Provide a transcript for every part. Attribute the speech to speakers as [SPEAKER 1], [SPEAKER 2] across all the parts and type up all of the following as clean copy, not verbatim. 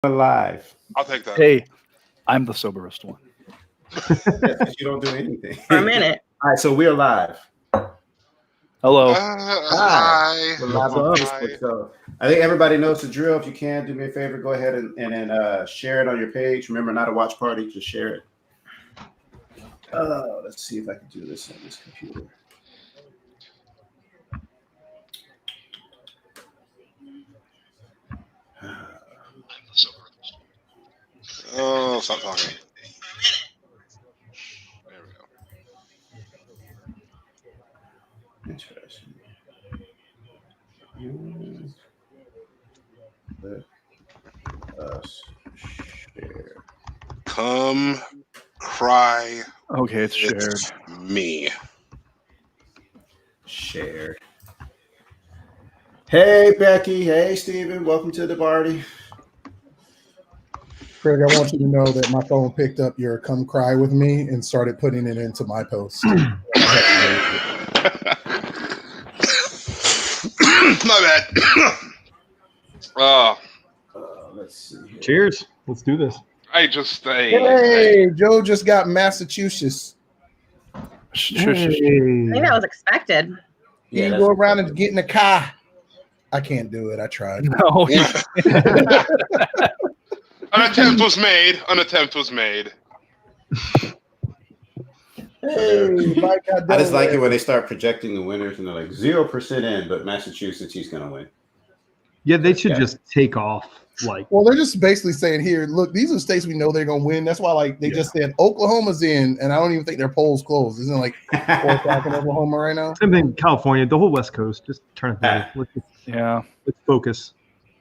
[SPEAKER 1] Live.
[SPEAKER 2] I'll take that.
[SPEAKER 3] Hey, I'm the soberest one.
[SPEAKER 1] Yes, you don't do anything.
[SPEAKER 4] For a minute.
[SPEAKER 1] All right, so we're live.
[SPEAKER 3] Hello.
[SPEAKER 2] Hi.
[SPEAKER 1] We're live on Facebook. So I think everybody knows the drill. If you can, do me a favor, go ahead and share it on your page. Remember, not a watch party, just share it. Let's see if I can do this on this computer.
[SPEAKER 2] Oh, stop talking. There we go.
[SPEAKER 1] Interesting. Let us share.
[SPEAKER 2] Come cry
[SPEAKER 3] Okay, it's shared.
[SPEAKER 2] with me.
[SPEAKER 1] Share. Hey, Becky. Hey, Steven. Welcome to the party.
[SPEAKER 5] Craig, I want you to know that my phone picked up your "Come Cry with Me" and started putting it into my post.
[SPEAKER 2] My bad.
[SPEAKER 1] Let's see. Here.
[SPEAKER 6] Cheers. Let's do this.
[SPEAKER 5] Hey, Joe just got Massachusetts.
[SPEAKER 4] I think that was expected.
[SPEAKER 5] You go around and get in the car. I can't do it. I tried.
[SPEAKER 3] No.
[SPEAKER 2] An attempt was made.
[SPEAKER 5] Hey, Mike,
[SPEAKER 1] I just like it when they start projecting the winners and they're like 0% in, but Massachusetts, he's going to win.
[SPEAKER 6] Yeah, they should just take off.
[SPEAKER 5] Well, they're just basically saying here, look, these are states we know they're going to win. That's why, they just said Oklahoma's in, and I don't even think their polls closed. Isn't it 4 o'clock in Oklahoma right now?
[SPEAKER 6] Same thing in California, the whole West Coast. Just turn it down. Let's focus.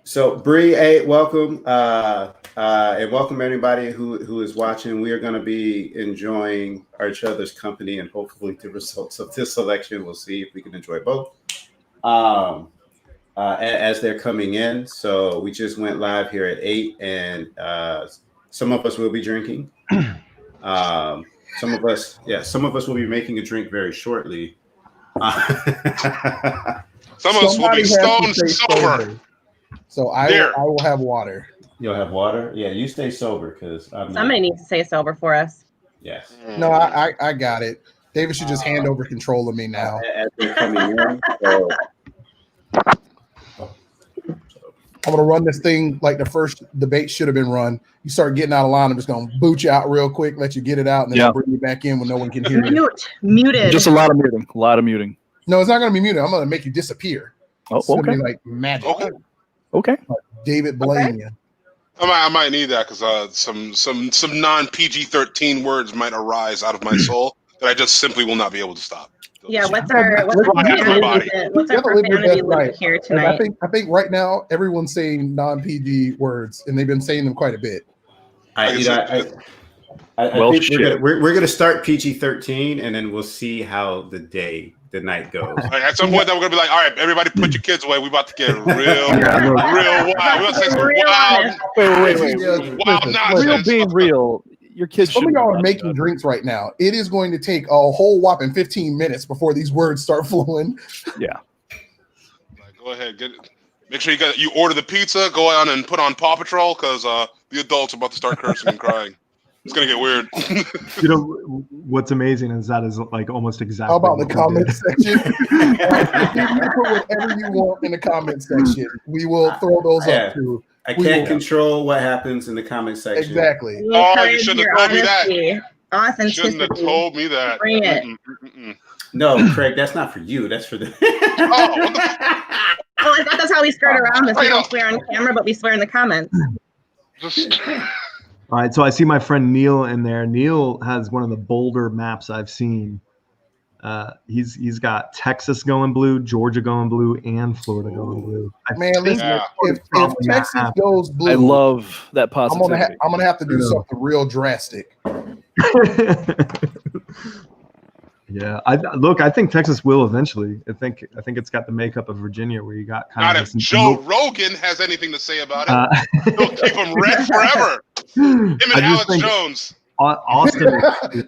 [SPEAKER 1] So, Bree, hey, welcome. And welcome everybody who is watching. We are going to be enjoying each other's company, and hopefully the results of this election, we'll see if we can enjoy both as they're coming in. So we just went live here at 8, and some of us will be drinking. Some of us will be making a drink very shortly.
[SPEAKER 2] Some of us will be stone sober.
[SPEAKER 5] So I will have water.
[SPEAKER 1] You'll have water? Yeah, you stay sober because
[SPEAKER 4] somebody needs to stay sober for us.
[SPEAKER 1] Yes.
[SPEAKER 5] No, I got it. David should just hand over control of me now.
[SPEAKER 1] As they're coming in, so.
[SPEAKER 5] I'm going to run this thing like the first debate should have been run. You start getting out of line, I'm just going to boot you out real quick, let you get it out, and then I'll bring you back in when no one can hear you.
[SPEAKER 4] Muted.
[SPEAKER 3] Just a lot of muting.
[SPEAKER 5] No, it's not going to be muted. I'm going to make you disappear.
[SPEAKER 3] Oh,
[SPEAKER 5] it's going to be like magic.
[SPEAKER 3] Okay.
[SPEAKER 5] Like David blaming you.
[SPEAKER 2] I might need that because some non-PG-13 words might arise out of my soul that I just simply will not be able to stop.
[SPEAKER 4] Yeah, what's our profanity limit here tonight?
[SPEAKER 5] I think right now everyone's saying non-PG words, and they've been saying them quite a bit.
[SPEAKER 1] I think we're going to start PG-13, and then we'll see how the night goes.
[SPEAKER 2] At some point, then we're going to be like, all right, everybody put your kids away. We're about to get real wild. We're going to say some wild nonsense.
[SPEAKER 3] Real being real. Your kids.
[SPEAKER 5] Some of y'all are making drinks right now. It is going to take a whole whopping 15 minutes before these words start flowing.
[SPEAKER 3] Yeah.
[SPEAKER 2] Go ahead, make sure you order the pizza. Go on and put on Paw Patrol because the adults are about to start cursing and crying. It's gonna get weird.
[SPEAKER 6] What's amazing is that is almost exactly.
[SPEAKER 5] How about the comment section? You can put whatever you want in the comment section. We will throw those up too.
[SPEAKER 1] I can't control what happens in the comment section.
[SPEAKER 5] Exactly.
[SPEAKER 2] Oh, you shouldn't have told me that.
[SPEAKER 4] Authenticity.
[SPEAKER 2] Shouldn't have told me that.
[SPEAKER 4] Bring it.
[SPEAKER 1] No, Craig, that's not for you. That's for the.
[SPEAKER 4] Well, I thought that's how we skirt around this. We don't swear on camera, but we swear in the comments.
[SPEAKER 6] All right, so I see my friend Neil in there. Neil has one of the bolder maps I've seen. He's got Texas going blue, Georgia going blue, and Florida going blue.
[SPEAKER 5] Listen, if Texas goes blue,
[SPEAKER 3] I love that positivity.
[SPEAKER 5] I'm gonna have to do something real drastic.
[SPEAKER 6] Yeah, I think Texas will eventually. I think it's got the makeup of Virginia, where you got kind
[SPEAKER 2] not
[SPEAKER 6] of.
[SPEAKER 2] Not if Joe Rogan has anything to say about it. He'll keep him red forever. Him and Alex Jones.
[SPEAKER 6] Austin.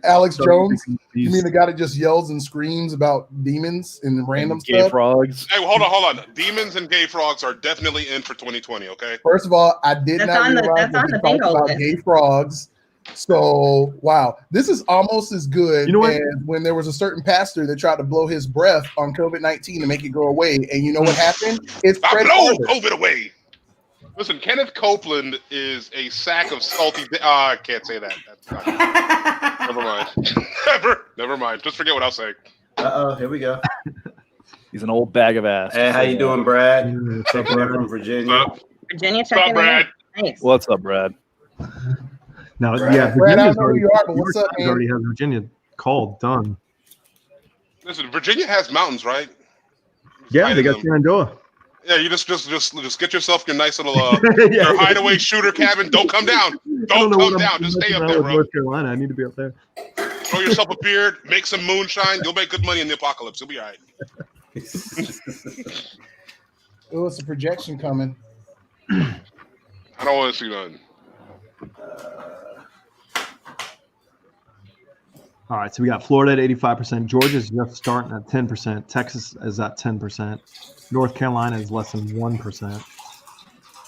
[SPEAKER 5] Alex
[SPEAKER 6] So
[SPEAKER 5] Jones. You
[SPEAKER 6] he's-
[SPEAKER 5] mean the guy that just yells and screams about demons and random
[SPEAKER 3] Gay
[SPEAKER 5] stuff?
[SPEAKER 3] frogs.
[SPEAKER 2] Hey, hold on. Demons and gay frogs are definitely in for 2020. Okay.
[SPEAKER 5] First of all, I did
[SPEAKER 4] That's
[SPEAKER 5] not
[SPEAKER 4] on the-
[SPEAKER 5] realize
[SPEAKER 4] that's
[SPEAKER 5] that
[SPEAKER 4] on
[SPEAKER 5] he
[SPEAKER 4] the
[SPEAKER 5] talked
[SPEAKER 4] bingo
[SPEAKER 5] about
[SPEAKER 4] list.
[SPEAKER 5] gay frogs. So wow, this is almost as good
[SPEAKER 6] You know what?
[SPEAKER 5] as when there was a certain pastor that tried to blow his breath on COVID-19 to make it go away, and you know what happened? It
[SPEAKER 2] I
[SPEAKER 5] spread
[SPEAKER 2] blow
[SPEAKER 5] farther.
[SPEAKER 2] COVID away. Listen, Kenneth Copeland is a sack of salty. I can't say that. That's not, never mind. Never mind. Just forget what I was saying.
[SPEAKER 1] Here we go.
[SPEAKER 3] He's an old bag of ass.
[SPEAKER 1] Hey, how you doing, Brad?
[SPEAKER 6] What's up,
[SPEAKER 1] Checking in
[SPEAKER 6] Brad?
[SPEAKER 1] from
[SPEAKER 2] What's
[SPEAKER 1] Virginia.
[SPEAKER 2] up?
[SPEAKER 4] Virginia
[SPEAKER 2] What's up,
[SPEAKER 4] checking
[SPEAKER 2] Brad?
[SPEAKER 4] in. Nice.
[SPEAKER 3] What's up, Brad?
[SPEAKER 6] Now,
[SPEAKER 1] Brad.
[SPEAKER 6] yeah,
[SPEAKER 5] Brad, I
[SPEAKER 6] Virginia's
[SPEAKER 5] don't know who
[SPEAKER 6] already,
[SPEAKER 5] you are, but what's
[SPEAKER 6] New York
[SPEAKER 5] up,
[SPEAKER 6] Times
[SPEAKER 5] man?
[SPEAKER 6] already has Virginia called done.
[SPEAKER 2] Listen, Virginia has mountains, right?
[SPEAKER 6] Yeah,
[SPEAKER 2] Hide
[SPEAKER 6] they
[SPEAKER 2] in
[SPEAKER 6] got
[SPEAKER 2] them.
[SPEAKER 6] Shenandoah.
[SPEAKER 2] Yeah, you just get yourself your nice little your hideaway shooter cabin. Don't come down.
[SPEAKER 6] I don't
[SPEAKER 2] Don't
[SPEAKER 6] know
[SPEAKER 2] come
[SPEAKER 6] what
[SPEAKER 2] down.
[SPEAKER 6] I'm
[SPEAKER 2] Just stay
[SPEAKER 6] messing
[SPEAKER 2] up
[SPEAKER 6] around
[SPEAKER 2] there,
[SPEAKER 6] with
[SPEAKER 2] bro.
[SPEAKER 6] North Carolina. I need to be up there.
[SPEAKER 2] Throw yourself a beard. Make some moonshine. You'll make good money in the apocalypse. You'll be all right.
[SPEAKER 5] Oh, it's a projection coming.
[SPEAKER 2] I don't want to see none.
[SPEAKER 6] All right, so we got Florida at 85%. Georgia's just starting at 10%. Texas is at 10%. North Carolina is less than 1%.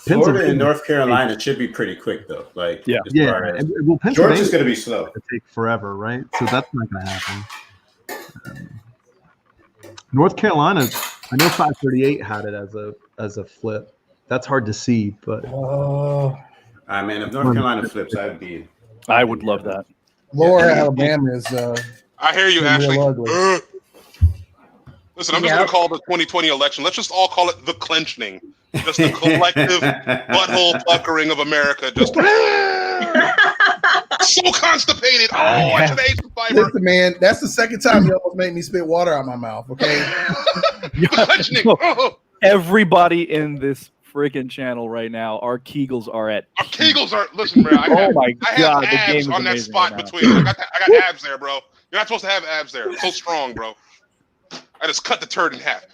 [SPEAKER 1] Florida and North Carolina should be pretty quick, though. Like,
[SPEAKER 3] Yeah.
[SPEAKER 1] as
[SPEAKER 6] Yeah,
[SPEAKER 1] far as-
[SPEAKER 6] well, Pennsylvania
[SPEAKER 1] Georgia's going to be slow.
[SPEAKER 6] to take forever, right? So that's not going to happen. North Carolina, I know 538 had it as a flip. That's hard to see, but
[SPEAKER 1] I mean, if North Carolina flips,
[SPEAKER 3] I would love that.
[SPEAKER 5] Lower Alabama is
[SPEAKER 2] I hear you,
[SPEAKER 5] Real
[SPEAKER 2] Ashley.
[SPEAKER 5] ugly.
[SPEAKER 2] Listen, I'm just going to call the 2020 election. Let's just all call it the clenching. Just the collective butthole puckering of America. Just so constipated. Oh, I should have ate some fiber.
[SPEAKER 5] listen, man. That's the second time you almost made me spit water out my mouth. Okay,
[SPEAKER 2] The clenching. Oh,
[SPEAKER 3] Everybody in this freaking channel right now, our Kegels are at.
[SPEAKER 2] our Kegels are. Listen, man.
[SPEAKER 3] Oh my
[SPEAKER 2] I
[SPEAKER 3] God,
[SPEAKER 2] have
[SPEAKER 3] the game
[SPEAKER 2] abs
[SPEAKER 3] is
[SPEAKER 2] on that
[SPEAKER 3] amazing
[SPEAKER 2] spot
[SPEAKER 3] right now.
[SPEAKER 2] between. I got abs there, bro. You're not supposed to have abs there. I'm so strong, bro. I just cut the turd in half.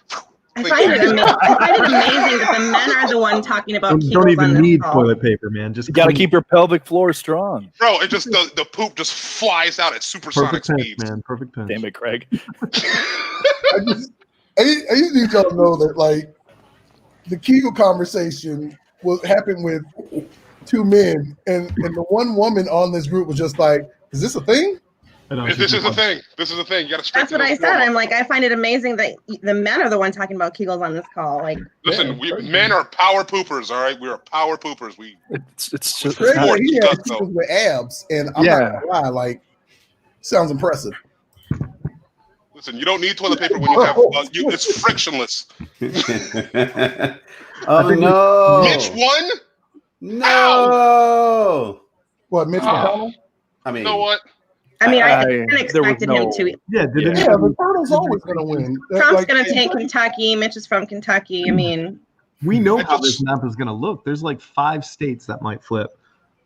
[SPEAKER 4] I find it amazing that the men are the one talking about
[SPEAKER 6] don't
[SPEAKER 4] Kegels on
[SPEAKER 6] even
[SPEAKER 4] this
[SPEAKER 6] need
[SPEAKER 4] call.
[SPEAKER 6] toilet paper, man. Just
[SPEAKER 3] You got to
[SPEAKER 6] clean-
[SPEAKER 3] keep your pelvic floor strong.
[SPEAKER 2] Bro, it just the poop just flies out at supersonic
[SPEAKER 6] perfect pinch,
[SPEAKER 2] speeds.
[SPEAKER 6] man. Perfect pinch.
[SPEAKER 3] Damn it, Craig.
[SPEAKER 5] I just need y'all to know that like the Kegel conversation happened with two men, and the one woman on this group was just like, "Is this a thing?"
[SPEAKER 6] I know,
[SPEAKER 2] This is a thing. This is a thing. You got to
[SPEAKER 4] That's
[SPEAKER 2] straighten
[SPEAKER 4] what I
[SPEAKER 2] those
[SPEAKER 4] said.
[SPEAKER 2] form up.
[SPEAKER 4] I'm like, I find it amazing that the men are the one talking about Kegels on this call. Like,
[SPEAKER 2] Listen,
[SPEAKER 5] Yeah,
[SPEAKER 2] men are power poopers. All right, we are power poopers. We
[SPEAKER 3] It's just
[SPEAKER 5] Craig
[SPEAKER 3] it's not-
[SPEAKER 5] said he had
[SPEAKER 2] does, though.
[SPEAKER 5] Kegels with abs, and I'm not gonna lie, like, sounds impressive.
[SPEAKER 2] listen. You don't need toilet paper when you have. It's frictionless.
[SPEAKER 1] Oh no!
[SPEAKER 2] Mitch won.
[SPEAKER 1] No!
[SPEAKER 5] What, Mitch
[SPEAKER 2] Oh.
[SPEAKER 5] McConnell?
[SPEAKER 1] I mean,
[SPEAKER 2] You know what?
[SPEAKER 4] I mean, I
[SPEAKER 3] there was
[SPEAKER 4] expected him to.
[SPEAKER 6] Yeah, did
[SPEAKER 3] Yeah.
[SPEAKER 6] anybody-
[SPEAKER 5] Yeah, the Turtle's always gonna win.
[SPEAKER 4] Trump's
[SPEAKER 5] Like,
[SPEAKER 4] going to take Kentucky. Mitch is from Kentucky. I mean,
[SPEAKER 6] we know
[SPEAKER 2] I
[SPEAKER 6] how
[SPEAKER 2] just-
[SPEAKER 6] this map is going to look. There's like 5 states that might flip.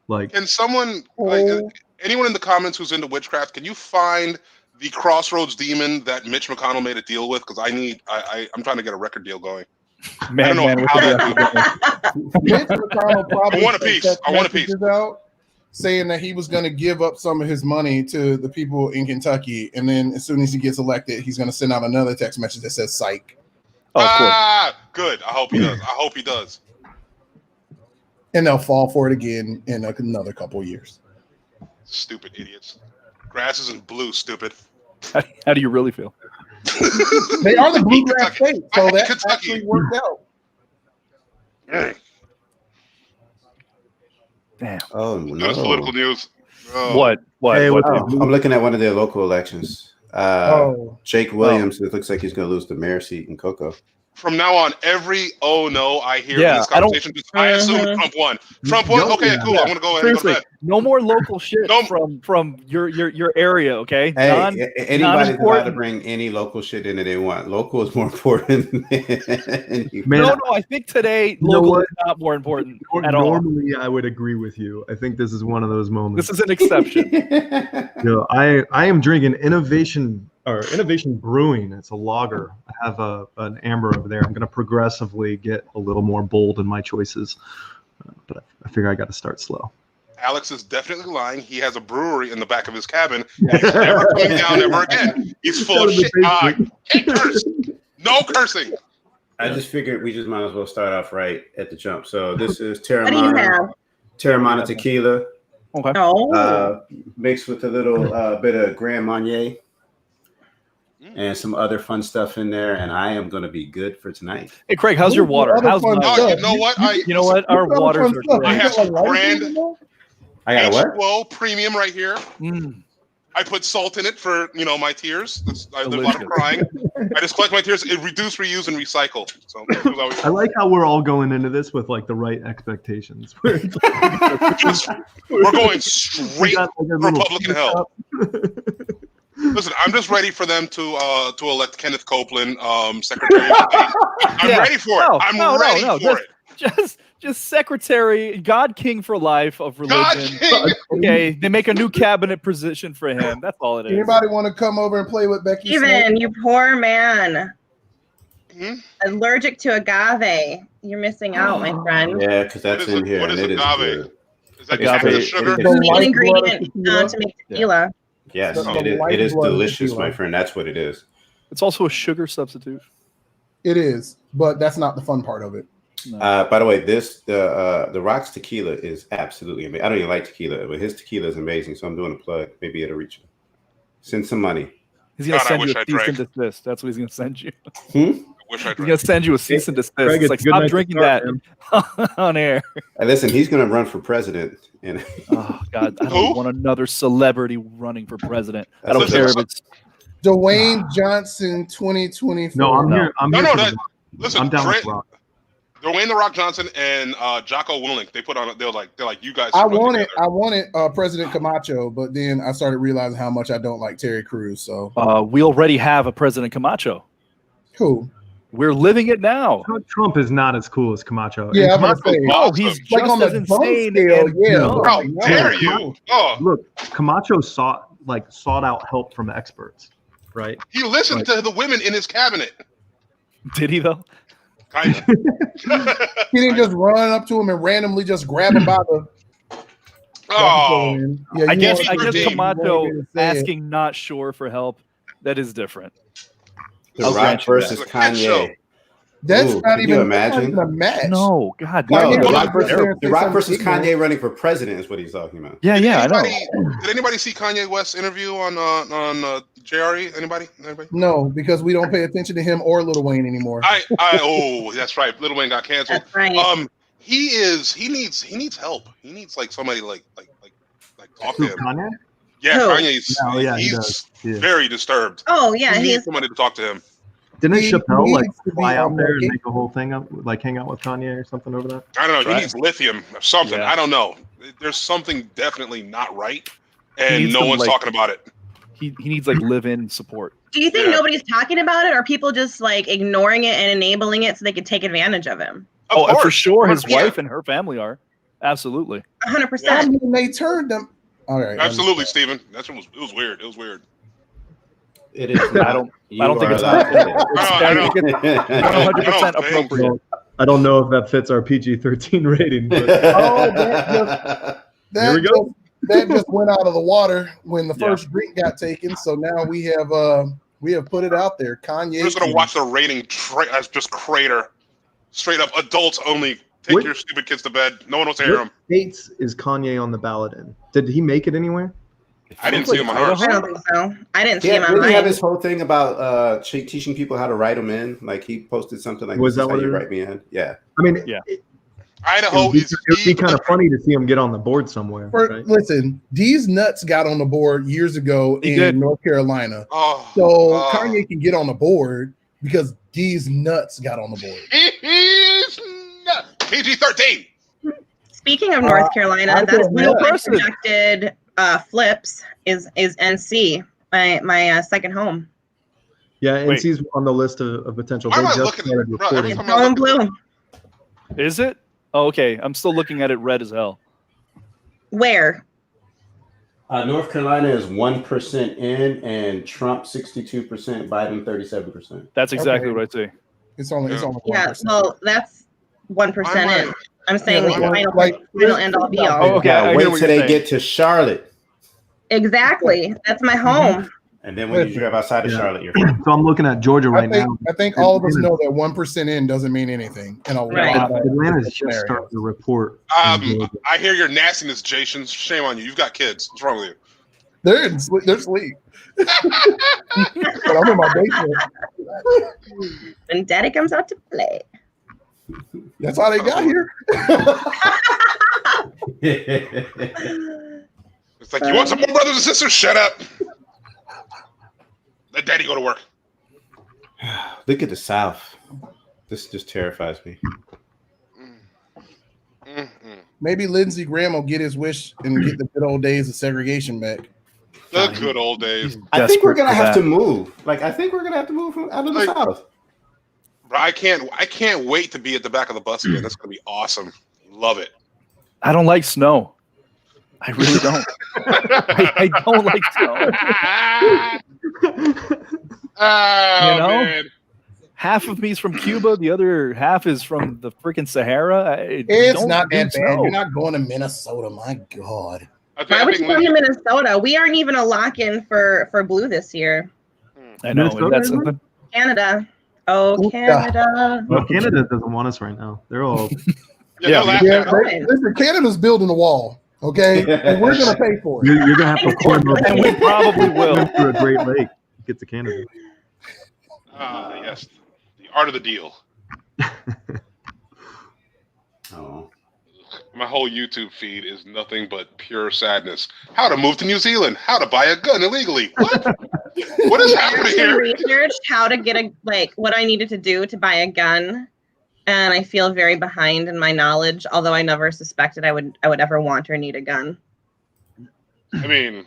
[SPEAKER 6] Like,
[SPEAKER 2] Can someone, like, anyone in the comments who's into witchcraft, can you find the Crossroads demon that Mitch McConnell made a deal with? Because I'm trying to get a record deal going.
[SPEAKER 3] man,
[SPEAKER 2] know
[SPEAKER 3] man,
[SPEAKER 2] how
[SPEAKER 3] with
[SPEAKER 2] that
[SPEAKER 3] the-
[SPEAKER 5] Mitch McConnell probably
[SPEAKER 2] I want a
[SPEAKER 5] sent
[SPEAKER 2] piece.
[SPEAKER 5] text
[SPEAKER 2] I want a piece.
[SPEAKER 5] messages out saying that he was going to give up some of his money to the people in Kentucky, and then as soon as he gets elected, he's going to send out another text message that says "psych,"
[SPEAKER 3] Oh, of course.
[SPEAKER 2] Good. I hope he does. I hope he does.
[SPEAKER 5] and they'll fall for it again in another couple of years.
[SPEAKER 2] Stupid idiots. Grass isn't blue, stupid.
[SPEAKER 3] How do you really feel?
[SPEAKER 5] They are the bluegrass
[SPEAKER 2] Kentucky.
[SPEAKER 5] state, so
[SPEAKER 2] I hate
[SPEAKER 5] that
[SPEAKER 2] Kentucky.
[SPEAKER 5] actually worked out.
[SPEAKER 3] Damn.
[SPEAKER 1] oh
[SPEAKER 2] That's
[SPEAKER 1] no!
[SPEAKER 2] political news. Oh.
[SPEAKER 3] What?
[SPEAKER 6] Hey,
[SPEAKER 3] What?
[SPEAKER 1] Oh, I'm looking at one of their local elections. Jake Williams. It looks like he's going to lose the mayor seat in Cocoa.
[SPEAKER 2] From now on, every oh no I hear in
[SPEAKER 3] Yeah,
[SPEAKER 2] this
[SPEAKER 3] I don't-
[SPEAKER 2] conversation, I assume Trump won. Trump won?
[SPEAKER 6] No,
[SPEAKER 2] Okay,
[SPEAKER 6] yeah.
[SPEAKER 2] cool. I'm going to go ahead and go to
[SPEAKER 3] Seriously,
[SPEAKER 2] bed.
[SPEAKER 3] no more local shit
[SPEAKER 2] No.
[SPEAKER 3] from your area, okay?
[SPEAKER 1] Hey, anybody's allowed to
[SPEAKER 3] non-important.
[SPEAKER 1] bring any local shit in that they want. Local is more important than you.
[SPEAKER 6] Man,
[SPEAKER 3] No, I think today
[SPEAKER 6] You know
[SPEAKER 3] local
[SPEAKER 6] what?
[SPEAKER 3] is not more important at all.
[SPEAKER 6] normally I would agree with you. I think this is one of those moments.
[SPEAKER 3] This is an exception.
[SPEAKER 6] I am drinking Innovation Brewing. It's a lager. I have an amber over there. I'm going to progressively get a little more bold in my choices, but I figure I got to start slow.
[SPEAKER 2] Alex is definitely lying. He has a brewery in the back of his cabin. And he's never coming down ever again. He's full of shit. Can't curse. No cursing.
[SPEAKER 1] I just figured we just might as well start off right at the jump. So this is
[SPEAKER 4] What do you have?
[SPEAKER 1] Terramana tequila,
[SPEAKER 3] Okay.
[SPEAKER 4] Oh,
[SPEAKER 1] mixed with a little bit of Grand Marnier and some other fun stuff in there. And I am going to be good for tonight.
[SPEAKER 3] Hey, Craig, how's your water?
[SPEAKER 5] Other
[SPEAKER 3] How's
[SPEAKER 5] fun
[SPEAKER 3] my
[SPEAKER 5] stuff.
[SPEAKER 2] You know what?
[SPEAKER 3] You know what? Our waters are
[SPEAKER 2] I
[SPEAKER 3] great.
[SPEAKER 2] have some brand
[SPEAKER 1] I got a what?
[SPEAKER 2] H2O premium right here.
[SPEAKER 3] Mm.
[SPEAKER 2] I put salt in it for my tears. I live a lot of
[SPEAKER 3] Delicious.
[SPEAKER 2] crying. I just collect my tears. It reduce, reuse, and recycle. So it was always
[SPEAKER 6] I like how we're all going into this with like the right expectations.
[SPEAKER 2] we're going straight Republican hell. Listen, I'm just ready for them to elect Kenneth Copeland Secretary of State. I'm ready for it. I'm ready for it.
[SPEAKER 3] Just secretary, God King for life of
[SPEAKER 2] God
[SPEAKER 3] religion.
[SPEAKER 2] King.
[SPEAKER 3] Okay, they make a new cabinet position for him. That's all it is.
[SPEAKER 5] Anybody want to come over and play with Becky?
[SPEAKER 4] Steven, you poor man.
[SPEAKER 2] Hmm?
[SPEAKER 4] Allergic to agave. You're missing out, my friend.
[SPEAKER 1] Yeah, because that's in here.
[SPEAKER 2] What
[SPEAKER 1] and
[SPEAKER 2] is
[SPEAKER 1] it is
[SPEAKER 2] agave?
[SPEAKER 1] good.
[SPEAKER 2] Is that
[SPEAKER 3] Agave.
[SPEAKER 2] extra sugar?
[SPEAKER 1] It
[SPEAKER 4] The
[SPEAKER 1] is-
[SPEAKER 4] main ingredient to make tequila.
[SPEAKER 1] Yes,
[SPEAKER 5] The
[SPEAKER 1] it is
[SPEAKER 5] lifeblood of
[SPEAKER 1] delicious,
[SPEAKER 5] tequila.
[SPEAKER 1] my friend. That's what it is.
[SPEAKER 3] It's also a sugar substitute.
[SPEAKER 5] It is, but that's not the fun part of it.
[SPEAKER 3] No.
[SPEAKER 1] By the way, the Rock's tequila is absolutely amazing. I don't even like tequila, but his tequila is amazing. So I'm doing a plug. Maybe it'll reach you. Send some money.
[SPEAKER 3] He's gonna
[SPEAKER 2] God, I
[SPEAKER 3] send you
[SPEAKER 2] wish
[SPEAKER 3] a
[SPEAKER 2] I
[SPEAKER 3] cease and
[SPEAKER 2] drank.
[SPEAKER 3] desist. That's what he's gonna send you.
[SPEAKER 1] Hmm?
[SPEAKER 2] I wish I
[SPEAKER 3] He's gonna
[SPEAKER 2] drank.
[SPEAKER 3] send you a cease and desist.
[SPEAKER 6] Craig,
[SPEAKER 3] It's like
[SPEAKER 6] it's a good
[SPEAKER 3] stop
[SPEAKER 6] night to
[SPEAKER 3] drinking
[SPEAKER 6] start,
[SPEAKER 3] that
[SPEAKER 6] man.
[SPEAKER 3] on air.
[SPEAKER 1] And listen, he's going to run for president. And
[SPEAKER 3] Oh God, I
[SPEAKER 2] Who?
[SPEAKER 3] don't want another celebrity running for president. I don't
[SPEAKER 1] That's
[SPEAKER 3] care if
[SPEAKER 2] okay.
[SPEAKER 3] it's
[SPEAKER 5] Dwayne Johnson 2024.
[SPEAKER 6] No, I'm
[SPEAKER 3] No.
[SPEAKER 6] here. I'm
[SPEAKER 2] No,
[SPEAKER 6] here.
[SPEAKER 2] no,
[SPEAKER 6] for
[SPEAKER 2] that-
[SPEAKER 6] the-
[SPEAKER 2] Listen,
[SPEAKER 6] I'm down with Rock.
[SPEAKER 2] Dwayne the Rock Johnson and Jocko Willink. They put on. They're like you guys.
[SPEAKER 5] I
[SPEAKER 2] should run
[SPEAKER 5] wanted
[SPEAKER 2] together.
[SPEAKER 5] President Camacho, but then I started realizing how much I don't like Terry Crews. So
[SPEAKER 3] we already have a President Camacho.
[SPEAKER 5] cool.
[SPEAKER 3] We're living it now.
[SPEAKER 6] Trump is not as cool as Camacho. And
[SPEAKER 5] Yeah, I'm gonna
[SPEAKER 6] Camacho,
[SPEAKER 5] say
[SPEAKER 3] No,
[SPEAKER 2] Awesome.
[SPEAKER 3] he's just
[SPEAKER 5] like on
[SPEAKER 3] as
[SPEAKER 5] the bone
[SPEAKER 3] insane.
[SPEAKER 5] scale.
[SPEAKER 3] and
[SPEAKER 5] Yeah,
[SPEAKER 3] dumb.
[SPEAKER 2] How
[SPEAKER 5] no,
[SPEAKER 2] dare
[SPEAKER 5] no.
[SPEAKER 2] you? Oh,
[SPEAKER 6] look, Camacho sought out help from experts, right?
[SPEAKER 2] he listened to the women in his cabinet.
[SPEAKER 3] Did he though?
[SPEAKER 2] Kind of.
[SPEAKER 5] He didn't just run up to him and randomly just grab him by the.
[SPEAKER 2] Oh,
[SPEAKER 5] Yeah,
[SPEAKER 3] I
[SPEAKER 5] you
[SPEAKER 3] guess
[SPEAKER 5] wanted to
[SPEAKER 3] Camacho
[SPEAKER 5] say it.
[SPEAKER 3] asking not sure for help. That is different.
[SPEAKER 1] The
[SPEAKER 3] I'll
[SPEAKER 1] Rock
[SPEAKER 3] grant you
[SPEAKER 1] versus
[SPEAKER 2] that. It's a kid show.
[SPEAKER 1] Kanye.
[SPEAKER 5] That's
[SPEAKER 1] Ooh,
[SPEAKER 5] not
[SPEAKER 1] can you
[SPEAKER 5] even that's not
[SPEAKER 1] imagine?
[SPEAKER 5] even a match.
[SPEAKER 3] No, God,
[SPEAKER 1] No,
[SPEAKER 5] Kanye
[SPEAKER 1] the
[SPEAKER 5] was
[SPEAKER 1] Rock
[SPEAKER 5] just
[SPEAKER 1] versus,
[SPEAKER 5] there and
[SPEAKER 1] the
[SPEAKER 5] say
[SPEAKER 1] Rock
[SPEAKER 5] something
[SPEAKER 1] versus
[SPEAKER 5] ignorant.
[SPEAKER 1] Kanye running for president is what he's talking about.
[SPEAKER 3] Yeah, I know.
[SPEAKER 2] Did anybody see Kanye West's interview on JRE? Anybody?
[SPEAKER 5] No, because we don't pay attention to him or Lil Wayne anymore.
[SPEAKER 2] Oh, that's right. Little Wayne got canceled.
[SPEAKER 4] That's right.
[SPEAKER 2] He needs help. He needs like somebody like talk to
[SPEAKER 6] Who,
[SPEAKER 2] him.
[SPEAKER 6] Kanye?
[SPEAKER 2] Yeah,
[SPEAKER 4] Who?
[SPEAKER 2] Kanye's
[SPEAKER 6] Oh, yeah, he
[SPEAKER 2] he's
[SPEAKER 6] does. Yeah.
[SPEAKER 2] very disturbed.
[SPEAKER 4] Oh yeah,
[SPEAKER 2] He needs
[SPEAKER 4] he's
[SPEAKER 2] somebody to talk to him.
[SPEAKER 6] Didn't
[SPEAKER 5] He
[SPEAKER 6] Chappelle like
[SPEAKER 5] needs to be
[SPEAKER 6] fly out
[SPEAKER 5] on
[SPEAKER 6] there and
[SPEAKER 5] the-
[SPEAKER 6] make a whole thing up, like hang out with Kanye or something over that?
[SPEAKER 2] I don't know.
[SPEAKER 3] Right.
[SPEAKER 2] He needs lithium or something.
[SPEAKER 3] Yeah.
[SPEAKER 2] I don't know. There's something definitely not right,
[SPEAKER 3] He
[SPEAKER 2] and
[SPEAKER 3] needs
[SPEAKER 2] no
[SPEAKER 3] some,
[SPEAKER 2] one's
[SPEAKER 3] like-
[SPEAKER 2] talking about it.
[SPEAKER 3] He needs like live-in support.
[SPEAKER 4] Do you think
[SPEAKER 2] Yeah.
[SPEAKER 4] nobody's talking about it, or are people just like ignoring it and enabling it so they could take advantage of him?
[SPEAKER 2] Of
[SPEAKER 3] Oh, and for
[SPEAKER 2] course.
[SPEAKER 3] sure, his
[SPEAKER 2] 100%.
[SPEAKER 3] wife and her family are absolutely.
[SPEAKER 4] 100%.
[SPEAKER 5] I mean, they turned them. All right.
[SPEAKER 2] Absolutely, Steven. It was weird. It was weird.
[SPEAKER 1] It is.
[SPEAKER 3] I don't think it's
[SPEAKER 1] allowed
[SPEAKER 3] not.
[SPEAKER 2] I know.
[SPEAKER 3] It's 100% appropriate.
[SPEAKER 6] I don't know if that fits our PG-13 rating, but
[SPEAKER 5] Oh, that
[SPEAKER 6] Here we go.
[SPEAKER 5] That just went out of the water when the
[SPEAKER 3] Yeah.
[SPEAKER 5] first drink got taken. So now we have put it out there. Kanye.
[SPEAKER 2] We're just gonna watch the rating just crater. Straight up, adults only. Take
[SPEAKER 6] What-
[SPEAKER 2] your stupid kids to bed. No one wants to hear
[SPEAKER 6] what
[SPEAKER 2] them.
[SPEAKER 6] states is Kanye on the ballot in? Did he make it anywhere?
[SPEAKER 2] I didn't see him on ours.
[SPEAKER 4] I don't think so. I didn't see
[SPEAKER 1] Yeah,
[SPEAKER 4] him on
[SPEAKER 1] didn't he have
[SPEAKER 4] mine.
[SPEAKER 1] his whole thing about teaching people how to write them in? Like he posted something like,
[SPEAKER 6] Was
[SPEAKER 1] "This is
[SPEAKER 6] that
[SPEAKER 1] how
[SPEAKER 6] what
[SPEAKER 1] you
[SPEAKER 6] it
[SPEAKER 1] write me in." Yeah.
[SPEAKER 6] I mean,
[SPEAKER 3] Yeah.
[SPEAKER 2] Idaho
[SPEAKER 6] it'd be,
[SPEAKER 2] is
[SPEAKER 6] it'd be kind of funny to see him get on the board somewhere. Right?
[SPEAKER 5] Listen, these nuts got on the board years ago
[SPEAKER 3] He
[SPEAKER 5] in
[SPEAKER 3] did.
[SPEAKER 5] North Carolina.
[SPEAKER 2] Oh,
[SPEAKER 5] So Kanye can get on the board because these nuts got on the board.
[SPEAKER 2] he's nuts. PG-13.
[SPEAKER 4] Speaking of North Carolina,
[SPEAKER 5] I
[SPEAKER 4] that's
[SPEAKER 5] don't
[SPEAKER 4] one
[SPEAKER 5] know.
[SPEAKER 4] of my projected flips is NC, my second home.
[SPEAKER 6] Yeah,
[SPEAKER 3] Wait.
[SPEAKER 6] NC's on the list of potential.
[SPEAKER 2] Why
[SPEAKER 6] They
[SPEAKER 2] am I
[SPEAKER 6] just
[SPEAKER 2] looking
[SPEAKER 6] started
[SPEAKER 2] at- bro, every
[SPEAKER 6] reporting.
[SPEAKER 2] time I
[SPEAKER 4] Home
[SPEAKER 2] look at
[SPEAKER 4] blue.
[SPEAKER 3] Is it? Oh, okay. I'm still looking at it red as hell.
[SPEAKER 4] Where?
[SPEAKER 1] North Carolina is 1% in, and Trump 62%, Biden 37%.
[SPEAKER 3] That's exactly
[SPEAKER 5] Okay.
[SPEAKER 3] what I see.
[SPEAKER 5] It's only
[SPEAKER 4] Yeah, so that's 1% in. I'm saying
[SPEAKER 5] Yeah,
[SPEAKER 4] final end all be all.
[SPEAKER 3] Oh, okay. I hear
[SPEAKER 1] wait
[SPEAKER 3] what
[SPEAKER 1] till
[SPEAKER 3] you're
[SPEAKER 1] they
[SPEAKER 3] saying.
[SPEAKER 1] get to Charlotte,
[SPEAKER 4] Exactly. That's my home.
[SPEAKER 1] and then when you drive outside of
[SPEAKER 6] Yeah.
[SPEAKER 1] Charlotte, you're fine.
[SPEAKER 6] So I'm looking at Georgia right now.
[SPEAKER 5] I think all of us know that 1% in doesn't mean anything. In a
[SPEAKER 4] Right.
[SPEAKER 5] lot of
[SPEAKER 6] Atlanta's just
[SPEAKER 5] scenarios.
[SPEAKER 6] starting to report.
[SPEAKER 2] I hear your nastiness, Jason. Shame on you. You've got kids. What's wrong with you?
[SPEAKER 5] They're asleep. But I'm in my basement.
[SPEAKER 4] When daddy comes out to play.
[SPEAKER 5] That's how they got here.
[SPEAKER 2] It's like, you want some more brothers and sisters? Shut up. Let daddy go to work.
[SPEAKER 1] Look at the South. This just terrifies me.
[SPEAKER 5] Maybe Lindsey Graham will get his wish and get the good old days of segregation back.
[SPEAKER 2] The good old days.
[SPEAKER 1] I think we're gonna
[SPEAKER 3] for
[SPEAKER 1] have
[SPEAKER 3] that.
[SPEAKER 1] to move. Like, I think we're gonna have to move out of the South.
[SPEAKER 2] But I can't wait to be at the back of the bus again. That's gonna be awesome. Love it.
[SPEAKER 3] I don't like snow. I really don't. I don't like snow.
[SPEAKER 2] Oh,
[SPEAKER 3] You know?
[SPEAKER 2] man.
[SPEAKER 3] Half of me is from Cuba. The other half is from the freaking Sahara.
[SPEAKER 5] It's not that bad.
[SPEAKER 3] Snow.
[SPEAKER 5] You're not going to Minnesota. My God.
[SPEAKER 4] Why would you go to Minnesota? We aren't even a lock-in for blue this year.
[SPEAKER 3] I know.
[SPEAKER 6] Minnesota,
[SPEAKER 3] That's
[SPEAKER 6] isn't it?
[SPEAKER 4] Canada. Oh, Canada.
[SPEAKER 6] Well, Canada doesn't want us right now. They're all.
[SPEAKER 2] Yeah,
[SPEAKER 5] Listen, Canada's building a wall, okay? And we're going to pay for it.
[SPEAKER 6] You're gonna have to climb up
[SPEAKER 3] and we probably will.
[SPEAKER 6] through a Great Lake to get to Canada.
[SPEAKER 2] Yes. The art of the deal.
[SPEAKER 1] Oh.
[SPEAKER 2] My whole YouTube feed is nothing but pure sadness. How to move to New Zealand. How to buy a gun illegally. What? What is happening
[SPEAKER 4] I
[SPEAKER 2] here?
[SPEAKER 4] researched how to get what I needed to do to buy a gun, and I feel very behind in my knowledge. Although I never suspected I would ever want or need a gun.
[SPEAKER 2] I mean,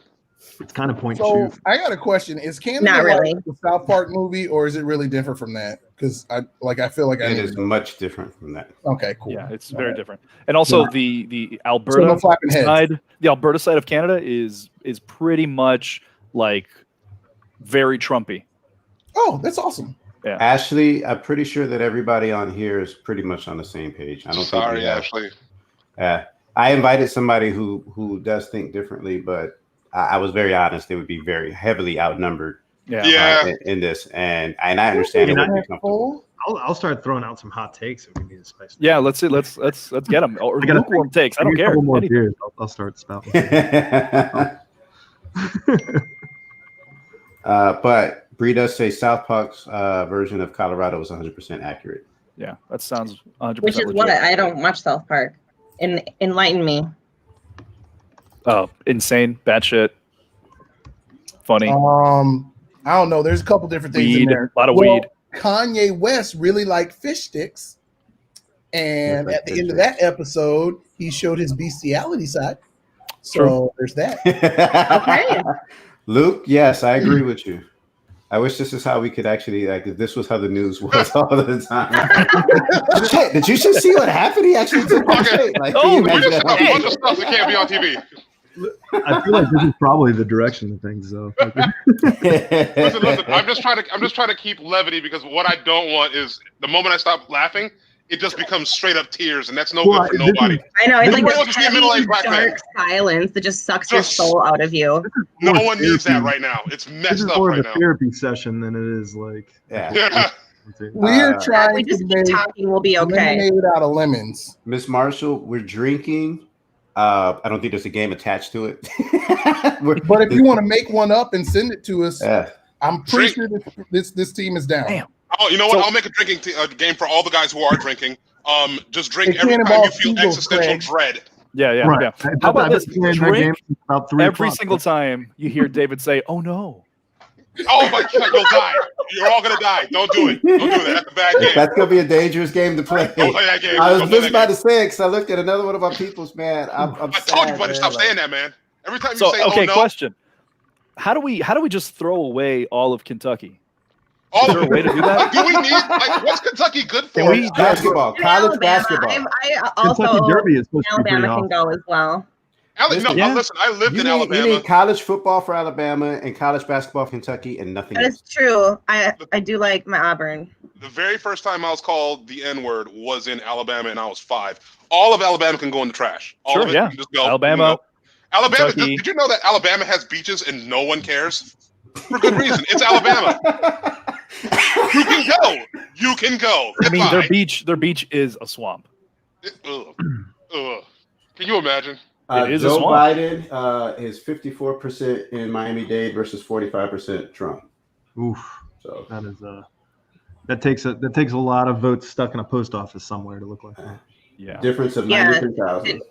[SPEAKER 6] It's kind of point
[SPEAKER 5] So
[SPEAKER 6] shoot.
[SPEAKER 5] I got a question. Is Canada
[SPEAKER 4] Not really.
[SPEAKER 5] like the South Park movie, or is it really different from that? Because I feel like I
[SPEAKER 1] It
[SPEAKER 5] need
[SPEAKER 1] is
[SPEAKER 5] to know.
[SPEAKER 1] much different from that.
[SPEAKER 5] Okay, cool.
[SPEAKER 3] Yeah, it's very different. And also the
[SPEAKER 5] So
[SPEAKER 3] Alberta
[SPEAKER 5] no flapping heads.
[SPEAKER 3] side, the Alberta side of Canada is pretty much like very Trumpy.
[SPEAKER 5] Oh, that's awesome.
[SPEAKER 1] Ashley, I'm pretty sure that everybody on here is pretty much on the same page. I don't think
[SPEAKER 2] sorry,
[SPEAKER 1] we have.
[SPEAKER 2] Ashley.
[SPEAKER 1] I invited somebody who does think differently, but I was very honest. They would be very heavily outnumbered in this, and I understand it wouldn't be comfortable.
[SPEAKER 6] I'll start throwing out some hot takes if we need to spice.
[SPEAKER 3] Yeah, let's get them. Or
[SPEAKER 6] I gotta
[SPEAKER 3] lukewarm takes. I don't care.
[SPEAKER 6] Couple more
[SPEAKER 3] Anything.
[SPEAKER 6] beers. I'll start spouting.
[SPEAKER 1] But Bree does say South Park's version of Colorado was 100% accurate.
[SPEAKER 3] Yeah, that sounds 100%.
[SPEAKER 4] Which is
[SPEAKER 3] legit.
[SPEAKER 4] what I don't watch South Park. Enlighten me.
[SPEAKER 3] Oh, insane, batshit, funny,
[SPEAKER 5] I don't know. There's a couple different things in
[SPEAKER 3] weed,
[SPEAKER 5] there.
[SPEAKER 3] a lot of
[SPEAKER 5] Well,
[SPEAKER 3] weed.
[SPEAKER 5] Kanye West really liked fish sticks, and at the end of that episode, he showed his bestiality side. So there's that.
[SPEAKER 4] Okay.
[SPEAKER 1] Luke, yes, I agree with you. I wish this is how we could actually, like, if this was how the news was all the time. Shit, did you just see what happened? He actually took that shit. Like, can you
[SPEAKER 2] We
[SPEAKER 1] imagine
[SPEAKER 2] just
[SPEAKER 1] that?
[SPEAKER 2] have a bunch of stuff that can't be on TV.
[SPEAKER 6] I feel like this is probably the direction of things, though.
[SPEAKER 2] Listen. I'm just trying to keep levity because what I don't want is the moment I stop laughing, it just becomes straight up tears, and that's no good for nobody.
[SPEAKER 4] I know. It's like
[SPEAKER 2] Nobody
[SPEAKER 4] this
[SPEAKER 2] wants to be a
[SPEAKER 4] heavy,
[SPEAKER 2] middle-aged black man.
[SPEAKER 4] dark silence that just sucks your soul out of you.
[SPEAKER 2] No one needs that right now. It's
[SPEAKER 6] This
[SPEAKER 2] messed
[SPEAKER 6] is
[SPEAKER 2] up
[SPEAKER 6] more
[SPEAKER 2] right
[SPEAKER 6] of a
[SPEAKER 2] now.
[SPEAKER 6] therapy session than it is like.
[SPEAKER 2] Yeah.
[SPEAKER 5] We're
[SPEAKER 4] If
[SPEAKER 5] trying
[SPEAKER 4] we
[SPEAKER 5] to
[SPEAKER 4] just keep
[SPEAKER 5] make
[SPEAKER 4] talking, we'll be okay.
[SPEAKER 5] lemonade out of lemons.
[SPEAKER 1] Miss Marshall, we're drinking. I don't think there's a game attached to it.
[SPEAKER 5] But if you want to make one up and send it to us, I'm pretty
[SPEAKER 2] Drink.
[SPEAKER 5] sure this team is down.
[SPEAKER 3] Damn.
[SPEAKER 2] Oh, you know what? I'll make a drinking game for all the guys who are drinking. Just drink
[SPEAKER 5] It
[SPEAKER 2] every
[SPEAKER 5] can't
[SPEAKER 2] time you
[SPEAKER 5] involve
[SPEAKER 2] feel
[SPEAKER 5] Eagles,
[SPEAKER 2] existential
[SPEAKER 5] Craig.
[SPEAKER 2] dread.
[SPEAKER 3] Yeah.
[SPEAKER 6] Right.
[SPEAKER 3] How about
[SPEAKER 6] I've
[SPEAKER 3] this?
[SPEAKER 6] been playing that game
[SPEAKER 3] Drink
[SPEAKER 6] since about 3
[SPEAKER 3] every
[SPEAKER 6] o'clock.
[SPEAKER 3] single time you hear David say, "Oh no."
[SPEAKER 2] Oh my God, you'll die. You're all gonna die. Don't do it. Don't do that. That's a bad game.
[SPEAKER 1] That's gonna be a dangerous game to play.
[SPEAKER 2] Don't play that game.
[SPEAKER 1] I was
[SPEAKER 2] Don't play
[SPEAKER 1] just
[SPEAKER 2] that
[SPEAKER 1] about
[SPEAKER 2] game.
[SPEAKER 1] to say it because I looked at another one of my people's, man. I'm
[SPEAKER 2] I told you, buddy,
[SPEAKER 1] sad,
[SPEAKER 2] stop
[SPEAKER 1] man.
[SPEAKER 2] saying that, man. Every time you
[SPEAKER 3] So
[SPEAKER 2] say,
[SPEAKER 3] okay,
[SPEAKER 2] "Oh no,"
[SPEAKER 3] question: How do we just throw away all of Kentucky?
[SPEAKER 2] all
[SPEAKER 3] Is there a way to do that?
[SPEAKER 2] do we need what's Kentucky good for?
[SPEAKER 3] Can we
[SPEAKER 1] Basketball,
[SPEAKER 4] And
[SPEAKER 1] college
[SPEAKER 4] Alabama.
[SPEAKER 1] basketball.
[SPEAKER 4] I also
[SPEAKER 6] Kentucky Derby is supposed to be pretty
[SPEAKER 4] Alabama can
[SPEAKER 6] awesome.
[SPEAKER 4] go as well.
[SPEAKER 2] Listen, I lived in Alabama.
[SPEAKER 1] You need college football for Alabama and college basketball for Kentucky and nothing else.
[SPEAKER 4] That is true. I do like my Auburn.
[SPEAKER 2] The very first time I was called the N-word was in Alabama, and I was 5. All of Alabama can go in the trash. All of it can just go.
[SPEAKER 3] Alabama.
[SPEAKER 2] Alabama. Did you know that Alabama has beaches and no one cares? For good reason. It's Alabama. You can go. You can go.
[SPEAKER 3] I mean, their beach is a swamp.
[SPEAKER 2] Can you imagine?
[SPEAKER 1] Joe Biden is 54% in Miami-Dade versus 45% Trump.
[SPEAKER 6] Oof. So that takes a lot of votes stuck in a post office somewhere to look like that.
[SPEAKER 3] Yeah.
[SPEAKER 1] Difference of 93,000.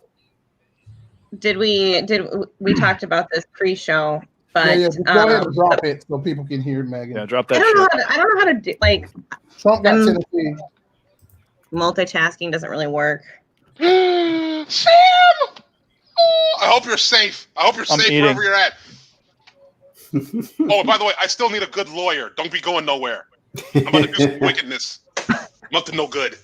[SPEAKER 4] Did we talked about this pre-show? But
[SPEAKER 5] go ahead and drop it so people can hear Megan.
[SPEAKER 3] Yeah, drop that.
[SPEAKER 4] I don't know how to do
[SPEAKER 5] Trump got Tennessee.
[SPEAKER 4] Multitasking doesn't really work.
[SPEAKER 2] Sam! I hope you're safe. I hope you're safe wherever you're at. Oh, by the way, I still need a good lawyer. Don't be going nowhere. I'm about to do some wickedness. I'm up to no good.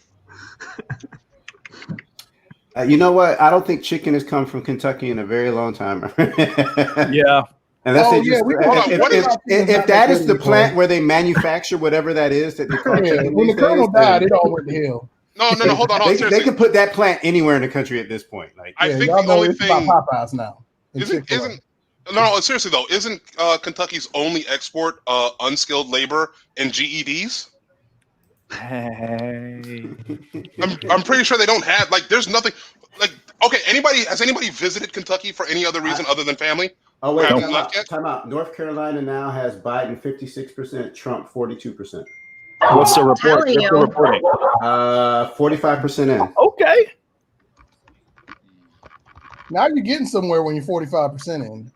[SPEAKER 1] You know what? I don't think chicken has come from Kentucky in a very long time.
[SPEAKER 3] Yeah.
[SPEAKER 1] And that's if that is the plant where they manufacture whatever that is that they call chicken.
[SPEAKER 5] When the Colonel died, it all went to hell.
[SPEAKER 2] No, hold on.
[SPEAKER 1] They can put that plant anywhere in the country at this point.
[SPEAKER 2] I think the only thing
[SPEAKER 5] about Popeyes now.
[SPEAKER 2] Seriously though, isn't Kentucky's only export unskilled labor and GEDs?
[SPEAKER 3] Hey.
[SPEAKER 2] I'm pretty sure they don't have there's nothing has anybody visited Kentucky for any other reason other than family?
[SPEAKER 1] Oh wait, time out. North Carolina now has Biden 56%, Trump 42%.
[SPEAKER 3] What's the report? What's the reporting?
[SPEAKER 1] 45% in.
[SPEAKER 3] Okay.
[SPEAKER 5] Now you're getting somewhere when you're 45% in.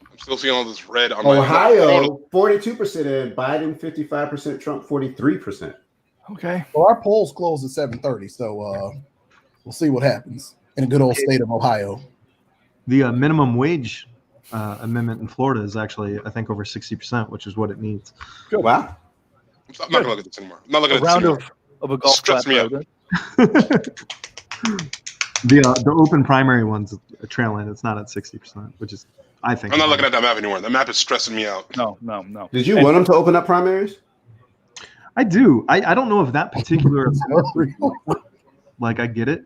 [SPEAKER 2] I'm still seeing all this red on
[SPEAKER 1] Ohio, 42% in. Biden 55%, Trump 43%.
[SPEAKER 3] Okay.
[SPEAKER 5] Well, our polls close at 7:30, so we'll see what happens in a good old state of Ohio.
[SPEAKER 6] The minimum wage amendment in Florida is actually, I think, over 60%, which is what it needs.
[SPEAKER 1] Good. Wow.
[SPEAKER 2] I'm not going to look at this anymore. I'm not looking at this
[SPEAKER 3] round
[SPEAKER 2] anymore.
[SPEAKER 3] of a golf
[SPEAKER 2] Stress me out.
[SPEAKER 6] The open primary one's a trail end. It's not at 60%, which is, I think.
[SPEAKER 2] I'm not looking at that map anymore. The map is stressing me out.
[SPEAKER 3] No.
[SPEAKER 1] Did you want them to open up primaries?
[SPEAKER 6] I do. I don't know if that particular like I get it,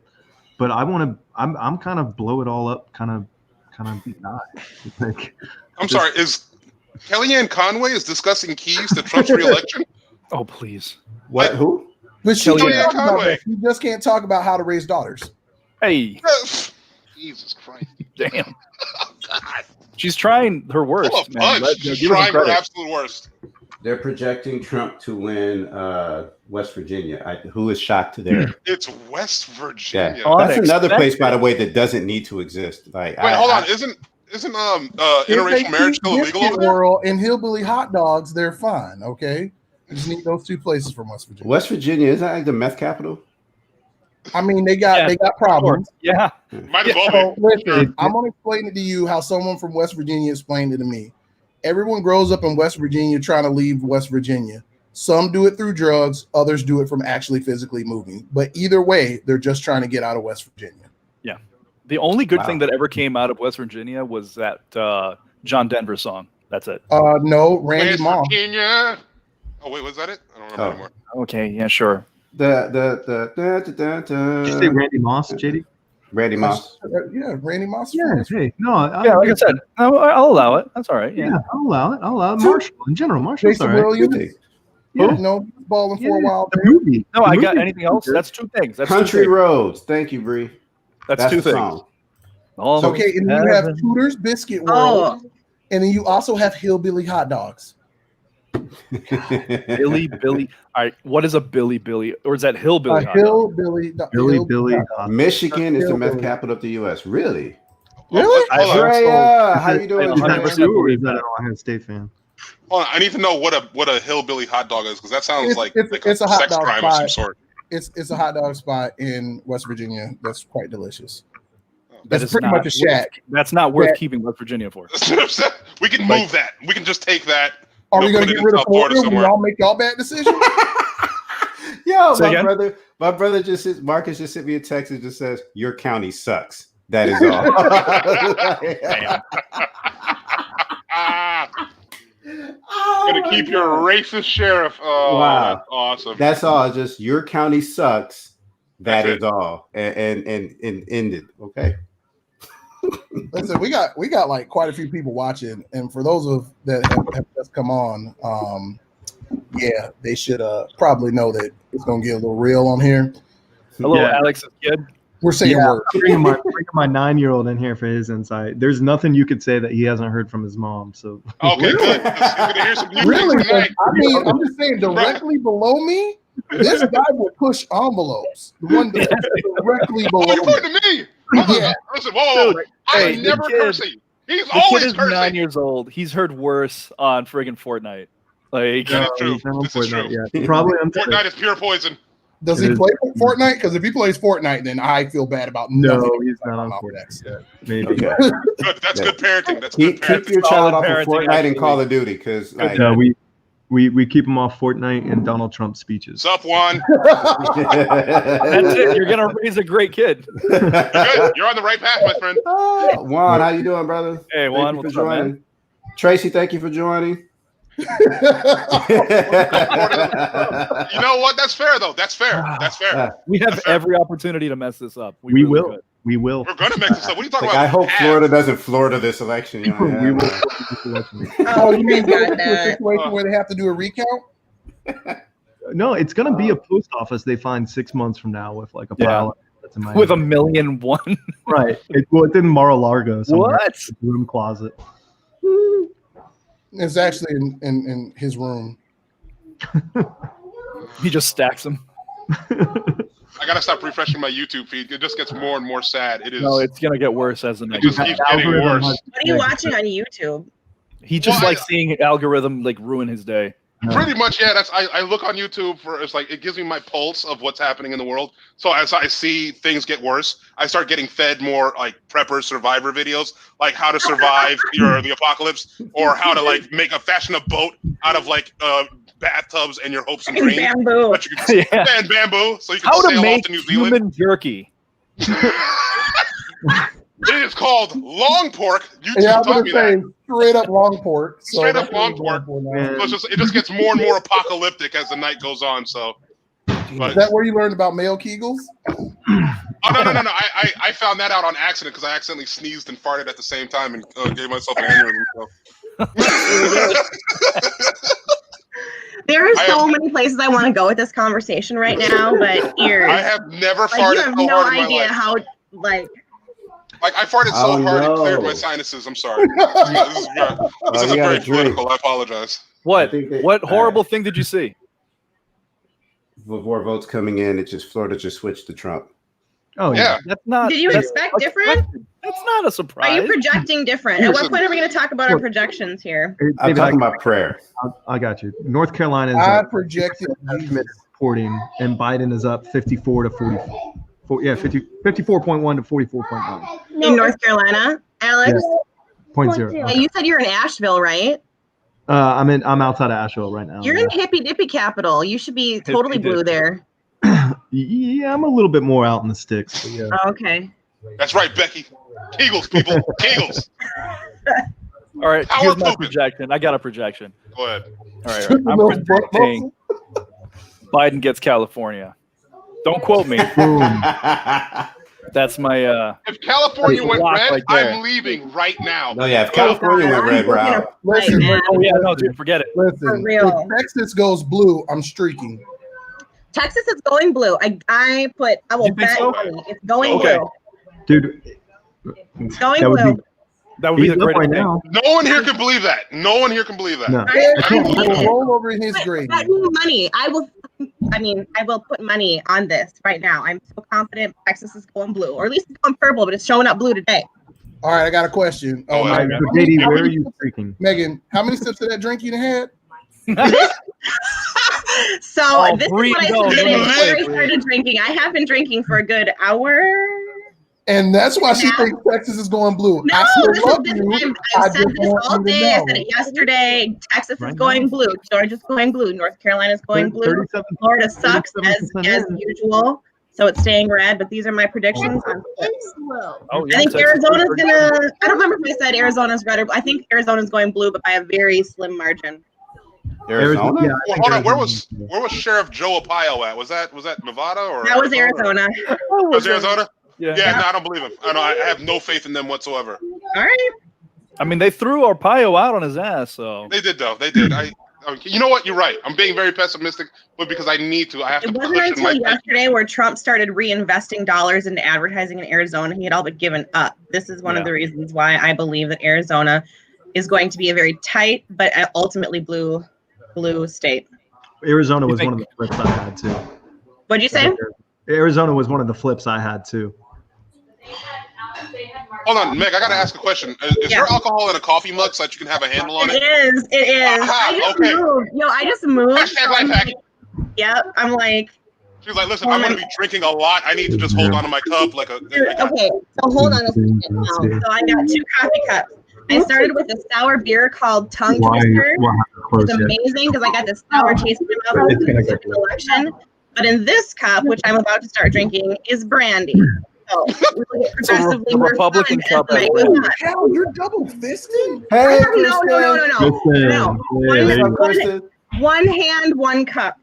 [SPEAKER 6] but I want to. I'm kind of blow it all up, kind of not.
[SPEAKER 2] I'm sorry. Is Kellyanne Conway discussing keys to Trump's reelection?
[SPEAKER 3] Oh please.
[SPEAKER 1] What? Who?
[SPEAKER 5] But she just can't talk about how to raise daughters.
[SPEAKER 3] Hey.
[SPEAKER 2] Jesus Christ.
[SPEAKER 3] Damn. Oh, God. She's trying her worst.
[SPEAKER 2] She's trying her absolute worst.
[SPEAKER 1] They're projecting Trump to win West Virginia. Who is shocked to there?
[SPEAKER 2] It's West Virginia.
[SPEAKER 1] Yeah. That's another place, by the way, that doesn't need to exist.
[SPEAKER 2] Wait, hold on. Isn't interracial marriage still illegal over there?
[SPEAKER 5] World and hillbilly hot dogs, they're fine. Okay, you just need those 2 places from West Virginia.
[SPEAKER 1] West Virginia, isn't that like the meth capital?
[SPEAKER 5] I mean, they got problems.
[SPEAKER 3] Yeah.
[SPEAKER 2] Might as well be.
[SPEAKER 5] Listen, I'm gonna explain it to you how someone from West Virginia explained it to me. Everyone grows up in West Virginia trying to leave West Virginia. Some do it through drugs, others do it from actually physically moving. But either way, they're just trying to get out of West Virginia.
[SPEAKER 3] Yeah. The only good thing that ever came out of West Virginia was that John Denver song. That's it.
[SPEAKER 5] No, Randy Moss.
[SPEAKER 2] Virginia. Oh wait, was that it? I don't remember anymore.
[SPEAKER 3] Okay, yeah, sure.
[SPEAKER 6] Did you say Randy Moss, JD?
[SPEAKER 1] Randy Moss.
[SPEAKER 5] Yeah, Randy Moss.
[SPEAKER 6] Yeah, hey, no.
[SPEAKER 3] Like I said, I'll allow it. That's all right. Yeah,
[SPEAKER 6] I'll allow it. Marshall, in general, Marshall's all right.
[SPEAKER 5] Williams. Yeah, balling for a while.
[SPEAKER 6] The movie.
[SPEAKER 3] No, I got anything else? That's 2 things. That's
[SPEAKER 1] Country Roads. Thank you, Bree.
[SPEAKER 3] That's 2 things.
[SPEAKER 5] Okay, and you have Tudor's Biscuit World, and then you also have hillbilly hot dogs.
[SPEAKER 3] Billy. All right, what is a Billy? Or is that hillbilly?
[SPEAKER 5] Hillbilly.
[SPEAKER 1] Michigan is the meth capital of the U.S. Really?
[SPEAKER 5] Really?
[SPEAKER 1] How you doing?
[SPEAKER 6] I'm 100% believe that. I'm an Ohio State fan.
[SPEAKER 2] Hold on, I need to know what a hillbilly hot dog is because that sounds like
[SPEAKER 5] it's a hot
[SPEAKER 2] sex
[SPEAKER 5] dog
[SPEAKER 2] crime
[SPEAKER 5] spot.
[SPEAKER 2] of some sort.
[SPEAKER 5] It's a hot dog spot in West Virginia that's quite delicious.
[SPEAKER 3] That
[SPEAKER 5] That's pretty much a shack.
[SPEAKER 3] That's not worth keeping West Virginia for.
[SPEAKER 2] We can move that. We can just take that.
[SPEAKER 5] Are we going to get rid of Florida when y'all make y'all bad decisions?
[SPEAKER 1] Yo, my brother Marcus just sent me a text and just says, your county sucks. That is all.
[SPEAKER 2] Gonna keep your racist sheriff. Oh, wow. That's awesome.
[SPEAKER 1] That's all. Just your county sucks. That is
[SPEAKER 2] it.
[SPEAKER 1] all. And ended. Okay.
[SPEAKER 5] Listen, we got like quite a few people watching, and for those of that have just come on, yeah, they should probably know that it's gonna get a little real on here.
[SPEAKER 3] Hello, Alex's kid.
[SPEAKER 5] We're saying words.
[SPEAKER 6] Bringing my 9-year-old in here for his insight. There's nothing you could say that he hasn't heard from his mom. So
[SPEAKER 2] okay, good. He's gonna hear some new
[SPEAKER 5] really?
[SPEAKER 2] tonight.
[SPEAKER 5] I mean, I'm just saying, directly below me, this guy will push envelopes. The one directly below.
[SPEAKER 2] Oh, you're pointing to me.
[SPEAKER 5] Yeah.
[SPEAKER 2] Listen, whoa. I'm never cursing. He's always
[SPEAKER 3] kid is
[SPEAKER 2] cursing.
[SPEAKER 3] 9 years old. He's heard worse on friggin' Fortnite. Like,
[SPEAKER 2] yeah, true. This is true.
[SPEAKER 6] Yeah. Probably
[SPEAKER 2] Fortnite is pure poison.
[SPEAKER 5] Does he play Fortnite? Because if he plays Fortnite, then I feel bad about nothing.
[SPEAKER 6] No, he's not on Fortnite yet. Maybe.
[SPEAKER 1] Okay.
[SPEAKER 2] Good. That's good parenting. That's good parenting.
[SPEAKER 1] Keep your child off of Fortnite and Call of Duty, because
[SPEAKER 6] we keep him off Fortnite and Donald Trump speeches.
[SPEAKER 2] Sup, Juan?
[SPEAKER 3] That's it. You're gonna raise a great kid.
[SPEAKER 2] You're good. You're on the right path, my friend.
[SPEAKER 1] Juan, how you doing, brother?
[SPEAKER 3] Hey, Juan, what's up, man?
[SPEAKER 1] Tracy, thank you for joining.
[SPEAKER 2] You know what? That's fair, though. That's fair. That's fair.
[SPEAKER 3] We have every opportunity to mess this up.
[SPEAKER 6] We
[SPEAKER 3] really
[SPEAKER 6] will.
[SPEAKER 3] could.
[SPEAKER 6] We will.
[SPEAKER 2] We're gonna mess this up. What are you talking
[SPEAKER 1] about? I hope Florida doesn't Florida this election. You know,
[SPEAKER 6] we will.
[SPEAKER 5] Oh, you mean a situation where they have to do a recount?
[SPEAKER 6] No, it's gonna be a post office they find 6 months from now with like a pile
[SPEAKER 3] with 1,000,001.
[SPEAKER 6] Right. It's in Mar-a-Lago.
[SPEAKER 3] What?
[SPEAKER 6] Room closet.
[SPEAKER 5] It's actually in his room.
[SPEAKER 3] He just stacks them.
[SPEAKER 2] I gotta stop refreshing my YouTube feed. It just gets more and more sad. It is.
[SPEAKER 3] No, it's gonna get worse as the
[SPEAKER 2] It
[SPEAKER 3] next.
[SPEAKER 2] just keeps getting worse.
[SPEAKER 4] What are you watching on YouTube?
[SPEAKER 3] He just likes seeing algorithm like ruin his day.
[SPEAKER 2] Pretty much, yeah. I look on YouTube for it gives me my pulse of what's happening in the world. So as I see things get worse, I start getting fed more like prepper survivor videos, like how to survive the apocalypse, or how to like fashion a boat out of like bathtubs and your hopes and dreams.
[SPEAKER 4] Bamboo.
[SPEAKER 2] And bamboo, so you can
[SPEAKER 3] how
[SPEAKER 2] sail
[SPEAKER 3] to make
[SPEAKER 2] off to New Zealand.
[SPEAKER 3] human jerky.
[SPEAKER 2] It is called long pork.
[SPEAKER 5] Yeah, I'm gonna say straight up long pork.
[SPEAKER 2] Straight up long pork. So it just gets more and more apocalyptic as the night goes on. So,
[SPEAKER 5] is that where you learned about male Kegels?
[SPEAKER 2] Oh no! I found that out on accident because I accidentally sneezed and farted at the same time and gave myself an aneurysm.
[SPEAKER 4] There are so many places I want to go with this conversation right now, but ears.
[SPEAKER 2] I have never farted.
[SPEAKER 4] You have
[SPEAKER 2] so
[SPEAKER 4] no
[SPEAKER 2] hard in my
[SPEAKER 4] idea
[SPEAKER 2] life.
[SPEAKER 4] how like.
[SPEAKER 2] Like I farted so hard it cleared my sinuses. I'm sorry. This is very political. I apologize.
[SPEAKER 3] What horrible thing did you see?
[SPEAKER 1] With more votes coming in, Florida just switched to Trump.
[SPEAKER 6] Oh yeah,
[SPEAKER 3] that's not.
[SPEAKER 4] Did you expect different?
[SPEAKER 3] That's not a surprise.
[SPEAKER 4] Are you projecting different? At what point are we going to talk about our projections here?
[SPEAKER 1] I'm talking about prayer.
[SPEAKER 6] I got you. North Carolina is
[SPEAKER 5] projected
[SPEAKER 6] reporting, and Biden is up 54 to 44. 54.1 to 44.1.
[SPEAKER 4] In North Carolina, Alex?
[SPEAKER 6] Yes. 0.0.
[SPEAKER 4] Yeah, you said you're in Asheville, right?
[SPEAKER 6] I'm outside of Asheville right now.
[SPEAKER 4] You're in hippy dippy capital. You should be totally blue there.
[SPEAKER 6] Yeah, I'm a little bit more out in the sticks. But yeah.
[SPEAKER 4] Oh, okay.
[SPEAKER 2] That's right, Becky. Kegels, people. Kegels.
[SPEAKER 3] All right, here's my projection. I got a projection.
[SPEAKER 2] Go ahead.
[SPEAKER 3] All right. I'm projecting Biden gets California. Don't quote me. That's my.
[SPEAKER 2] If California went red, I'm leaving right now.
[SPEAKER 1] No, yeah. If California went red, we're out.
[SPEAKER 5] Listen,
[SPEAKER 3] dude, forget it.
[SPEAKER 5] Listen,
[SPEAKER 4] for real.
[SPEAKER 5] If Texas goes blue, I'm streaking.
[SPEAKER 4] Texas is going blue. I will bet money it's going blue.
[SPEAKER 6] Dude,
[SPEAKER 4] it's going blue.
[SPEAKER 3] That would be the greatest thing.
[SPEAKER 2] No one here can believe that. No one here can believe that.
[SPEAKER 6] No.
[SPEAKER 5] I will roll over in his grave.
[SPEAKER 4] Bet me money. I will put money on this right now. I'm so confident Texas is going blue, or at least it's going purple, but it's showing up blue today.
[SPEAKER 5] All right, I got a question.
[SPEAKER 6] Oh my God. Katie, where are you freaking?
[SPEAKER 5] Megan, how many sips of that drink you had?
[SPEAKER 4] So this is what I submitted before I started drinking. I have been drinking for a good hour.
[SPEAKER 5] And that's why she thinks Texas is going blue.
[SPEAKER 4] No, I've said this all day. I said it yesterday. Texas is going blue. Georgia's going blue. North Carolina's going blue. Florida sucks as usual. So it's staying red, but these are my predictions on flips.
[SPEAKER 3] Oh, yeah,
[SPEAKER 4] I think Arizona's gonna. I don't remember if I said Arizona's red, or I think Arizona's going blue, but by a very slim margin.
[SPEAKER 1] Arizona?
[SPEAKER 6] Yeah,
[SPEAKER 2] Well, hold on. Where was Sheriff Joe Arpaio at? Was that Nevada or?
[SPEAKER 4] That was Arizona.
[SPEAKER 2] Was Arizona?
[SPEAKER 3] Yeah.
[SPEAKER 2] No, I don't believe him. I have no faith in them whatsoever.
[SPEAKER 4] All right.
[SPEAKER 3] I mean, they threw Arpaio out on his ass, so.
[SPEAKER 2] They did, though. They did. You know what? You're right. I'm being very pessimistic, but because I need to, I have to.
[SPEAKER 4] It wasn't until yesterday where Trump started reinvesting dollars into advertising in Arizona. He had all but given up. This is one of the reasons why I believe that Arizona is going to be a very tight, but ultimately blue state.
[SPEAKER 6] Arizona was one of the flips I had too.
[SPEAKER 4] What'd you say?
[SPEAKER 6] Arizona was one of the flips I had too.
[SPEAKER 2] Hold on, Meg. I gotta ask a question. Is there alcohol in a coffee mug so that you can have a handle on it?
[SPEAKER 4] It is. I just moved. I just moved. Yep. I'm like.
[SPEAKER 2] She's like, listen, I'm gonna be drinking a lot. I need to just hold on to my cup like a.
[SPEAKER 4] Okay, so hold on a second. So I got 2 coffee cups. I started with a sour beer called Tongue Twister. It's amazing because I got this sour taste in my mouth in the election. But in this cup, which I'm about to start drinking, is brandy. So
[SPEAKER 3] the Republican cup.
[SPEAKER 5] Hell, you're double fisting?
[SPEAKER 1] Hey,
[SPEAKER 4] No. One hand, one cup.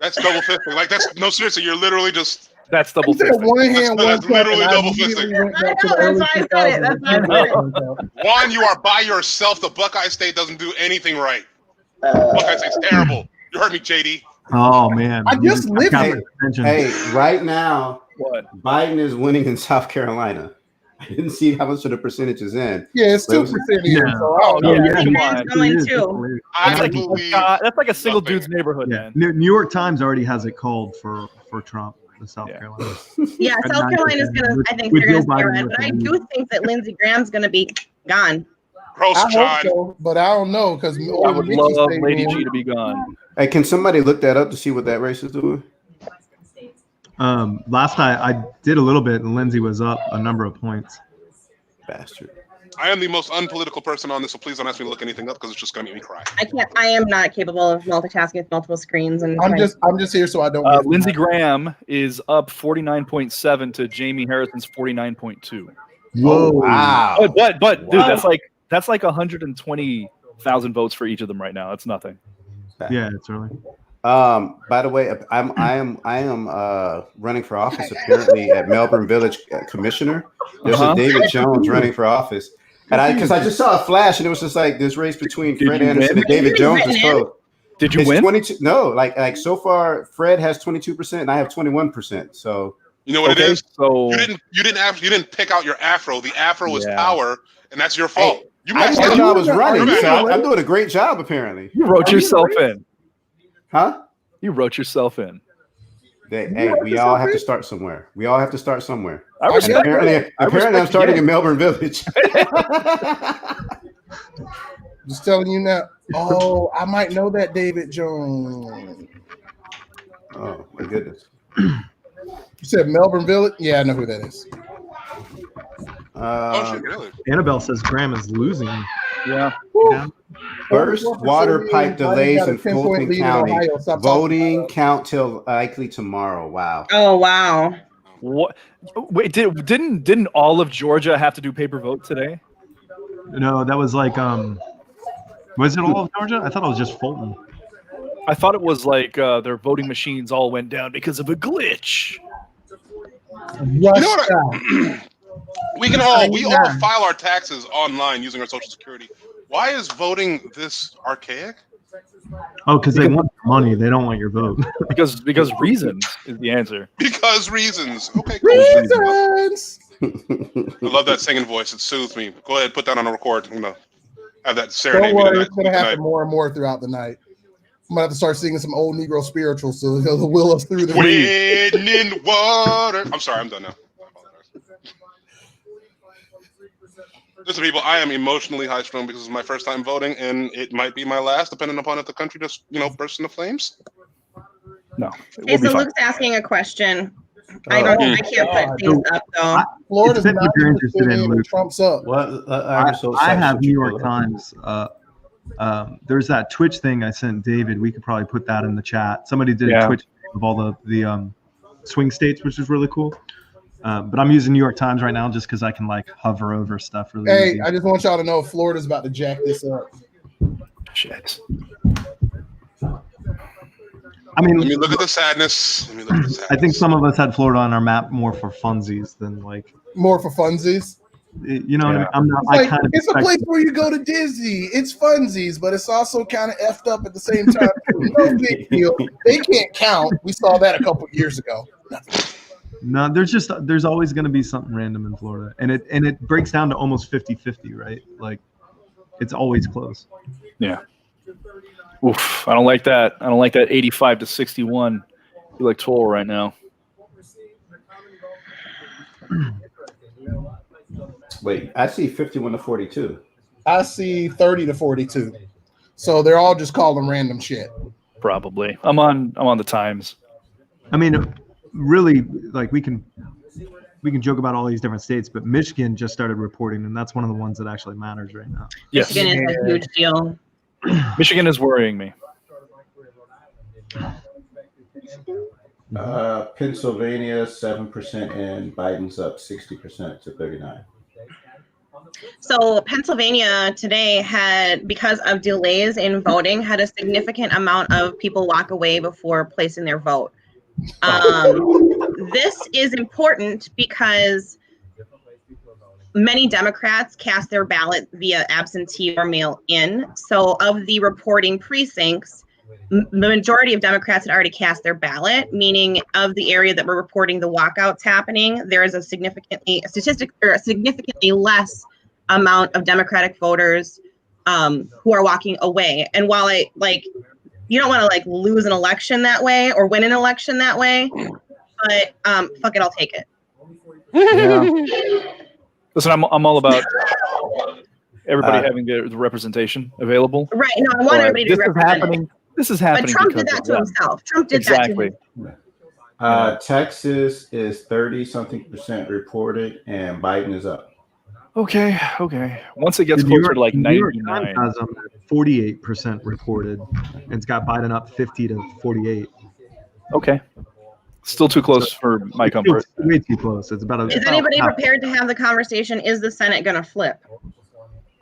[SPEAKER 2] That's double fisting. Like no, seriously, you're literally just.
[SPEAKER 3] That's double fisting.
[SPEAKER 5] One hand,
[SPEAKER 2] that's literally double fisting. Juan, you are by yourself. The Buckeye State doesn't do anything right. Buckeye State's terrible. You heard me, JD.
[SPEAKER 6] Oh man,
[SPEAKER 5] I just lived
[SPEAKER 1] it. Hey, right now, Biden is winning in South Carolina. I didn't see how much of the percentage is in.
[SPEAKER 5] Yeah, it's 2%.
[SPEAKER 3] That's like a single dude's neighborhood, man.
[SPEAKER 6] New York Times already has it called for Trump. South Carolina.
[SPEAKER 4] Yeah, South Carolina is gonna. I think they're gonna stay red, but I do think that Lindsey Graham's gonna be gone.
[SPEAKER 2] Gross,
[SPEAKER 5] I hope so, but I don't know because
[SPEAKER 3] I would love Lady G to be gone.
[SPEAKER 1] Hey, can somebody look that up to see what that race is doing?
[SPEAKER 6] Last night I did a little bit, and Lindsey was up a number of points.
[SPEAKER 1] Bastard.
[SPEAKER 2] I am the most unpolitical person on this, so please don't ask me to look anything up because it's just going to make me cry.
[SPEAKER 4] I can't. I am not capable of multitasking with multiple screens. And
[SPEAKER 5] I'm just here so I don't.
[SPEAKER 3] Lindsey Graham is up 49.7 to Jamie Harrison's 49.2.
[SPEAKER 6] Whoa!
[SPEAKER 1] Wow!
[SPEAKER 3] But dude, that's like 120,000 votes for each of them right now. That's nothing.
[SPEAKER 6] Yeah, it's early.
[SPEAKER 1] By the way, I am running for office apparently at Melbourne Village Commissioner. There's a David Jones running for office, and because I just saw a flash and it was just like this race between Fred Anderson and David Jones is close.
[SPEAKER 3] Did you win?
[SPEAKER 1] 22. No, like so far, Fred has 22% and I have 21%. So
[SPEAKER 2] you know what it is.
[SPEAKER 3] So
[SPEAKER 2] you didn't pick out your afro. The afro was power, and that's your fault.
[SPEAKER 1] Hey, I didn't know I was running, so I'm doing a great job apparently.
[SPEAKER 3] You wrote yourself in.
[SPEAKER 1] Huh?
[SPEAKER 3] You wrote yourself in.
[SPEAKER 1] Hey, we all have to start somewhere.
[SPEAKER 3] I respect
[SPEAKER 1] apparently, I'm starting in Melbourne Village.
[SPEAKER 5] Just telling you now. Oh, I might know that David Jones.
[SPEAKER 1] Oh my goodness.
[SPEAKER 5] You said Melbourne Village? Yeah, I know who that is.
[SPEAKER 6] Annabelle says Graham is losing.
[SPEAKER 3] Yeah.
[SPEAKER 1] Burst water pipe delays in Fulton County. Voting count till likely tomorrow. Wow.
[SPEAKER 4] Oh wow.
[SPEAKER 3] What? Wait, didn't all of Georgia have to do paper vote today?
[SPEAKER 6] No, that was like was it all of Georgia? I thought it was just Fulton.
[SPEAKER 3] I thought it was like their voting machines all went down because of a glitch.
[SPEAKER 2] You know what? We all file our taxes online using our Social Security. Why is voting this archaic?
[SPEAKER 6] Oh, because they want money. They don't want your vote.
[SPEAKER 3] because reasons is the answer.
[SPEAKER 2] Because reasons. Okay, cool.
[SPEAKER 5] Reasons.
[SPEAKER 2] I love that singing voice. It soothes me. Go ahead, put that on a record. I'm gonna have that serenade.
[SPEAKER 5] Don't worry, it's gonna happen more and more throughout the night. I'm gonna have to start singing some old Negro spirituals so he'll will us through the
[SPEAKER 2] Wading in water. I'm sorry, I'm done now. Listen, people, I am emotionally high-strung because it's my first time voting, and it might be my last, depending upon if the country just, bursts into flames.
[SPEAKER 3] No.
[SPEAKER 4] Okay, so Luke's asking a question. I can't put things up though.
[SPEAKER 5] Florida's not
[SPEAKER 6] if you're interested in Luke.
[SPEAKER 5] Trump's up.
[SPEAKER 6] I have New York Times. There's that Twitch thing I sent David. We could probably put that in the chat. Somebody did a Twitch of all the swing states, which is really cool. But I'm using New York Times right now just because I can like hover over stuff really easy.
[SPEAKER 5] I just want y'all to know Florida's about to jack this up.
[SPEAKER 3] Shit.
[SPEAKER 6] I mean,
[SPEAKER 2] let me look at the sadness.
[SPEAKER 6] I think some of us had Florida on our map more for funsies than like
[SPEAKER 5] more for funsies.
[SPEAKER 6] You know,
[SPEAKER 3] Yeah.
[SPEAKER 6] I'm not.
[SPEAKER 5] Like,
[SPEAKER 6] I kind of.
[SPEAKER 5] It's a place where you go to Disney. It's funsies, but it's also kind of effed up at the same time. No big deal. They can't count. We saw that a couple years ago.
[SPEAKER 6] No, there's always going to be something random in Florida, and it breaks down to almost 50-50, right? Like, it's always close.
[SPEAKER 3] Yeah. Oof, I don't like that. I don't like that 85-61 electoral right now.
[SPEAKER 1] Wait, I see 51-42.
[SPEAKER 5] I see 30-42. So they're all just calling random shit.
[SPEAKER 3] Probably. I'm on the Times.
[SPEAKER 6] I mean, really, like we can joke about all these different states, but Michigan just started reporting, and that's one of the ones that actually matters right now.
[SPEAKER 3] Yes.
[SPEAKER 4] Michigan is a huge deal.
[SPEAKER 3] Michigan is worrying me.
[SPEAKER 1] Pennsylvania 7% in, Biden's up 60% to 39.
[SPEAKER 4] So Pennsylvania today had, because of delays in voting, had a significant amount of people walk away before placing their vote. This is important because many Democrats cast their ballot via absentee or mail-in. So of the reporting precincts, the majority of Democrats had already cast their ballot, meaning of the area that were reporting the walkouts happening, there is a significantly less amount of Democratic voters who are walking away. And while you don't want to lose an election that way or win an election that way, but fuck it, I'll take it.
[SPEAKER 3] Yeah. Listen, I'm all about everybody having the representation available.
[SPEAKER 4] Right. No, I want everybody to be represented.
[SPEAKER 3] This is happening.
[SPEAKER 4] But Trump did that to himself. Trump did that to himself.
[SPEAKER 1] Texas is 30-something% reported, and Biden is up.
[SPEAKER 3] Okay. Once it gets closer to 99,
[SPEAKER 6] 48% reported, and it's got Biden up 50-48.
[SPEAKER 3] Okay. Still too close for my comfort.
[SPEAKER 6] Way too close. It's about.
[SPEAKER 4] Is anybody prepared to have the conversation? Is the Senate going to flip?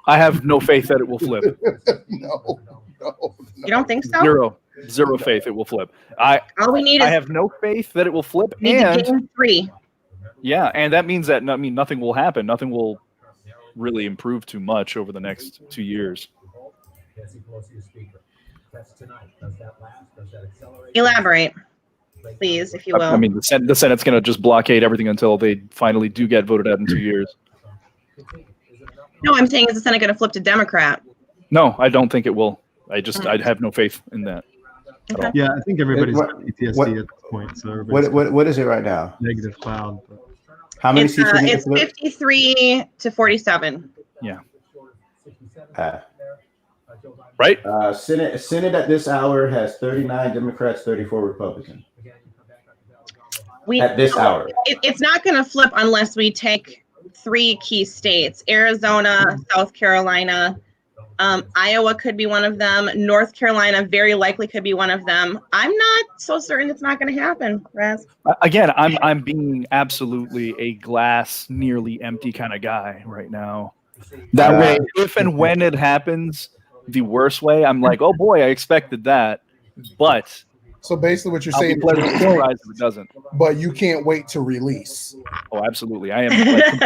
[SPEAKER 3] I have no faith that it will flip.
[SPEAKER 5] No.
[SPEAKER 4] You don't think so?
[SPEAKER 3] Zero faith it will flip.
[SPEAKER 4] All we need is
[SPEAKER 3] I have no faith that it will flip.
[SPEAKER 4] and game 3.
[SPEAKER 3] Yeah, and that means that nothing will happen. Nothing will really improve too much over the next 2 years.
[SPEAKER 4] Elaborate, please, if you will.
[SPEAKER 3] I mean, the Senate's going to just blockade everything until they finally do get voted out in 2 years.
[SPEAKER 4] No, I'm saying, is the Senate going to flip to Democrat?
[SPEAKER 3] No, I don't think it will. I have no faith in that.
[SPEAKER 4] Okay.
[SPEAKER 6] Yeah, I think everybody's got PTSD at this point. So
[SPEAKER 1] what is it right now?
[SPEAKER 6] Negative cloud. But.
[SPEAKER 1] How many
[SPEAKER 4] It's,
[SPEAKER 1] seats?
[SPEAKER 4] it's 53-47.
[SPEAKER 3] Yeah. Right?
[SPEAKER 1] Senate at this hour has 39 Democrats, 34 Republicans. At this hour.
[SPEAKER 4] It's not going to flip unless we take 3 key states: Arizona, South Carolina, Iowa could be one of them. North Carolina very likely could be one of them. I'm not so certain it's not going to happen, Raz.
[SPEAKER 3] Again, I'm being absolutely a glass nearly empty kind of guy right now. That way, if and when it happens the worst way, I'm like, oh boy, I expected that. But
[SPEAKER 5] so basically, what you're saying,
[SPEAKER 3] pleasantly surprised if it doesn't.
[SPEAKER 5] But you can't wait to release.
[SPEAKER 3] Oh, absolutely, I am.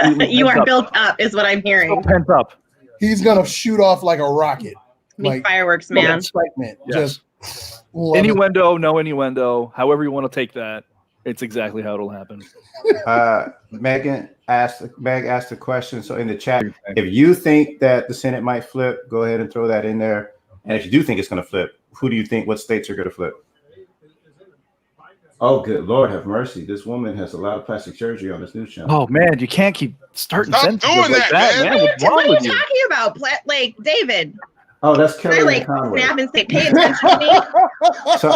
[SPEAKER 3] Completely
[SPEAKER 4] you are
[SPEAKER 3] up.
[SPEAKER 4] built up, is what I'm hearing.
[SPEAKER 3] So pent up.
[SPEAKER 5] He's gonna shoot off like a rocket.
[SPEAKER 4] Fireworks, man.
[SPEAKER 5] Excitement.
[SPEAKER 3] Yes.
[SPEAKER 5] Just
[SPEAKER 3] innuendo, no innuendo. However you want to take that, it's exactly how it'll happen.
[SPEAKER 1] Meg asked a question. So in the chat, if you think that the Senate might flip, go ahead and throw that in there. And if you do think it's going to flip, who do you think? What states are going to flip? Oh, good Lord, have mercy! This woman has a lot of plastic surgery on this news channel.
[SPEAKER 3] Oh man, you can't keep starting sentences
[SPEAKER 2] doing
[SPEAKER 3] like
[SPEAKER 2] that, man.
[SPEAKER 3] What's wrong
[SPEAKER 4] What are
[SPEAKER 3] with
[SPEAKER 4] you
[SPEAKER 3] you?
[SPEAKER 4] talking about? David.
[SPEAKER 1] Oh, that's Kelly Conway.
[SPEAKER 4] Snap and say, pay attention to me.
[SPEAKER 1] So,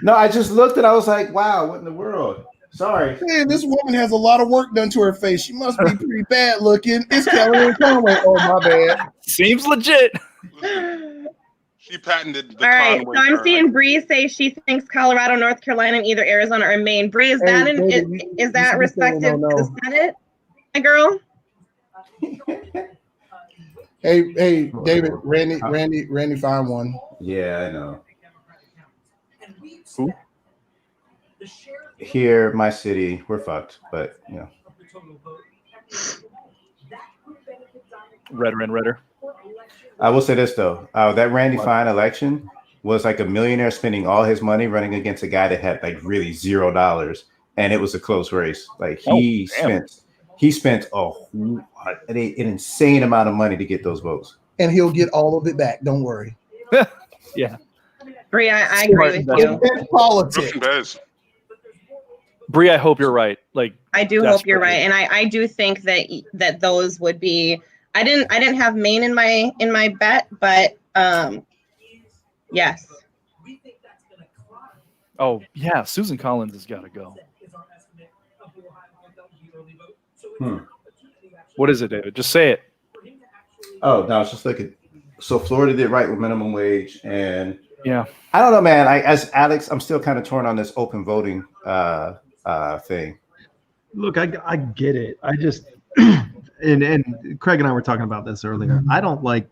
[SPEAKER 1] no, I just looked and I was like, wow, what in the world? Sorry.
[SPEAKER 5] Man, this woman has a lot of work done to her face. She must be pretty bad looking. It's Kelly Conway. Oh, my bad.
[SPEAKER 3] Seems legit.
[SPEAKER 2] She patented the
[SPEAKER 4] All right,
[SPEAKER 2] Conway
[SPEAKER 4] so I'm
[SPEAKER 2] term.
[SPEAKER 4] seeing Bree say she thinks Colorado, North Carolina, and either Arizona or Maine. Bree, is that is that respective to the Senate, my girl?
[SPEAKER 5] Hey, David, Randy found one.
[SPEAKER 1] Yeah, I know.
[SPEAKER 3] Who?
[SPEAKER 1] Here, my city, we're fucked, but you know.
[SPEAKER 3] Redder and redder.
[SPEAKER 1] I will say this though, that Randy Fine election was like a millionaire spending all his money running against a guy that had like really $0, and it was a close race. Like he spent an insane amount of money to get those votes,
[SPEAKER 5] and he'll get all of it back. Don't worry.
[SPEAKER 3] Yeah,
[SPEAKER 4] Bree, I agree with you.
[SPEAKER 5] It's politics.
[SPEAKER 3] Bree, I hope you're right. Like,
[SPEAKER 4] I do hope you're right, and I do think that those would be. I didn't have Maine in my bet, but yes.
[SPEAKER 3] Oh yeah, Susan Collins has got to go. What is it, David? Just say it.
[SPEAKER 1] Oh no, it's just looking. So Florida did right with minimum wage, and
[SPEAKER 3] yeah,
[SPEAKER 1] I don't know, man. As Alex, I'm still kind of torn on this open voting thing.
[SPEAKER 6] Look, I get it. I just and Craig and I were talking about this earlier. I don't like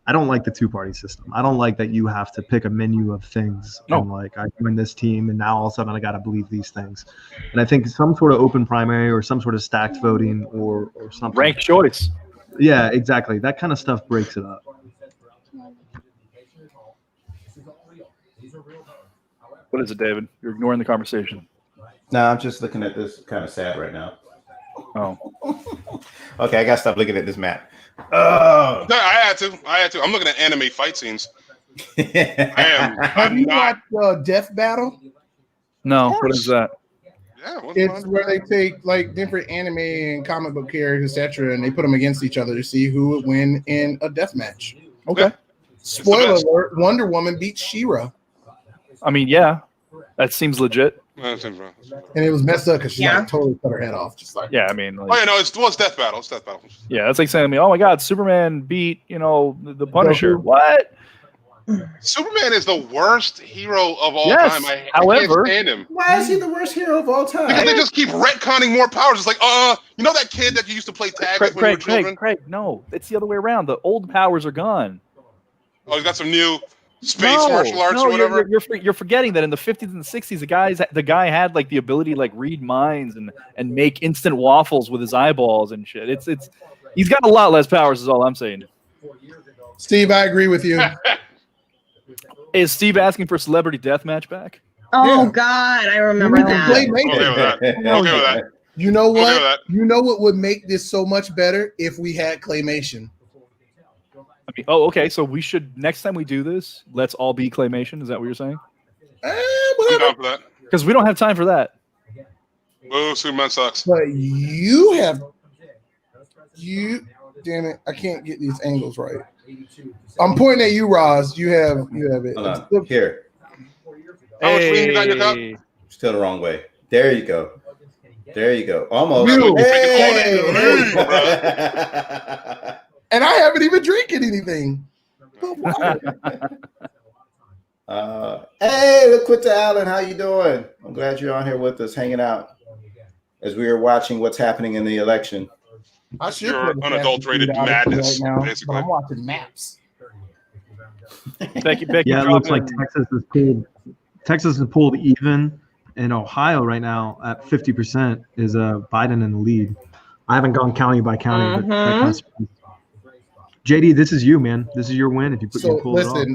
[SPEAKER 6] the two-party system. I don't like that you have to pick a menu of things.
[SPEAKER 3] No.
[SPEAKER 6] And like I join this team and now all of a sudden I got to believe these things. And I think some sort of open primary or some sort of stacked voting or something.
[SPEAKER 3] Ranked choice.
[SPEAKER 6] Yeah, exactly. That kind of stuff breaks it up.
[SPEAKER 3] What is it, David? You're ignoring the conversation.
[SPEAKER 1] No, I'm just looking at this kind of sad right now.
[SPEAKER 3] Oh.
[SPEAKER 1] Okay, I gotta stop looking at this map.
[SPEAKER 2] No, I had to. I'm looking at anime fight scenes.
[SPEAKER 5] Have you watched Death Battle?
[SPEAKER 3] No, what is that?
[SPEAKER 2] Yeah,
[SPEAKER 5] it's where they take like different anime and comic book characters, etc., and they put them against each other to see who would win in a death match.
[SPEAKER 3] Okay.
[SPEAKER 5] Spoiler alert: Wonder Woman beats She-Ra.
[SPEAKER 3] I mean, yeah, that seems legit.
[SPEAKER 5] And it was messed up because she like totally cut her head off, just like.
[SPEAKER 3] Yeah, I mean. Like,
[SPEAKER 2] oh yeah, no, it's Death Battle. It's Death Battle.
[SPEAKER 3] Yeah, that's like saying to me, "Oh my God, Superman beat the Punisher." What?
[SPEAKER 2] Superman is the worst hero of all time. I can't stand him.
[SPEAKER 1] Why is he the worst hero of all time?
[SPEAKER 2] Because they just keep retconning more powers. It's like, you know that kid that you used to play tag with when you were children?
[SPEAKER 3] Craig, no, it's the other way around. The old powers are gone.
[SPEAKER 2] Oh, he's got some new space martial arts or whatever.
[SPEAKER 3] You're forgetting that in the 50s and 60s, the guy had like the ability to like read minds and make instant waffles with his eyeballs and shit. It's he's got a lot less powers, is all I'm saying.
[SPEAKER 5] Steve, I agree with you.
[SPEAKER 3] Is Steve asking for Celebrity Deathmatch back?
[SPEAKER 4] Oh God, I remember that.
[SPEAKER 2] Okay with that.
[SPEAKER 5] You know what? You know what would make this so much better if we had claymation.
[SPEAKER 3] I mean, oh, okay. So we should next time we do this, let's all be claymation. Is that what you're saying?
[SPEAKER 2] I'm down for that.
[SPEAKER 3] Because we don't have time for that.
[SPEAKER 2] Oh, Superman sucks.
[SPEAKER 5] But damn it, I can't get these angles right. I'm pointing at you, Roz. You have it.
[SPEAKER 1] Here.
[SPEAKER 3] Hey.
[SPEAKER 1] Still the wrong way. There you go. Almost.
[SPEAKER 5] And I haven't even drinking anything.
[SPEAKER 1] Hey, LaQuinta Allen, how you doing? I'm glad you're on here with us, hanging out as we are watching what's happening in the election.
[SPEAKER 5] I should
[SPEAKER 2] put unadulterated madness,
[SPEAKER 5] right now,
[SPEAKER 2] basically.
[SPEAKER 5] but I'm watching maps.
[SPEAKER 3] Thank you, Becky.
[SPEAKER 6] Yeah, it looks like Texas is pulled even, and Ohio right now at 50% is Biden in the lead. I haven't gone county by county, but that kind of JD, this is you, man. This is your win. If you pull it off.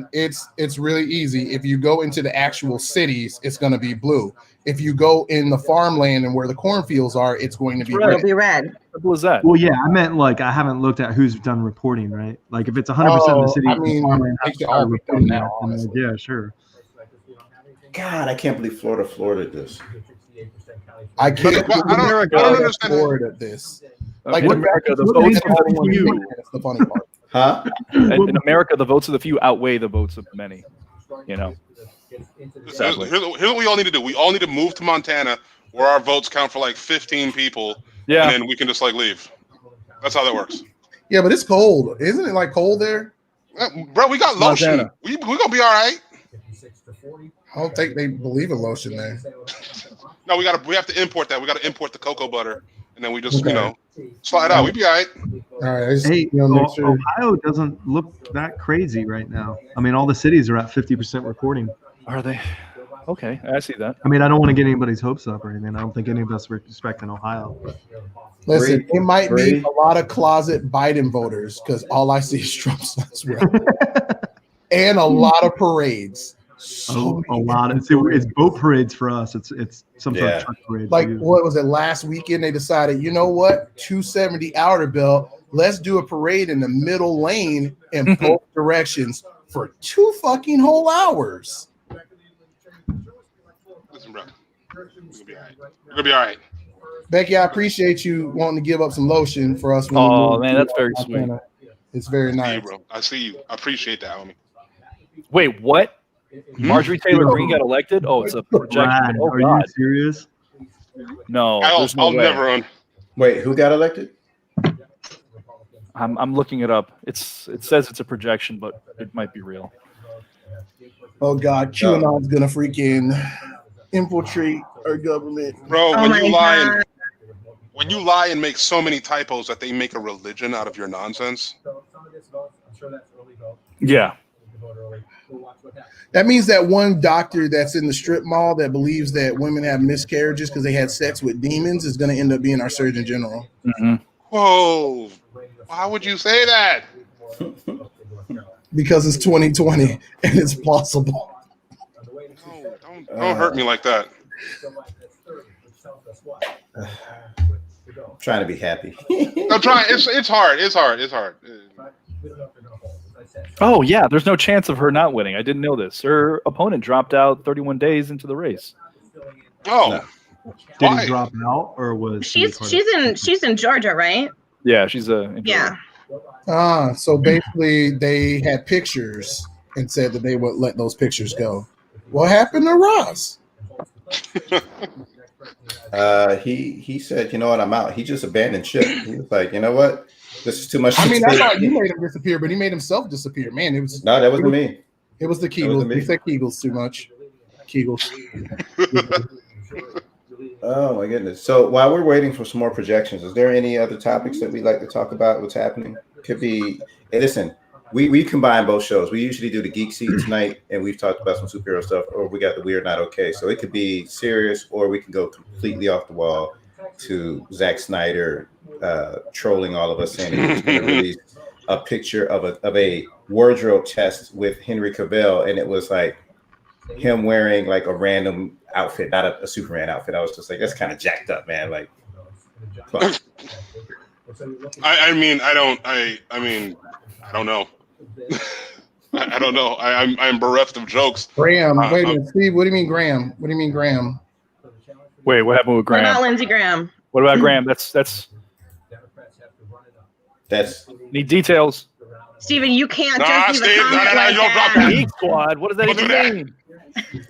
[SPEAKER 5] It's really easy. If you go into the actual cities, it's going to be blue. If you go in the farmland and where the cornfields are, it's going to be red.
[SPEAKER 4] It'll be red.
[SPEAKER 3] What was that?
[SPEAKER 6] Well, yeah, I meant like I haven't looked at who's done reporting, right? Like if it's 100% of the city,
[SPEAKER 5] I mean, they should all be done now.
[SPEAKER 6] Like, yeah, sure.
[SPEAKER 1] God, I can't believe Florida did this.
[SPEAKER 5] I can't.
[SPEAKER 2] I don't understand
[SPEAKER 5] Florida this.
[SPEAKER 3] Like in America, the votes of the few.
[SPEAKER 5] That's the funny part.
[SPEAKER 1] Huh?
[SPEAKER 3] In America, the votes of the few outweigh the votes of many. You know.
[SPEAKER 2] Here's what we all need to do. We all need to move to Montana, where our votes count for like 15 people.
[SPEAKER 3] Yeah.
[SPEAKER 2] And then we can just like leave. That's how that works.
[SPEAKER 5] Yeah, but it's cold. Isn't it like cold there?
[SPEAKER 2] Bro, we got lotion. We gonna be all right.
[SPEAKER 5] I don't think they believe in lotion there.
[SPEAKER 2] No, we have to import that. We got to import the cocoa butter, and then we just slide out. We be all right.
[SPEAKER 5] All right.
[SPEAKER 6] Hey, Ohio doesn't look that crazy right now. I mean, all the cities are at 50% reporting.
[SPEAKER 3] Are they? Okay, I see that.
[SPEAKER 6] I mean, I don't want to get anybody's hopes up or anything. I don't think any of us are expecting Ohio.
[SPEAKER 5] Listen, it might be a lot of closet Biden voters because all I see is Trump signs, and a lot of parades.
[SPEAKER 6] So a lot. It's boat parades for us. It's some sort of truck parade.
[SPEAKER 5] Like what was it last weekend? They decided, you know what, 270 outer belt. Let's do a parade in the middle lane in both directions for 2 fucking whole hours.
[SPEAKER 2] Listen, bro, we're gonna be all right.
[SPEAKER 5] Becky, I appreciate you wanting to give up some lotion for us.
[SPEAKER 3] Oh man, that's very sweet.
[SPEAKER 5] It's very nice,
[SPEAKER 2] bro. I see you. I appreciate that, homie.
[SPEAKER 3] Wait, what? Marjorie Taylor Greene got elected? Oh, it's a projection. Oh,
[SPEAKER 6] are you serious?
[SPEAKER 3] No,
[SPEAKER 2] I'll never run.
[SPEAKER 1] Wait, who got elected?
[SPEAKER 3] I'm looking it up. It says it's a projection, but it might be real.
[SPEAKER 5] Oh God, QAnon's gonna freaking infiltrate our government,
[SPEAKER 2] bro. When you lie and make so many typos that they make a religion out of your nonsense.
[SPEAKER 3] Yeah.
[SPEAKER 5] That means that one doctor that's in the strip mall that believes that women have miscarriages because they had sex with demons is going to end up being our Surgeon General.
[SPEAKER 3] Mm-hmm.
[SPEAKER 2] Whoa! Why would you say that?
[SPEAKER 5] Because it's 2020 and it's plausible.
[SPEAKER 2] No, don't hurt me like that.
[SPEAKER 1] Trying to be happy.
[SPEAKER 2] I'm trying. It's hard. It's hard.
[SPEAKER 3] Oh yeah, there's no chance of her not winning. I didn't know this. Her opponent dropped out 31 days into the race.
[SPEAKER 2] Oh,
[SPEAKER 1] no.
[SPEAKER 6] Did he drop out or was
[SPEAKER 4] she's in Georgia, right?
[SPEAKER 3] Yeah, she's
[SPEAKER 5] so basically they had pictures and said that they would let those pictures go. What happened to Ross?
[SPEAKER 1] He said, you know what, I'm out. He just abandoned ship. He was like, you know what? This is too much.
[SPEAKER 5] I mean, I thought you made him disappear, but he made himself disappear. Man,
[SPEAKER 1] that wasn't me.
[SPEAKER 5] It was the Kegels. You said Kegels too much. Kegels.
[SPEAKER 1] Oh my goodness. So while we're waiting for some more projections, is there any other topics that we'd like to talk about? What's happening? Could be. Hey, listen, we combine both shows. We usually do the Geek Seat tonight, and we've talked about some superhero stuff, or we got the We Are Not Okay. So it could be serious, or we can go completely off the wall to Zack Snyder trolling all of us, saying he was going to release a picture of a wardrobe test with Henry Cavill, and it was like him wearing like a random outfit, not a Superman outfit. I was just like, that's kind of jacked up, man. Like,
[SPEAKER 2] I mean, I don't know. I don't know. I'm bereft of jokes.
[SPEAKER 5] Graham, wait a minute, Steve. What do you mean, Graham? What do you mean, Graham?
[SPEAKER 3] Wait, what happened with Graham?
[SPEAKER 4] What about Lindsey Graham?
[SPEAKER 3] What about Graham? That's need details.
[SPEAKER 4] Steven, you can't just leave a comment like that.
[SPEAKER 3] Geek Squad. What does that even mean?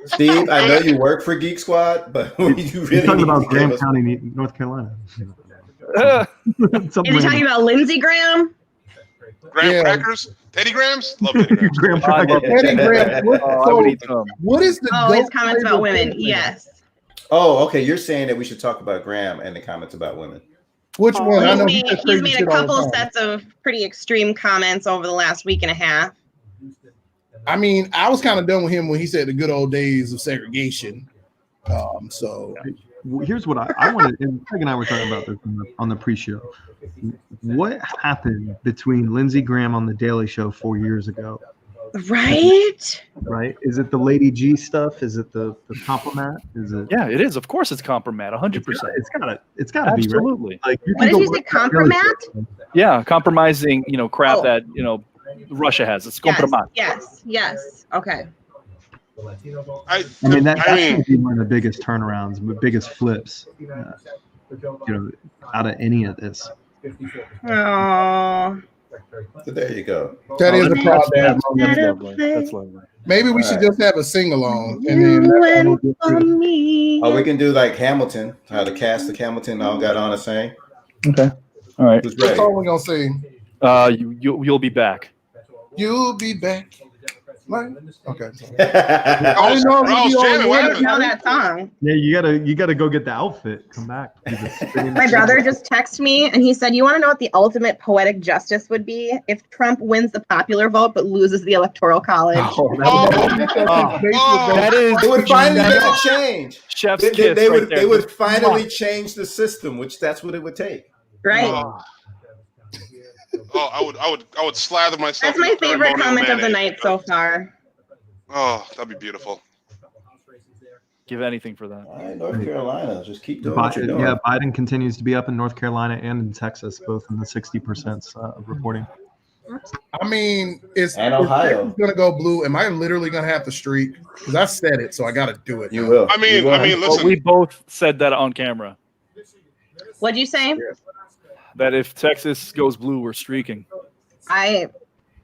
[SPEAKER 1] Steve, I know you work for Geek Squad, but you really
[SPEAKER 6] talking about Graham County, North Carolina.
[SPEAKER 4] Is he talking about Lindsey Graham?
[SPEAKER 2] Graham crackers? Teddy Grahams? Love Teddy Grahams.
[SPEAKER 5] Teddy Grahams. What is the
[SPEAKER 4] his comments about women? Yes.
[SPEAKER 1] Oh, okay. You're saying that we should talk about Graham and the comments about women.
[SPEAKER 5] Which one? I know
[SPEAKER 4] he's made a couple sets of pretty extreme comments over the last week and a half.
[SPEAKER 5] I mean, I was kind of done with him when he said the good old days of segregation. So
[SPEAKER 6] here's what I wanted, and Craig and I were talking about this on the pre-show. What happened between Lindsey Graham on the Daily Show 4 years ago?
[SPEAKER 4] Right?
[SPEAKER 6] Is it the Lady G stuff? Is it the compliment? Is it?
[SPEAKER 3] Yeah, it is. Of course, it's compromat. 100%.
[SPEAKER 6] It's gotta be, right?
[SPEAKER 3] Absolutely.
[SPEAKER 6] Like,
[SPEAKER 4] what did you say? Compromat?
[SPEAKER 3] Yeah, compromising. Crap that Russia has. It's compromat.
[SPEAKER 4] Yes. Okay.
[SPEAKER 6] I mean, that's going to be one of the biggest turnarounds, the biggest flips, out of any of this.
[SPEAKER 4] Oh.
[SPEAKER 1] So there you go.
[SPEAKER 5] That is a problem.
[SPEAKER 3] That's lovely.
[SPEAKER 5] Maybe we should just have a sing-along, and then
[SPEAKER 1] we can do like Hamilton, how the cast of Hamilton all got on to sing.
[SPEAKER 3] Okay. All right.
[SPEAKER 5] That's all we're gonna sing.
[SPEAKER 3] You'll be back.
[SPEAKER 5] You'll be back. Okay.
[SPEAKER 2] I was jamming.
[SPEAKER 4] I didn't know that song.
[SPEAKER 6] Yeah, you gotta go get the outfit. Come back.
[SPEAKER 4] My brother just texted me and he said, "You want to know what the ultimate poetic justice would be if Trump wins the popular vote but loses the electoral college?"
[SPEAKER 3] That is.
[SPEAKER 1] It would finally make a change.
[SPEAKER 3] Chef's
[SPEAKER 1] They
[SPEAKER 3] kiss right there.
[SPEAKER 1] would finally change the system, which that's what it would take.
[SPEAKER 4] Right.
[SPEAKER 2] I would slather myself.
[SPEAKER 4] That's my favorite comment of the night so far.
[SPEAKER 2] Oh, that'd be beautiful.
[SPEAKER 3] Give anything for that.
[SPEAKER 1] All right, North Carolina, just keep doing what you're doing.
[SPEAKER 6] Yeah, Biden continues to be up in North Carolina and in Texas, both in the 60% of reporting.
[SPEAKER 5] I mean, it's
[SPEAKER 1] Ohio
[SPEAKER 5] going to go blue. Am I literally going to have to streak? Because I said it, so I got to do it.
[SPEAKER 1] You will.
[SPEAKER 2] I mean, listen.
[SPEAKER 3] We both said that on camera.
[SPEAKER 4] What'd you say?
[SPEAKER 3] That if Texas goes blue, we're streaking.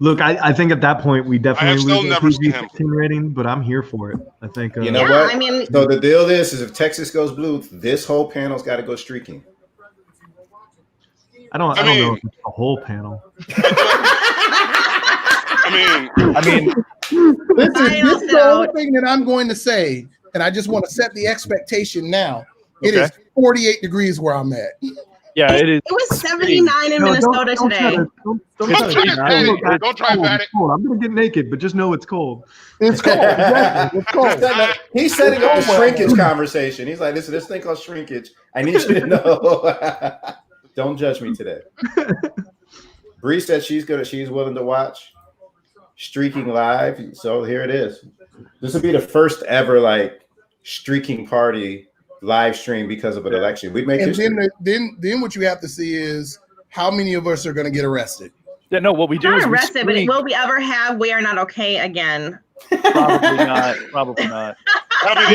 [SPEAKER 6] Look, I think at that point we definitely
[SPEAKER 2] lose the
[SPEAKER 6] PG-13 rating, but I'm here for it. I think
[SPEAKER 1] you know what? I mean, so the deal is if Texas goes blue, this whole panel's got to go streaking.
[SPEAKER 6] I don't know if it's the whole panel.
[SPEAKER 2] I
[SPEAKER 5] mean, listen, this is the only thing that I'm going to say, and I just want to set the expectation now. It is 48 degrees where I'm at.
[SPEAKER 3] Yeah, it is.
[SPEAKER 4] It was 79 in Minnesota today.
[SPEAKER 2] Don't try to bat it.
[SPEAKER 6] I'm going to get naked, but just know it's cold.
[SPEAKER 5] It's cold. Exactly. It's cold.
[SPEAKER 1] He's setting up a shrinkage conversation. He's like, listen, this thing called shrinkage. I need you to know. Don't judge me today. Bree said she's willing to watch streaking live. So here it is. This will be the first ever streaking party live stream because of an election. We'd make history.
[SPEAKER 5] Then what you have to see is how many of us are going to get arrested.
[SPEAKER 3] Yeah, no. What we do is
[SPEAKER 4] arrested, but will we ever have "We Are Not Okay" again?
[SPEAKER 3] Probably not. Probably not.
[SPEAKER 2] That'll be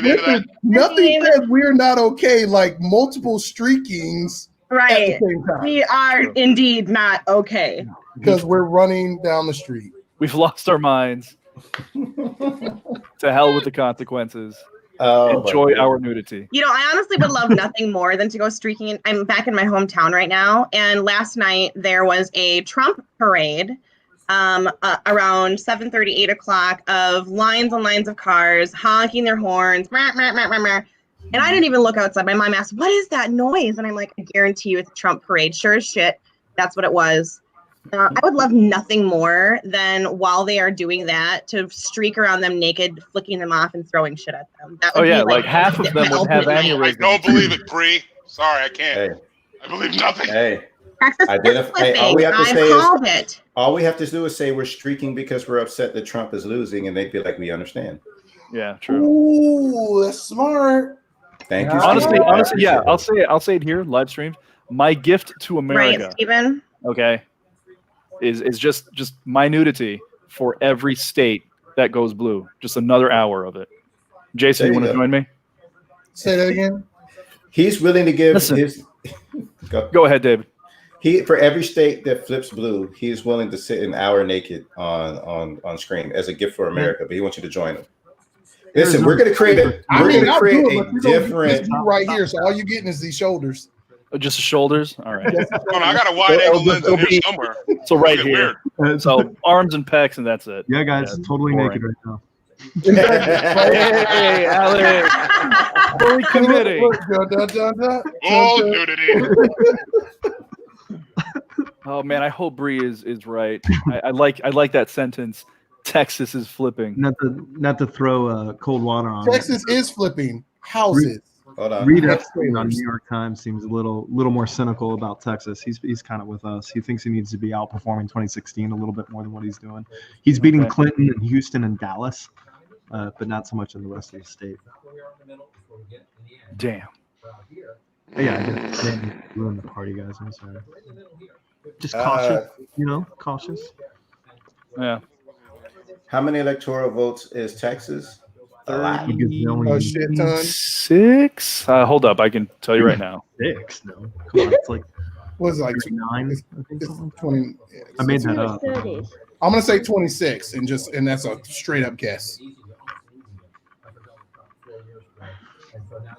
[SPEAKER 2] the end of that.
[SPEAKER 5] Nothing says we're not okay like multiple streakings.
[SPEAKER 4] Right. We are indeed not okay
[SPEAKER 5] because we're running down the street.
[SPEAKER 3] We've lost our minds. To hell with the consequences. Enjoy our nudity.
[SPEAKER 4] You know, I honestly would love nothing more than to go streaking. I'm back in my hometown right now, and last night there was a Trump parade around 7:30, 8 o'clock of lines and lines of cars honking their horns. And I didn't even look outside. My mom asked, "What is that noise?" And I'm like, "I guarantee you it's a Trump parade." Sure as shit, that's what it was. I would love nothing more than while they are doing that to streak around them naked, flicking them off and throwing shit at them. That would be
[SPEAKER 3] like half of them would have aneurysms.
[SPEAKER 2] I don't believe it, Bree. Sorry, I can't.
[SPEAKER 1] Hey.
[SPEAKER 2] I believe nothing.
[SPEAKER 1] Hey. All we have to do is say we're streaking because we're upset that Trump is losing, and they'd be like, "We understand."
[SPEAKER 3] Yeah, true.
[SPEAKER 5] Ooh, that's smart.
[SPEAKER 1] Thank you.
[SPEAKER 3] Honestly, yeah. I'll say it here, live stream. My gift to America.
[SPEAKER 4] Right, Stephen.
[SPEAKER 3] Okay. Is just my nudity for every state that goes blue. Just another hour of it. Jason, you want to join me?
[SPEAKER 5] Say that again.
[SPEAKER 1] He's willing to give his.
[SPEAKER 3] Go ahead, David.
[SPEAKER 1] For every state that flips blue, he's willing to sit an hour naked on screen as a gift for America. But he wants you to join him. Listen, we're going to create a different
[SPEAKER 5] right here. So all you're getting is these shoulders.
[SPEAKER 3] Just the shoulders. All right.
[SPEAKER 2] I got a wide angle lens in here somewhere.
[SPEAKER 3] So right here. So arms and pecs, and that's it.
[SPEAKER 6] Yeah, guys, totally naked right now.
[SPEAKER 3] Hey, Alex. Fully committing.
[SPEAKER 2] All nudity.
[SPEAKER 3] Oh man, I hope Bree is right. I like that sentence. Texas is flipping.
[SPEAKER 6] Not to throw cold water on.
[SPEAKER 5] Texas is flipping houses.
[SPEAKER 1] Hold on.
[SPEAKER 6] Reed Epstein on New York Times seems a little more cynical about Texas. He's kind of with us. He thinks he needs to be outperforming 2016 a little bit more than what he's doing. He's beating Clinton and Houston and Dallas, but not so much in the rest of the state.
[SPEAKER 3] Damn.
[SPEAKER 6] Yeah, I didn't ruin the party, guys. I'm sorry. Just cautious, cautious.
[SPEAKER 3] Yeah.
[SPEAKER 1] How many electoral votes is Texas?
[SPEAKER 5] shit ton.
[SPEAKER 3] 6. Hold up, I can tell you right now.
[SPEAKER 6] 6. No, come on, it's like
[SPEAKER 5] what's it like
[SPEAKER 6] 9?
[SPEAKER 5] It's 20.
[SPEAKER 6] I made that up.
[SPEAKER 5] I'm gonna say 26, and that's a straight up guess.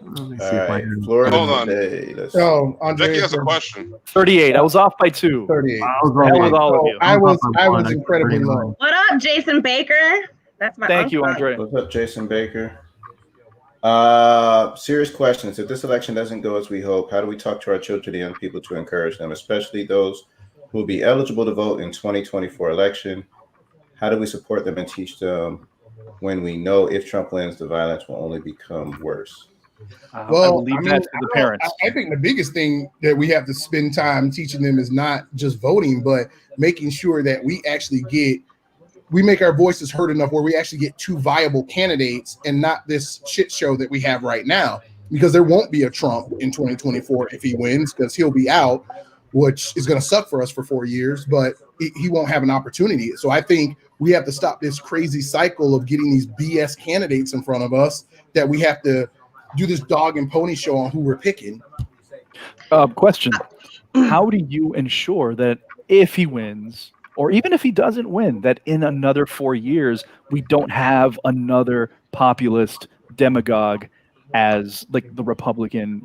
[SPEAKER 6] Let me
[SPEAKER 1] All
[SPEAKER 6] see if
[SPEAKER 1] right,
[SPEAKER 6] I
[SPEAKER 1] Florida
[SPEAKER 2] Hold on.
[SPEAKER 1] today. Let's
[SPEAKER 5] Oh, Andre
[SPEAKER 2] Becky has a question.
[SPEAKER 3] 38. I was off by 2.
[SPEAKER 5] 38.
[SPEAKER 6] I was
[SPEAKER 3] The hell with
[SPEAKER 6] wrong.
[SPEAKER 3] all of
[SPEAKER 5] So
[SPEAKER 3] you.
[SPEAKER 5] I was
[SPEAKER 6] I got
[SPEAKER 5] incredibly
[SPEAKER 6] 39.
[SPEAKER 5] low.
[SPEAKER 4] What up, Jason Baker? That's my
[SPEAKER 3] Thank you,
[SPEAKER 4] uncle.
[SPEAKER 3] Andre.
[SPEAKER 1] What's up, Jason Baker? Serious questions. If this election doesn't go as we hope, how do we talk to our children and young people to encourage them, especially those who will be eligible to vote in 2024 election? How do we support them and teach them when we know if Trump wins, the violence will only become worse?
[SPEAKER 3] I
[SPEAKER 5] Well,
[SPEAKER 3] will leave that to the parents.
[SPEAKER 5] I think the biggest thing that we have to spend time teaching them is not just voting, but making sure that we make our voices heard enough where we actually get 2 viable candidates and not this shit show that we have right now. Because there won't be a Trump in 2024 if he wins, because he'll be out, which is going to suck for us for 4 years, but he won't have an opportunity. So I think we have to stop this crazy cycle of getting these BS candidates in front of us that we have to do this dog and pony show on who we're picking.
[SPEAKER 3] Question. How do you ensure that if he wins, or even if he doesn't win, that in another 4 years, we don't have another populist demagogue as like the Republican,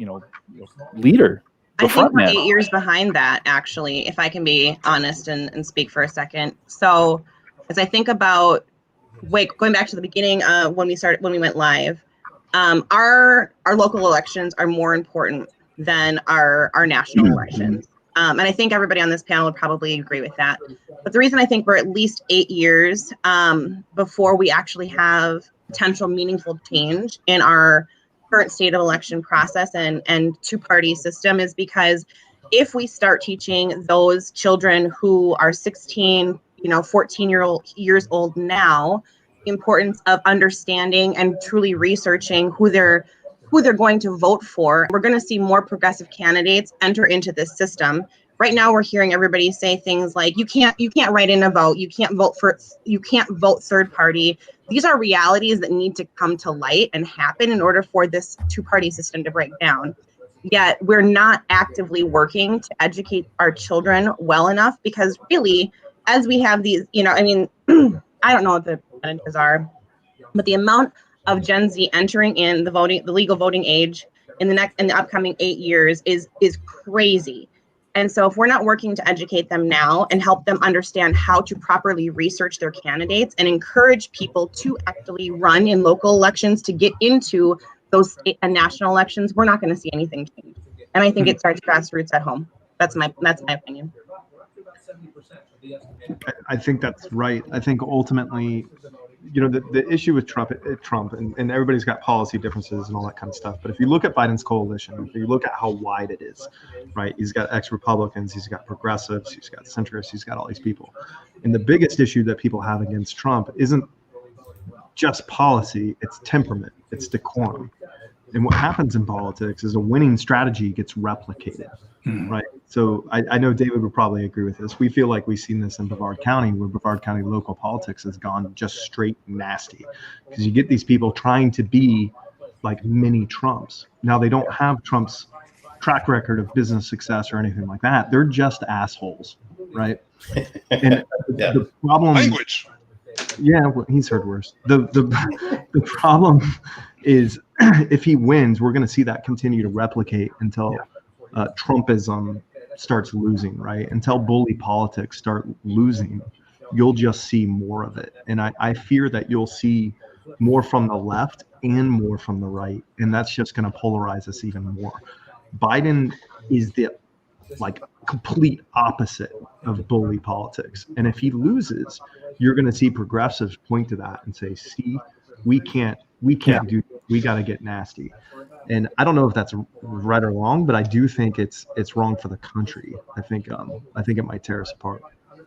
[SPEAKER 3] leader?
[SPEAKER 4] I think we're 8 years behind that, actually, if I can be honest and speak for a second. So as I think about, going back to the beginning, when we went live, our local elections are more important than our national elections. And I think everybody on this panel would probably agree with that. But the reason I think we're at least 8 years before we actually have potential meaningful change in our current state of election process and two-party system is because if we start teaching those children who are 16, 14 years old now, the importance of understanding and truly researching who they're going to vote for, we're going to see more progressive candidates enter into this system. Right now, we're hearing everybody say things like, you can't write in a vote, you can't vote third party. These are realities that need to come to light and happen in order for this two-party system to break down. Yet we're not actively working to educate our children well enough, because really, as we have these, I don't know what the percentages are, but the amount of Gen Z entering in the legal voting age in the upcoming 8 years is crazy. And so if we're not working to educate them now and help them understand how to properly research their candidates and encourage people to actually run in local elections to get into those state and national elections, we're not going to see anything change. And I think it starts grassroots at home. That's my opinion.
[SPEAKER 6] I think that's right. I think ultimately, the issue with Trump and everybody's got policy differences and all that kind of stuff. But if you look at Biden's coalition, if you look at how wide it is, right? He's got ex-Republicans, he's got progressives, he's got centrists, he's got all these people. And the biggest issue that people have against Trump isn't just policy, it's temperament, it's decorum. And what happens in politics is a winning strategy gets replicated, right? So I know David would probably agree with this. We feel like we've seen this in Brevard County, where Brevard County local politics has gone just straight nasty, because you get these people trying to be like mini Trumps. Now, they don't have Trump's track record of business success or anything like that. They're just assholes, right? And the problem...
[SPEAKER 2] Language.
[SPEAKER 6] Yeah, well, he's heard worse. The problem is, if he wins, we're going to see that continue to replicate until Trumpism starts losing, right? Until bully politics start losing, you'll just see more of it. And I fear that you'll see more from the left and more from the right. And that's just going to polarize us even more. Biden is the complete opposite of bully politics. And if he loses, you're going to see progressives point to that and say, see, we can't do, we got to get nasty. And I don't know if that's right or wrong, but I do think it's wrong for the country. I think it might tear us apart.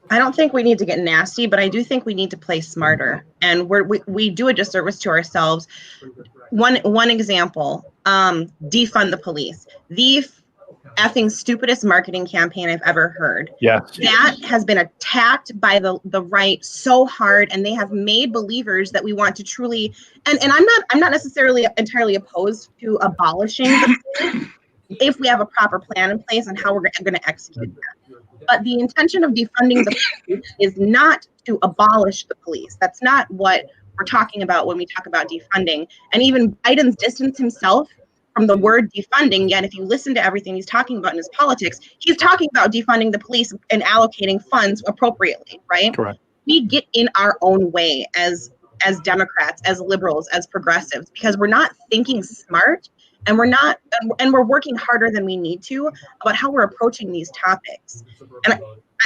[SPEAKER 4] I don't think we need to get nasty, but I do think we need to play smarter. And we do a disservice to ourselves. One example, defund the police. The effing stupidest marketing campaign I've ever heard.
[SPEAKER 3] Yeah.
[SPEAKER 4] That has been attacked by the right so hard, and they have made believers that we want to truly, and I'm not necessarily entirely opposed to abolishing the police if we have a proper plan in place on how we're going to execute that. But the intention of defunding the police is not to abolish the police. That's not what we're talking about when we talk about defunding. And even Biden's distanced himself from the word defunding, yet if you listen to everything he's talking about in his politics, he's talking about defunding the police and allocating funds appropriately, right?
[SPEAKER 3] Correct.
[SPEAKER 4] We get in our own way as Democrats, as liberals, as progressives, because we're not thinking smart, and we're working harder than we need to about how we're approaching these topics. And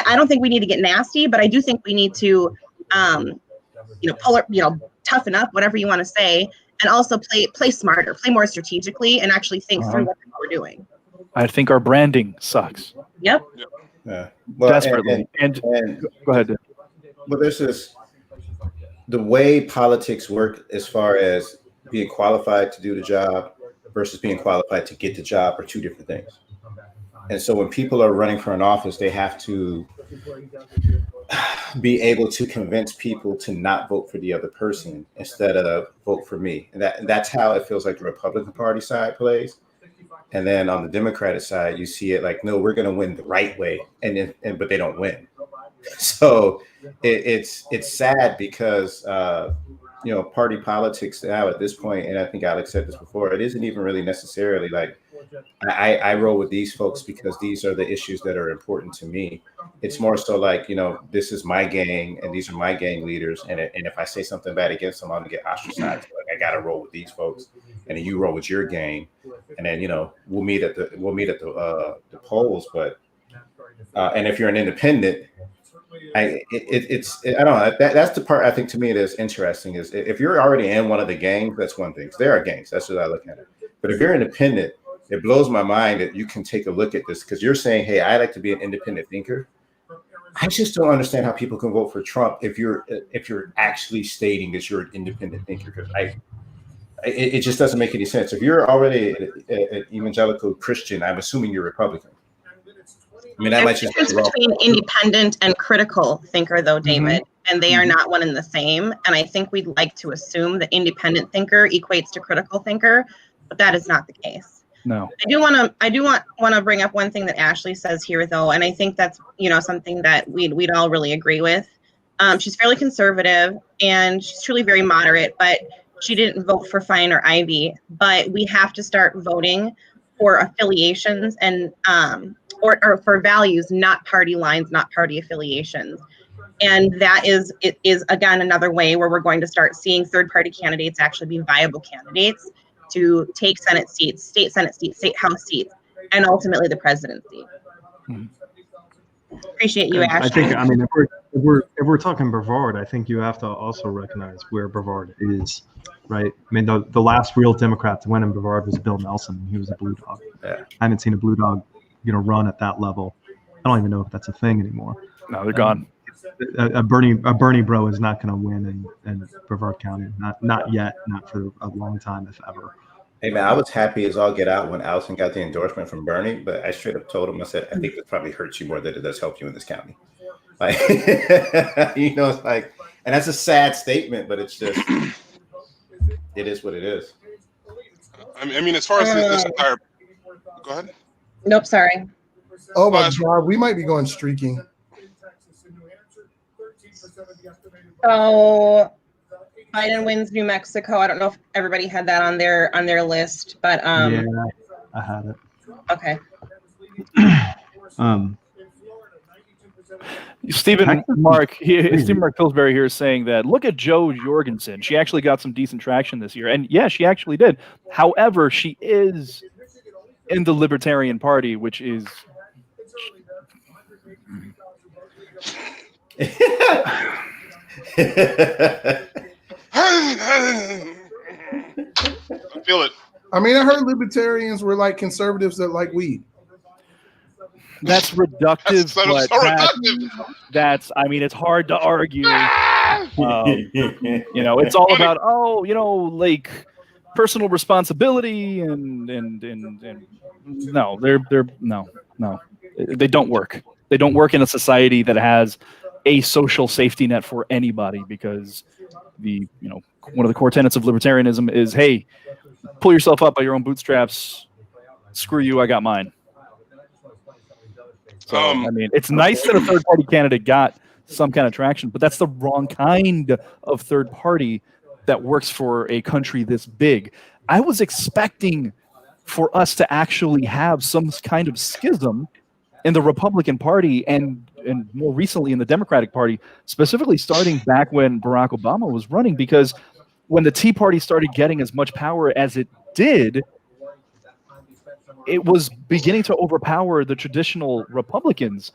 [SPEAKER 4] I don't think we need to get nasty, but I do think we need to, toughen up, whatever you want to say, and also play smarter, play more strategically, and actually think through what we're doing.
[SPEAKER 3] I think our branding sucks.
[SPEAKER 4] Yep.
[SPEAKER 1] Yeah. Well,
[SPEAKER 3] desperately. And go ahead.
[SPEAKER 1] But there's this, the way politics work as far as being qualified to do the job versus being qualified to get the job are two different things. And so when people are running for an office, they have to be able to convince people to not vote for the other person instead of vote for me. And that's how it feels like the Republican Party side plays. And then on the Democratic side, you see it like, no, we're going to win the right way, but they don't win. So it's sad because party politics now at this point, and I think Alex said this before, it isn't even really necessarily like I roll with these folks because these are the issues that are important to me. It's more so like, this is my gang and these are my gang leaders, and if I say something bad against them, I'm gonna get ostracized. Like I gotta roll with these folks, and then you roll with your gang, and then we'll meet at the polls. But and if you're an independent, I don't know. That's the part I think to me it is interesting is if you're already in one of the gangs, that's one thing. There are gangs. That's what I look at it. But if you're independent, it blows my mind that you can take a look at this because you're saying, hey, I like to be an independent thinker. I just don't understand how people can vote for Trump if you're actually stating that you're an independent thinker. Because it just doesn't make any sense. If you're already an evangelical Christian, I'm assuming you're Republican. I mean, that might just
[SPEAKER 4] difference between independent and critical thinker, though, David, and they are not one and the same. And I think we'd like to assume that independent thinker equates to critical thinker, but that is not the case.
[SPEAKER 3] No.
[SPEAKER 4] I do want to bring up one thing that Ashley says here, though, and I think that's something that we'd all really agree with. She's fairly conservative and she's truly very moderate, but she didn't vote for Fine or Ivy. But we have to start voting for affiliations and or for values, not party lines, not party affiliations. And it is again another way where we're going to start seeing third-party candidates actually be viable candidates to take Senate seats, state Senate seats, state House seats, and ultimately the presidency. Appreciate you, Ashley.
[SPEAKER 6] I think, if we're talking Brevard, I think you have to also recognize where Brevard is, right? I mean, the last real Democrat to win in Brevard was Bill Nelson. He was a blue dog. Yeah. I haven't seen a blue dog, run at that level. I don't even know if that's a thing anymore.
[SPEAKER 3] No, they're gone.
[SPEAKER 6] A Bernie bro is not going to win in Brevard County. Not yet. Not for a long time, if ever.
[SPEAKER 1] Hey man, I was happy as all get out when Allison got the endorsement from Bernie, but I straight up told him, I said, I think it probably hurts you more than it does help you in this county. Like, it's like, and that's a sad statement, but it's just, it is what it is.
[SPEAKER 2] I mean, as far as this entire, go ahead.
[SPEAKER 4] Nope, sorry.
[SPEAKER 5] Oh my God, we might be going streaking.
[SPEAKER 4] So Biden wins New Mexico. I don't know if everybody had that on their list, but
[SPEAKER 6] yeah, I had it.
[SPEAKER 4] Okay.
[SPEAKER 3] Stephen Mark Pillsbury here is saying that look at Jo Jorgensen. She actually got some decent traction this year, and yeah, she actually did. However, she is in the Libertarian Party, which is.
[SPEAKER 2] I feel it.
[SPEAKER 5] I mean, I heard libertarians were like conservatives that like weed.
[SPEAKER 3] That's reductive, that's I mean, it's hard to argue. It's all about like personal responsibility and no, they don't work. They don't work in a society that has a social safety net for anybody, because one of the core tenets of libertarianism is, hey, pull yourself up by your own bootstraps. Screw you, I got mine. So I mean, it's nice that a third party candidate got some kind of traction, but that's the wrong kind of third party that works for a country this big. I was expecting for us to actually have some kind of schism in the Republican Party and more recently in the Democratic Party, specifically starting back when Barack Obama was running, because when the Tea Party started getting as much power as it did, it was beginning to overpower the traditional Republicans,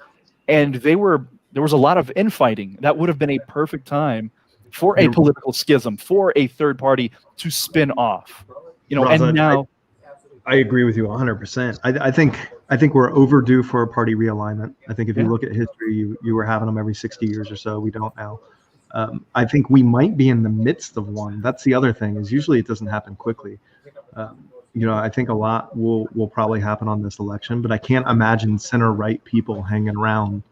[SPEAKER 3] and there was a lot of infighting. That would have been a perfect time for a political schism, for a third party to spin off.
[SPEAKER 6] Raza,
[SPEAKER 3] and now
[SPEAKER 6] I agree with you 100%. I think we're overdue for a party realignment. I think if you look at history, you were having them every 60 years or so. We don't now. I think we might be in the midst of one. That's the other thing, is usually it doesn't happen quickly. I think a lot will probably happen on this election, but I can't imagine center-right people hanging around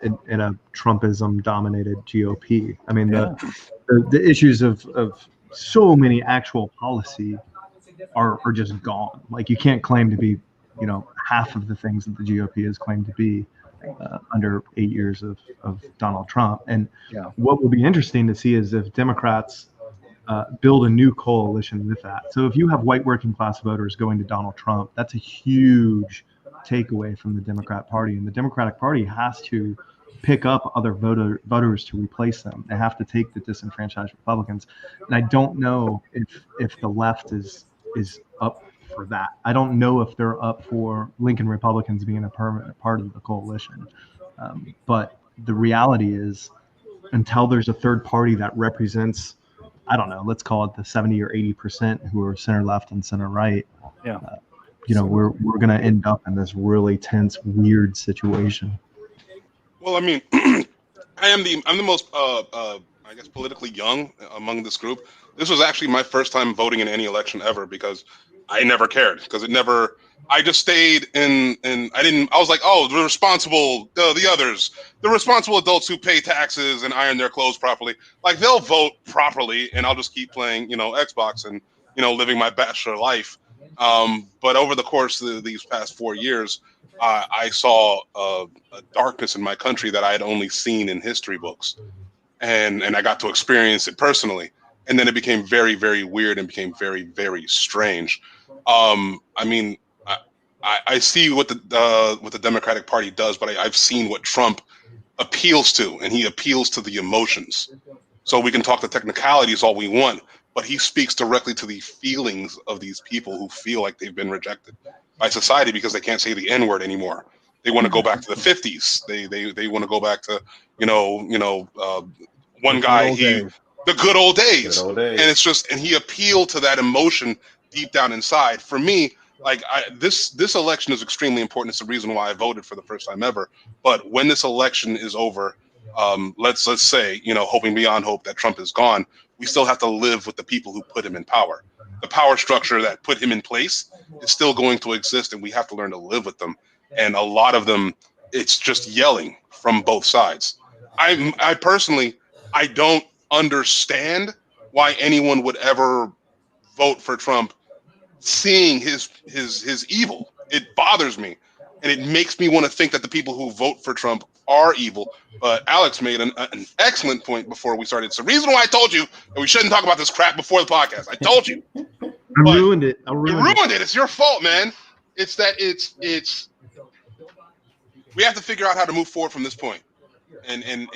[SPEAKER 6] in a Trumpism-dominated GOP. I mean, the issues of so many actual policy are just gone. Like, you can't claim to be, half of the things that the GOP has claimed to be under 8 years of Donald Trump. And what will be interesting to see is if Democrats build a new coalition with that. So if you have white working class voters going to Donald Trump, that's a huge takeaway from the Democrat Party. And the Democratic Party has to pick up other voters to replace them. They have to take the disenfranchised Republicans. And I don't know if the left is up for that. I don't know if they're up for Lincoln Republicans being a permanent part of the coalition. But the reality is, until there's a third party that represents, I don't know, let's call it the 70 or 80% who are center left and center right. We're going to end up in this really tense, weird situation.
[SPEAKER 2] Well, I mean, I'm the most I guess politically young among this group. This was actually my first time voting in any election ever, because I never cared, because I just stayed in I was like, oh, the responsible, the others, the responsible adults who pay taxes and iron their clothes properly, like, they'll vote properly, and I'll just keep playing, Xbox and, living my bachelor life. But over the course of these past 4 years, I saw a darkness in my country that I had only seen in history books, and I got to experience it personally. And then it became very, very weird and became very, very strange. I mean, I see what the Democratic Party does, but I've seen what Trump appeals to, and he appeals to the emotions. So we can talk the technicalities all we want, but he speaks directly to the feelings of these people who feel like they've been rejected by society because they can't say the N-word anymore. They want to go back to the 50s. They want to go back to one guy, the good old days. And it's just, and he appealed to that emotion deep down inside. For me, like, this election is extremely important. It's the reason why I voted for the first time ever. But when this election is over, let's say, hoping beyond hope that Trump is gone, we still have to live with the people who put him in power. The power structure that put him in place is still going to exist, and we have to learn to live with them. And a lot of them, it's just yelling from both sides. I personally, I don't understand why anyone would ever vote for Trump, seeing his evil. It bothers me, and it makes me want to think that the people who vote for Trump are evil. But Alex made an excellent point before we started. It's the reason why I told you that we shouldn't talk about this crap before the podcast. I told you.
[SPEAKER 6] I ruined it.
[SPEAKER 2] You ruined it. It's your fault, man. It's that it's we have to figure out how to move forward from this point. And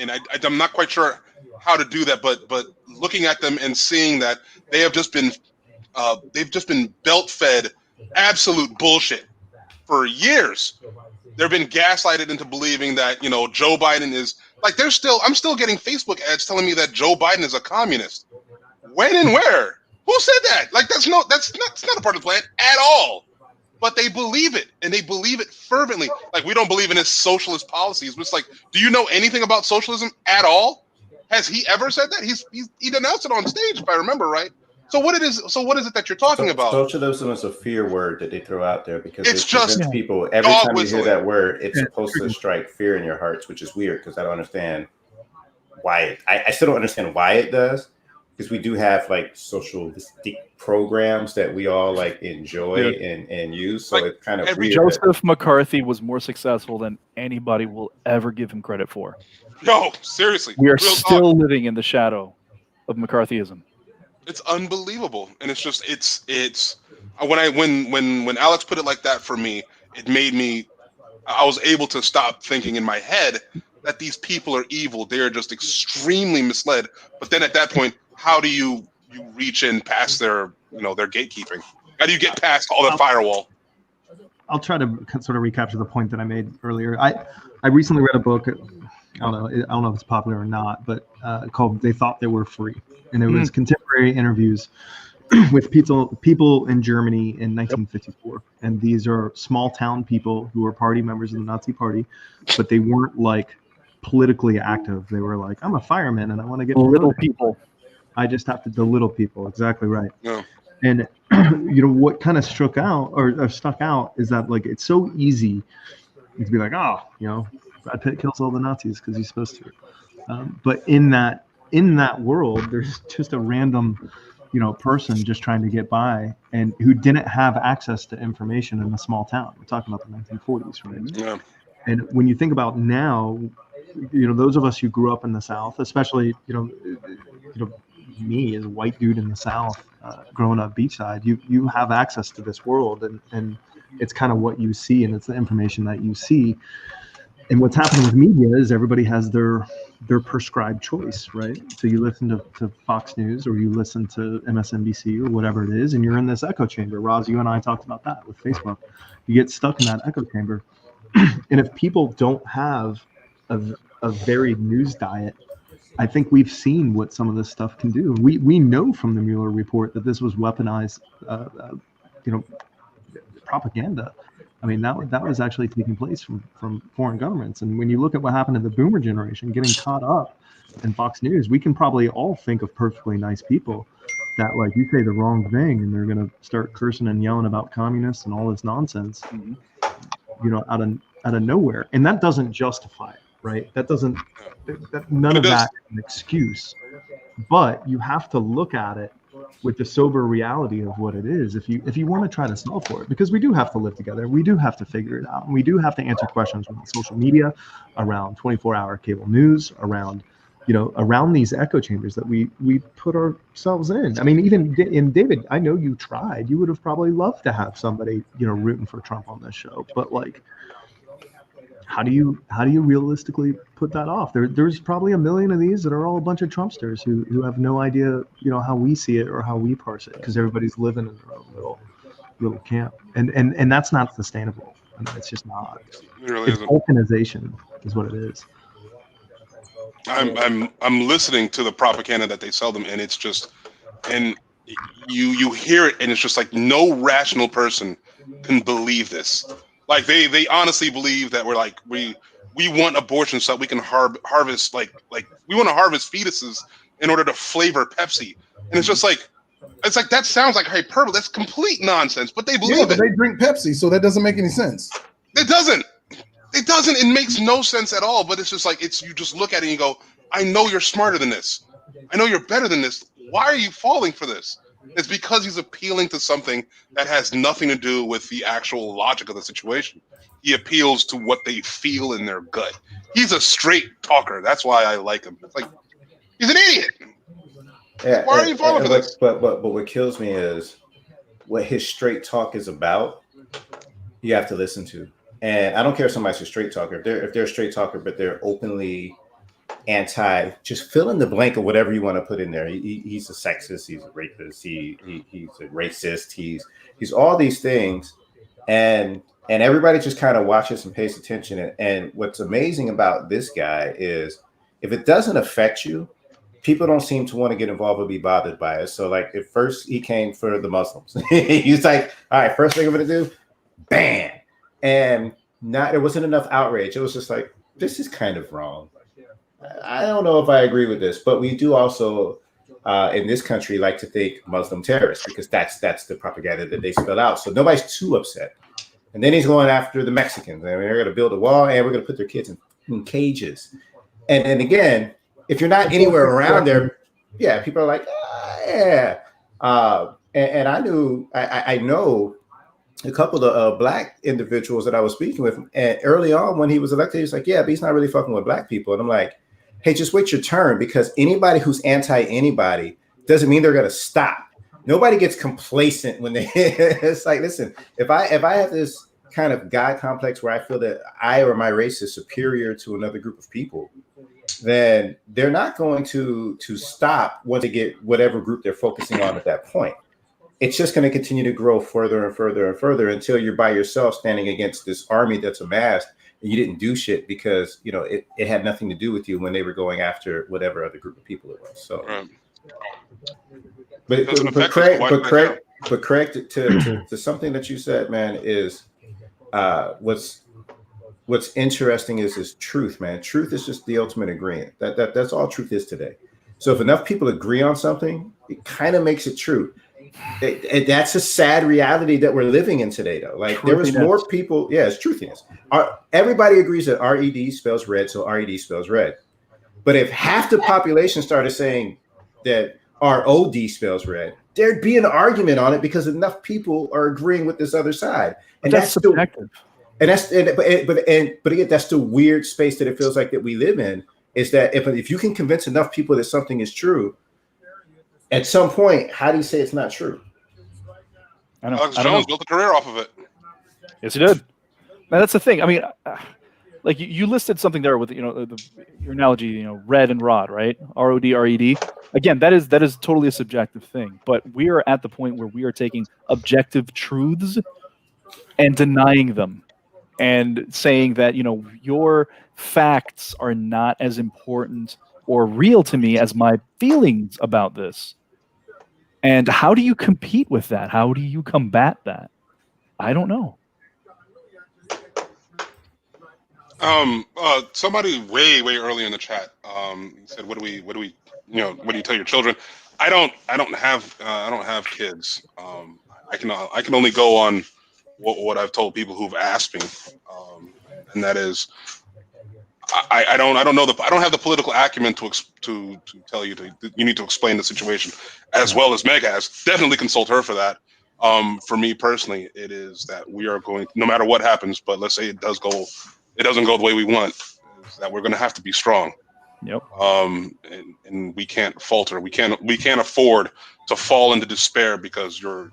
[SPEAKER 2] I'm not quite sure how to do that, but looking at them and seeing that they have just been belt fed absolute bullshit for years. They've been gaslighted into believing that, Joe Biden is like, I'm still getting Facebook ads telling me that Joe Biden is a communist. When and where? Who said that? Like, that's not a part of the plan at all. But they believe it, and they believe it fervently. Like, we don't believe in his socialist policies. But it's like, do you know anything about socialism at all? Has he ever said that? He denounced it on stage, if I remember right. So what is it that you're talking about?
[SPEAKER 1] Socialism is a fear word that they throw out there because
[SPEAKER 2] it's just
[SPEAKER 1] people. Every time you hear that word, it's supposed to strike fear in your hearts, which is weird because I don't understand why. I still don't understand why it does, because we do have like socialistic programs that we all like enjoy and use. So it's kind of weird.
[SPEAKER 3] Joseph McCarthy was more successful than anybody will ever give him credit for.
[SPEAKER 2] No, seriously.
[SPEAKER 3] We are still living in the shadow of McCarthyism.
[SPEAKER 2] It's unbelievable, and it's just it's when Alex put it like that for me, it made me. I was able to stop thinking in my head that these people are evil. They are just extremely misled. But then at that point, how do you reach in past their their gatekeeping? How do you get past all the firewall?
[SPEAKER 6] I'll try to sort of recapture the point that I made earlier. I recently read a book. I don't know if it's popular or not, but called "They Thought They Were Free," and it was contemporary interviews with people in Germany in 1954, and these are small town people who were party members of the Nazi Party, but they weren't like politically active. They were like, I'm a fireman and I want to get
[SPEAKER 3] little people.
[SPEAKER 6] I just have to the little people. Exactly right.
[SPEAKER 2] Yeah.
[SPEAKER 6] And what kind of stuck out is that like it's so easy to be like, oh, Brad Pitt kills all the Nazis because he's supposed to. But in that world, there's just a random person just trying to get by and who didn't have access to information in a small town. We're talking about the 1940s, right?
[SPEAKER 2] Yeah.
[SPEAKER 6] And when you think about now, those of us who grew up in the South, especially, me as a white dude in the South, growing up beachside, you have access to this world and it's kind of what you see and it's the information that you see. And what's happening with media is everybody has their prescribed choice, right? So you listen to Fox News or you listen to MSNBC or whatever it is, and you're in this echo chamber. Roz, you and I talked about that with Facebook. You get stuck in that echo chamber. And if people don't have a varied news diet, I think we've seen what some of this stuff can do. We know from the Mueller report that this was weaponized, propaganda. I mean, that was actually taking place from foreign governments. And when you look at what happened to the boomer generation getting caught up in Fox News, we can probably all think of perfectly nice people that, like, you say the wrong thing and they're going to start cursing and yelling about communists and all this nonsense, out of nowhere. And that doesn't justify it, right? None of that is an excuse. But you have to look at it with the sober reality of what it is if you want to try to solve for it, because we do have to live together, we do have to figure it out, and we do have to answer questions around social media, around 24-hour cable news, around these echo chambers that we put ourselves in. I mean, even in David, I know you tried, you would have probably loved to have somebody rooting for Trump on this show, but like, how do you realistically put that off? There's probably a million of these that are all a bunch of Trumpsters who have no idea, how we see it or how we parse it, because everybody's living in their own little camp, and that's not sustainable. I mean, it's just not.
[SPEAKER 2] It really isn't.
[SPEAKER 6] Balkanization is what it is.
[SPEAKER 2] I'm listening to the propaganda that they sell them, and it's just, and you hear it, and it's just like no rational person can believe this. Like they honestly believe that we're like we want abortion so that we can harvest like we want to harvest fetuses in order to flavor Pepsi, and it's just like that sounds like hyperbole. That's complete nonsense, but they believe it.
[SPEAKER 5] They drink Pepsi, so that doesn't make any sense.
[SPEAKER 2] It doesn't. It makes no sense at all. But it's just like you just look at it and you go, I know you're smarter than this. I know you're better than this. Why are you falling for this? It's because he's appealing to something that has nothing to do with the actual logic of the situation. He appeals to what they feel in their gut. He's a straight talker. That's why I like him. It's like, he's an idiot.
[SPEAKER 1] Yeah,
[SPEAKER 2] why are you falling for this?
[SPEAKER 1] But what kills me is what his straight talk is about. You have to listen to, and I don't care if somebody's a straight talker. If they're a straight talker, but they're openly anti, just fill in the blank of whatever you want to put in there. He's a sexist, he's a rapist, he's a racist, he's all these things, and everybody just kind of watches and pays attention. And what's amazing about this guy is if it doesn't affect you, people don't seem to want to get involved or be bothered by it. So like at first he came for the Muslims. He's like, all right, first thing I'm gonna do, bam. And there wasn't enough outrage. It was just like, this is kind of wrong. I don't know if I agree with this, but we do also in this country like to think Muslim terrorists, because that's the propaganda that they spell out. So nobody's too upset. And then he's going after the Mexicans. I mean, they're going to build a wall and we're going to put their kids in cages. And again, if you're not anywhere around there, yeah, people are like, yeah. And I know a couple of black individuals that I was speaking with, and early on when he was elected, he was like, yeah, but he's not really fucking with black people. And I'm like, hey, just wait your turn, because anybody who's anti anybody doesn't mean they're going to stop. Nobody gets complacent when they. It's like, listen, if I have this kind of God complex where I feel that I or my race is superior to another group of people, then they're not going to stop once they get whatever group they're focusing on at that point. It's just going to continue to grow further and further and further until you're by yourself standing against this army that's amassed, and you didn't do shit because it had nothing to do with you when they were going after whatever other group of people it was. So, but correct to something that you said, man, is what's interesting is truth, man. Truth is just the ultimate agreement. That's all truth is today. So if enough people agree on something, it kind of makes it true. That's a sad reality that we're living in today, though. Like, there was more people. Yeah, it's truthiness. Everybody agrees that RED spells red, so RED spells red. But if half the population started saying that ROD spells red, there'd be an argument on it because enough people are agreeing with this other side, and that's subjective. But again, that's the weird space that it feels like that we live in. Is that if you can convince enough people that something is true, at some point, how do you say it's not true?
[SPEAKER 2] Alex Jones built a career off of it.
[SPEAKER 3] Yes, he did. Now, that's the thing. I mean, like you listed something there with your analogy, red and rod, right? ROD, RED. Again, that is totally a subjective thing. But we are at the point where we are taking objective truths and denying them, and saying that your facts are not as important or real to me as my feelings about this. And how do you compete with that? How do you combat that? I don't know.
[SPEAKER 2] Somebody way early in the chat said, "What do you tell your children?" I don't have kids. I can only go on what I've told people who've asked me, and that is, I don't have the political acumen to tell you you need to explain the situation as well as Meg has. Definitely consult her for that. For me personally, it is that we are going, no matter what happens, but let's say it doesn't go the way we want, is that we're going to have to be strong.
[SPEAKER 3] Yep.
[SPEAKER 2] And we can't falter. We can't afford to fall into despair, because your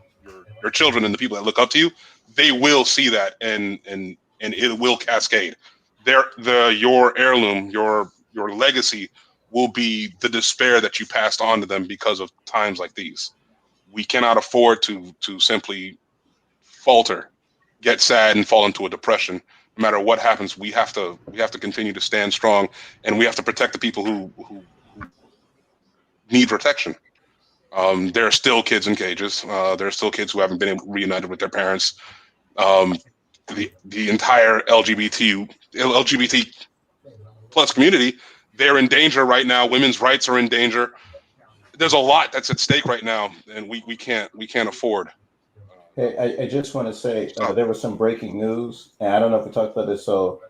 [SPEAKER 2] children and the people that look up to you, they will see that, and it will cascade. Your heirloom, your legacy will be the despair that you passed on to them because of times like these. We cannot afford to simply falter, get sad, and fall into a depression. No matter what happens, we have to continue to stand strong, and we have to protect the people who need protection. There are still kids in cages. There are still kids who haven't been reunited with their parents. The entire LGBT plus community, they're in danger right now. Women's rights are in danger. There's a lot that's at stake right now, and we can't afford.
[SPEAKER 1] Hey, I just want to say there was some breaking news, and I don't know if we talked about this. So,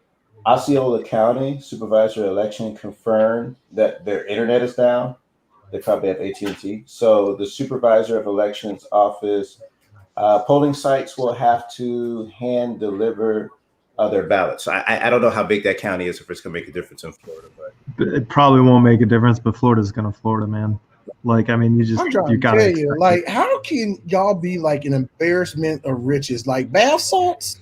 [SPEAKER 1] Osceola County supervisor election confirmed that their internet is down. They probably have AT&T. So the supervisor of elections office, polling sites will have to hand deliver their ballots. So I don't know how big that county is, if it's going to make a difference in Florida. But
[SPEAKER 6] it probably won't make a difference, but Florida's going to Florida, man. Like, I mean, you got to
[SPEAKER 5] tell you, like, how can y'all be like an embarrassment of riches? Like bath salts?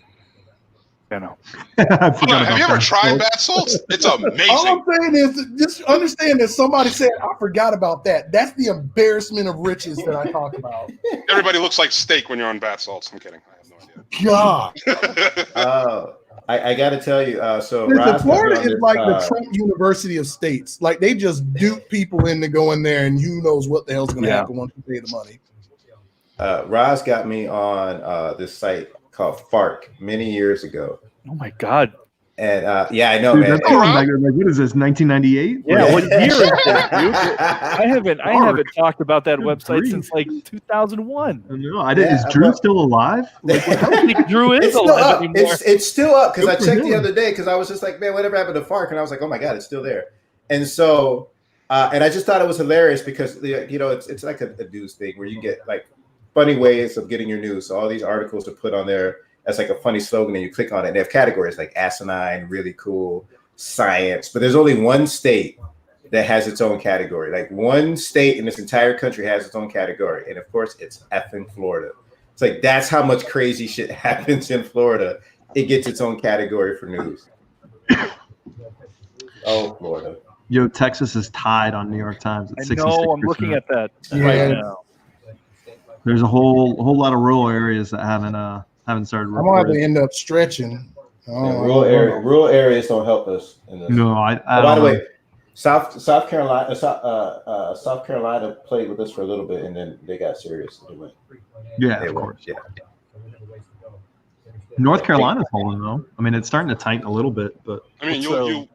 [SPEAKER 3] I know.
[SPEAKER 2] Have you ever tried bath salts? It's amazing.
[SPEAKER 5] All I'm saying is, just understand that somebody said, I forgot about that. That's the embarrassment of riches that I talk about.
[SPEAKER 2] Everybody looks like steak when you're on bath salts. I'm kidding. I have no
[SPEAKER 5] idea.
[SPEAKER 1] God. I got to tell you,
[SPEAKER 5] Florida is like the Trump University of States. Like, they just dupe people into going there, and who knows what the hell's going to happen once you pay the money.
[SPEAKER 1] Roz got me on this site called FARC many years ago.
[SPEAKER 3] Oh my God.
[SPEAKER 1] And I know, dude, man.
[SPEAKER 6] That's like, what is this, 1998?
[SPEAKER 3] Yeah, what year is this, dude? I haven't talked about that website since like 2001.
[SPEAKER 6] No, I didn't. Is Drew still alive?
[SPEAKER 3] Like, I don't think Drew is alive anymore.
[SPEAKER 1] It's still up, because I checked the other day, because I was just like, man, whatever happened to FARC? And I was like, oh my God, it's still there. And so, and I just thought it was hilarious because it's like a news thing where you get like funny ways of getting your news. So all these articles are put on there as like a funny slogan, and you click on it, and they have categories like asinine, really cool, science. But there's only one state that has its own category. Like one state in this entire country has its own category, and of course, it's effing Florida. It's like that's how much crazy shit happens in Florida. It gets its own category for news. Oh, Florida.
[SPEAKER 6] Yo, Texas is tied on New York Times at 66%.
[SPEAKER 3] No, I'm looking at that right now.
[SPEAKER 6] There's a whole lot of rural areas that haven't started
[SPEAKER 5] reporting. I'm gonna have to end up stretching.
[SPEAKER 1] Rural areas don't help us in this.
[SPEAKER 6] No,
[SPEAKER 1] by the way, South Carolina played with us for a little bit, and then they got serious.
[SPEAKER 6] Yeah, of course. Yeah. North Carolina's holding though. I mean, it's starting to tighten a little bit, but
[SPEAKER 2] I mean, you'll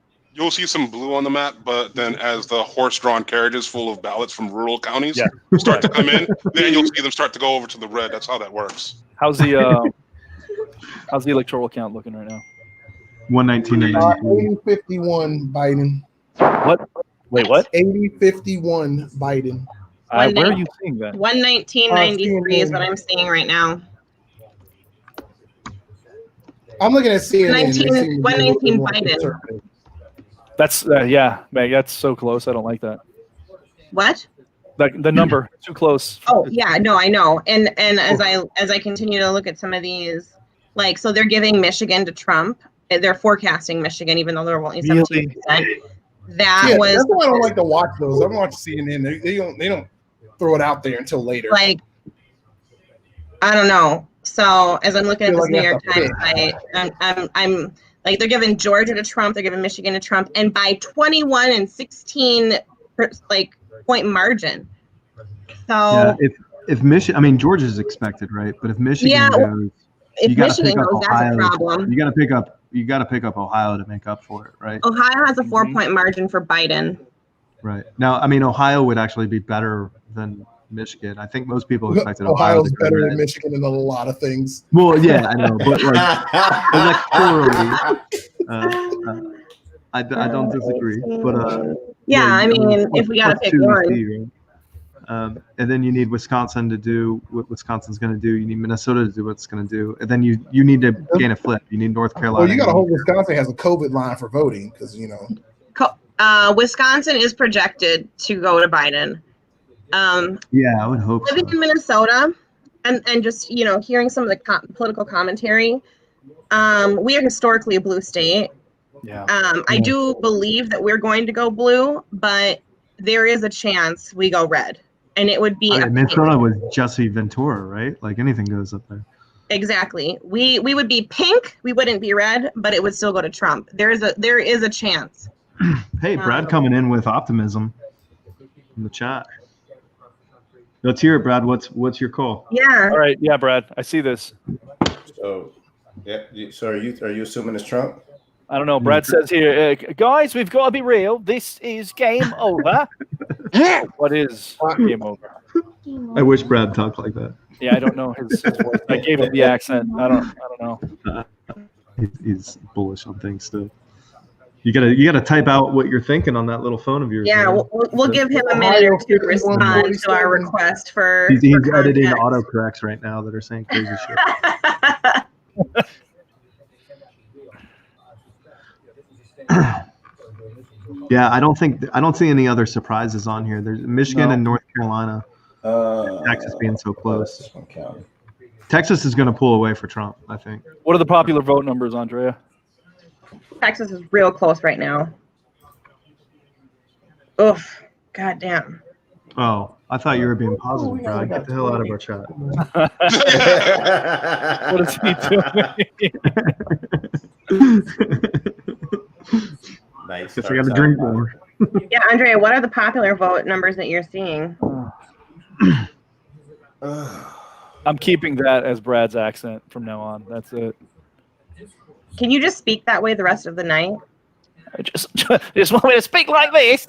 [SPEAKER 2] see some blue on the map, but then as the horse-drawn carriages full of ballots from rural counties start to come in, then you'll see them start to go over to the red. That's how that works.
[SPEAKER 3] How's the electoral count looking right now?
[SPEAKER 6] 119 to
[SPEAKER 5] 80-51 Biden.
[SPEAKER 3] What? Wait, what?
[SPEAKER 5] 80-51 Biden.
[SPEAKER 3] Where are you seeing that?
[SPEAKER 4] 119.93 is what I'm seeing right now.
[SPEAKER 5] I'm looking at CNN.
[SPEAKER 4] 119 Biden.
[SPEAKER 3] That's man, that's so close. I don't like that.
[SPEAKER 4] What?
[SPEAKER 3] The number too close.
[SPEAKER 4] Oh yeah, no, I know. And as I continue to look at some of these, like, so they're giving Michigan to Trump. They're forecasting Michigan, even though they're only 17%. That's why I
[SPEAKER 5] don't like to watch those. I don't watch CNN. They don't throw it out there until later.
[SPEAKER 4] Like, I don't know. So as I'm looking at this New York Times site, I'm like, they're giving Georgia to Trump, they're giving Michigan to Trump, and by 21 and 16 point margin. So
[SPEAKER 6] if Michigan, I mean Georgia's expected, right? But if Michigan goes,
[SPEAKER 4] if Michigan goes, that's a problem.
[SPEAKER 6] You got to pick up Ohio to make up for it, right?
[SPEAKER 4] Ohio has a 4-point margin for Biden.
[SPEAKER 6] Right now, I mean Ohio would actually be better than Michigan. I think most people expected
[SPEAKER 5] Ohio's better than Michigan in a lot of things.
[SPEAKER 6] Well, yeah, I know, but electorally, I don't disagree. But
[SPEAKER 4] I mean, if we gotta pick one,
[SPEAKER 6] and then you need Wisconsin to do what Wisconsin's going to do. You need Minnesota to do what it's going to do, and then you need to gain a flip. You need North Carolina.
[SPEAKER 5] Well, you got to hope Wisconsin has a COVID line for voting because
[SPEAKER 4] Wisconsin is projected to go to Biden.
[SPEAKER 6] Yeah, I would hope.
[SPEAKER 4] Living in Minnesota, and just hearing some of the political commentary, we are historically a blue state.
[SPEAKER 3] Yeah.
[SPEAKER 4] I do believe that we're going to go blue, but there is a chance we go red, and it would be.
[SPEAKER 6] Minnesota was Jesse Ventura, right? Like anything goes up there.
[SPEAKER 4] Exactly. We would be pink. We wouldn't be red, but it would still go to Trump. There is a chance.
[SPEAKER 6] Hey, Brad, coming in with optimism in the chat. Let's hear it, Brad. What's your call?
[SPEAKER 4] Yeah.
[SPEAKER 3] All right. Yeah, Brad. I see this.
[SPEAKER 1] So, yeah. So are you assuming it's Trump?
[SPEAKER 3] I don't know. Brad says here, guys, we've got to be real. This is game over. What is game over?
[SPEAKER 6] I wish Brad talked like that.
[SPEAKER 3] Yeah, I don't know his voice. I gave him the accent. I don't know.
[SPEAKER 6] He's bullish on things still. You gotta type out what you're thinking on that little phone of yours.
[SPEAKER 4] Yeah, we'll give him a minute or two to respond to our request for.
[SPEAKER 6] He's editing autocorrects right now that are saying crazy shit. Yeah, I don't see any other surprises on here. There's Michigan and North Carolina. Texas being so close. Texas is going to pull away for Trump, I think.
[SPEAKER 3] What are the popular vote numbers, Andrea?
[SPEAKER 4] Texas is real close right now. Oof. Goddamn.
[SPEAKER 6] Oh, I thought you were being positive, Brad. Get the hell out of our chat.
[SPEAKER 3] What is he doing?
[SPEAKER 1] Nice.
[SPEAKER 6] Guess I got to drink more.
[SPEAKER 4] Yeah, Andrea, what are the popular vote numbers that you're seeing?
[SPEAKER 3] I'm keeping that as Brad's accent from now on. That's it.
[SPEAKER 4] Can you just speak that way the rest of the night?
[SPEAKER 3] I just want me to speak like this.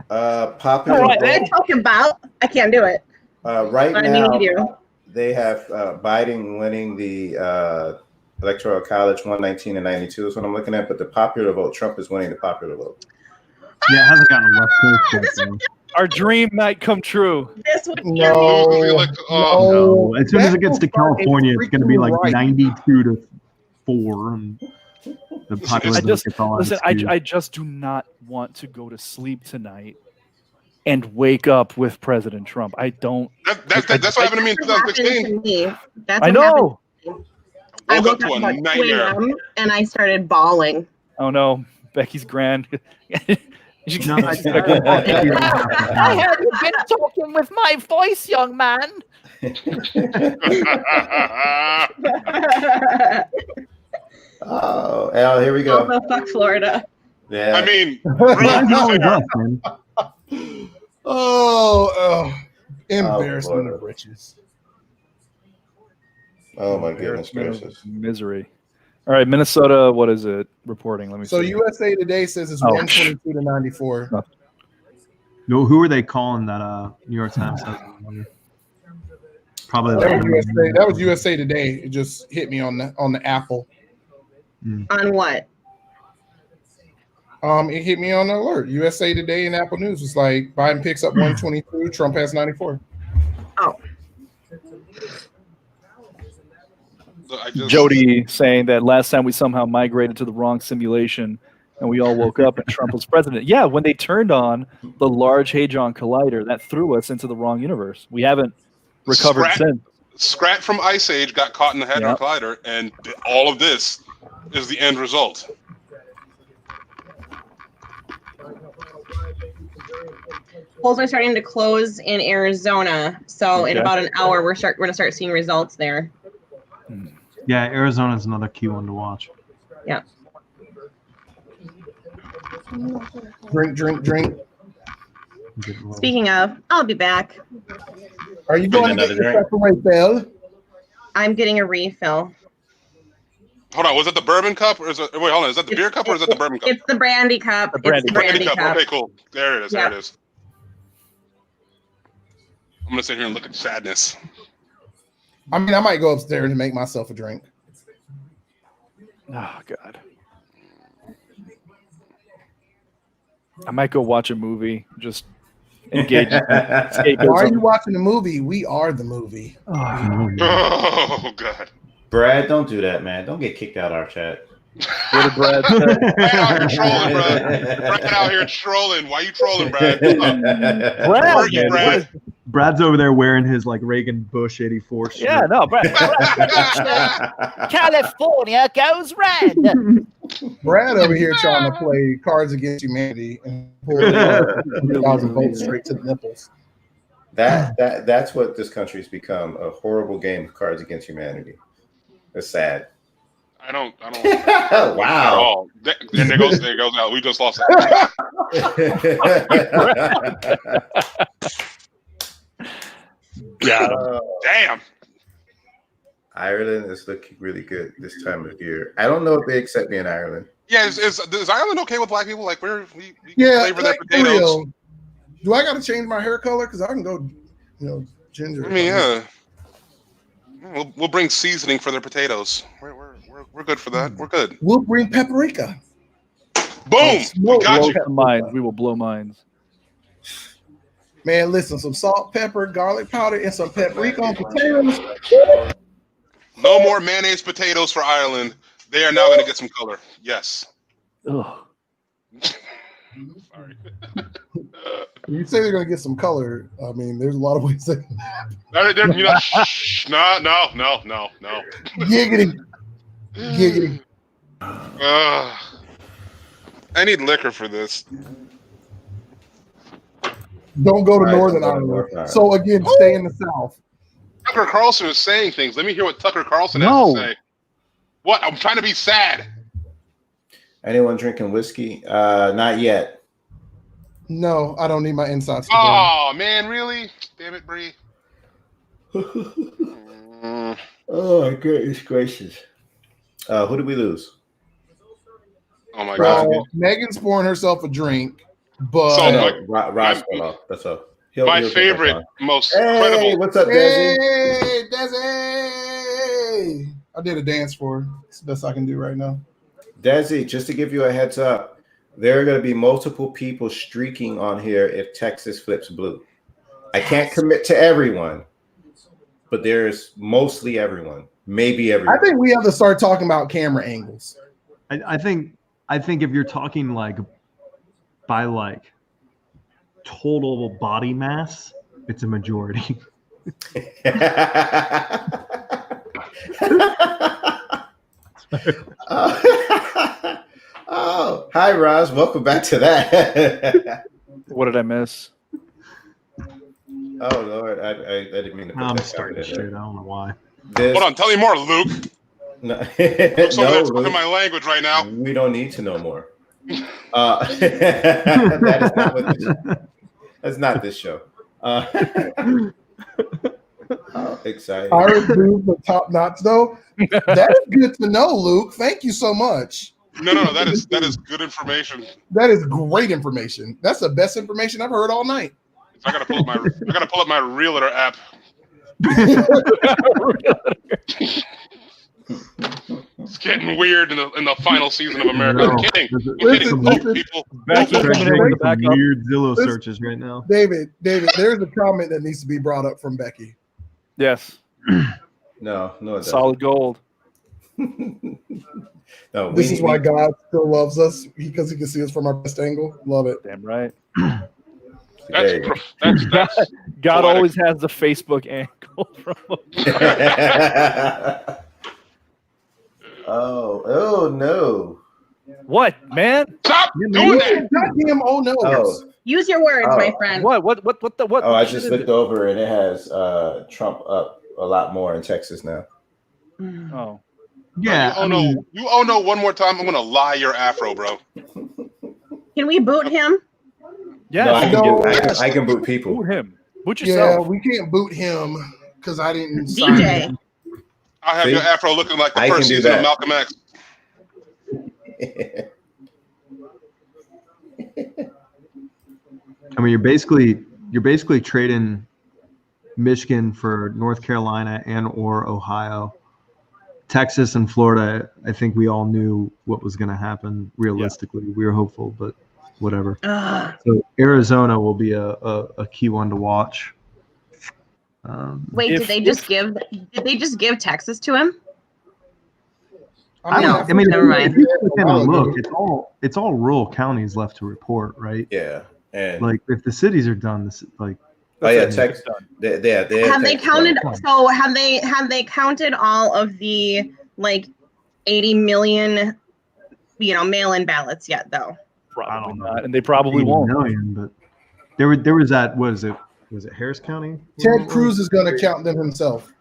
[SPEAKER 1] Popular.
[SPEAKER 4] All right, what are you talking about? I can't do it.
[SPEAKER 1] Right now, they have Biden winning the Electoral College 119 and 92 is what I'm looking at, but the popular vote, Trump is winning the popular vote.
[SPEAKER 6] Yeah, it hasn't gotten left coast.
[SPEAKER 3] Our dream might come true.
[SPEAKER 4] This would
[SPEAKER 6] no. As soon as it gets to California, it's going to be like 92-4. The popular
[SPEAKER 3] I just do not want to go to sleep tonight and wake up with President Trump. I don't.
[SPEAKER 2] That's what happened to me in 2016.
[SPEAKER 3] I know.
[SPEAKER 4] I woke up about 2 a.m. and I started bawling.
[SPEAKER 3] Oh no, Becky's grand.
[SPEAKER 7] Have you been talking with my voice, young man?
[SPEAKER 1] Oh, Al, here we go.
[SPEAKER 4] Oh, fuck Florida.
[SPEAKER 1] Yeah.
[SPEAKER 2] I mean,
[SPEAKER 5] embarrassment of riches.
[SPEAKER 1] Oh my goodness gracious.
[SPEAKER 3] Misery. All right, Minnesota, what is it reporting? Let me see.
[SPEAKER 5] So USA Today says it's 122 to 94.
[SPEAKER 6] No, who are they calling that New York Times? Probably
[SPEAKER 5] that was USA Today. It just hit me on the Apple.
[SPEAKER 4] On what?
[SPEAKER 5] It hit me on the alert. USA Today and Apple News was like Biden picks up 122, Trump has 94.
[SPEAKER 4] Oh.
[SPEAKER 3] Jody saying that last time we somehow migrated to the wrong simulation and we all woke up and Trump was president. Yeah, when they turned on the Large Hadron Collider, that threw us into the wrong universe. We haven't recovered since.
[SPEAKER 2] Scrat from Ice Age got caught in the Hadron Collider, and all of this is the end result.
[SPEAKER 4] Polls are starting to close in Arizona, so in about an hour we're going to start seeing results there.
[SPEAKER 6] Yeah, Arizona is another key one to watch.
[SPEAKER 4] Yeah.
[SPEAKER 5] Drink.
[SPEAKER 4] Speaking of, I'll be back.
[SPEAKER 5] Are you going to get yourself a refill?
[SPEAKER 4] I'm getting a refill.
[SPEAKER 2] Hold on, was it the bourbon cup or is it? Wait, hold on. Is that the beer cup or is that the bourbon cup?
[SPEAKER 4] It's the brandy cup.
[SPEAKER 2] It's the brandy cup. Okay, cool. There it is. There it is. I'm gonna sit here and look at sadness.
[SPEAKER 5] I mean, I might go upstairs and make myself a drink.
[SPEAKER 3] Oh God. I might go watch a movie. Just engage.
[SPEAKER 5] Why are you watching the movie? We are the movie.
[SPEAKER 2] Oh God.
[SPEAKER 1] Brad, don't do that, man. Don't get kicked out of our chat.
[SPEAKER 3] What did Brad say?
[SPEAKER 2] Brad out here trolling, Brad. Brad out here trolling. Why you trolling, Brad?
[SPEAKER 3] Brad.
[SPEAKER 6] Brad's over there wearing his like Reagan Bush 84 shirt.
[SPEAKER 3] Yeah, no, Brad.
[SPEAKER 7] California goes red.
[SPEAKER 5] Brad over here trying to play Cards Against Humanity and pull 1,000 votes straight to the nipples.
[SPEAKER 1] That's what this country's become, a horrible game of Cards Against Humanity. It's sad.
[SPEAKER 2] I don't.
[SPEAKER 1] Wow.
[SPEAKER 2] And there goes out. We just lost
[SPEAKER 3] Yeah.
[SPEAKER 2] Damn.
[SPEAKER 1] Ireland is looking really good this time of year. I don't know if they accept me in Ireland.
[SPEAKER 2] Yeah, is Ireland okay with black people? Like we flavor their potatoes.
[SPEAKER 5] Real. Do I got to change my hair color? Because I can go, ginger.
[SPEAKER 2] I mean, yeah. We'll bring seasoning for their potatoes. We're good for that. We're good.
[SPEAKER 5] We'll bring paprika.
[SPEAKER 2] Boom! We got you.
[SPEAKER 3] Minds. We will blow minds.
[SPEAKER 5] Man, listen, some salt, pepper, garlic powder, and some paprika on potatoes.
[SPEAKER 2] No more mayonnaise potatoes for Ireland. They are now going to get some color. Yes.
[SPEAKER 3] Ugh.
[SPEAKER 2] Sorry.
[SPEAKER 5] You say they're going to get some color. I mean, there's a lot of ways that can happen.
[SPEAKER 2] No.
[SPEAKER 5] Giggity.
[SPEAKER 2] I need liquor for this.
[SPEAKER 5] Don't go to Northern Ireland. So again, stay in the South.
[SPEAKER 2] Tucker Carlson is saying things. Let me hear what Tucker Carlson has to say. What? I'm trying to be sad.
[SPEAKER 1] Anyone drinking whiskey? Not yet.
[SPEAKER 5] No, I don't need my insides.
[SPEAKER 2] Oh man, really? Damn it, Bree.
[SPEAKER 1] Oh my goodness gracious. Who did we lose?
[SPEAKER 2] Oh my God.
[SPEAKER 5] Megan's pouring herself a drink, but
[SPEAKER 1] Ross fell off. That's all.
[SPEAKER 2] My favorite, most
[SPEAKER 1] incredible.
[SPEAKER 2] Hey,
[SPEAKER 1] what's up, Desi?
[SPEAKER 5] Hey, Desi! I did a dance for her. It's the best I can do right now.
[SPEAKER 1] Desi, just to give you a heads up, there are going to be multiple people streaking on here if Texas flips blue. I can't commit to everyone, but there's mostly everyone. Maybe everyone.
[SPEAKER 5] I think we have to start talking about camera angles.
[SPEAKER 6] I think if you're talking like by like total body mass, it's a majority.
[SPEAKER 1] Oh, hi, Roz. Welcome back to that.
[SPEAKER 3] What did I miss?
[SPEAKER 1] Oh Lord, I didn't mean to put
[SPEAKER 6] I'm
[SPEAKER 1] that
[SPEAKER 6] starting shit. I don't know why.
[SPEAKER 2] Hold on, tell me more, Luke.
[SPEAKER 1] No,
[SPEAKER 2] Luke's over there talking
[SPEAKER 1] Luke,
[SPEAKER 2] my language right now.
[SPEAKER 1] we don't need to know more. That is not what this. That's not this show. Oh, exciting!
[SPEAKER 5] Irish dude, the top knots though. That is good to know, Luke. Thank you so much.
[SPEAKER 2] No. That is good information.
[SPEAKER 5] That is great information. That's the best information I've heard all night.
[SPEAKER 2] So I gotta pull up my Realtor app. It's getting weird in the final season of America. I'm kidding.
[SPEAKER 5] Listen,
[SPEAKER 2] People.
[SPEAKER 6] Weird Zillow searches right now.
[SPEAKER 5] David, there's a comment that needs to be brought up from Becky.
[SPEAKER 3] Yes.
[SPEAKER 1] No, it
[SPEAKER 3] solid gold.
[SPEAKER 1] No,
[SPEAKER 5] this is why God still loves us, because he can see us from our best angle. Love it.
[SPEAKER 3] Damn right.
[SPEAKER 2] That's
[SPEAKER 3] God always has the Facebook angle.
[SPEAKER 1] Oh no!
[SPEAKER 3] What, man?
[SPEAKER 2] Stop doing that!
[SPEAKER 5] Goddamn! Oh no!
[SPEAKER 1] Oh.
[SPEAKER 4] Use your words, my friend.
[SPEAKER 3] What?
[SPEAKER 1] Oh, I just looked over and it has Trump up a lot more in Texas now.
[SPEAKER 3] Oh.
[SPEAKER 6] Yeah.
[SPEAKER 2] You no one more time. I'm gonna lie your afro, bro.
[SPEAKER 4] Can we boot him?
[SPEAKER 3] Yeah,
[SPEAKER 1] no, I can boot people.
[SPEAKER 3] Boot him. Boot yourself.
[SPEAKER 5] Yeah, we can't boot him because I didn't.
[SPEAKER 4] DJ.
[SPEAKER 2] I have your afro looking like the first season of Malcolm X.
[SPEAKER 6] I mean, you're basically trading Michigan for North Carolina and or Ohio. Texas and Florida, I think we all knew what was going to happen realistically. Yeah. We were hopeful, but whatever. So Arizona will be a key one to watch.
[SPEAKER 4] Wait, did they just give Texas to him?
[SPEAKER 6] I mean,
[SPEAKER 4] never mind.
[SPEAKER 6] Look, it's all rural counties left to report, right?
[SPEAKER 1] Yeah, and
[SPEAKER 6] like if the cities are done, this like.
[SPEAKER 1] Oh yeah, Texas.
[SPEAKER 4] Have they counted? So have they counted all of the like 80 million, mail-in ballots yet? Though
[SPEAKER 3] probably not, and they probably won't.
[SPEAKER 6] Million, but there was that. What is it? Was it Harris County?
[SPEAKER 5] Ted Cruz is going to count them himself.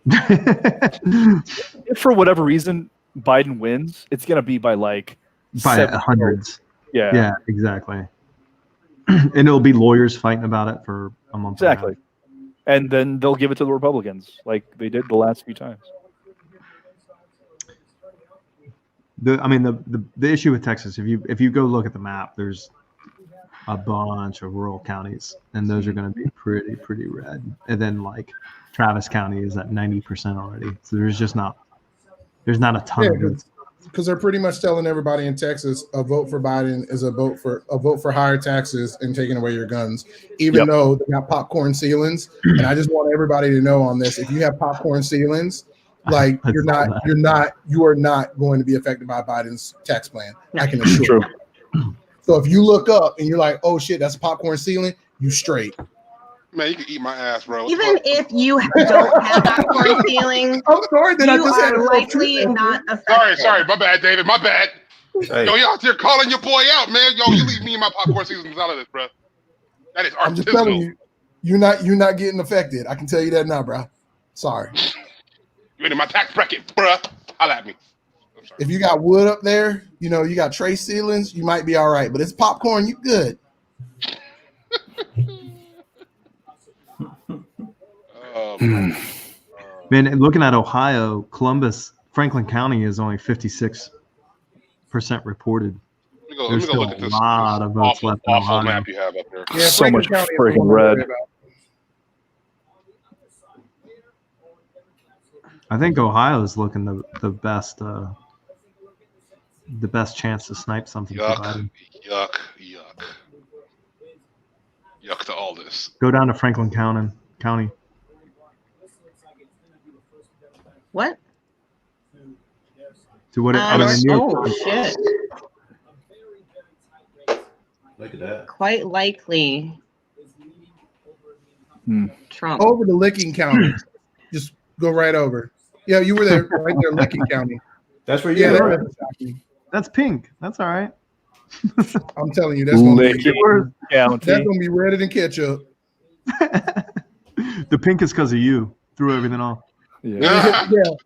[SPEAKER 3] If for whatever reason Biden wins, it's going to be by
[SPEAKER 6] hundreds.
[SPEAKER 3] Yeah,
[SPEAKER 6] exactly. And it'll be lawyers fighting about it for a month.
[SPEAKER 3] Exactly. And then they'll give it to the Republicans like they did the last few times.
[SPEAKER 6] The issue with Texas, if you go look at the map, there's a bunch of rural counties, and those are going to be pretty red. And then like Travis County is at 90% already. So there's not a ton of good stuff.
[SPEAKER 5] Because they're pretty much telling everybody in Texas a vote for Biden is a vote for higher taxes and taking away your guns, even though they got popcorn ceilings. And I just want everybody to know on this: if you have popcorn ceilings, like you are not going to be affected by Biden's tax plan. I can assure you. So if you look up and you're like, "Oh shit, that's a popcorn ceiling," you straight.
[SPEAKER 2] Man, you can eat my ass, bro.
[SPEAKER 4] Even if you don't have popcorn ceiling,
[SPEAKER 5] I'm sorry that I just had
[SPEAKER 4] likely not affected.
[SPEAKER 2] Sorry, my bad, David. My bad. Hey. Yo, you out there calling your boy out, man. Yo, you leave me and my popcorn seasons out of this, bro. That is artisanal. I'm just telling you,
[SPEAKER 5] you're not getting affected. I can tell you that now, bro. Sorry.
[SPEAKER 2] You're in my tax bracket, bro. Holla at me.
[SPEAKER 5] If you got wood up there, you got tray ceilings, you might be all right. But it's popcorn, you good.
[SPEAKER 6] Man, looking at Ohio, Franklin County is only 56% reported. There's still a lot of votes left in Ohio.
[SPEAKER 2] Map you have up there.
[SPEAKER 3] Yeah, so much freaking red.
[SPEAKER 6] I think Ohio is looking the best chance to snipe something.
[SPEAKER 2] Yuck to all this.
[SPEAKER 6] Go down to Franklin County.
[SPEAKER 4] What?
[SPEAKER 6] To what?
[SPEAKER 4] Shit.
[SPEAKER 1] Look at that.
[SPEAKER 4] Quite likely. Trump.
[SPEAKER 5] Over the Licking County. Just go right over. Yeah, you were there, right there, Licking County.
[SPEAKER 1] That's where you are.
[SPEAKER 6] That's pink. That's all right.
[SPEAKER 5] I'm telling you, that's gonna
[SPEAKER 6] be
[SPEAKER 5] redder than ketchup.
[SPEAKER 6] The pink is because of you. Threw everything off.
[SPEAKER 5] Yeah.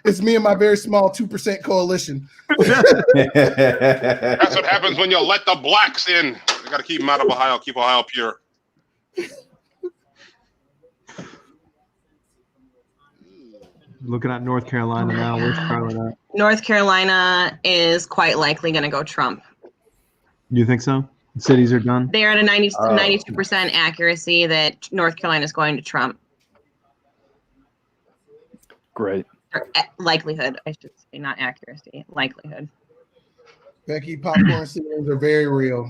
[SPEAKER 5] It's me and my very small 2% coalition.
[SPEAKER 2] That's what happens when you let the blacks in. You got to keep them out of Ohio. Keep Ohio pure.
[SPEAKER 6] Looking at North Carolina now. Where's Carolina?
[SPEAKER 4] North Carolina is quite likely going to go Trump.
[SPEAKER 6] You think so? The cities are done?
[SPEAKER 4] They are at a 92% accuracy that North Carolina is going to Trump.
[SPEAKER 3] Great.
[SPEAKER 4] Or likelihood, I should say, not accuracy. Likelihood.
[SPEAKER 5] Becky, popcorn ceilings are very real.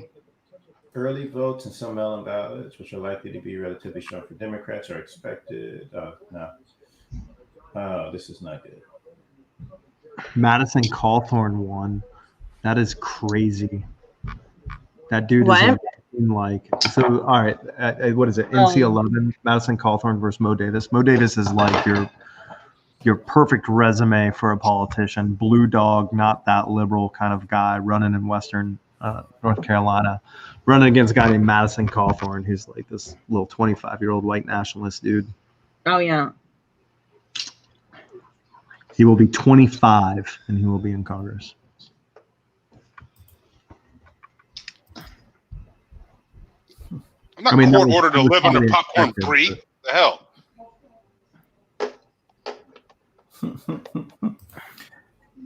[SPEAKER 1] Early votes and some mail-in ballots, which are likely to be relatively strong for Democrats, are expected. This is not good.
[SPEAKER 6] Madison Cawthorn won. That is crazy. That dude is like so. All right, what is it? NC11. Madison Cawthorn versus Mo Davis. Mo Davis is like your perfect resume for a politician. Blue dog, not that liberal kind of guy, running in Western North Carolina, running against a guy named Madison Cawthorn, who's like this little 25-year-old white nationalist dude.
[SPEAKER 4] Oh yeah.
[SPEAKER 6] He will be 25 and he will be in Congress.
[SPEAKER 2] I'm not court ordered to live under popcorn free. The hell?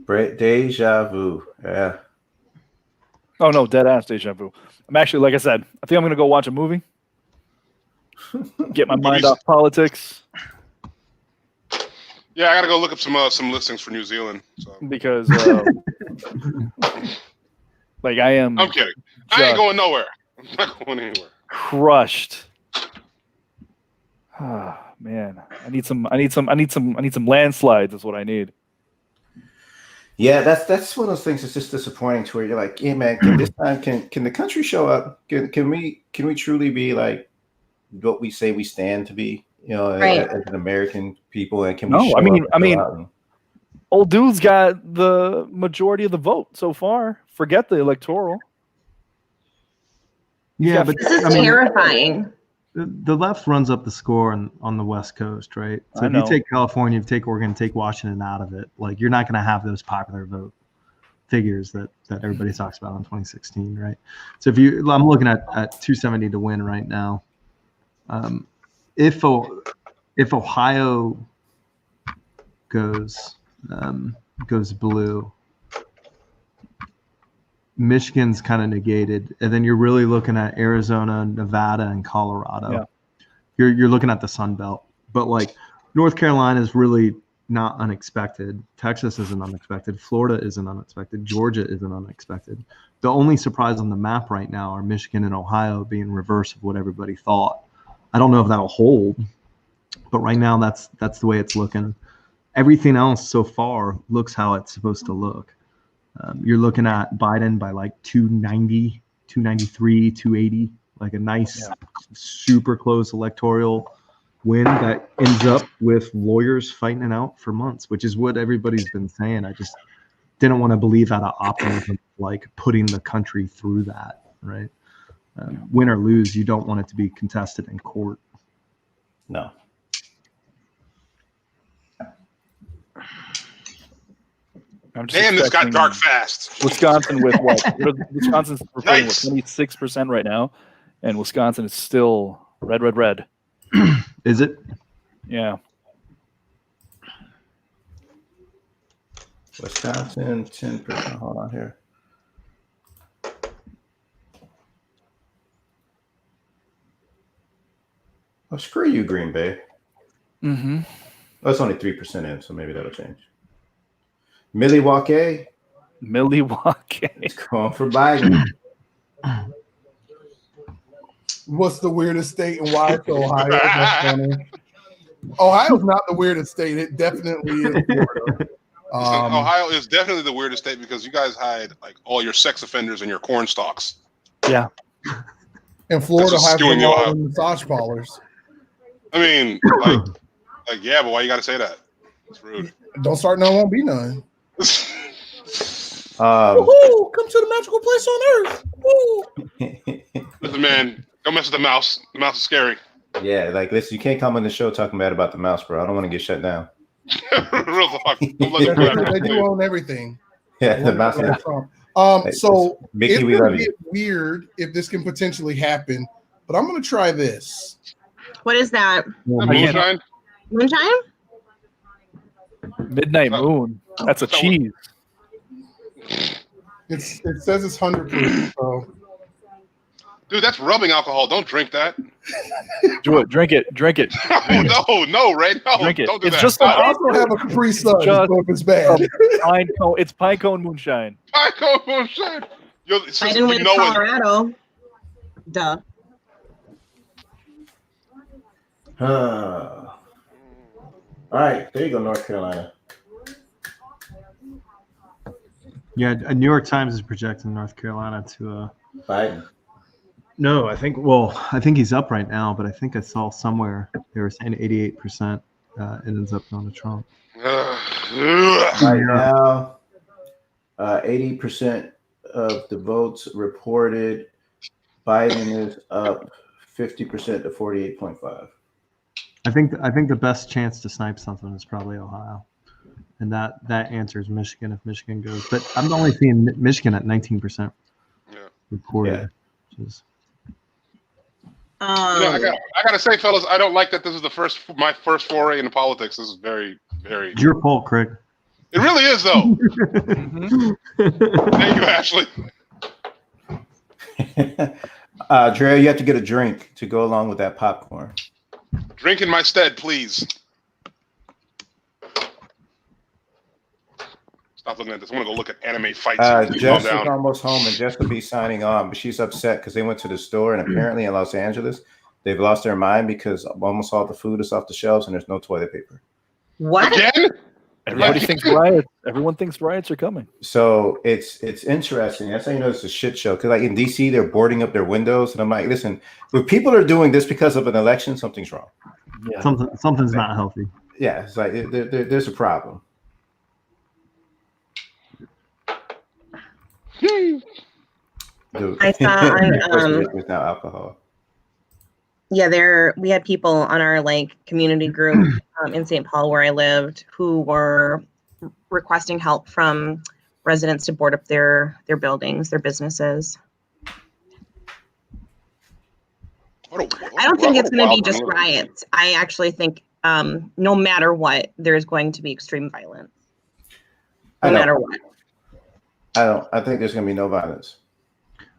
[SPEAKER 1] Deja vu. Yeah.
[SPEAKER 3] Oh no, dead ass deja vu. I'm actually, like I said, I think I'm gonna go watch a movie. Get my mind off politics.
[SPEAKER 2] Yeah, I gotta go look up some listings for New Zealand. So.
[SPEAKER 3] Because like I am.
[SPEAKER 2] I'm kidding. I ain't going nowhere. I'm not going anywhere.
[SPEAKER 3] Crushed. Ah, man. I need some landslides is what I need.
[SPEAKER 1] Yeah, that's one of those things that's just disappointing to where you're like, yeah, man, can the country show up? Can we truly be like what we say we stand to be, as an American people? And can we
[SPEAKER 3] I mean, old dude's got the majority of the vote so far. Forget the electoral.
[SPEAKER 6] Yeah, but
[SPEAKER 4] this is terrifying.
[SPEAKER 6] The left runs up the score on the West Coast, right? So if you take California, if you take Oregon, take Washington out of it, like you're not going to have those popular vote figures that everybody talks about in 2016, right? So I'm looking at 270 to win right now. If Ohio goes blue, Michigan's kind of negated, and then you're really looking at Arizona, Nevada, and Colorado. Yeah. You're looking at the Sun Belt, but like North Carolina is really not unexpected. Texas isn't unexpected. Florida isn't unexpected. Georgia isn't unexpected. The only surprise on the map right now are Michigan and Ohio being reverse of what everybody thought. I don't know if that'll hold, but right now that's the way it's looking. Everything else so far looks how it's supposed to look. You're looking at Biden by like 290, 293, 280, like a nice, super close electoral win that ends up with lawyers fighting it out for months, which is what everybody's been saying. I just didn't want to believe out of optimism, like putting the country through that, right? Win or lose, you don't want it to be contested in court.
[SPEAKER 1] No.
[SPEAKER 2] Damn, this got dark fast.
[SPEAKER 3] Wisconsin with what? Wisconsin's reporting 26% right now, and Wisconsin is still red.
[SPEAKER 6] Is it?
[SPEAKER 3] Yeah.
[SPEAKER 1] Wisconsin 10%. Hold on here. Oh, screw you, Green Bay.
[SPEAKER 3] Mm-hmm.
[SPEAKER 1] Oh, it's only 3% in, so maybe that'll change. Milwaukee.
[SPEAKER 3] It's
[SPEAKER 1] going for Biden.
[SPEAKER 5] What's the weirdest state and why it's Ohio? That's funny. Ohio's not the weirdest state. It definitely is Florida.
[SPEAKER 2] Ohio is definitely the weirdest state because you guys hide like all your sex offenders and your corn stalks.
[SPEAKER 3] Yeah.
[SPEAKER 5] And Florida hides them all in massage parlors.
[SPEAKER 2] I mean, like, yeah, but why you got to say that? It's rude.
[SPEAKER 5] Don't start none, won't be none.
[SPEAKER 1] Woohoo!
[SPEAKER 5] Come to the magical place on earth. Woo!
[SPEAKER 2] Listen, man, don't mess with the mouse. The mouse is scary.
[SPEAKER 1] Yeah, like listen, you can't come on the show talking bad about the mouse, bro. I don't want to get shut down.
[SPEAKER 2] Real fuck.
[SPEAKER 5] They do own everything.
[SPEAKER 1] Yeah, the mouse.
[SPEAKER 5] So
[SPEAKER 1] Mickey,
[SPEAKER 5] it's
[SPEAKER 1] we
[SPEAKER 5] gonna
[SPEAKER 1] love
[SPEAKER 5] be
[SPEAKER 1] you.
[SPEAKER 5] weird if this can potentially happen, but I'm gonna try this.
[SPEAKER 4] What is that?
[SPEAKER 2] Moonshine?
[SPEAKER 4] Moonshine?
[SPEAKER 3] Midnight Moon. That's a cheese.
[SPEAKER 5] It says it's 100 proof. So.
[SPEAKER 2] Dude, that's rubbing alcohol. Don't drink that.
[SPEAKER 3] Do it. Drink it. Drink it.
[SPEAKER 2] No, Ray. No,
[SPEAKER 3] drink it.
[SPEAKER 2] Don't do
[SPEAKER 3] it's
[SPEAKER 2] that.
[SPEAKER 3] Just
[SPEAKER 5] I also have a Capri Sun. So if it's bad.
[SPEAKER 3] It's pine cone moonshine.
[SPEAKER 2] Pine cone moonshine.
[SPEAKER 4] I didn't win Colorado. Duh.
[SPEAKER 1] All right, there you go, North Carolina.
[SPEAKER 6] Yeah, New York Times is projecting North Carolina to
[SPEAKER 1] Biden.
[SPEAKER 6] No, I think he's up right now, but I think I saw somewhere they were saying 88% it ends up going to Trump.
[SPEAKER 1] Right now, 80% of the votes reported. Biden is up 50% to 48.5.
[SPEAKER 6] I think the best chance to snipe something is probably Ohio, and that answers Michigan if Michigan goes. But I'm only seeing Michigan at 19% reported.
[SPEAKER 1] Yeah.
[SPEAKER 2] I gotta say, fellas, I don't like that this is my first foray into politics. This is very, very.
[SPEAKER 6] It's your fault, Craig.
[SPEAKER 2] It really is, though. Thank you, Ashley.
[SPEAKER 1] Dre, you have to get a drink to go along with that popcorn.
[SPEAKER 2] Drink in my stead, please. Stop looking at this. I want to go look at anime fights.
[SPEAKER 1] Jess is almost home, and Jess will be signing on, but she's upset because they went to the store, and apparently in Los Angeles, they've lost their mind because almost all the food is off the shelves, and there's no toilet paper.
[SPEAKER 4] What?
[SPEAKER 2] Again?
[SPEAKER 3] Everybody thinks riots. Everyone thinks riots are coming.
[SPEAKER 1] So it's interesting. That's how you know it's a shit show. Because like in DC, they're boarding up their windows, and I'm like, listen, if people are doing this because of an election, something's wrong.
[SPEAKER 3] Yeah.
[SPEAKER 6] Something's not healthy.
[SPEAKER 1] Yeah, it's like there's a problem.
[SPEAKER 4] I saw on
[SPEAKER 1] it's now alcohol.
[SPEAKER 4] Yeah, we had people on our community group in St. Paul where I lived who were requesting help from residents to board up their buildings, their businesses. I don't think it's going to be just riots. I actually think no matter what, there's going to be extreme violence. No matter what.
[SPEAKER 1] I think there's going to be no violence.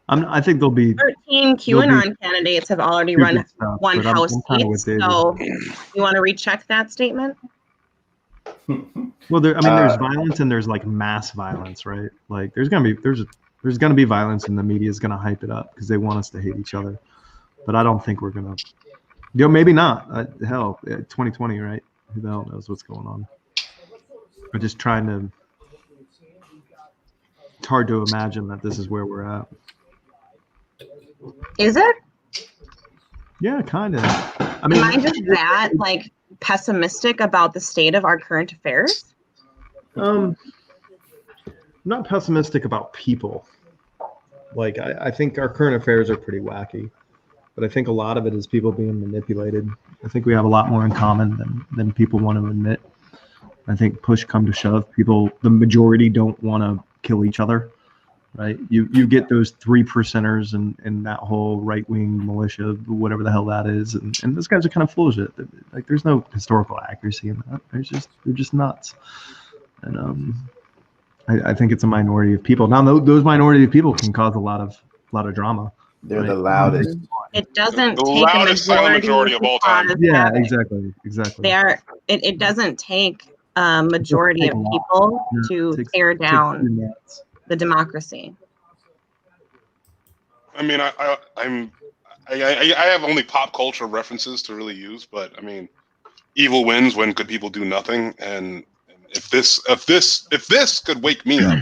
[SPEAKER 6] I think there'll be
[SPEAKER 4] 13 QAnon candidates have already run one house seat. So you want to recheck that statement?
[SPEAKER 6] Well, there's violence and there's mass violence, right? Like there's gonna be violence, and the media is gonna hype it up because they want us to hate each other. But I don't think we're gonna. Maybe not. Hell, 2020, right? Who the hell knows what's going on? We're just trying to. It's hard to imagine that this is where we're at.
[SPEAKER 4] Is it?
[SPEAKER 6] Yeah, kind of.
[SPEAKER 4] Am I just that pessimistic about the state of our current affairs?
[SPEAKER 6] I'm not pessimistic about people. I think our current affairs are pretty wacky, but I think a lot of it is people being manipulated. I think we have a lot more in common than people want to admit. I think push come to shove, the majority don't want to kill each other. Right, you get those 3%ers and that whole right-wing militia, whatever the hell that is, and those guys are kind of full of shit. There's no historical accuracy in that. They're just nuts, and I think it's a minority of people. Now those minority of people can cause a lot of drama.
[SPEAKER 1] They're the loudest.
[SPEAKER 4] It doesn't take a majority
[SPEAKER 2] of all time.
[SPEAKER 6] Yeah, exactly.
[SPEAKER 4] It doesn't take a majority of people to tear down the democracy.
[SPEAKER 2] I mean, I have only pop culture references to really use, but I mean, evil wins when good people do nothing, and if this could wake me up,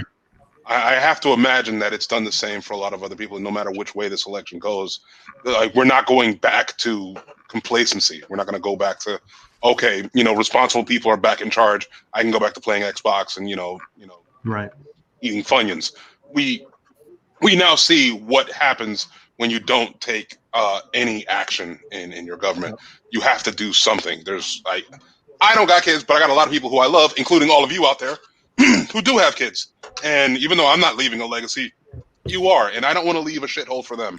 [SPEAKER 2] I have to imagine that it's done the same for a lot of other people. No matter which way this election goes, like we're not going back to complacency. We're not going to go back to, okay, responsible people are back in charge. I can go back to playing Xbox and
[SPEAKER 6] right,
[SPEAKER 2] eating Funyuns. We now see what happens when you don't take any action in your government. You have to do something. I don't got kids, but I got a lot of people who I love, including all of you out there, who do have kids. And even though I'm not leaving a legacy, you are, and I don't want to leave a shithole for them.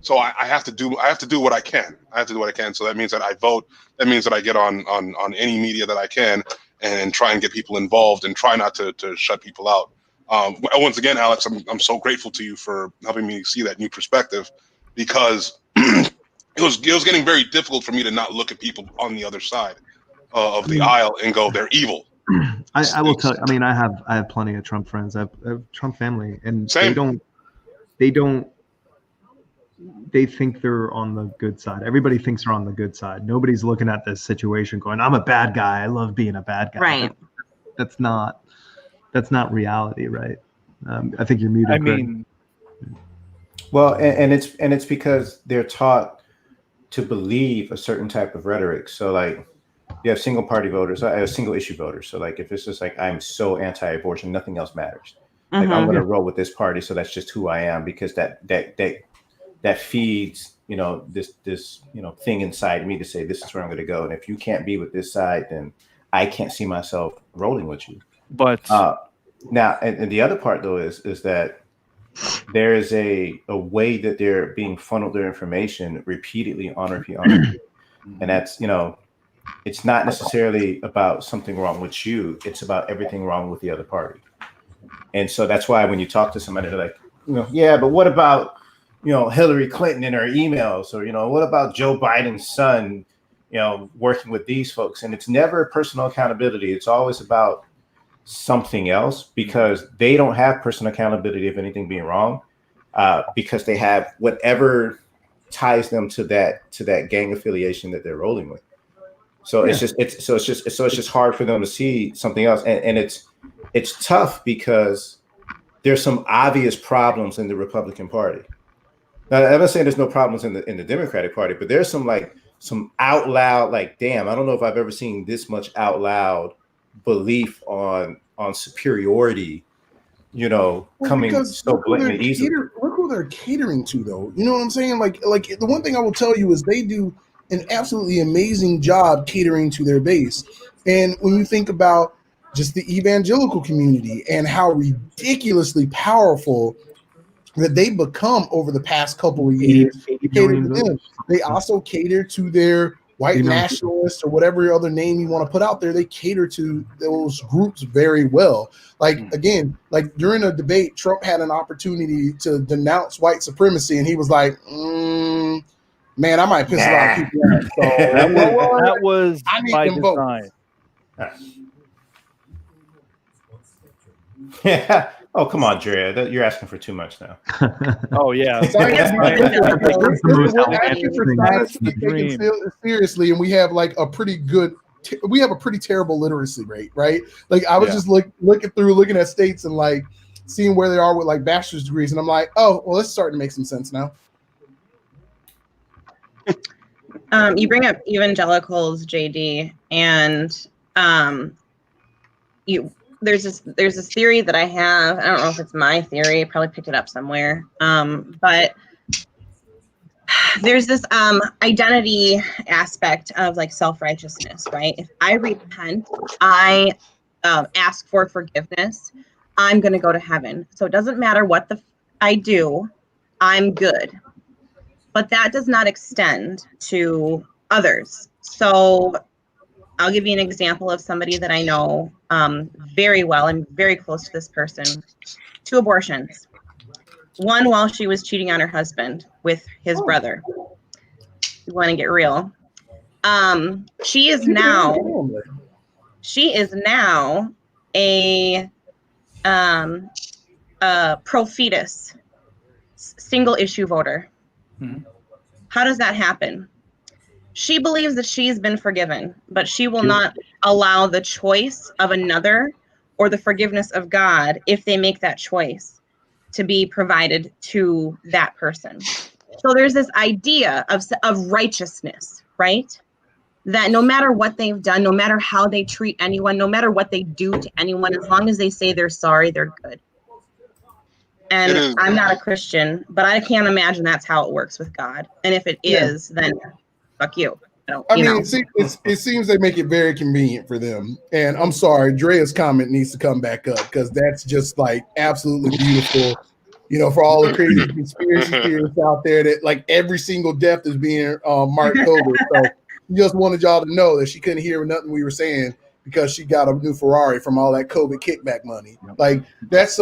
[SPEAKER 2] So I have to do what I can. I have to do what I can. So that means that I vote. That means that I get on any media that I can and try and get people involved and try not to shut people out. Once again, Alex, I'm so grateful to you for helping me see that new perspective, because it was getting very difficult for me to not look at people on the other side of the aisle and go, they're evil.
[SPEAKER 6] I will tell you. I mean, I have plenty of Trump friends. I have Trump family, and
[SPEAKER 2] Same.
[SPEAKER 6] they think they're on the good side. Everybody thinks they're on the good side. Nobody's looking at this situation going, I'm a bad guy. I love being a bad guy.
[SPEAKER 4] Right.
[SPEAKER 6] That's not reality, right? I think you're muted.
[SPEAKER 3] I mean,
[SPEAKER 1] well, and it's because they're taught to believe a certain type of rhetoric. So like you have single party voters, I have single issue voters. So like if it's just like I'm so anti-abortion, nothing else matters. Like I'm gonna roll with this party, so that's just who I am, because that feeds this thing inside me to say this is where I'm gonna go. And if you can't be with this side, then I can't see myself rolling with you.
[SPEAKER 3] But
[SPEAKER 1] now, and the other part though is that there is a way that they're being funneled their information repeatedly on repeat, and that's it's not necessarily about something wrong with you. It's about everything wrong with the other party. And so that's why when you talk to somebody, they're like, yeah, but what about Hillary Clinton and her emails, or what about Joe Biden's son, working with these folks? And it's never personal accountability. It's always about something else, because they don't have personal accountability of anything being wrong, because they have whatever ties them to that gang affiliation that they're rolling with. So it's just hard for them to see something else, and it's tough because there's some obvious problems in the Republican Party. Now, I'm not saying there's no problems in the Democratic Party, but there's some out loud, like, damn, I don't know if I've ever seen this much out loud belief on superiority, coming so blatantly easily.
[SPEAKER 5] Look who they're catering to, though. You know what I'm saying? Like the one thing I will tell you is they do an absolutely amazing job catering to their base. And when you think about just the evangelical community and how ridiculously powerful that they become over the past couple of years, they also cater to their white nationalists or whatever other name you want to put out there. They cater to those groups very well. Like, again, like during a debate, Trump had an opportunity to denounce white supremacy, and he was like, man, I might piss a lot of people off. So
[SPEAKER 3] that was by design.
[SPEAKER 1] Yeah. Oh, come on, Dre. You're asking for too much now.
[SPEAKER 3] Oh, yeah.
[SPEAKER 5] Seriously, and we have like a pretty terrible literacy rate, right? Like I was just looking at states and like seeing where they are with like bachelor's degrees, and I'm like, oh, well, it's starting to make some sense now.
[SPEAKER 4] You bring up evangelicals, JD, and there's this theory that I have. I don't know if it's my theory. I probably picked it up somewhere. But there's this identity aspect of like self-righteousness, right? If I repent, I ask for forgiveness, I'm going to go to heaven. So it doesn't matter what I do, I'm good. But that does not extend to others. So I'll give you an example of somebody that I know very well and very close to this person. 2 abortions. One while she was cheating on her husband with his brother. You want to get real. She is now a pro-fetus single issue voter. Mm-hmm. How does that happen? She believes that she's been forgiven, but she will not allow the choice of another or the forgiveness of God, if they make that choice, to be provided to that person. So there's this idea of righteousness, right? That no matter what they've done, no matter how they treat anyone, no matter what they do to anyone, as long as they say they're sorry, they're good. And I'm not a Christian, but I can't imagine that's how it works with God. And if it is, then fuck you.
[SPEAKER 5] I mean, it seems they make it very convenient for them. And I'm sorry, Drea's comment needs to come back up because that's just like absolutely beautiful. You know, for all the crazy conspiracy theorists out there that like every single death is being marked COVID. So just wanted y'all to know that she couldn't hear nothing we were saying because she got a new Ferrari from all that COVID kickback money. Like that's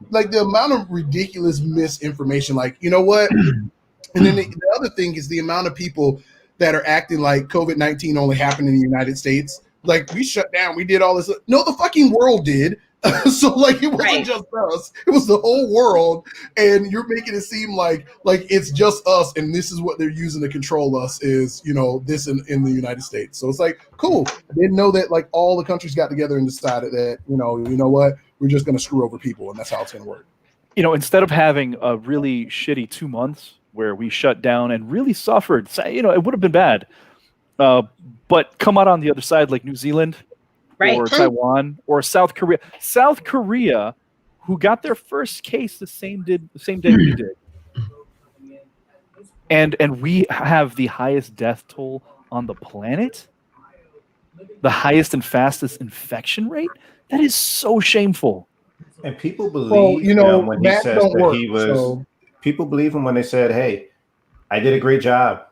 [SPEAKER 5] like the amount of ridiculous misinformation. Like, you know what? And then the other thing is the amount of people that are acting like COVID-19 only happened in the United States. Like, we shut down, we did all this. No, the fucking world did. So, like, it wasn't just us. It was the whole world. And you're making it seem like it's just us, and this is what they're using to control us is, you know, this in the United States. So it's like, cool. I didn't know that, like, all the countries got together and decided that, you know what? We're just going to screw over people, and that's how it's going to work.
[SPEAKER 3] You know, instead of having a really shitty 2 months where we shut down and really suffered, you know, it would have been bad. But come out on the other side like New Zealand or Taiwan or South Korea. South Korea, who got their first case the same day we did. And we have the highest death toll on the planet, the highest and fastest infection rate. That is so shameful.
[SPEAKER 1] And people believe when he says that he was. People believe him when they said, "Hey, I did a great job,"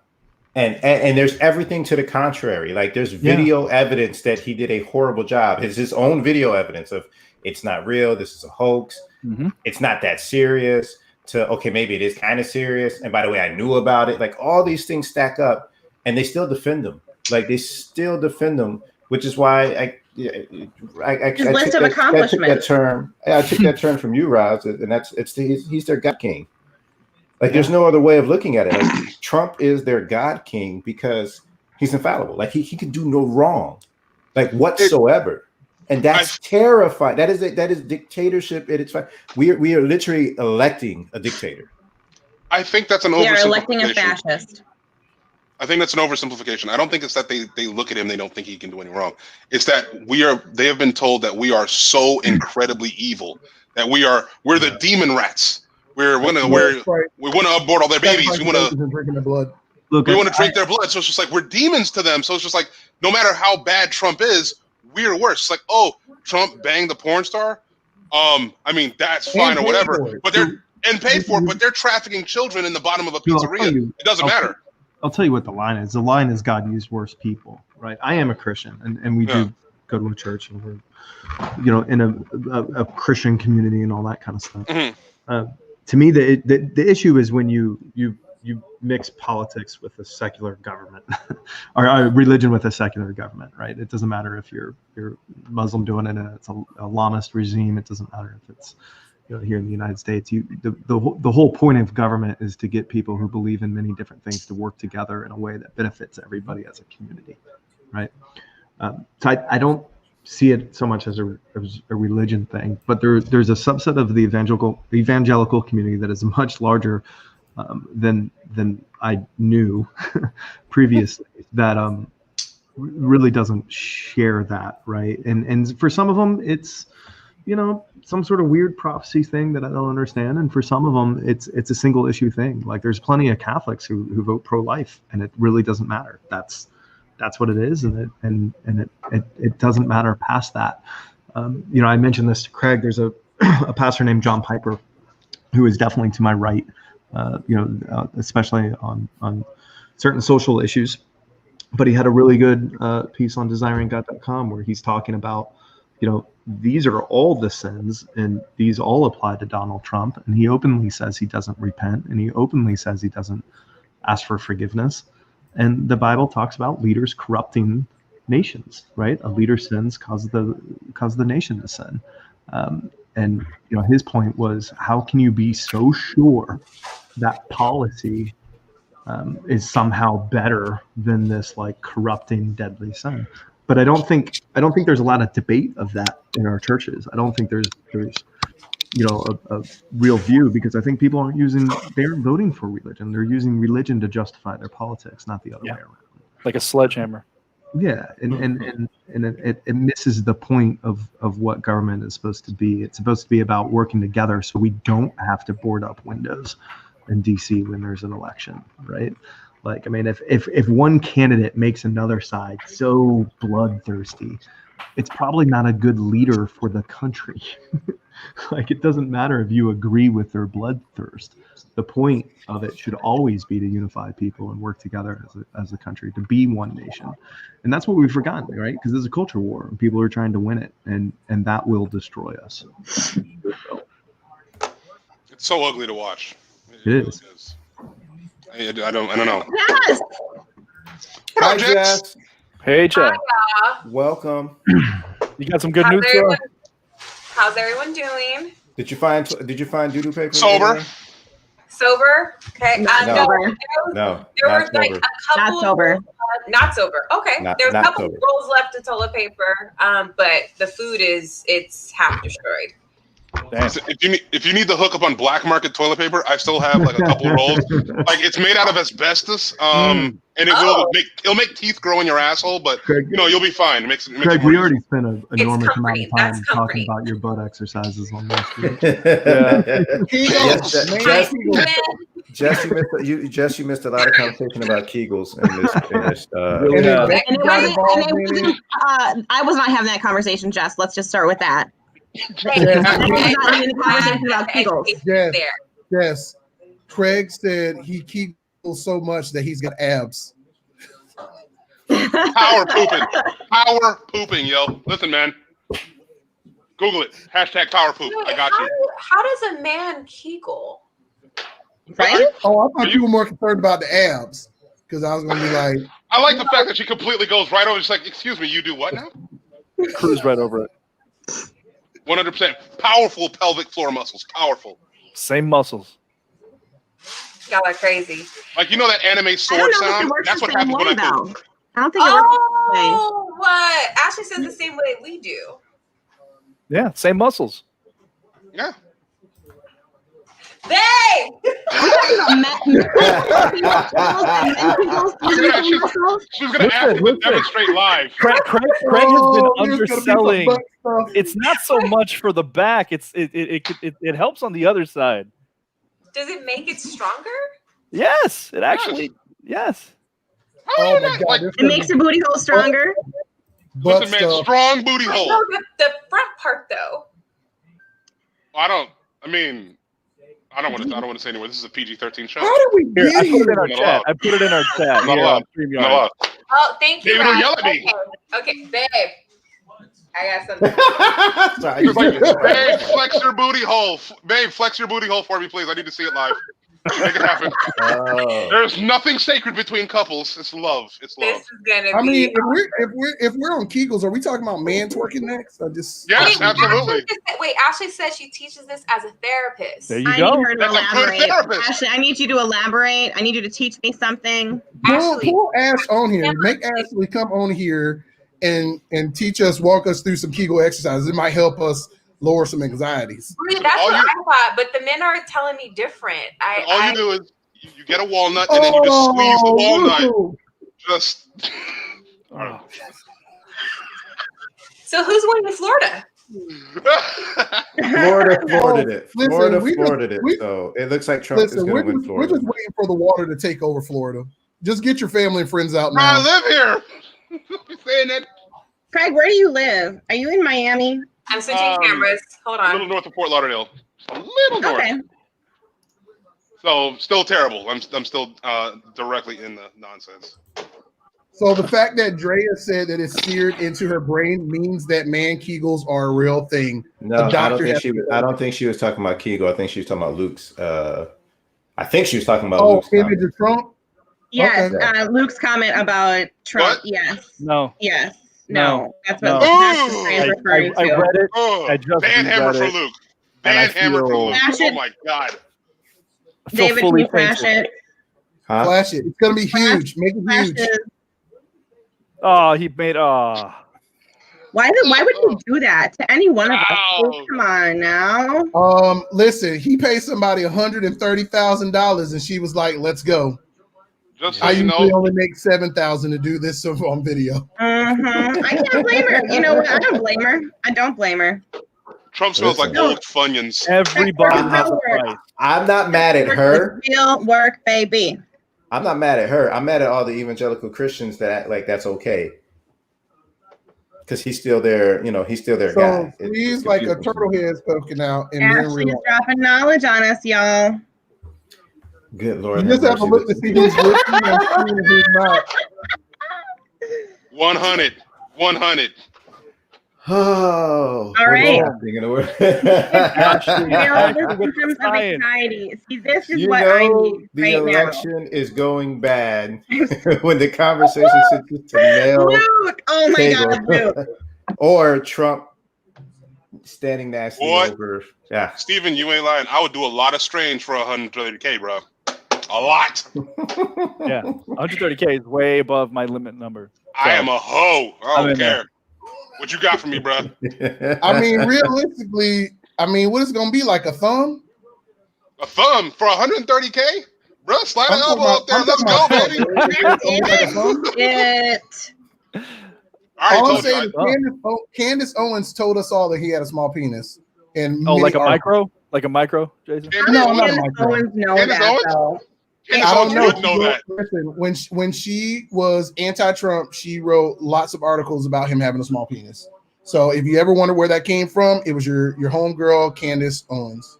[SPEAKER 1] and there's everything to the contrary. Like there's video evidence that he did a horrible job. It's his own video evidence of it's not real. This is a hoax. Mm-hmm. It's not that serious. To okay, maybe it is kind of serious. And by the way, I knew about it. Like all these things stack up, and they still defend him. Like they still defend him, which is why I
[SPEAKER 4] list of accomplishments.
[SPEAKER 1] I took that term from you, Roz, and he's their God king. Like there's no other way of looking at it. Like Trump is their God king because he's infallible. Like he can do no wrong, like whatsoever, and that's terrifying. That is dictatorship at its we are literally electing a dictator.
[SPEAKER 2] I think that's an oversimplification.
[SPEAKER 4] They are electing a fascist.
[SPEAKER 2] I think that's an oversimplification. I don't think it's that they look at him, they don't think he can do any wrong. It's that they have been told that we are so incredibly evil that we're the demon rats. We want to abort all their babies. We want to drink their blood. We want to drink their blood. So it's just like we're demons to them. So it's just like no matter how bad Trump is, we're worse. It's like, oh, Trump banged the porn star. I mean that's fine or whatever. But they're paid for it. But they're trafficking children in the bottom of a pizzeria. It doesn't matter.
[SPEAKER 6] I'll tell you what the line is. The line is God used worse people, right? I am a Christian, and we do go to a church, and we're, in a Christian community and all that kind of stuff. Mm-hmm. To me, the issue is when you mix politics with a secular government, or religion with a secular government, right? It doesn't matter if you're Muslim doing it and it's a Islamist regime. It doesn't matter if it's here in the United States. The whole point of government is to get people who believe in many different things to work together in a way that benefits everybody as a community, right? So I don't see it so much as a religion thing, but there's a subset of the evangelical community that is much larger than I knew previously that really doesn't share that, right? And for some of them, it's some sort of weird prophecy thing that I don't understand, and for some of them, it's a single issue thing. Like there's plenty of Catholics who vote pro-life, and it really doesn't matter. That's what it is, and it doesn't matter past that. I mentioned this to Craig. There's a pastor named John Piper, who is definitely to my right, especially on certain social issues. But he had a really good piece on desiringgod.com where he's talking about, these are all the sins, and these all apply to Donald Trump. And he openly says he doesn't repent, and he openly says he doesn't ask for forgiveness. And the Bible talks about leaders corrupting nations, right? A leader sins cause the nation to sin. And his point was, how can you be so sure that policy is somehow better than this like corrupting, deadly sin. But I don't think there's a lot of debate of that in our churches. I don't think there's a real view, because I think people aren't voting for religion. They're using religion to justify their politics, not the other way around.
[SPEAKER 3] Like a sledgehammer.
[SPEAKER 6] Yeah, and it misses the point of what government is supposed to be. It's supposed to be about working together so we don't have to board up windows in DC when there's an election, right? Like, I mean, if one candidate makes another side so bloodthirsty, it's probably not a good leader for the country. Like, it doesn't matter if you agree with their bloodthirst. The point of it should always be to unify people and work together as a country, to be one nation. And that's what we've forgotten, right? Because there's a culture war and people are trying to win it, and that will destroy us.
[SPEAKER 2] It's so ugly to watch.
[SPEAKER 6] It is.
[SPEAKER 2] I don't know.
[SPEAKER 4] Yes.
[SPEAKER 2] Hi, Jess.
[SPEAKER 3] Hey, Jess.
[SPEAKER 1] Welcome.
[SPEAKER 3] You got some good news for us?
[SPEAKER 8] How's everyone doing?
[SPEAKER 1] Did you find doo-doo paper?
[SPEAKER 2] Sober.
[SPEAKER 8] Sober? Okay.
[SPEAKER 1] No.
[SPEAKER 8] There were like a couple.
[SPEAKER 4] Not sober.
[SPEAKER 8] Not sober. Okay. There's a couple
[SPEAKER 1] sober.
[SPEAKER 8] rolls left of toilet paper. But the food it's half destroyed.
[SPEAKER 3] Damn.
[SPEAKER 2] If you need the hookup on black market toilet paper, I still have like a couple rolls. Like, it's made out of asbestos, and it'll make teeth grow in your asshole, but
[SPEAKER 6] Craig,
[SPEAKER 2] you'll be fine. It makes
[SPEAKER 6] Craig, we already spent an enormous amount
[SPEAKER 8] comforting.
[SPEAKER 6] of time
[SPEAKER 8] That's
[SPEAKER 6] talking
[SPEAKER 8] comforting.
[SPEAKER 6] about your butt exercises on this.
[SPEAKER 1] Jess, you missed a lot of conversation about Kegels in this.
[SPEAKER 4] I was not having that conversation, Jess. Let's just start with that.
[SPEAKER 5] Yes. Craig said he kegels so much that he's got abs.
[SPEAKER 2] Power pooping, yo. Listen, man. Google it. # power poop. I got you.
[SPEAKER 8] How does a man kegel?
[SPEAKER 4] Right?
[SPEAKER 5] Oh, I thought you were more concerned about the abs, because I was going to be like.
[SPEAKER 2] I like the fact that she completely goes right over. Just like, excuse me, you do what now?
[SPEAKER 3] Cruise right over it.
[SPEAKER 2] 100% powerful pelvic floor muscles. Powerful.
[SPEAKER 3] Same muscles.
[SPEAKER 8] Y'all are crazy.
[SPEAKER 2] Like, that anime sword sound? That's what happens when I poop.
[SPEAKER 4] I don't think it works the same way.
[SPEAKER 8] Oh, what? Ashley says the same way we do.
[SPEAKER 3] Yeah, same muscles.
[SPEAKER 2] Yeah.
[SPEAKER 8] Babe!
[SPEAKER 2] She was going to ask me to demonstrate live.
[SPEAKER 3] Craig has been underselling. It's not so much for the back. It helps on the other side.
[SPEAKER 8] Does it make it stronger?
[SPEAKER 3] Yes, it actually. Yes.
[SPEAKER 5] Oh my God!
[SPEAKER 4] It makes your booty hole stronger.
[SPEAKER 2] Listen, man, strong booty hole.
[SPEAKER 8] No, the front part though.
[SPEAKER 2] I don't want to say anywhere. This is a PG-13 show.
[SPEAKER 5] How did we get
[SPEAKER 3] I
[SPEAKER 5] here?
[SPEAKER 3] put it in our chat.
[SPEAKER 2] Not allowed.
[SPEAKER 8] Oh, thank you.
[SPEAKER 2] David, don't yell at me.
[SPEAKER 8] Okay, babe. I got something.
[SPEAKER 2] Babe, flex your booty hole. Babe, flex your booty hole for me, please. I need to see it live. Make it happen. There's nothing sacred between couples. It's love. It's love.
[SPEAKER 8] This is gonna
[SPEAKER 5] I
[SPEAKER 8] be.
[SPEAKER 5] mean, if we're on Kegels, are we talking about man twerking next?
[SPEAKER 2] Yes, absolutely.
[SPEAKER 8] Ashley says she teaches this as a therapist.
[SPEAKER 3] There you go.
[SPEAKER 4] I need her to
[SPEAKER 2] That's a good
[SPEAKER 4] elaborate.
[SPEAKER 2] therapist.
[SPEAKER 4] Ashley, I need you to elaborate. I need you to teach me something.
[SPEAKER 5] Pull Ash on here. Make Ashley come on here and walk us through some Kegel exercises. It might help us lower some anxieties.
[SPEAKER 8] That's what I thought, but the men are telling me different.
[SPEAKER 2] All you do is you get a walnut and then you just squeeze the walnut. Just.
[SPEAKER 8] So who's winning in Florida?
[SPEAKER 1] Florida
[SPEAKER 5] Listen,
[SPEAKER 1] Florida it. So it looks like Trump is going to win Florida.
[SPEAKER 5] We're just waiting for the water to take over Florida. Just get your family and friends out now.
[SPEAKER 2] I live here. You saying that?
[SPEAKER 4] Craig, where do you live? Are you in Miami?
[SPEAKER 8] I'm switching cameras. Hold on.
[SPEAKER 2] A little north of Fort Lauderdale. A little north.
[SPEAKER 4] Okay.
[SPEAKER 2] So still terrible. I'm still directly in the nonsense.
[SPEAKER 5] So the fact that Drea said that it's seared into her brain means that man Kegels are a real thing.
[SPEAKER 1] No, I don't think she was talking about Kegel. I think she was talking about Luke's. I think she was talking about Luke's
[SPEAKER 5] image of Trump.
[SPEAKER 4] Yes,
[SPEAKER 5] Okay.
[SPEAKER 4] Luke's comment about Trump.
[SPEAKER 2] What?
[SPEAKER 4] Yes.
[SPEAKER 3] No.
[SPEAKER 4] Yes.
[SPEAKER 3] No.
[SPEAKER 4] That's
[SPEAKER 3] No.
[SPEAKER 4] what that's what Ray's referring
[SPEAKER 3] I
[SPEAKER 4] to.
[SPEAKER 3] read it.
[SPEAKER 2] Oh,
[SPEAKER 3] I just
[SPEAKER 2] ban
[SPEAKER 3] reread
[SPEAKER 2] hammer for
[SPEAKER 3] it,
[SPEAKER 2] Luke.
[SPEAKER 3] and I
[SPEAKER 2] Ban hammer for
[SPEAKER 3] feel-
[SPEAKER 2] Luke.
[SPEAKER 4] Smash
[SPEAKER 2] Oh
[SPEAKER 4] it.
[SPEAKER 2] my God.
[SPEAKER 3] I feel
[SPEAKER 4] David, can
[SPEAKER 3] fully
[SPEAKER 4] you flash
[SPEAKER 3] painted.
[SPEAKER 4] it?
[SPEAKER 1] Huh?
[SPEAKER 5] Flash it. It's gonna be huge. Make it huge.
[SPEAKER 3] Oh, he made. Oh.
[SPEAKER 4] Why would you do that to any one of us? Come on now.
[SPEAKER 5] Listen, he paid somebody $130,000, and she was like, "Let's go."
[SPEAKER 2] Just so
[SPEAKER 5] I
[SPEAKER 2] you
[SPEAKER 5] usually
[SPEAKER 2] know,
[SPEAKER 5] only make $7,000 to do this on video.
[SPEAKER 4] I can't blame her. You know what? I don't blame her. I don't blame her.
[SPEAKER 2] Trump smells like old Funyuns.
[SPEAKER 3] Everybody has a price.
[SPEAKER 1] I'm not mad at her.
[SPEAKER 4] Real work, baby.
[SPEAKER 1] I'm not mad at her. I'm mad at all the evangelical Christians that act like that's okay. Because he's still their, he's still their guy.
[SPEAKER 5] He's like a turtle head poking out. And
[SPEAKER 4] Ashley's dropping knowledge on us, y'all.
[SPEAKER 1] Good Lord.
[SPEAKER 5] You just have to look to see who's listening and who's not.
[SPEAKER 2] 100. 100.
[SPEAKER 1] Oh,
[SPEAKER 4] all right. See, this is what I need.
[SPEAKER 1] The election is going bad when the conversation switches to male.
[SPEAKER 4] Luke. Oh my God, Luke.
[SPEAKER 1] Or Trump standing nasty over. Yeah,
[SPEAKER 2] Steven, you ain't lying. I would do a lot of strange for 130K, bro. A lot.
[SPEAKER 3] Yeah, 130K is way above my limit number. So,
[SPEAKER 2] I am a hoe. I don't care. What you got for me, bro?
[SPEAKER 5] I mean, realistically, what is it gonna be, like a thumb?
[SPEAKER 2] A thumb for 130K, bro? Slide an elbow up there. Let's go, baby.
[SPEAKER 5] All I'm saying is Candace Owens told us all that he had a small penis. And
[SPEAKER 3] like a micro, Jason.
[SPEAKER 5] No, not a micro.
[SPEAKER 4] Owens know that though.
[SPEAKER 5] I don't know that. Listen, when she was anti-Trump, she wrote lots of articles about him having a small penis. So if you ever wonder where that came from, it was your homegirl Candace Owens.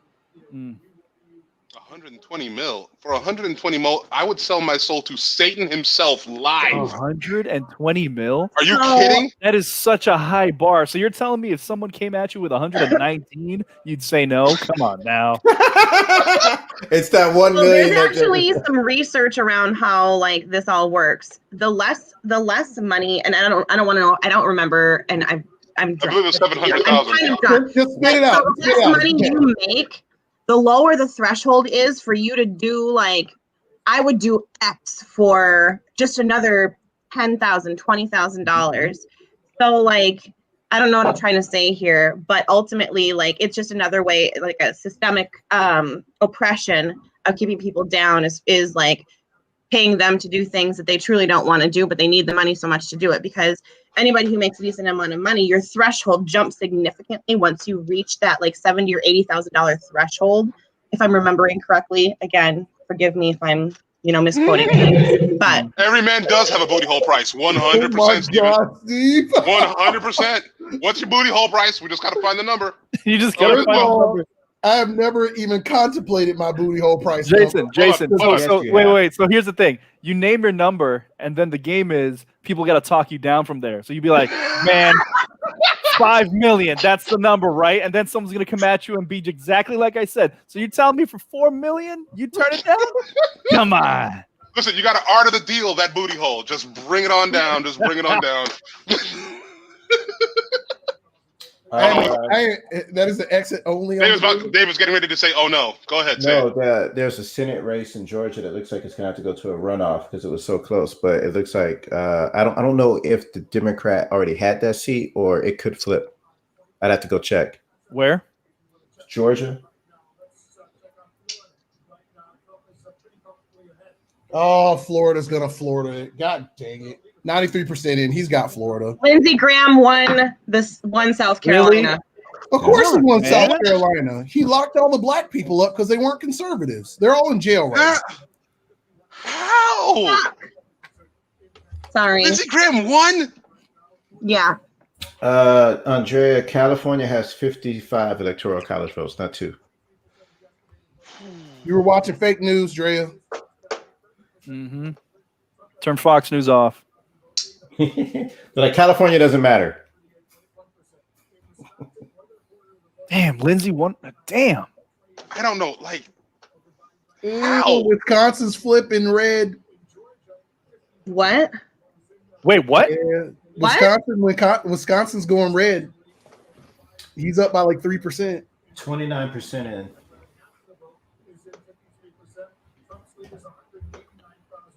[SPEAKER 2] 120 mil. For 120 mil, I would sell my soul to Satan himself live.
[SPEAKER 3] 120 mil?
[SPEAKER 2] Are you kidding?
[SPEAKER 3] That is such a high bar. So you're telling me if someone came at you with 119, you'd say no? Come on now.
[SPEAKER 1] It's that 1 million.
[SPEAKER 4] There's actually some research around how like this all works. The less money, and I don't want to know. I don't remember, and I
[SPEAKER 2] believe it's 700,000.
[SPEAKER 5] Just spit it out.
[SPEAKER 4] The less money you make, the lower the threshold is for you to do, like, I would do X for just another $10,000, $20,000. So, like, I don't know what I'm trying to say here, but ultimately, like, it's just another way, like a systemic oppression of keeping people down is like paying them to do things that they truly don't want to do, but they need the money so much to do it. Because anybody who makes a decent amount of money, your threshold jumps significantly once you reach that like $70,000 or $80,000 threshold. If I'm remembering correctly, again, forgive me if I'm misquoting things. But
[SPEAKER 2] every man does have a booty hole price. 100%, Steve. 100%. What's your booty hole price? We just got to find the number.
[SPEAKER 3] You just got to find the number.
[SPEAKER 5] I have never even contemplated my booty hole price.
[SPEAKER 3] Jason. So wait. So here's the thing: you name your number, and then the game is people got to talk you down from there. So you'd be like, "Man, 5 million. That's the number, right?" And then someone's gonna come at you and be exactly like I said. So you tell me for 4 million, you turn it down? Come on.
[SPEAKER 2] Listen, you got to art of the deal that booty hole. Just bring it on down. Just bring it on down.
[SPEAKER 5] That is the exit only.
[SPEAKER 2] David's getting ready to say, "Oh no, go ahead."
[SPEAKER 1] There's a Senate race in Georgia that looks like it's gonna have to go to a runoff because it was so close. But it looks like I don't know if the Democrat already had that seat or it could flip. I'd have to go check.
[SPEAKER 3] Where?
[SPEAKER 1] Georgia.
[SPEAKER 5] Oh, Florida's gonna Florida it. God dang it. 93% in. He's got Florida.
[SPEAKER 4] Lindsey Graham won South Carolina.
[SPEAKER 5] Really? Of course he won South Carolina. He locked all the black people up because they weren't conservatives. They're all in jail right now.
[SPEAKER 2] How?
[SPEAKER 4] Sorry.
[SPEAKER 2] Lindsey Graham won?
[SPEAKER 4] Yeah.
[SPEAKER 1] Andrea, California has 55 electoral college votes, not 2.
[SPEAKER 5] You were watching fake news, Drea.
[SPEAKER 3] Mm-hmm. Turn Fox News off.
[SPEAKER 1] Like California doesn't matter.
[SPEAKER 3] Damn, Lindsey won. Damn.
[SPEAKER 2] I don't know. Like,
[SPEAKER 5] how? Wisconsin's flipping red.
[SPEAKER 4] What?
[SPEAKER 3] Wait, what?
[SPEAKER 5] Yeah. Wisconsin's going red. He's up by like 3%.
[SPEAKER 1] 29% in.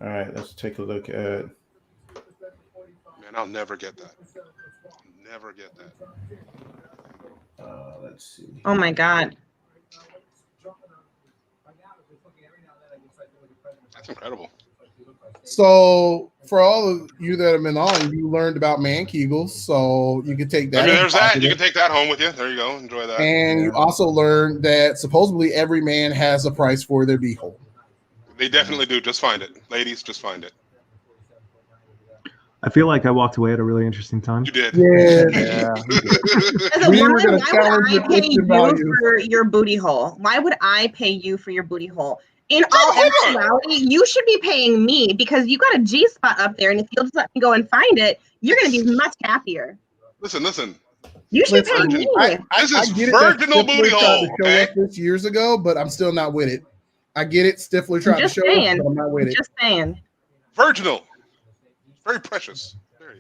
[SPEAKER 1] All right, let's take a look at.
[SPEAKER 2] Man, I'll never get that. Never get that.
[SPEAKER 1] Let's see.
[SPEAKER 4] Oh my God.
[SPEAKER 2] That's incredible.
[SPEAKER 5] So for all of you that have been on, you learned about man kegels, so you can take that.
[SPEAKER 2] I mean, there's that. You can take that home with you. There you go. Enjoy that.
[SPEAKER 5] And you also learned that supposedly every man has a price for their beehole.
[SPEAKER 2] They definitely do. Just find it. Ladies, just find it.
[SPEAKER 6] I feel like I walked away at a really interesting time.
[SPEAKER 2] You did.
[SPEAKER 5] Yeah.
[SPEAKER 4] We were going to challenge your question value for your booty hole. Why would I pay you for your booty hole? In all actuality, you should be paying me because you got a G spot up there, and if you'll just let me go and find it, you're going to be much happier.
[SPEAKER 2] Listen.
[SPEAKER 4] You should pay me.
[SPEAKER 2] This is virginal booty hole.
[SPEAKER 5] Tried to show us this years ago, but I'm still not with it. I get it. Stifler tried to show us, but I'm not with it.
[SPEAKER 4] Just saying.
[SPEAKER 2] Virginal. Very precious. There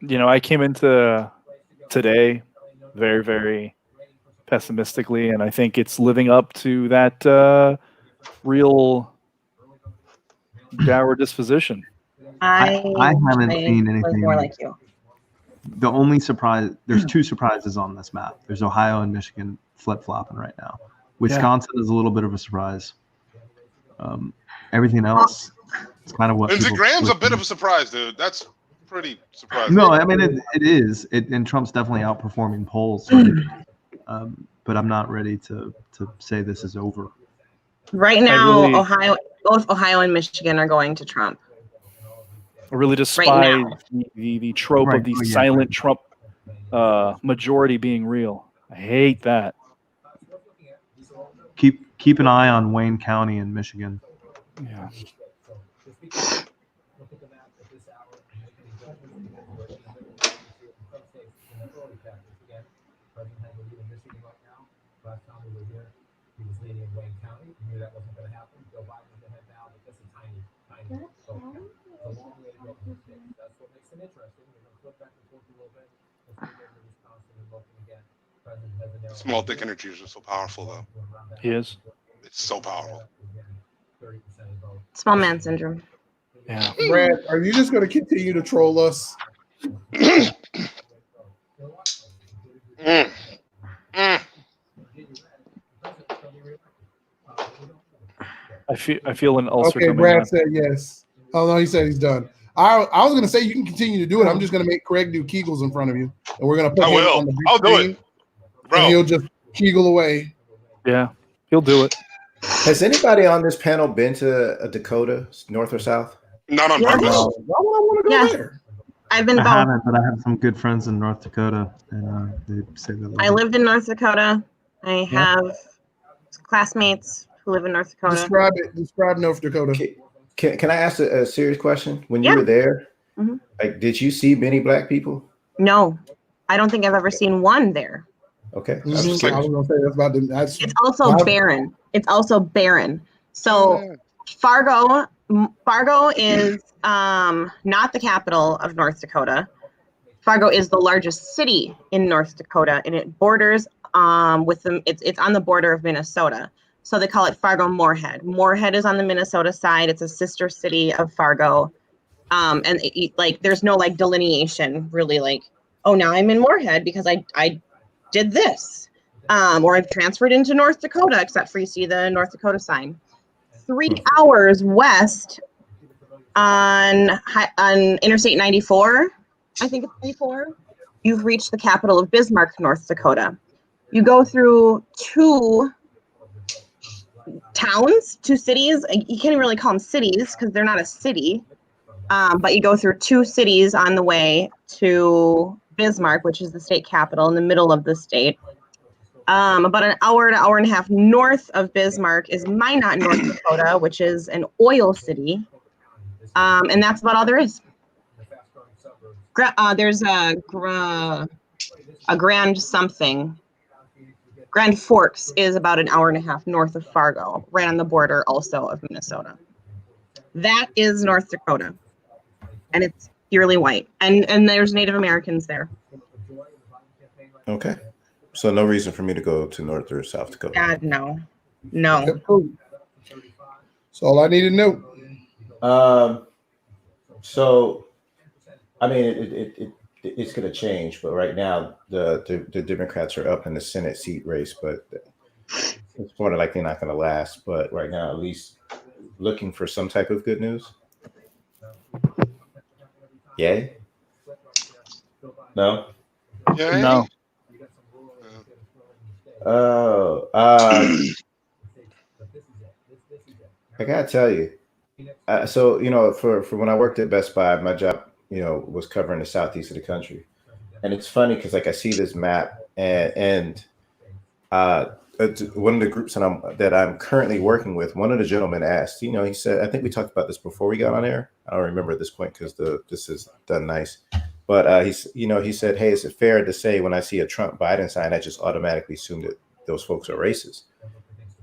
[SPEAKER 3] you go. I came into today very, very pessimistically, and I think it's living up to that real dour disposition.
[SPEAKER 6] I haven't seen anything
[SPEAKER 4] more like you.
[SPEAKER 6] The only surprise, there's two surprises on this map. There's Ohio and Michigan flip-flopping right now. Wisconsin is a little bit of a surprise. Everything else, it's kind of what.
[SPEAKER 2] Lindsey Graham's a bit of a surprise, dude. That's pretty surprising.
[SPEAKER 6] No, I mean it is. And Trump's definitely outperforming polls. But I'm not ready to say this is over.
[SPEAKER 4] Right now, both Ohio and Michigan are going to Trump.
[SPEAKER 3] I really despise the trope of the silent Trump majority being real. I hate that.
[SPEAKER 6] Keep an eye on Wayne County in Michigan.
[SPEAKER 3] Yeah.
[SPEAKER 2] Small dick energy is just so powerful, though.
[SPEAKER 3] He is.
[SPEAKER 2] It's so powerful.
[SPEAKER 4] Small man syndrome.
[SPEAKER 3] Yeah.
[SPEAKER 5] Brad, are you just going to continue to troll us?
[SPEAKER 3] I feel an ulcer.
[SPEAKER 5] Okay, Brad said yes. Oh no, he said he's done. I was going to say you can continue to do it. I'm just going to make Craig do Kegels in front of you, and we're going to put him on the big
[SPEAKER 2] I'll do it, bro.
[SPEAKER 5] And he'll just Kegel away.
[SPEAKER 3] Yeah, he'll do it.
[SPEAKER 1] Has anybody on this panel been to Dakota, North or South?
[SPEAKER 2] Not on purpose.
[SPEAKER 5] Why would I want to go there?
[SPEAKER 4] I've been.
[SPEAKER 6] I haven't, but I have some good friends in North Dakota, and they say they love it.
[SPEAKER 4] I lived in North Dakota. I have classmates who live in North Dakota.
[SPEAKER 5] Describe North Dakota.
[SPEAKER 1] Can I ask a serious question? When you were there, like, did you see many black people?
[SPEAKER 4] No, I don't think I've ever seen one there.
[SPEAKER 1] Okay.
[SPEAKER 5] I was going to say that's about the.
[SPEAKER 4] It's also barren. It's also barren. So Fargo is not the capital of North Dakota. Fargo is the largest city in North Dakota, and it borders with them. It's on the border of Minnesota. So they call it Fargo-Moorhead. Moorhead is on the Minnesota side. It's a sister city of Fargo. And there's no delineation really oh, now I'm in Moorhead because I did this. Or I've transferred into North Dakota, except for you see the North Dakota sign. 3 hours west on Interstate 94, I think it's 94, you've reached the capital of Bismarck, North Dakota. You go through 2 towns, 2 cities. You can't even really call them cities because they're not a city. But you go through 2 cities on the way to Bismarck, which is the state capital in the middle of the state. About an hour to hour and a half north of Bismarck is Minot, North Dakota, which is an oil city. And that's about all there is. There's a Grand something. Grand Forks is about an hour and a half north of Fargo, right on the border also of Minnesota. That is North Dakota. And it's purely white. And there's Native Americans there.
[SPEAKER 1] Okay. So no reason for me to go to North or South Dakota.
[SPEAKER 4] God, no.
[SPEAKER 5] That's all I need to know.
[SPEAKER 9] So, I mean, it's going to change, but right now the Democrats are up in the Senate seat race, but it's more than likely not going to last. But right now, at least looking for some type of good news. Yay? No?
[SPEAKER 2] Yay?
[SPEAKER 3] No.
[SPEAKER 9] Oh, I gotta tell you. So for when I worked at Best Buy, my job was covering the southeast of the country, and it's funny because like I see this map and one of the groups that I'm currently working with, one of the gentlemen asked, he said, I think we talked about this before we got on air. I don't remember at this point because this is done nice. But he said, hey, is it fair to say when I see a Trump Biden sign, I just automatically assume that those folks are racist?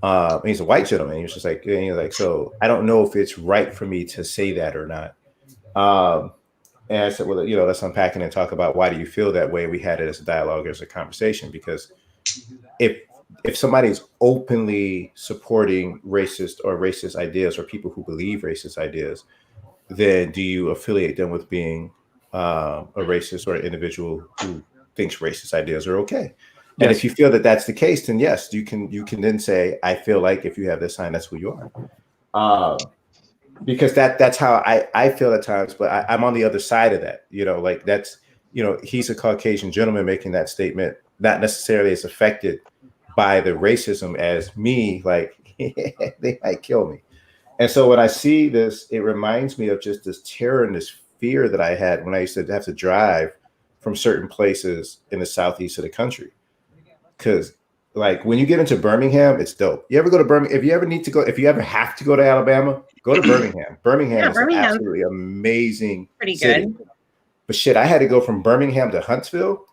[SPEAKER 9] And he's a white gentleman. He was just like, so I don't know if it's right for me to say that or not. And I said, well, let's unpack it and talk about why do you feel that way? We had it as a dialogue, as a conversation, because if somebody's openly supporting racist ideas or people who believe racist ideas, then do you affiliate them with being a racist or an individual who thinks racist ideas are okay? And if you feel that that's the case, then yes, you can then say, I feel like if you have this sign, that's who you are. Because that's how I feel at times, but I'm on the other side of that. Like that's, he's a Caucasian gentleman making that statement, not necessarily as affected by the racism as me, like they might kill me. And so when I see this, it reminds me of just this terror and this fear that I had when I used to have to drive from certain places in the southeast of the country. Because like when you get into Birmingham, it's dope. You ever go to Birmingham? If you ever have to go to Alabama, go to Birmingham. Birmingham is an absolutely amazing city. Good. But shit, I had to go from Birmingham to Huntsville,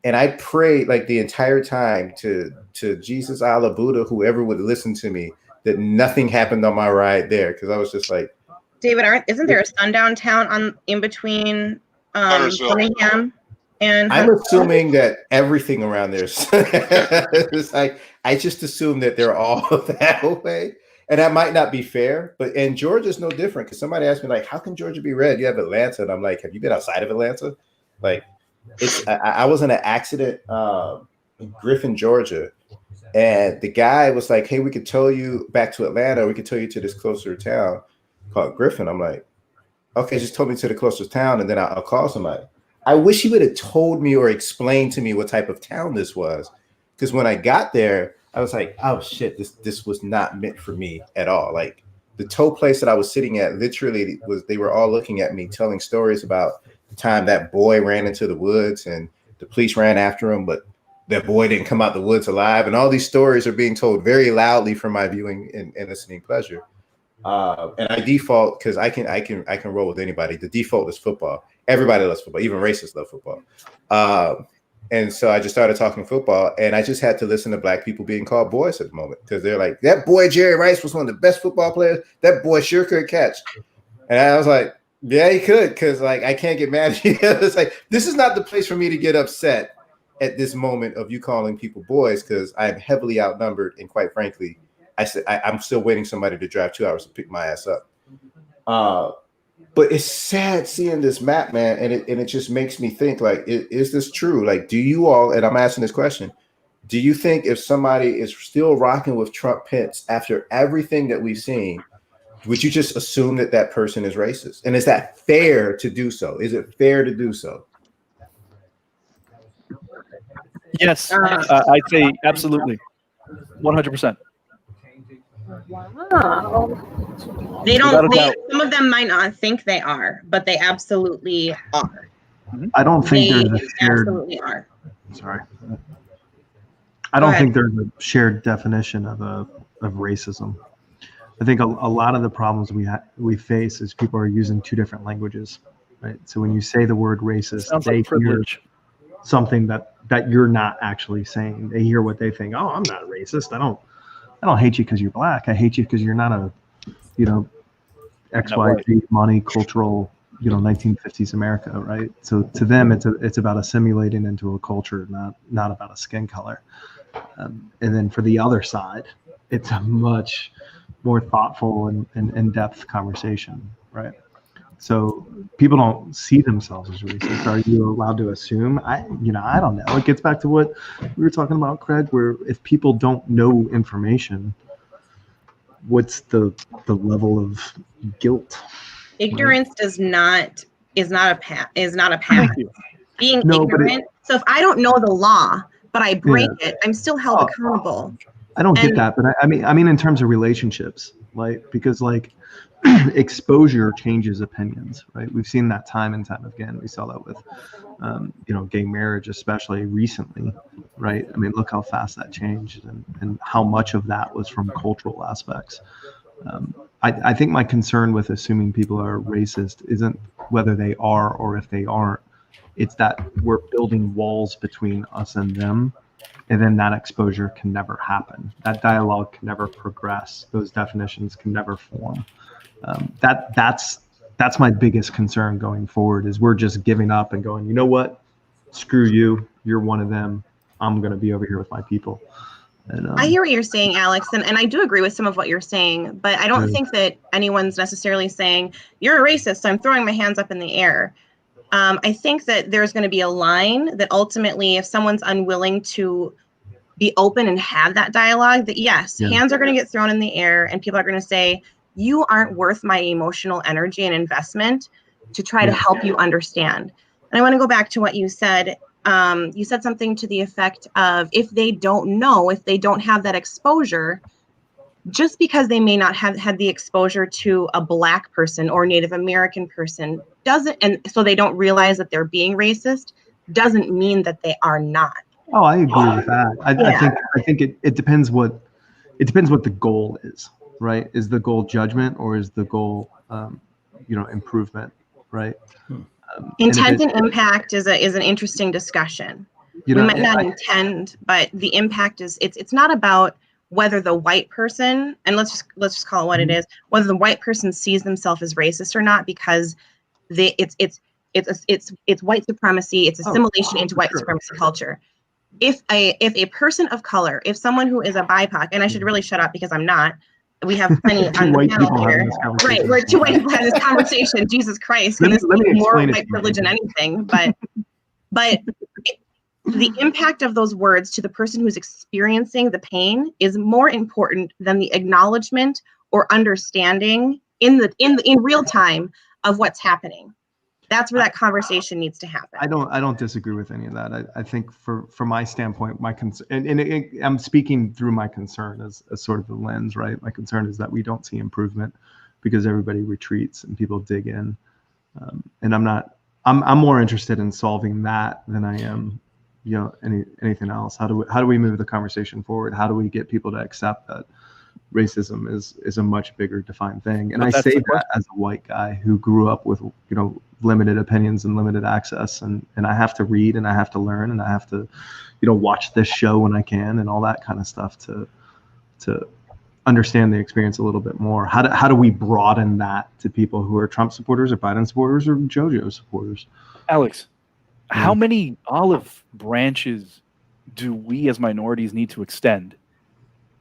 [SPEAKER 9] and I prayed like the entire time to Jesus, Allah, Buddha, whoever would listen to me, that nothing happened on my ride there, because I was just like,
[SPEAKER 4] David, isn't there a sundown town in between Birmingham and
[SPEAKER 9] I'm assuming that everything around there is it's like I just assume that they're all that way. And that might not be fair, and Georgia's no different, because somebody asked me, like, how can Georgia be red? You have Atlanta. And I'm like, have you been outside of Atlanta? Like, I was in an accident in Griffin, Georgia, and the guy was like, hey, we could tow you back to Atlanta. We could tow you to this closer town called Griffin. I'm like, okay, just tow me to the closest town, and then I'll call somebody. I wish he would have told me or explained to me what type of town this was, because when I got there, I was like, oh shit, this was not meant for me at all. Like the tow place that I was sitting at, literally they were all looking at me, telling stories about the time that boy ran into the woods and the police ran after him, but that boy didn't come out the woods alive. And all these stories are being told very loudly for my viewing and listening pleasure. And I default, because I can roll with anybody. The default is football. Everybody loves football, even racists love football. And so I just started talking football, and I just had to listen to black people being called boys at the moment, because they're like, that boy Jerry Rice was one of the best football players. That boy sure could catch. And I was like, yeah, he could, because like I can't get mad at you. It's like, this is not the place for me to get upset at this moment of you calling people boys, because I am heavily outnumbered, and quite frankly, I'm still waiting somebody to drive 2 hours to pick my ass up. But it's sad seeing this map, man, and it just makes me think, like, is this true? Like, do you all, and I'm asking this question, do you think if somebody is still rocking with Trump Pence after everything that we've seen, would you just assume that that person is racist? And is that fair to do so? Is it fair to do so?
[SPEAKER 3] Yes, I'd say absolutely, 100%.
[SPEAKER 4] Wow. They don't. Some of them might not think they are, but they absolutely are.
[SPEAKER 6] I don't think there's a shared.
[SPEAKER 4] Absolutely are.
[SPEAKER 6] Sorry. I don't think there's a shared definition of racism. I think a lot of the problems we face is people are using two different languages, right? So when you say the word racist, they hear something that you're not actually saying. They hear what they think. Oh, I'm not racist. I don't hate you because you're black. I hate you because you're not a, XYZ money cultural, 1950s America, right? So to them, it's about assimilating into a culture, not about a skin color. And then for the other side, it's a much more thoughtful and in-depth conversation, right? So people don't see themselves as racist. Are you allowed to assume? I don't know. It gets back to what we were talking about, Craig, where if people don't know information, what's the level of guilt?
[SPEAKER 4] Ignorance is not a path. Being ignorant. So if I don't know the law, but I break it, I'm still held accountable.
[SPEAKER 6] I don't get that, but I mean in terms of relationships, because exposure changes opinions, right? We've seen that time and time again. We saw that with, gay marriage, especially recently, right? I mean, look how fast that changed and how much of that was from cultural aspects. I think my concern with assuming people are racist isn't whether they are or if they aren't. It's that we're building walls between us and them, and then that exposure can never happen. That dialogue can never progress. Those definitions can never form. That's my biggest concern going forward, is we're just giving up and going, you know what? Screw you. You're one of them. I'm going to be over here with my people. And,
[SPEAKER 4] I hear what you're saying, Alex, and I do agree with some of what you're saying, but I don't think that anyone's necessarily saying, you're a racist, so I'm throwing my hands up in the air. I think that there's going to be a line that ultimately, if someone's unwilling to be open and have that dialogue, that hands are going to get thrown in the air and people are going to say, you aren't worth my emotional energy and investment to try to help you understand. And I want to go back to what you said. You said something to the effect of, if they don't know, if they don't have that exposure, just because they may not have had the exposure to a Black person or Native American person and so they don't realize that they're being racist, doesn't mean that they are not.
[SPEAKER 6] Oh, I agree with that. I think it depends what the goal is, right? Is the goal judgment or is the goal improvement, right?
[SPEAKER 4] Intent and impact is an interesting discussion. We might not intend, but the impact is it's not about whether the white person, and let's just call it what it is, whether the white person sees themselves as racist or not, because it's white supremacy, it's assimilation into white supremacy culture. If a person of color, if someone who is a BIPOC, and I should really shut up because I'm not, we have plenty on the panel here. Right, we're two white people having this conversation. Jesus Christ, this is more white privilege than anything. But the impact of those words to the person who's experiencing the pain is more important than the acknowledgement or understanding in real time of what's happening. That's where that conversation needs to happen.
[SPEAKER 6] I don't disagree with any of that. I think from my standpoint, my concern, and I'm speaking through my concern as sort of the lens, right? My concern is that we don't see improvement because everybody retreats and people dig in. And I'm more interested in solving that than I am, anything else. How do we move the conversation forward? How do we get people to accept that racism is a much bigger defined thing? And I say that as a white guy who grew up with limited opinions and limited access, and I have to read and I have to learn and I have to watch this show when I can and all that kind of stuff to understand the experience a little bit more. How do we broaden that to people who are Trump supporters or Biden supporters or JoJo supporters?
[SPEAKER 3] Alex, how many olive branches do we as minorities need to extend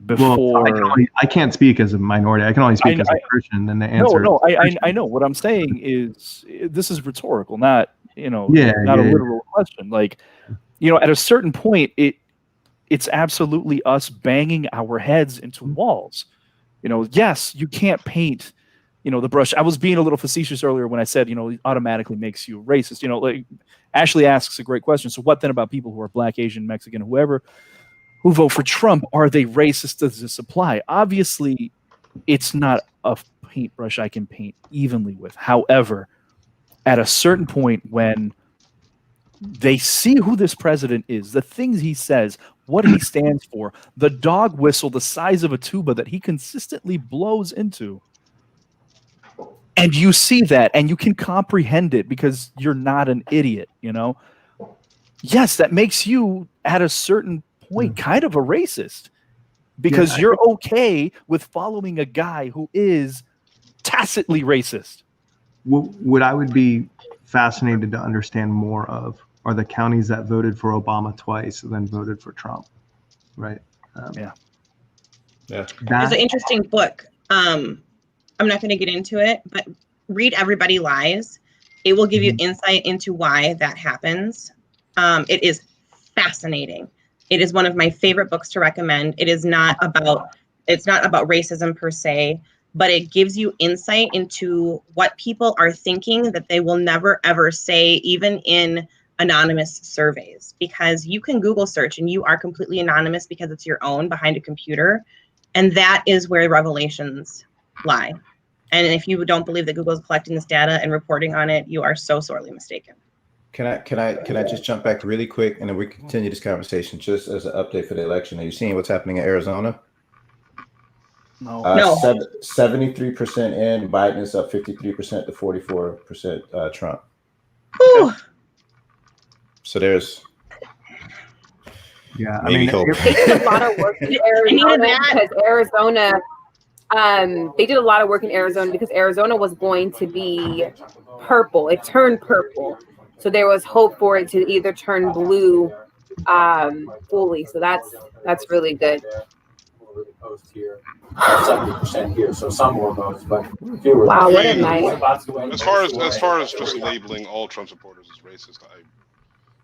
[SPEAKER 3] before?
[SPEAKER 6] Well, I can't speak as a minority. I can only speak as a Christian. And the answer.
[SPEAKER 3] No, I know. What I'm saying is this is rhetorical, not not a literal question. Like, at a certain point, it's absolutely us banging our heads into walls. Yes, you can't paint, the brush. I was being a little facetious earlier when I said, it automatically makes you racist. Like Ashley asks a great question. So what then about people who are Black, Asian, Mexican, whoever, who vote for Trump? Are they racist? Does this apply? Obviously, it's not a paintbrush I can paint evenly with. However, at a certain point when they see who this president is, the things he says, what he stands for, the dog whistle the size of a tuba that he consistently blows into, and you see that and you can comprehend it because you're not an idiot, yes, that makes you at a certain point kind of a racist because you're okay with following a guy who is tacitly racist.
[SPEAKER 6] What I would be fascinated to understand more of are the counties that voted for Obama twice and then voted for Trump, right?
[SPEAKER 4] There's an interesting book I'm not going to get into it, but read Everybody Lies. It will give you insight into why that happens. It is fascinating. It is one of my favorite books to recommend. It's not about racism per se, but it gives you insight into what people are thinking that they will never ever say, even in anonymous surveys, because you can Google search and you are completely anonymous because it's your own behind a computer. And that is where revelations lie. And if you don't believe that Google is collecting this data and reporting on it, you are so sorely mistaken.
[SPEAKER 9] Can I just jump back really quick, and then we continue this conversation just as an update for the election? Are you seeing what's happening in Arizona?
[SPEAKER 4] No.
[SPEAKER 9] 73% in, Biden is up 53% to 44% Trump.
[SPEAKER 4] Whew.
[SPEAKER 9] So there's
[SPEAKER 6] I mean,
[SPEAKER 9] hope.
[SPEAKER 10] They did a lot of work in Arizona because Arizona. They did a lot of work in Arizona because Arizona was going to be purple. It turned purple, so there was hope for it to either turn blue fully. So that's really good.
[SPEAKER 11] 70% here, so some more votes, but fewer.
[SPEAKER 10] Wow, what a night!
[SPEAKER 2] As far as just labeling all Trump supporters as racist, I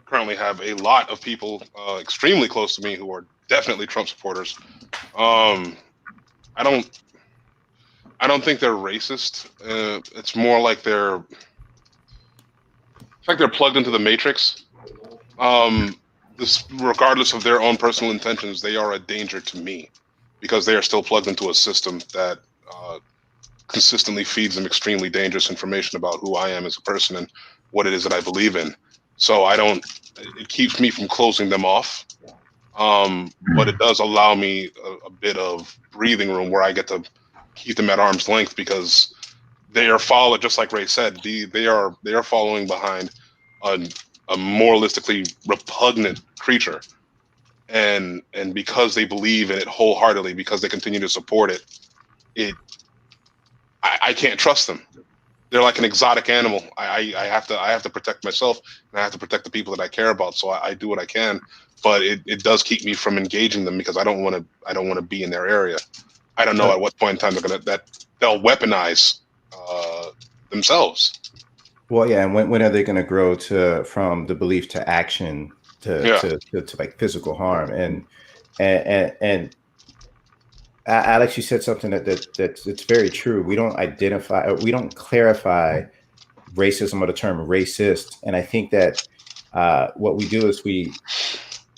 [SPEAKER 2] currently have a lot of people extremely close to me who are definitely Trump supporters. I don't think they're racist. It's more like they're plugged into the matrix. Regardless of their own personal intentions, they are a danger to me because they are still plugged into a system that consistently feeds them extremely dangerous information about who I am as a person and what it is that I believe in. So it keeps me from closing them off. But it does allow me a bit of breathing room where I get to keep them at arm's length because they are followed, just like Ray said, they are following behind a moralistically repugnant creature. And because they believe in it wholeheartedly, because they continue to support it, I can't trust them. They're like an exotic animal. I have to protect myself, and I have to protect the people that I care about. So I do what I can, but it does keep me from engaging them because I don't want to be in their area. I don't know at what point in time they'll weaponize themselves. Well,
[SPEAKER 9] yeah, and when are they going to grow from the belief to action to like physical harm? And Alex, you said something that's very true. We don't identify, or we don't clarify racism or the term racist. And I think that what we do is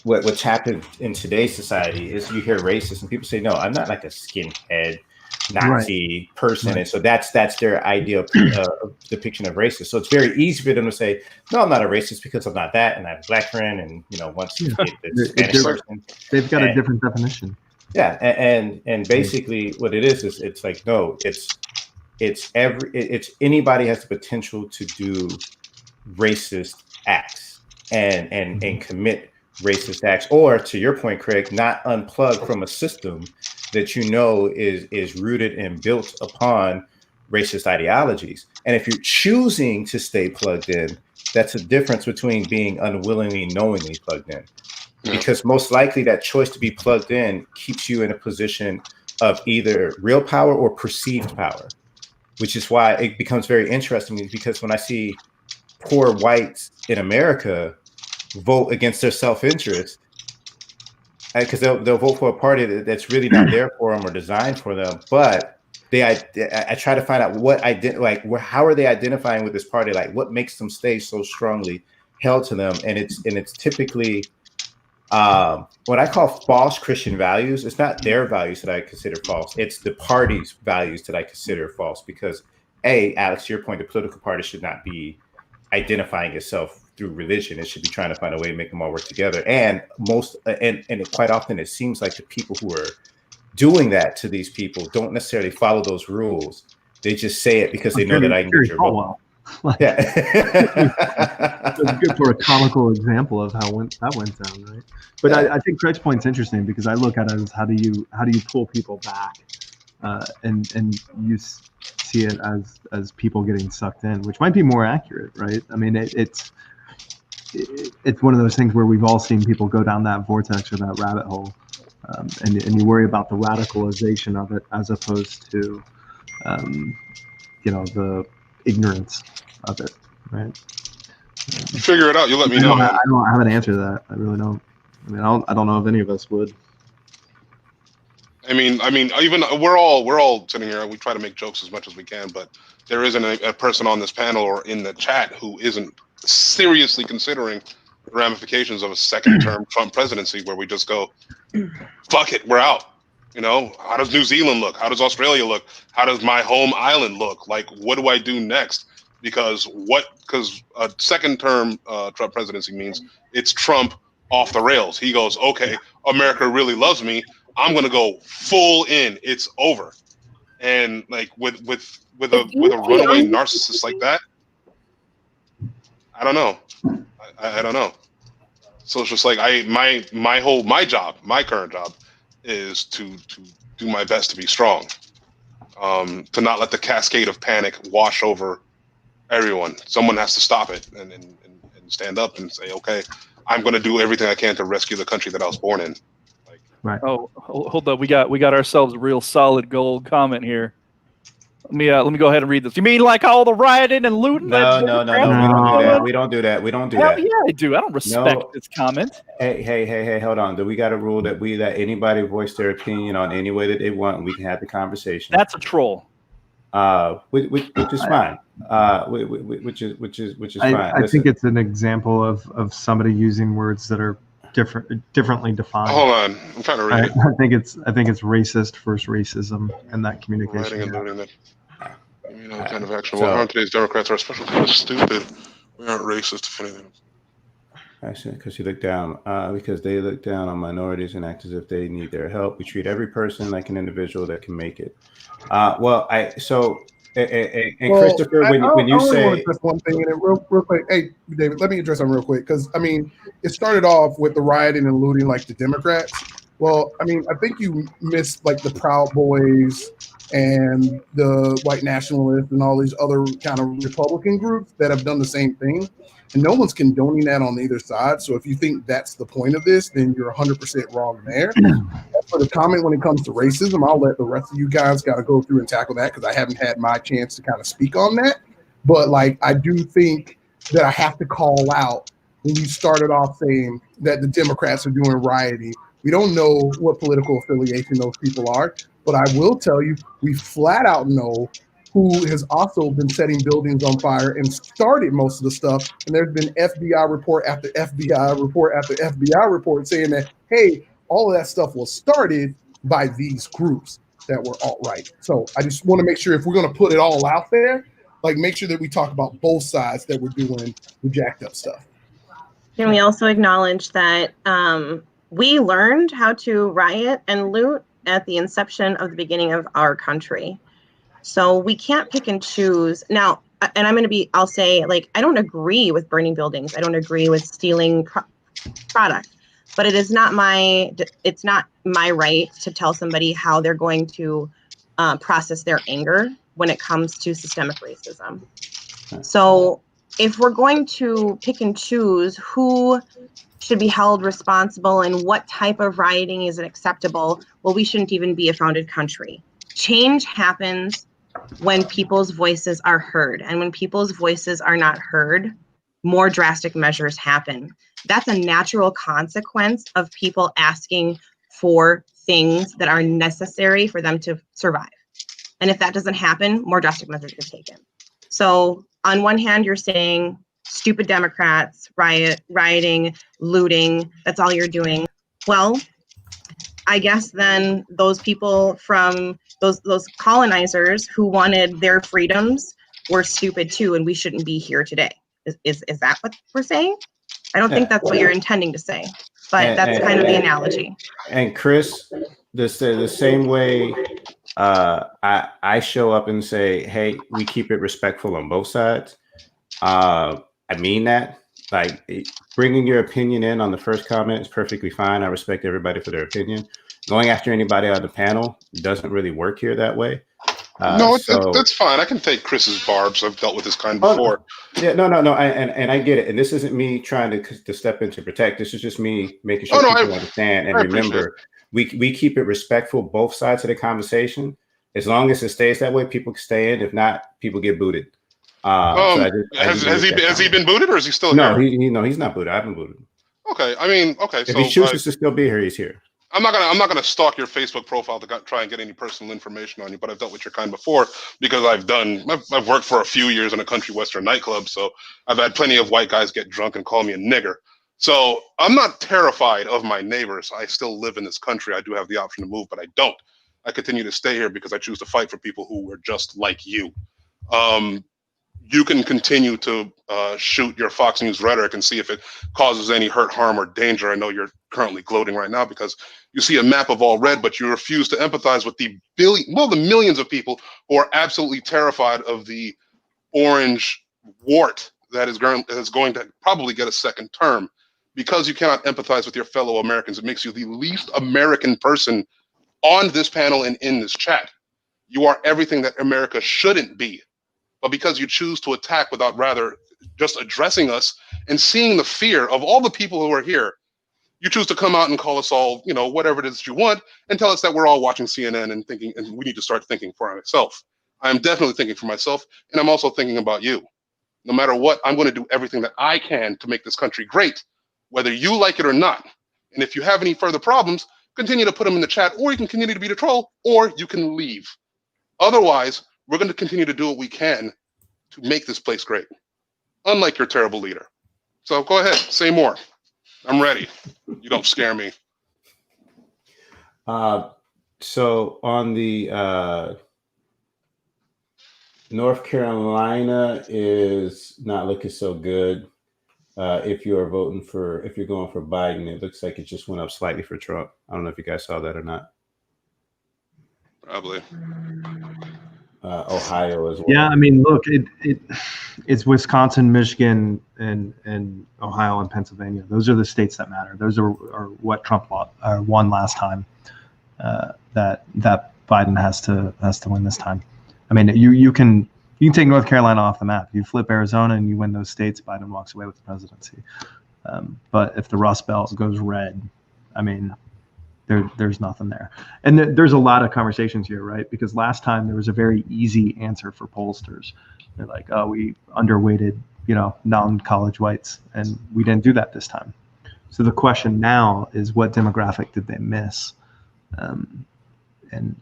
[SPEAKER 9] what's happened in today's society is you hear racist and people say, no, I'm not like a skinhead Nazi person. Right. And so that's their ideal depiction of racist. So it's very easy for them to say, no, I'm not a racist because I'm not that, and I have a black friend, and once you get the Spanish person,
[SPEAKER 6] they've got a different definition.
[SPEAKER 9] Yeah, and basically what it is it's like, no, it's anybody has the potential to do racist acts and commit racist acts, or to your point, Craig, not unplug from a system that is rooted and built upon racist ideologies. And if you're choosing to stay plugged in, that's a difference between being unwillingly, knowingly plugged in. Because most likely that choice to be plugged in keeps you in a position of either real power or perceived power, which is why it becomes very interesting, because when I see poor whites in America vote against their self-interest, because they'll vote for a party that's really not there for them or designed for them, but I try to find out how are they identifying with this party, like what makes them stay so strongly held to them, and it's typically what I call false Christian values. It's not their values that I consider false. It's the party's values that I consider false because, Alex, to your point, the political party should not be identifying itself through religion. It should be trying to find a way to make them all work together. And quite often it seems like the people who are doing that to these people don't necessarily follow those rules. They just say it because they know that I can get your vote.
[SPEAKER 6] Yeah, it's good for a comical example of how that went down, right? But I think Craig's point's interesting because I look at it as how do you pull people back, and you see it as people getting sucked in, which might be more accurate, right? I mean, it's one of those things where we've all seen people go down that vortex or that rabbit hole, and you worry about the radicalization of it as opposed to, the ignorance of it, right?
[SPEAKER 2] Figure it out. You let me know, man.
[SPEAKER 6] I don't have an answer to that. I really don't. I mean, I don't know if any of us would.
[SPEAKER 2] I mean, even we're all sitting here. We try to make jokes as much as we can, but there isn't a person on this panel or in the chat who isn't seriously considering the ramifications of a second-term Trump presidency, where we just go, "Fuck it, we're out." How does New Zealand look? How does Australia look? How does my home island look? Like, what do I do next? Because a second-term Trump presidency means it's Trump off the rails. He goes, "Okay, America really loves me. I'm gonna go full in. It's over." And like with a runaway narcissist like that, I don't know. I don't know. So it's just like my current job is to do my best to be strong, to not let the cascade of panic wash over everyone. Someone has to stop it and stand up and say, okay, I'm going to do everything I can to rescue the country that I was born in.
[SPEAKER 6] Right.
[SPEAKER 3] Oh, hold up. We got ourselves a real solid gold comment here. Let me go ahead and read this. You mean like all the rioting and looting?
[SPEAKER 1] No. We don't do that. We don't do
[SPEAKER 3] Hell
[SPEAKER 1] that.
[SPEAKER 3] yeah, I do. I don't respect this comment.
[SPEAKER 1] Hey, hold on. Do we got a rule that we let anybody voice their opinion on any way that they want, and we can have the conversation?
[SPEAKER 3] That's a troll.
[SPEAKER 1] Which is fine. Which is fine.
[SPEAKER 6] I think it's an example of somebody using words that are differently defined.
[SPEAKER 2] Hold on, I'm trying to read it.
[SPEAKER 6] I think it's racist versus racism and that communication.
[SPEAKER 2] Writing and looting it. Kind of action. Well, today's Democrats are special kind of stupid. We aren't racist, if anything.
[SPEAKER 1] Actually, because because they look down on minorities and act as if they need their help. We treat every person like an individual that can make it. Christopher, when you say,
[SPEAKER 5] I want to address one thing in it real quick. Hey, David, let me address something real quick, because it started off with the rioting and looting like the Democrats. Well, I think you missed like the Proud Boys and the white nationalists and all these other kind of Republican groups that have done the same thing. And no one's condoning that on either side. So if you think that's the point of this, then you're 100% wrong there. For the comment when it comes to racism, I'll let the rest of you guys got to go through and tackle that, because I haven't had my chance to kind of speak on that. But like, I do think that I have to call out when you started off saying that the Democrats are doing rioting. We don't know what political affiliation those people are, but I will tell you, we flat out know who has also been setting buildings on fire and started most of the stuff. And there's been FBI report after FBI report after FBI report saying that, hey, all of that stuff was started by these groups that were alt-right. So I just want to make sure, if we're going to put it all out there, like, make sure that we talk about both sides that we're doing the jacked up stuff.
[SPEAKER 4] Can we also acknowledge that we learned how to riot and loot at the inception of the beginning of our country? So we can't pick and choose. Now, and I'll say, like, I don't agree with burning buildings. I don't agree with stealing product, but it's not my right to tell somebody how they're going to process their anger when it comes to systemic racism. So if we're going to pick and choose who should be held responsible and what type of rioting is acceptable, well, we shouldn't even be a founded country. Change happens when people's voices are heard, and when people's voices are not heard, more drastic measures happen. That's a natural consequence of people asking for things that are necessary for them to survive. And if that doesn't happen, more drastic measures are taken. So on one hand, you're saying stupid Democrats, rioting, looting, that's all you're doing. Well, I guess then those people from those colonizers who wanted their freedoms were stupid too, and we shouldn't be here today. Is that what we're saying? I don't think that's what you're intending to say, but that's kind of the analogy.
[SPEAKER 1] And Chris, the same way I show up and say, hey, we keep it respectful on both sides. I mean that. Like, bringing your opinion in on the first comment is perfectly fine. I respect everybody for their opinion. Going after anybody on the panel doesn't really work here that way.
[SPEAKER 2] No, that's fine. I can take Chris's barbs. I've dealt with this kind before.
[SPEAKER 1] Yeah, no. And I get it. And this isn't me trying to step in to protect. This is just me making sure people understand and remember we keep it respectful, both sides of the conversation. As long as it stays that way, people can stay in. If not, people get booted.
[SPEAKER 2] Has he been booted, or is he still
[SPEAKER 1] here?
[SPEAKER 2] No,
[SPEAKER 1] he's not booted. I haven't booted him.
[SPEAKER 2] Okay, I mean, okay.
[SPEAKER 1] If he chooses to still be here, he's here.
[SPEAKER 2] I'm not gonna stalk your Facebook profile to try and get any personal information on you, but I've dealt with your kind before because I've worked for a few years in a country western nightclub, so I've had plenty of white guys get drunk and call me a nigger. So I'm not terrified of my neighbors. I still live in this country. I do have the option to move, but I don't. I continue to stay here because I choose to fight for people who are just like you. You can continue to shoot your Fox News rhetoric and see if it causes any hurt, harm, or danger. I know you're currently gloating right now because you see a map of all red, but you refuse to empathize with the millions of people who are absolutely terrified of the orange wart that is going to probably get a second term. Because you cannot empathize with your fellow Americans, it makes you the least American person on this panel and in this chat. You are everything that America shouldn't be. But because you choose to attack without rather just addressing us and seeing the fear of all the people who are here, you choose to come out and call us all, whatever it is that you want, and tell us that we're all watching CNN and thinking, and we need to start thinking for ourselves. I'm definitely thinking for myself, and I'm also thinking about you. No matter what, I'm going to do everything that I can to make this country great, whether you like it or not. And if you have any further problems, continue to put them in the chat, or you can continue to be the troll, or you can leave. Otherwise, we're going to continue to do what we can to make this place great, unlike your terrible leader. So go ahead, say more. I'm ready. You don't scare me.
[SPEAKER 1] So on the North Carolina is not looking so good. If you're going for Biden, it looks like it just went up slightly for Trump. I don't know if you guys saw that or not.
[SPEAKER 2] Probably.
[SPEAKER 1] Ohio as well.
[SPEAKER 6] Yeah, I mean, look, it's Wisconsin, Michigan, and Ohio and Pennsylvania. Those are the states that matter. Those are what Trump won last time. That Biden has to win this time. I mean, you can take North Carolina off the map. You flip Arizona and you win those states, Biden walks away with the presidency. But if the Rust Belt goes red, I mean, there's nothing there. And there's a lot of conversations here, right? Because last time there was a very easy answer for pollsters. They're like, oh, we underweighted, non-college whites, and we didn't do that this time. So the question now is, what demographic did they miss? And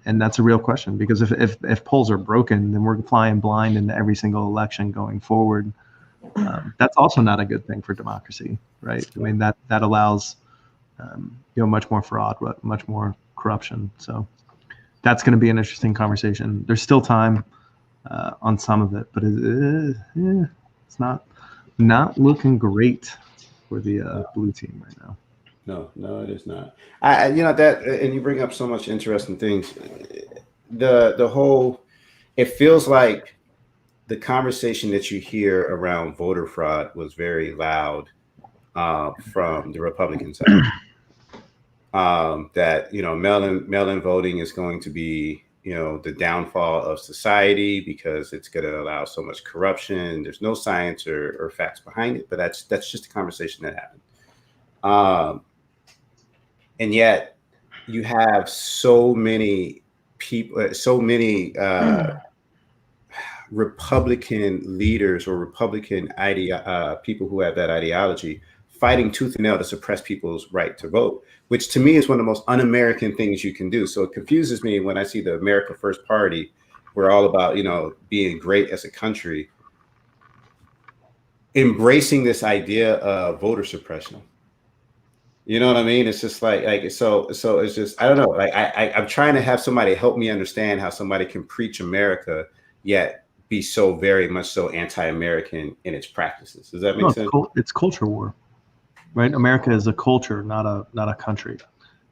[SPEAKER 6] that's a real question, because if polls are broken, then we're flying blind into every single election going forward. That's also not a good thing for democracy, right? I mean, that allows much more fraud, much more corruption. So that's going to be an interesting conversation. There's still time on some of it, but it's not looking great for the blue team right now.
[SPEAKER 1] No, it is not. That, and you bring up so much interesting things. The whole, it feels like the conversation that you hear around voter fraud was very loud from the Republican side. That mail-in voting is going to be the downfall of society because it's going to allow so much corruption. There's no science or facts behind it, but that's just a conversation that happened. And yet you have so many people, so many Republican leaders or Republican people who have that ideology fighting tooth and nail to suppress people's right to vote, which to me is one of the most un-American things you can do. So it confuses me when I see the America First Party. We're all about, being great as a country, embracing this idea of voter suppression. You know what I mean? It's just like so it's just, I don't know. Like I'm trying to have somebody help me understand how somebody can preach America yet be so very much so anti-American in its practices. Does that make sense?
[SPEAKER 6] It's culture war, right? America is a culture, not a country.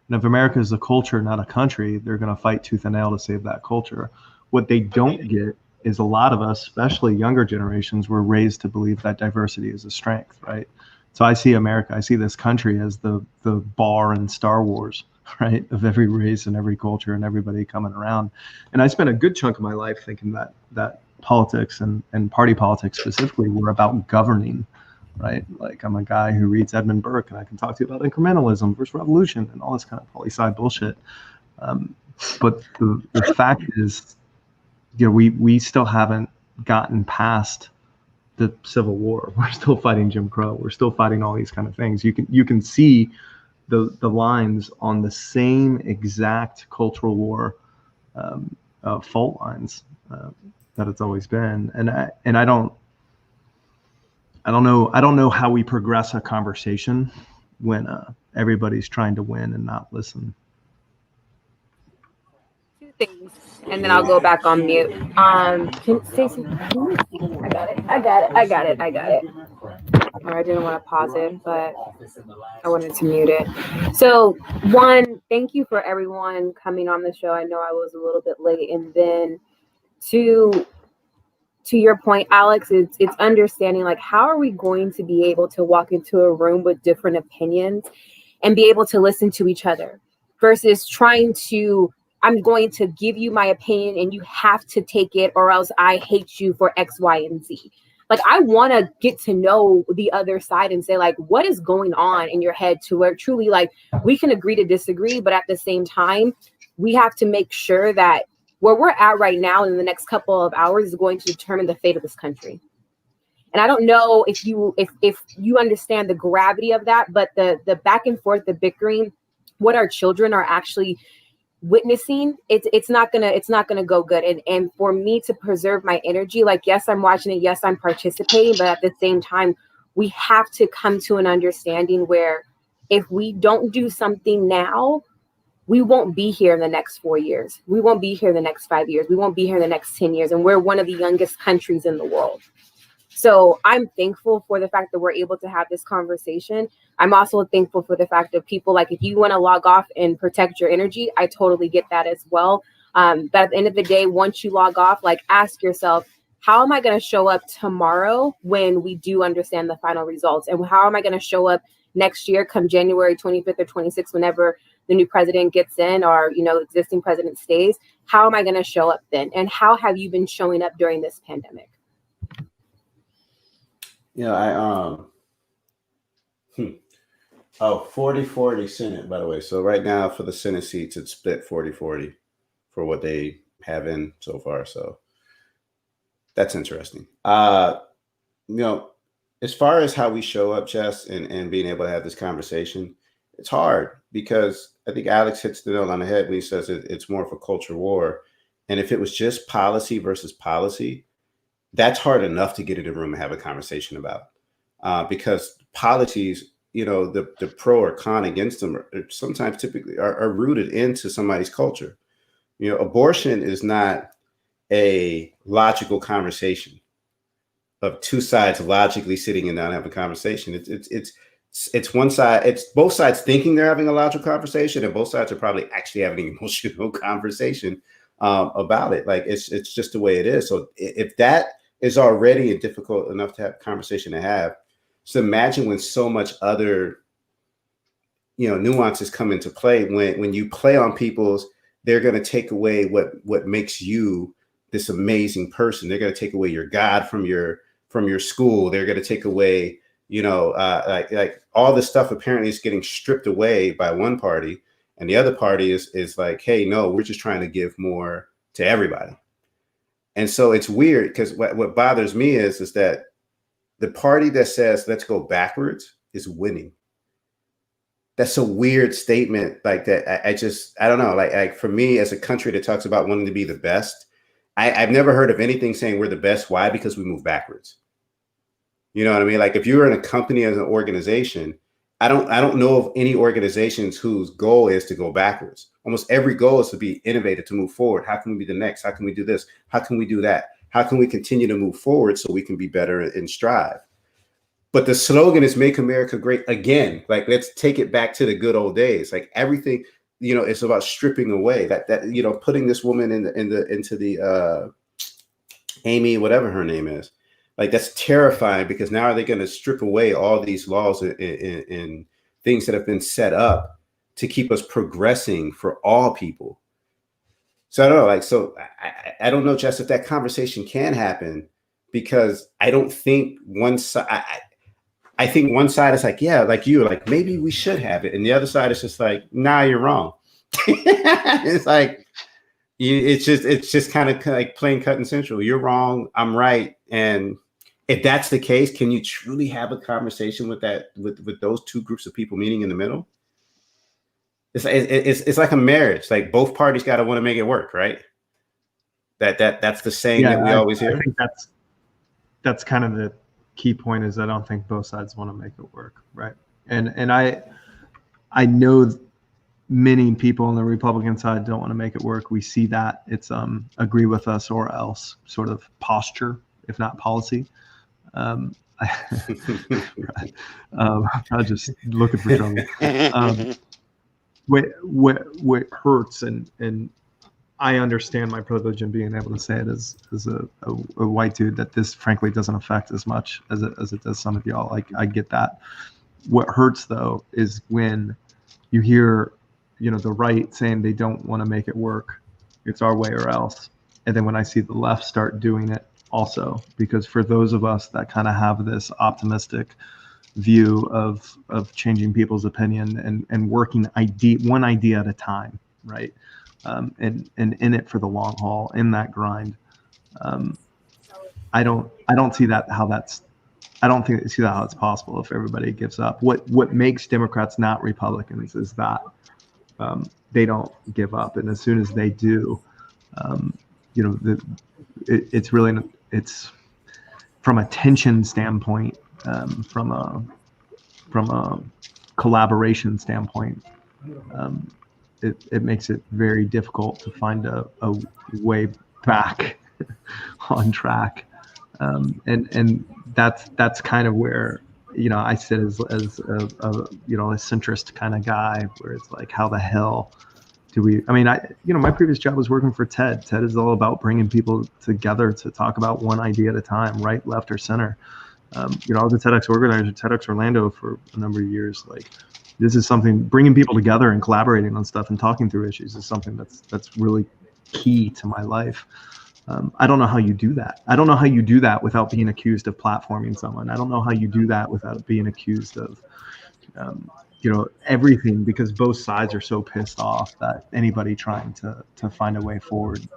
[SPEAKER 6] And if America is a culture, not a country, they're going to fight tooth and nail to save that culture. What they don't get is a lot of us, especially younger generations, were raised to believe that diversity is a strength, right? So I see America, I see this country as the bar in Star Wars, right? Of every race and every culture and everybody coming around. And I spent a good chunk of my life thinking that politics and party politics specifically were about governing right? Like I'm a guy who reads Edmund Burke, and I can talk to you about incrementalism versus revolution and all this kind of poli-sci bullshit. But the fact is, we still haven't gotten past the Civil War. We're still fighting Jim Crow. We're still fighting all these kind of things. You can see the lines on the same exact cultural war fault lines that it's always been. And I don't know how we progress a conversation when everybody's trying to win and not listen.
[SPEAKER 10] Two things, and then I'll go back on mute. Stacey, I got it. Or I didn't want to pause it, but I wanted to mute it. So, one, thank you for everyone coming on the show. I know I was a little bit late, and then to your point, Alex, it's understanding, like, how are we going to be able to walk into a room with different opinions and be able to listen to each other versus trying to, I'm going to give you my opinion and you have to take it or else I hate you for X, Y, and Z. Like, I want to get to know the other side and say, like, what is going on in your head to where truly, like, we can agree to disagree, but at the same time, we have to make sure that where we're at right now in the next couple of hours is going to determine the fate of this country. And I don't know if you understand the gravity of that, but the back and forth, the bickering, what our children are actually witnessing, it's not gonna go good. And for me to preserve my energy, like, yes, I'm watching it, yes, I'm participating, but at the same time, we have to come to an understanding where if we don't do something now, we won't be here in the next 4 years. We won't be here in the next 5 years. We won't be here in the next 10 years. And we're one of the youngest countries in the world. So I'm thankful for the fact that we're able to have this conversation. I'm also thankful for the fact that people, like, if you want to log off and protect your energy, I totally get that as well. But at the end of the day, once you log off, like, ask yourself, how am I going to show up tomorrow when we do understand the final results? And how am I going to show up next year come January 25th or 26th, whenever the new president gets in or, existing president stays? How am I going to show up then? And how have you been showing up during this pandemic?
[SPEAKER 1] 40-40 Senate, by the way. So right now for the Senate seats, it's split 40-40 for what they have in so far. So that's interesting. As far as how we show up, Jess, and being able to have this conversation, it's hard because I think Alex hits the nail on the head when he says it's more of a culture war. And if it was just policy versus policy, that's hard enough to get in a room and have a conversation about, because policies, the pro or con against them are sometimes typically are rooted into somebody's culture. Abortion is not a logical conversation of two sides logically sitting and down having a conversation. It's one side, it's both sides thinking they're having a logical conversation, and both sides are probably actually having an emotional conversation about it. Like, it's just the way it is. So if that is already difficult enough to have a conversation to have, so imagine when so much other nuances come into play. When you play on people's, they're going to take away what makes you this amazing person. They're going to take away your God from your school. They're going to take away like all this stuff apparently is getting stripped away by one party, and the other party is like, hey, no, we're just trying to give more to everybody. And so it's weird because what bothers me is that the party that says let's go backwards is winning. That's a weird statement. Like that, I don't know. Like for me, as a country that talks about wanting to be the best, I've never heard of anything saying we're the best. Why? Because we move backwards. You know what I mean? Like if you're in a company as an organization, I don't know of any organizations whose goal is to go backwards. Almost every goal is to be innovative, to move forward. How can we be the next? How can we do this? How can we do that? How can we continue to move forward so we can be better and strive? But the slogan is "Make America Great Again." Like, let's take it back to the good old days. Like everything, it's about stripping away that putting this woman into the Amy, whatever her name is. Like, that's terrifying, because now are they going to strip away all these laws and things that have been set up to keep us progressing for all people? So I don't know. I don't know, Jess, if that conversation can happen, because I don't think one side. I think one side is like, yeah, like you, like maybe we should have it, and the other side is just like, nah, you're wrong. It's like it's just kind of like playing cut and central. You're wrong, I'm right, and if that's the case, can you truly have a conversation with those two groups of people meeting in the middle? It's like a marriage. Like both parties got to want to make it work, right? That's the saying that we always hear.
[SPEAKER 6] I think that's kind of the key point. Is I don't think both sides want to make it work, right? And I know many people on the Republican side don't want to make it work. We see that it's agree with us or else sort of posture, if not policy. I'm just looking for trouble. What hurts, and I understand my privilege in being able to say it as a white dude, that this frankly doesn't affect as much as it does some of y'all. Like I get that. What hurts though is when you hear, the right saying they don't want to make it work. It's our way or else. And then when I see the left start doing it also, because for those of us that kind of have this optimistic view of changing people's opinion and working one idea at a time, right? And in it for the long haul, in that grind. I don't see that I don't see that how it's possible if everybody gives up. What makes Democrats not Republicans is that they don't give up, and as soon as they do, it's from a tension standpoint, from a collaboration standpoint, it makes it very difficult to find a way back on track, and that's kind of where I sit as a centrist kind of guy, where it's like, how the hell do we? I mean, my previous job was working for TED. TED is all about bringing people together to talk about one idea at a time, right, left, or center. I was a TEDx organizer, TEDx Orlando for a number of years. Like, this is something, bringing people together and collaborating on stuff and talking through issues is something that's really key to my life. I don't know how you do that. I don't know how you do that without being accused of platforming someone. I don't know how you do that without being accused of, everything, because both sides are so pissed off that anybody trying to find a way forward,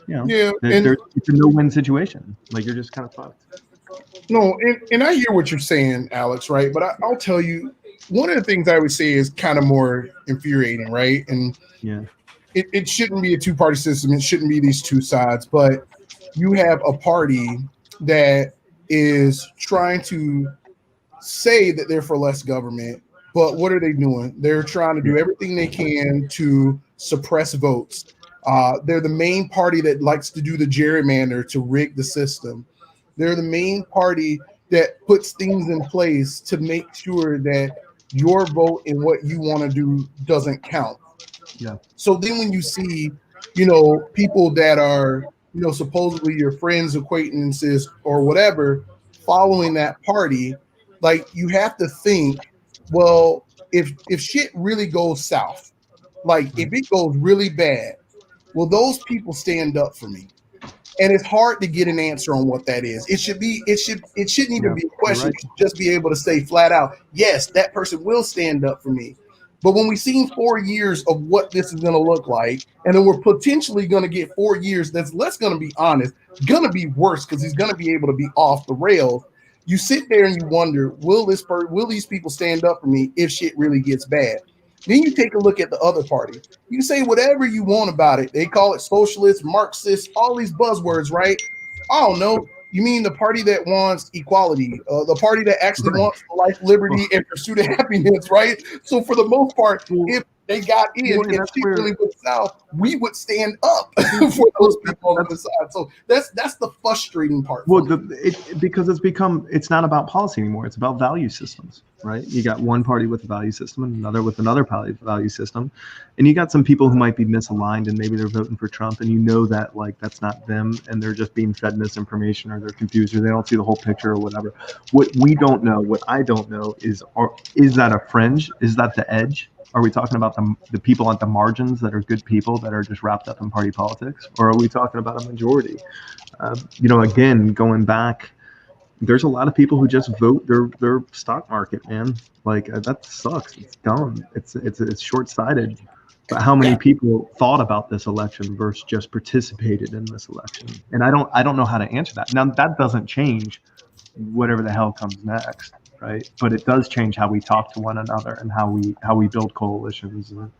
[SPEAKER 6] it's a no-win situation. Like, you're just kind of fucked.
[SPEAKER 5] No, and I hear what you're saying, Alex, right? But I'll tell you, one of the things I would say is kind of more infuriating, right? And it shouldn't be a two-party system. It shouldn't be these two sides. But you have a party that is trying to say that they're for less government, but what are they doing? They're trying to do everything they can to suppress votes. They're the main party that likes to do the gerrymander to rig the system. They're the main party that puts things in place to make sure that your vote and what you want to do doesn't count.
[SPEAKER 6] Yeah.
[SPEAKER 5] So then when you see, people that are, supposedly your friends, acquaintances, or whatever, following that party, like, you have to think, well, if shit really goes south, like if it goes really bad, will those people stand up for me? And it's hard to get an answer on what that is. It shouldn't even be a question.
[SPEAKER 6] Right.
[SPEAKER 5] You should just be able to say flat out, yes, that person will stand up for me. But when we've seen 4 years of what this is going to look like, and then we're potentially going to get 4 years that's, let's going to be honest, going to be worse, because he's going to be able to be off the rails. You sit there and you wonder, will these people stand up for me if shit really gets bad? Then you take a look at the other party. You can say whatever you want about it. They call it socialist, Marxist, all these buzzwords, right? I don't know. You mean the party that wants equality, the party that actually wants life, liberty, and pursuit of happiness, right? So for the most part, if they got in and shit really went south, we would stand up for those people on the side. So that's the frustrating part.
[SPEAKER 6] Well, because it's not about policy anymore. It's about value systems, right? You got one party with a value system and another with another value system, and you got some people who might be misaligned and maybe they're voting for Trump, and that, like, that's not them, and they're just being fed misinformation, or they're confused, or they don't see the whole picture, or whatever. What we don't know, what I don't know, is that a fringe? Is that the edge? Are we talking about the people at the margins that are good people that are just wrapped up in party politics? Or are we talking about a majority? Again, going back, there's a lot of people who just vote their stock market, man. Like that sucks. It's dumb. It's short-sighted. But how many people thought about this election versus just participated in this election? And I don't know how to answer that. Now that doesn't change whatever the hell comes next, right? But it does change how we talk to one another and how we build coalitions, and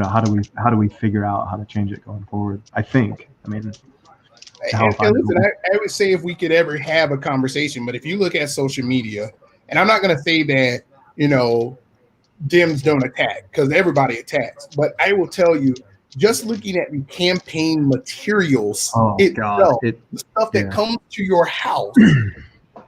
[SPEAKER 6] how do we figure out how to change it going forward? I think. I mean,
[SPEAKER 12] and listen, I would say if we could ever have a conversation, but if you look at social media, and I'm not going to say that Dems don't attack, because everybody attacks, but I will tell you, just looking at the campaign materials the stuff that comes to your house,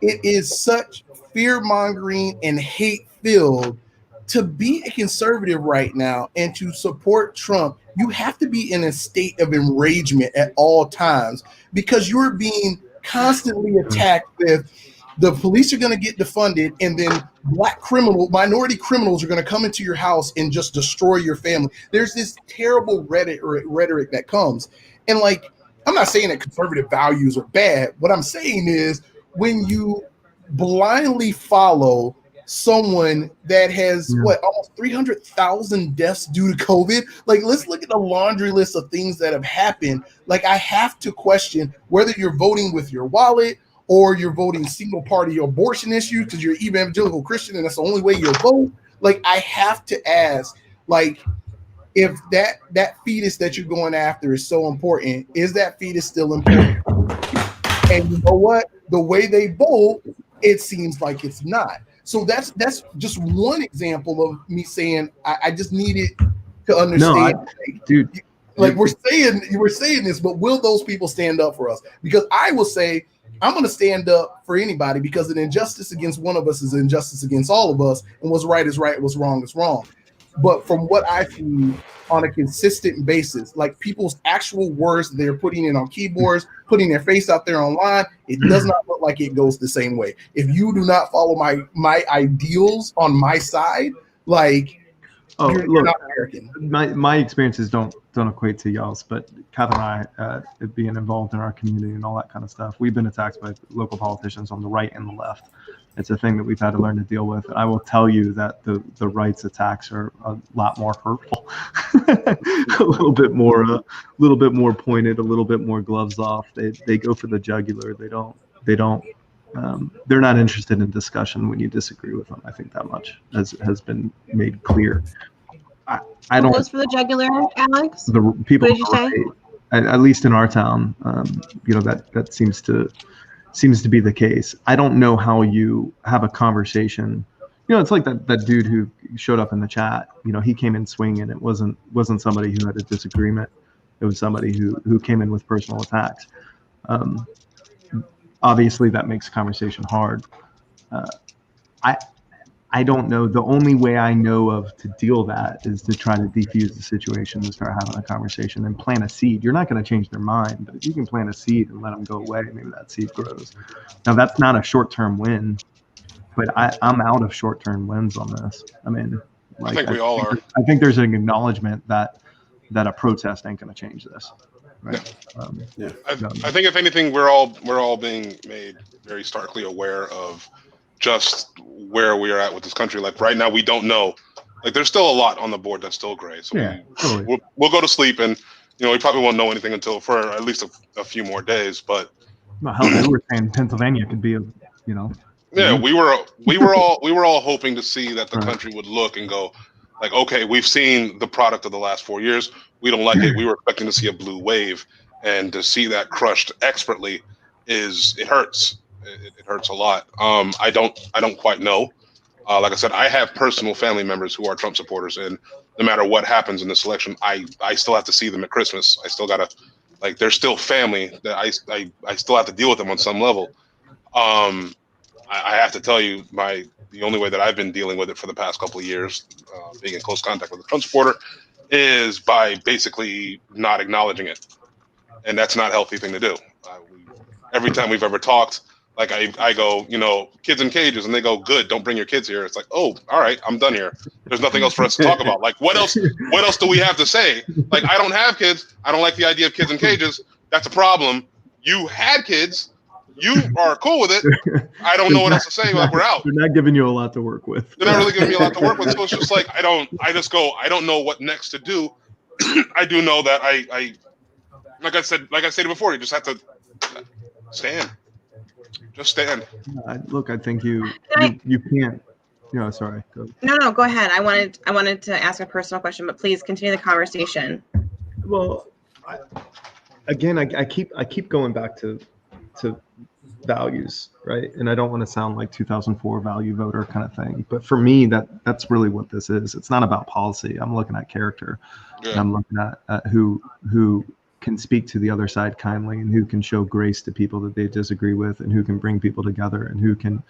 [SPEAKER 12] it is such fear-mongering and hate-filled. To be a conservative right now and to support Trump, you have to be in a state of enragement at all times, because you're being constantly attacked with the police are going to get defunded, and then minority criminals are going to come into your house and just destroy your family. There's this terrible rhetoric that comes. And like, I'm not saying that conservative values are bad. What I'm saying is, when you blindly follow someone that has almost 300,000 deaths due to COVID, like, let's look at the laundry list of things that have happened. Like, I have to question whether you're voting with your wallet or you're voting single party abortion issue because you're evangelical Christian and that's the only way you vote. Like, I have to ask, like, if that fetus that you're going after is so important, is that fetus still important? And you know what? The way they vote, it seems like it's not. So that's just one example of me saying I just needed to understand.
[SPEAKER 6] Dude,
[SPEAKER 12] like we're saying this, but will those people stand up for us? Because I will say I'm going to stand up for anybody, because an injustice against one of us is an injustice against all of us, and what's right is right, what's wrong is wrong. But from what I see on a consistent basis, like people's actual words they're putting in on keyboards, putting their face out there online, it does not look like it goes the same way. If you do not follow my ideals on my side, like, you're not American.
[SPEAKER 6] My experiences don't equate to y'all's, but Kath and I, being involved in our community and all that kind of stuff, we've been attacked by local politicians on the right and the left. It's a thing that we've had to learn to deal with. I will tell you that the right's attacks are a lot more hurtful, a little bit more pointed, a little bit more gloves off. They go for the jugular. They're not interested in discussion when you disagree with them. I think that much has been made clear. I don't.
[SPEAKER 4] Goes for the jugular, Alex?
[SPEAKER 6] The people.
[SPEAKER 4] What did you say?
[SPEAKER 6] At least in our town, that seems to be the case. I don't know how you have a conversation. It's like that dude who showed up in the chat. He came in swinging. It wasn't somebody who had a disagreement. It was somebody who came in with personal attacks. Obviously, that makes conversation hard. I don't know. The only way I know of to deal that is to try to defuse the situation and start having a conversation and plant a seed. You're not going to change their mind, but if you can plant a seed and let them go away, maybe that seed grows. Now, that's not a short-term win, but I'm out of short-term wins on this. I mean,
[SPEAKER 2] I think we all are.
[SPEAKER 6] I think there's an acknowledgement that a protest ain't going to change this. Right?
[SPEAKER 2] Yeah. I think if anything, we're all being made very starkly aware of just where we are at with this country. Like right now, we don't know. Like there's still a lot on the board that's still gray. So we'll go to sleep, and we probably won't know anything until for at least a few more days. But
[SPEAKER 6] well, hell, they were saying Pennsylvania could be
[SPEAKER 2] Yeah, we were all hoping to see that the country would look and go, like, okay, we've seen the product of the last 4 years. We don't like it. We were expecting to see a blue wave, and to see that crushed expertly it hurts. It hurts a lot. I don't quite know. Like I said, I have personal family members who are Trump supporters, and no matter what happens in this election, I still have to see them at Christmas. I still gotta, like, they're still family that I still have to deal with them on some level. I have to tell you, the only way that I've been dealing with it for the past couple of years, being in close contact with a Trump supporter, is by basically not acknowledging it, and that's not a healthy thing to do. Every time we've ever talked, like I go, kids in cages, and they go, good, don't bring your kids here. It's like, oh, all right, I'm done here. There's nothing else for us to talk about. Like, what else do we have to say? Like, I don't have kids. I don't like the idea of kids in cages. That's a problem. You had kids. You are cool with it. I don't know what else to say. Like, we're out.
[SPEAKER 6] They're not giving you a lot to work with.
[SPEAKER 2] They're not really giving me a lot to work with. So it's just like I don't know what next to do. I do know that I like I said before, you just have to stand. Just stand.
[SPEAKER 6] Look, I think you can't. No, sorry. Go.
[SPEAKER 4] No, go ahead. I wanted to ask a personal question, but please continue the conversation.
[SPEAKER 6] Well, I keep going back to values, right? And I don't want to sound like 2004 value voter kind of thing, but for me, that's really what this is. It's not about policy. I'm looking at character. Yeah. And I'm looking at who can speak to the other side kindly, and who can show grace to people that they disagree with, and who can bring people together, and who can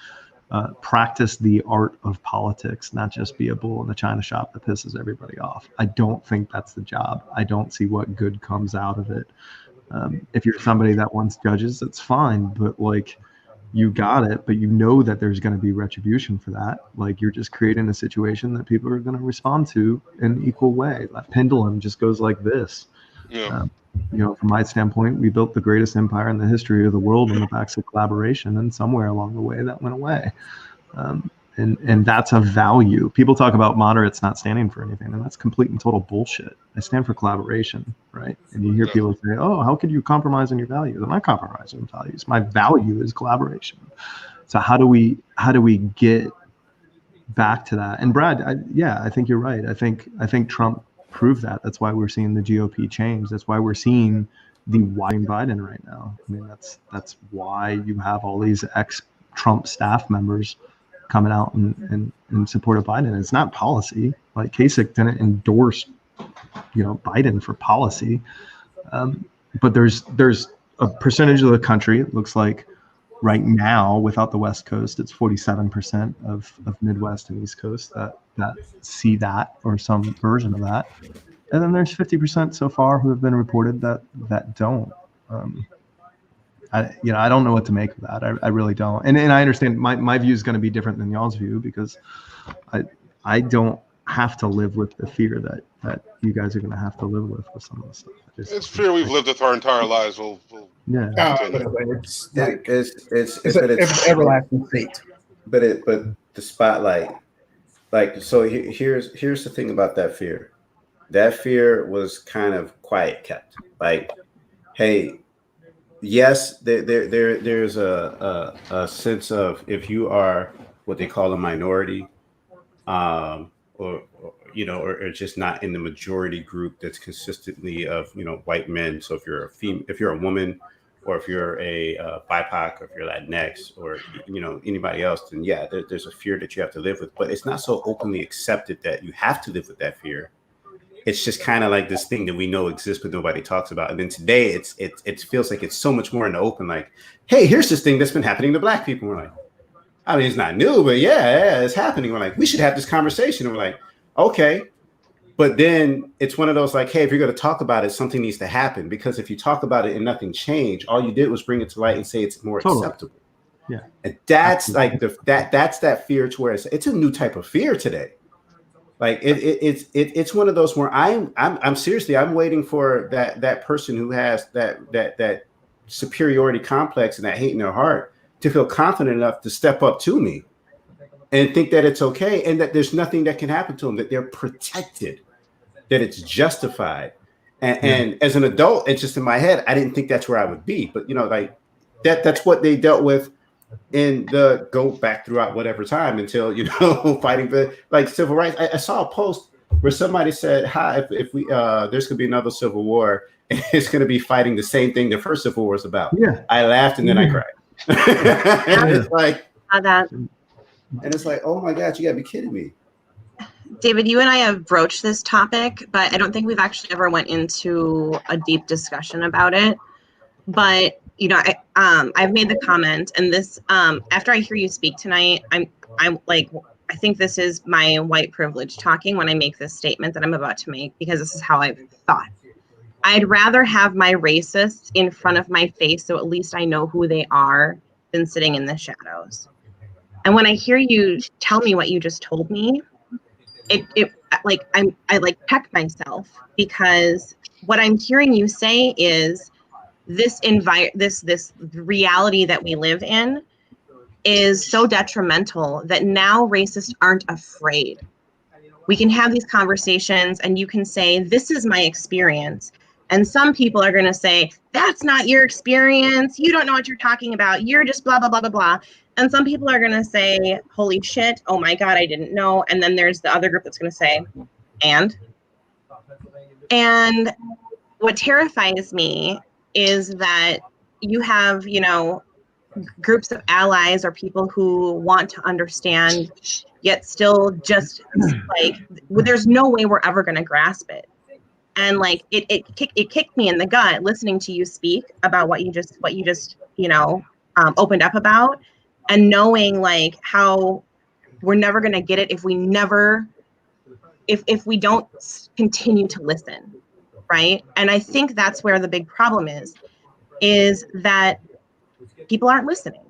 [SPEAKER 6] practice the art of politics, not just be a bull in the china shop that pisses everybody off. I don't think that's the job. I don't see what good comes out of it. If you're somebody that wants judges, that's fine, but like, you got it, but you know that there's going to be retribution for that. Like, you're just creating a situation that people are going to respond to in an equal way. That pendulum just goes like this. Yeah. From my standpoint, we built the greatest empire in the history of the world on the backs of collaboration, and somewhere along the way that went away. And that's a value. People talk about moderates not standing for anything, and that's complete and total bullshit. I stand for collaboration, right? And you hear people say, "Oh, how could you compromise on your values?" I'm not compromising on values. My value is collaboration. So how do we get back to that? And Brad, I think you're right. I think Trump proved that. That's why we're seeing the GOP change. That's why we're seeing the widening Biden right now. I mean, that's why you have all these ex-Trump staff members coming out in support of Biden. It's not policy. Like, Kasich didn't endorse, Biden for policy. But there's a percentage of the country, it looks like right now, without the West Coast, it's 47% of Midwest and East Coast that see that, or some version of that. And then there's 50% so far who have been reported that don't. I don't know what to make of that. I really don't. And I understand my view is going to be different than y'all's view, because I don't have to live with the fear that you guys are going to have to live with some of the stuff.
[SPEAKER 2] It's fear we've lived with our entire lives.
[SPEAKER 5] Yeah.
[SPEAKER 12] It's everlasting fate.
[SPEAKER 1] But the spotlight, like, so here's the thing about that fear. That fear was kind of quiet kept. Like, hey, yes, there's a sense of, if you are what they call a minority, or just not in the majority group that's consistently of white men. So if you're if you're a woman, or if you're a BIPOC, or if you're Latinx, or anybody else, then yeah, there's a fear that you have to live with. But it's not so openly accepted that you have to live with that fear. It's just kind of like this thing that we know exists, but nobody talks about. And then today, it feels like it's so much more in the open. Like, hey, here's this thing that's been happening to Black people. We're like, I mean, it's not new, but yeah, it's happening. We're like, we should have this conversation. And we're like, okay. But then it's one of those, like, hey, if you're going to talk about it, something needs to happen. Because if you talk about it and nothing changed, all you did was bring it to light and say it's more acceptable.
[SPEAKER 6] Yeah.
[SPEAKER 1] And that's like that's that fear, to where it's a new type of fear today. Like, it's one of those where I'm seriously, I'm waiting for that person who has that superiority complex and that hate in their heart to feel confident enough to step up to me and think that it's okay, and that there's nothing that can happen to them, that they're protected, that it's justified. And as an adult, it's just in my head, I didn't think that's where I would be. But like that's what they dealt with in the go back throughout whatever time until fighting for like civil rights. I saw a post where somebody said, "Hi, if we there's gonna be another civil war, and it's gonna be fighting the same thing the first civil war was about." Yeah, I laughed and then I cried. And it's like
[SPEAKER 4] that.
[SPEAKER 1] And it's like, oh my God, you gotta be kidding me.
[SPEAKER 4] David, you and I have broached this topic, but I don't think we've actually ever went into a deep discussion about it. But I've made the comment, and this after I hear you speak tonight, I'm like, I think this is my white privilege talking when I make this statement that I'm about to make, because this is how I've thought. I'd rather have my racists in front of my face, so at least I know who they are, than sitting in the shadows. And when I hear you tell me what you just told me, I like peck myself, because what I'm hearing you say is, this reality that we live in is so detrimental that now racists aren't afraid. We can have these conversations and you can say, this is my experience. And some people are going to say, that's not your experience. You don't know what you're talking about. You're just blah, blah, blah, blah, blah. And some people are going to say, holy shit, oh my God, I didn't know. And then there's the other group that's going to say, and what terrifies me is that you have, groups of allies or people who want to understand, yet still just like, there's no way we're ever going to grasp it. And like it kicked me in the gut listening to you speak about what you just opened up about, and knowing like how we're never going to get it if we don't continue to listen, right? And I think that's where the big problem is that people aren't listening.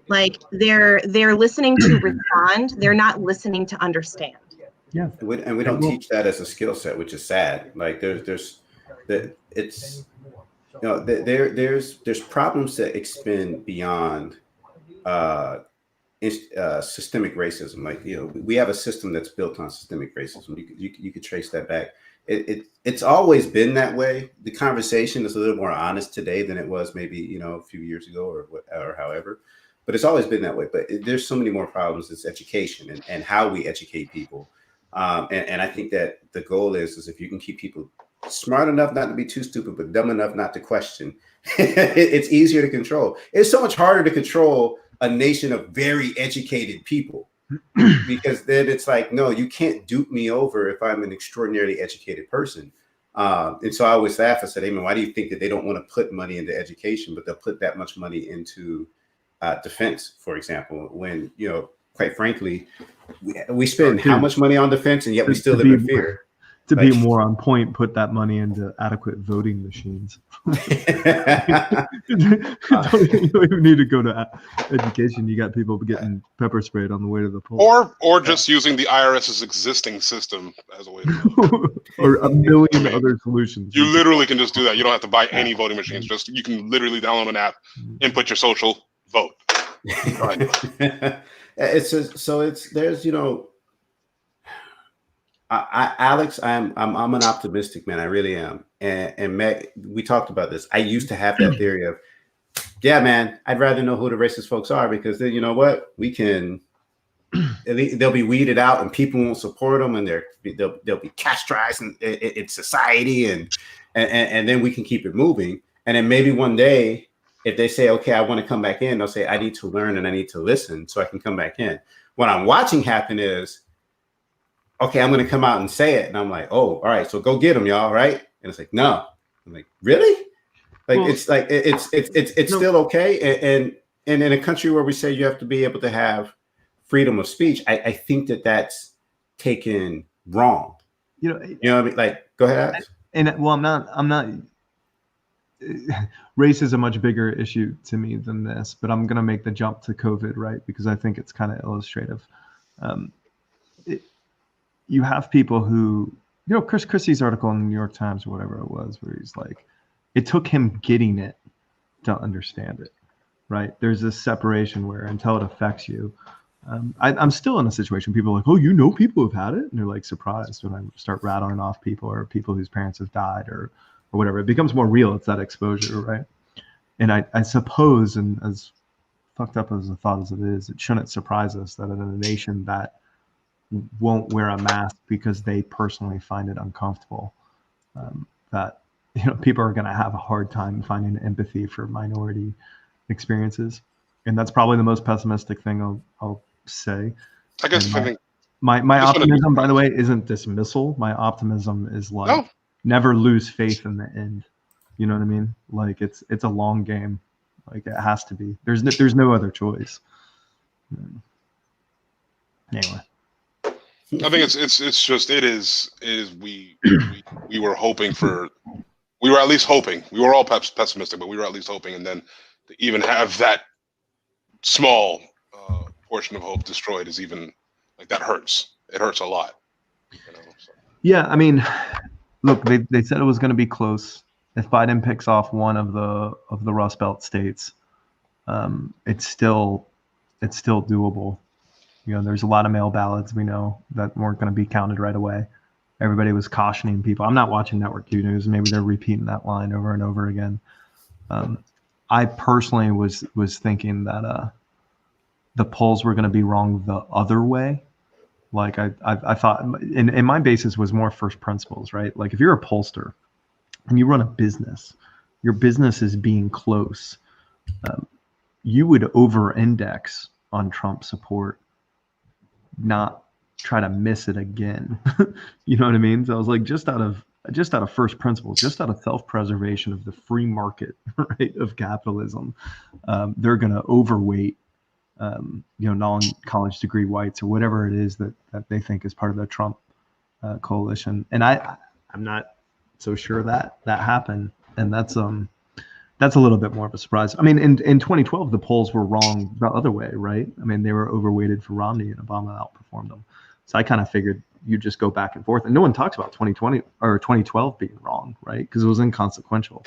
[SPEAKER 4] Like they're listening to respond. They're not listening to understand.
[SPEAKER 1] Yeah, and we don't teach that as a skill set, which is sad. Like there's problems that expand beyond systemic racism. Like we have a system that's built on systemic racism. You could trace that back. It's always been that way. The conversation is a little more honest today than it was maybe a few years ago or however. But it's always been that way. But there's so many more problems. It's education and how we educate people. And I think that the goal is if you can keep people smart enough not to be too stupid, but dumb enough not to question, it's easier to control. It's so much harder to control a nation of very educated people, because then it's like, no, you can't dupe me over if I'm an extraordinarily educated person. And so I always laugh. I said, hey, man, why do you think that they don't want to put money into education, but they'll put that much money into defense, for example, when, quite frankly, we spend how much money on defense, and yet we still live in fear.
[SPEAKER 6] To be more on point, put that money into adequate voting machines. You don't even need to go to education. You got people getting pepper sprayed on the way to the poll.
[SPEAKER 2] Or just using the IRS's existing system as a way to
[SPEAKER 6] or a million other solutions.
[SPEAKER 2] You literally can just do that. You don't have to buy any voting machines. You can literally download an app, input your social, vote.
[SPEAKER 1] Alex, I'm an optimistic man. I really am. And Meg, we talked about this. I used to have that theory of, yeah, man, I'd rather know who the racist folks are, because then you know what, we can. They'll be weeded out, and people won't support them, and they'll be castrated in society, and then we can keep it moving. And then maybe one day, if they say, okay, I want to come back in, they'll say, I need to learn and I need to listen so I can come back in. What I'm watching happen is, okay, I'm going to come out and say it. And I'm like, oh, all right, so go get them, y'all, right? And it's like, no. I'm like, really? Like, well, it's like, it's still okay. And in a country where we say you have to be able to have freedom of speech, I think that's taken wrong. You know what I mean? Like, go ahead, Alex.
[SPEAKER 6] I'm not. Race is a much bigger issue to me than this, but I'm going to make the jump to COVID, right? Because I think it's kind of illustrative. You have people who, Chris Christie's article in the New York Times or whatever it was, where he's like, it took him getting it to understand it, right? There's this separation where until it affects you. I'm still in a situation, people are like, oh, people have had it? And they're like surprised when I start rattling off people or people whose parents have died or whatever. It becomes more real. It's that exposure, right? And I suppose, and as fucked up as the thought as it is, it shouldn't surprise us that in a nation that won't wear a mask because they personally find it uncomfortable, that people are going to have a hard time finding empathy for minority experiences. And that's probably the most pessimistic thing I'll say.
[SPEAKER 2] I guess
[SPEAKER 6] my optimism, by the way, isn't dismissal. My optimism is like, never lose faith in the end. You know what I mean? Like it's a long game. Like it has to be. There's no other choice. Anyway,
[SPEAKER 2] I think it's just we were hoping for. We were at least hoping. We were all pessimistic, but we were at least hoping, and then to even have that small portion of hope destroyed is even like that hurts. It hurts a lot.
[SPEAKER 6] Yeah, I mean. Look, they said it was going to be close. if Biden picks off one of the Rust Belt states, it's still doable. You know, there's a lot of mail ballots we know that weren't going to be counted right away. Everybody was cautioning people. I'm not watching Network 2 News. Maybe they're repeating that line over and over again. I personally was thinking that the polls were going to be wrong the other way. Like I thought, and my basis was more first principles, right? Like if you're a pollster and you run a business, your business is being close. You would over-index on Trump support, not try to miss it again. You know what I mean? So I was like, just out of first principles, just out of self-preservation of the free market, right, of capitalism, they're going to overweight, non-college degree whites or whatever it is that they think is part of the Trump coalition. And I'm not so sure that happened, and that's a little bit more of a surprise. I mean, in 2012, the polls were wrong the other way, right? I mean, they were overweighted for Romney, and Obama outperformed them. So I kind of figured you just go back and forth, and no one talks about 2020 or 2012 being wrong, right? Because it was inconsequential.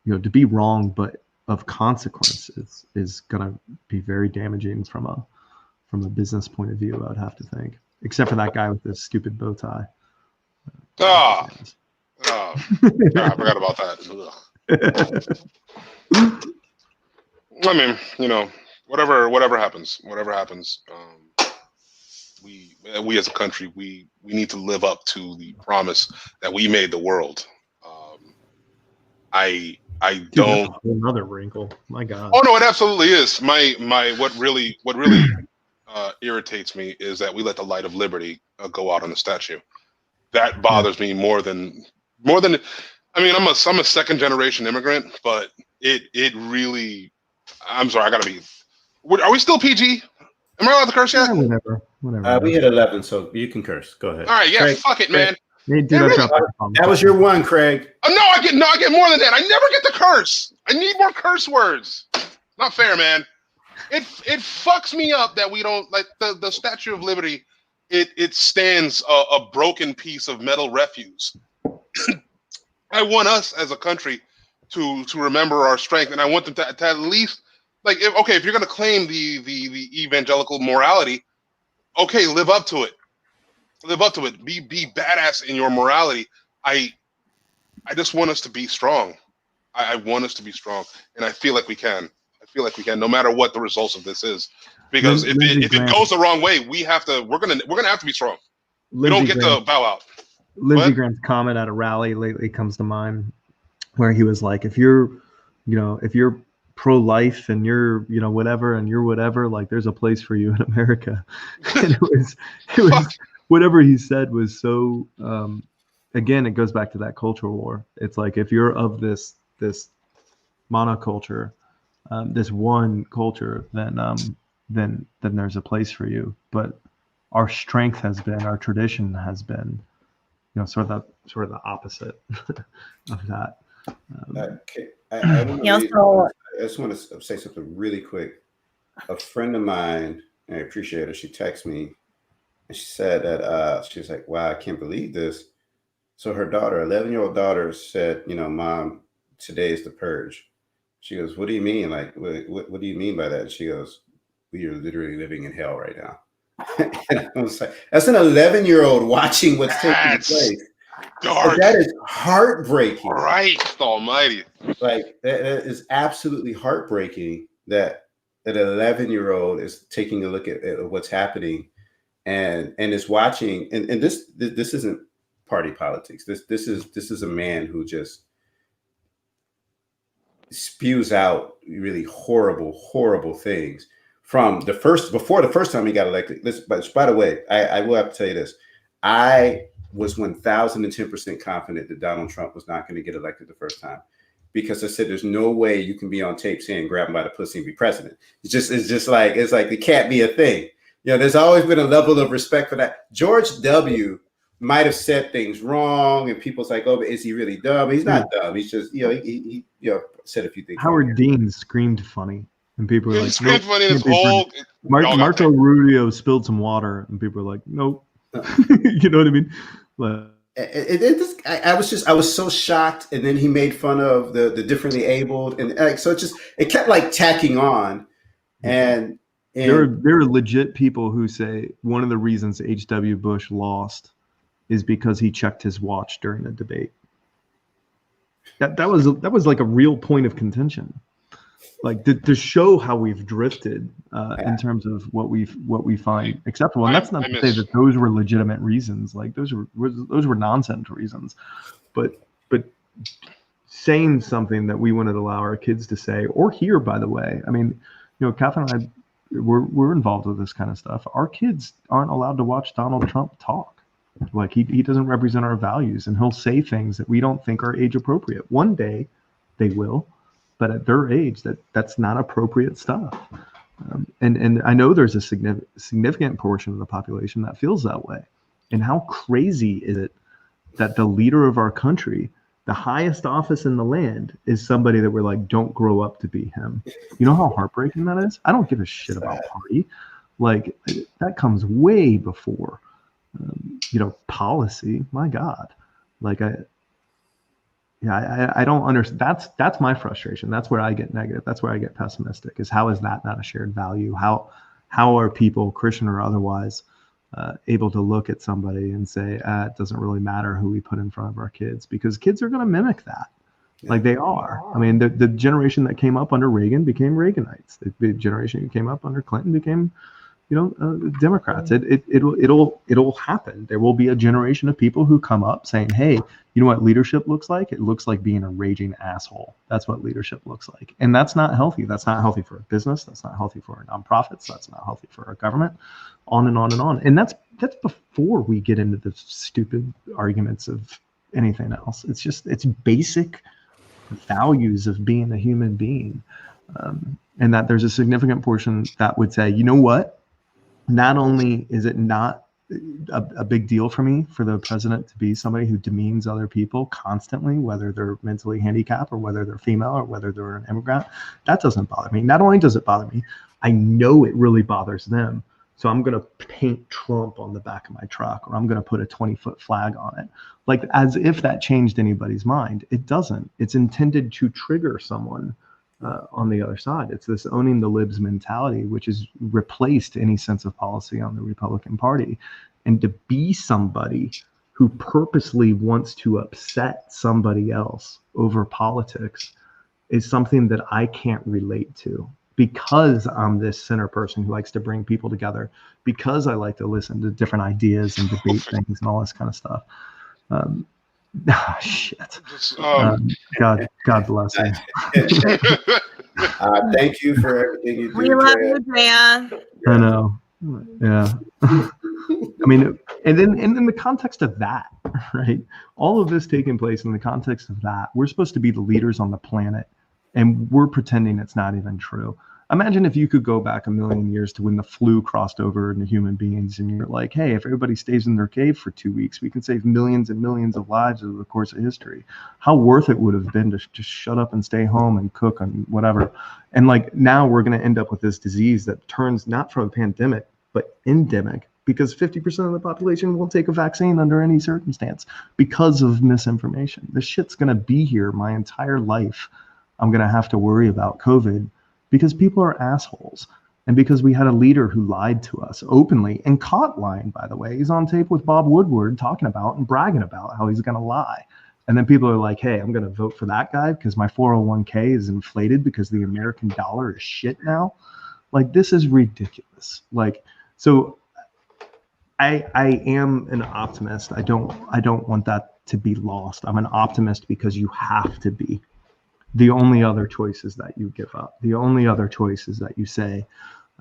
[SPEAKER 6] To be wrong but of consequence is going to be very damaging from a business point of view, I would have to think. Except for that guy with this stupid bow tie.
[SPEAKER 2] I forgot about that. I mean, whatever happens, we as a country, we need to live up to the promise that we made the world. I don't.
[SPEAKER 6] That's another wrinkle. My God.
[SPEAKER 2] Oh no, it absolutely is. What really irritates me is that we let the light of liberty go out on the statue. That bothers me more than. I mean, I'm a second generation immigrant, but it really. I'm sorry, I gotta be. Are we still PG? Am I allowed to curse yet?
[SPEAKER 6] Yeah, whatever.
[SPEAKER 1] We hit 11, so you can curse. Go ahead.
[SPEAKER 2] All right, yeah,
[SPEAKER 1] Craig,
[SPEAKER 2] fuck it, man.
[SPEAKER 1] That was your one, Craig.
[SPEAKER 2] No, I get more than that. I never get to curse. I need more curse words. Not fair, man. It fucks me up that we don't like the Statue of Liberty. It stands a broken piece of metal refuse. I want us as a country to remember our strength, and I want them to at least if you're going to claim the evangelical morality, okay, live up to it. Live up to it. Be badass in your morality. I just want us to be strong. I want us to be strong, and I feel like we can. No matter what the results of this is, because if it goes the wrong way, we're gonna have to be strong. We don't get to bow out.
[SPEAKER 6] Lindsey Graham's comment at a rally lately comes to mind, where he was like, if you're pro-life and you're whatever and you're whatever, like there's a place for you in America. And it was whatever he said was so again, it goes back to that cultural war. It's like if you're of this monoculture, this one culture, then there's a place for you. But our strength has been, our tradition has been, sort of the opposite of that.
[SPEAKER 1] I just want to say something really quick. A friend of mine, and I appreciate her, she texted me and she said that she was like, wow, I can't believe this. So her daughter, 11-year-old daughter, said, Mom, today is the purge. She goes, what do you mean? Like, what do you mean by that? And she goes, we are literally living in hell right now. And I was like, that's an 11-year-old watching what's taking place.
[SPEAKER 2] Dark.
[SPEAKER 1] That is heartbreaking.
[SPEAKER 2] Christ almighty.
[SPEAKER 1] Like that is absolutely heartbreaking that an 11-year-old is taking a look at what's happening and is watching. And this isn't party politics. This is a man who just spews out really horrible things before the first time he got elected. But by the way, I will have to tell you this. I was 1010% confident that Donald Trump was not going to get elected the first time, because I said there's no way you can be on tape saying grab him by the pussy and be president. It's just like it can't be a thing. There's always been a level of respect for that. George W. might have said things wrong, and people's like, oh, but is he really dumb? He's not dumb. He's just he said a few things.
[SPEAKER 6] Howard Dean screamed funny, and people were like,
[SPEAKER 2] screamed funny. This whole
[SPEAKER 6] Marco Rubio spilled some water, and people were like, nope. You know what I mean?
[SPEAKER 1] I was so shocked, and then he made fun of the differently abled, and like so it kept like tacking on, and
[SPEAKER 6] there are legit people who say one of the reasons H.W. Bush lost is because he checked his watch during a debate. That was like a real point of contention, like to show how we've drifted in terms of what we find acceptable. And that's not to say that those were legitimate reasons. Like those were nonsense reasons, but saying something that we wouldn't allow our kids to say or hear. By the way, I mean, Catherine and I, we're involved with this kind of stuff. Our kids aren't allowed to watch Donald Trump talk. Like he doesn't represent our values, and he'll say things that we don't think are age appropriate. One day they will, but at their age that's not appropriate stuff. And I know there's a significant portion of the population that feels that way. And how crazy is it that the leader of our country, the highest office in the land, is somebody that we're like, don't grow up to be him. You know how heartbreaking that is? I don't give a shit about party. Like that comes way before policy. My God, like I don't understand. That's my frustration. That's where I get negative. That's where I get pessimistic. Is how is that not a shared value? How are people, Christian or otherwise, able to look at somebody and say, it doesn't really matter who we put in front of our kids, because kids are going to mimic that. Like they are. I mean, the generation that came up under Reagan became Reaganites. The generation that came up under Clinton became Democrats. It'll happen. There will be a generation of people who come up saying, hey, you know what leadership looks like? It looks like being a raging asshole. That's what leadership looks like. And that's not healthy. That's not healthy for a business. That's not healthy for our nonprofits. That's not healthy for our government, on and on and on. And that's before we get into the stupid arguments of anything else. It's basic values of being a human being. And that there's a significant portion that would say, you know what? Not only is it not a big deal for me for the president to be somebody who demeans other people constantly, whether they're mentally handicapped or whether they're female or whether they're an immigrant, that doesn't bother me. Not only does it bother me, I know it really bothers them. So I'm going to paint Trump on the back of my truck, or I'm going to put a 20-foot flag on it. Like as if that changed anybody's mind. It doesn't. It's intended to trigger someone on the other side. It's this owning the libs mentality, which has replaced any sense of policy on the Republican Party. And to be somebody who purposely wants to upset somebody else over politics is something that I can't relate to, because I'm this center person who likes to bring people together, because I like to listen to different ideas and debate things and all this kind of stuff. Shit. God bless you.
[SPEAKER 1] Thank you for everything you do.
[SPEAKER 4] We love you, Drea.
[SPEAKER 6] I know. Yeah. I mean, and then in the context of that, right? All of this taking place in the context of that, we're supposed to be the leaders on the planet, and we're pretending it's not even true. Imagine if you could go back 1,000,000 years to when the flu crossed over into human beings, and you're like, hey, if everybody stays in their cave for 2 weeks, we can save millions and millions of lives over the course of history. How worth it would have been to just shut up and stay home and cook and whatever. And like now we're going to end up with this disease that turns not from a pandemic, but endemic, because 50% of the population won't take a vaccine under any circumstance because of misinformation. This shit's going to be here my entire life. I'm going to have to worry about COVID because people are assholes, and because we had a leader who lied to us openly and caught lying, by the way. He's on tape with Bob Woodward talking about and bragging about how he's going to lie. And then people are like, hey, I'm going to vote for that guy because my 401k is inflated because the American dollar is shit now. Like, this is ridiculous. Like, so I am an optimist. I don't want that to be lost. I'm an optimist because you have to be. The only other choice is that you give up. The only other choice is that you say,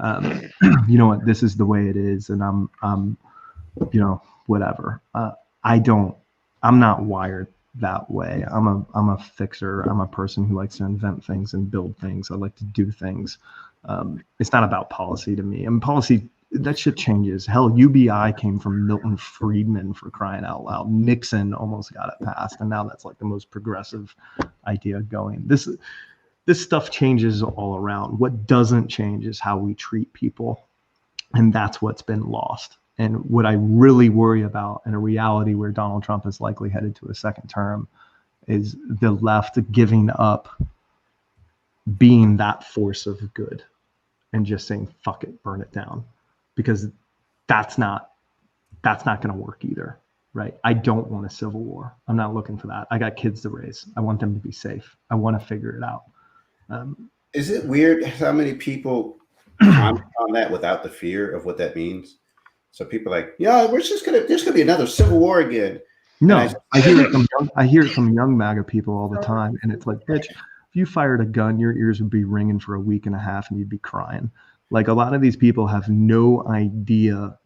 [SPEAKER 6] you know what, this is the way it is, and I'm whatever. I'm not wired that way. I'm a fixer. I'm a person who likes to invent things and build things. I like to do things. It's not about policy to me. And policy, that shit changes. Hell, UBI came from Milton Friedman, for crying out loud. Nixon almost got it passed, and now that's like the most progressive idea going. This stuff changes all around. What doesn't change is how we treat people, and that's what's been lost. And what I really worry about in a reality where Donald Trump is likely headed to a second term is the left giving up being that force of good and just saying, fuck it, burn it down. Because that's not going to work either, right? I don't want a civil war. I'm not looking for that. I got kids to raise. I want them to be safe. I want to figure it out.
[SPEAKER 1] Is it weird how many people comment on that without the fear of what that means? So people are like, yeah, there's gonna be another civil war again.
[SPEAKER 6] No, I hear it from young MAGA people all the time, and it's like, bitch, if you fired a gun, your ears would be ringing for a week and a half, and you'd be crying. Like, a lot of these people have no idea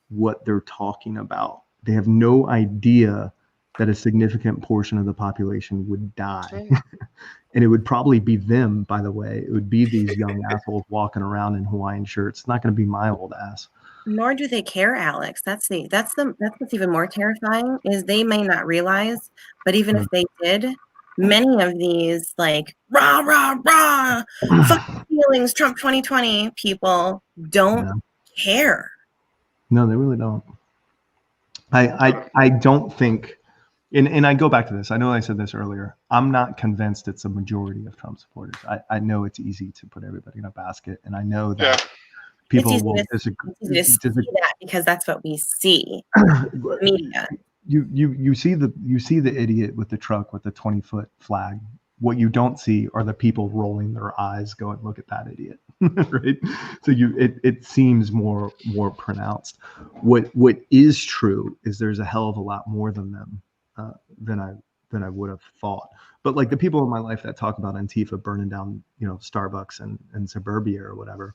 [SPEAKER 6] what they're talking about. They have no idea that a significant portion of the population would die. And it would probably be them, by the way. It would be these young assholes walking around in Hawaiian shirts. It's not going to be my old ass.
[SPEAKER 4] Nor do they care, Alex. That's what's even more terrifying is they may not realize, but even if they did, many of these like rah rah rah fuck feelings Trump 2020 people don't care.
[SPEAKER 6] No, they really don't. I don't think, and I go back to this. I know I said this earlier. I'm not convinced it's a majority of Trump supporters. I know it's easy to put everybody in a basket, and I know that people will disagree.
[SPEAKER 4] It's easy to see that because that's what we see. Media.
[SPEAKER 6] You see the idiot with the truck with the 20-foot flag. What you don't see are the people rolling their eyes, going, "Look at that idiot!" Right? So it seems more pronounced. What is true is there's a hell of a lot more than them than I would have thought. But like the people in my life that talk about Antifa burning down, Starbucks and suburbia or whatever,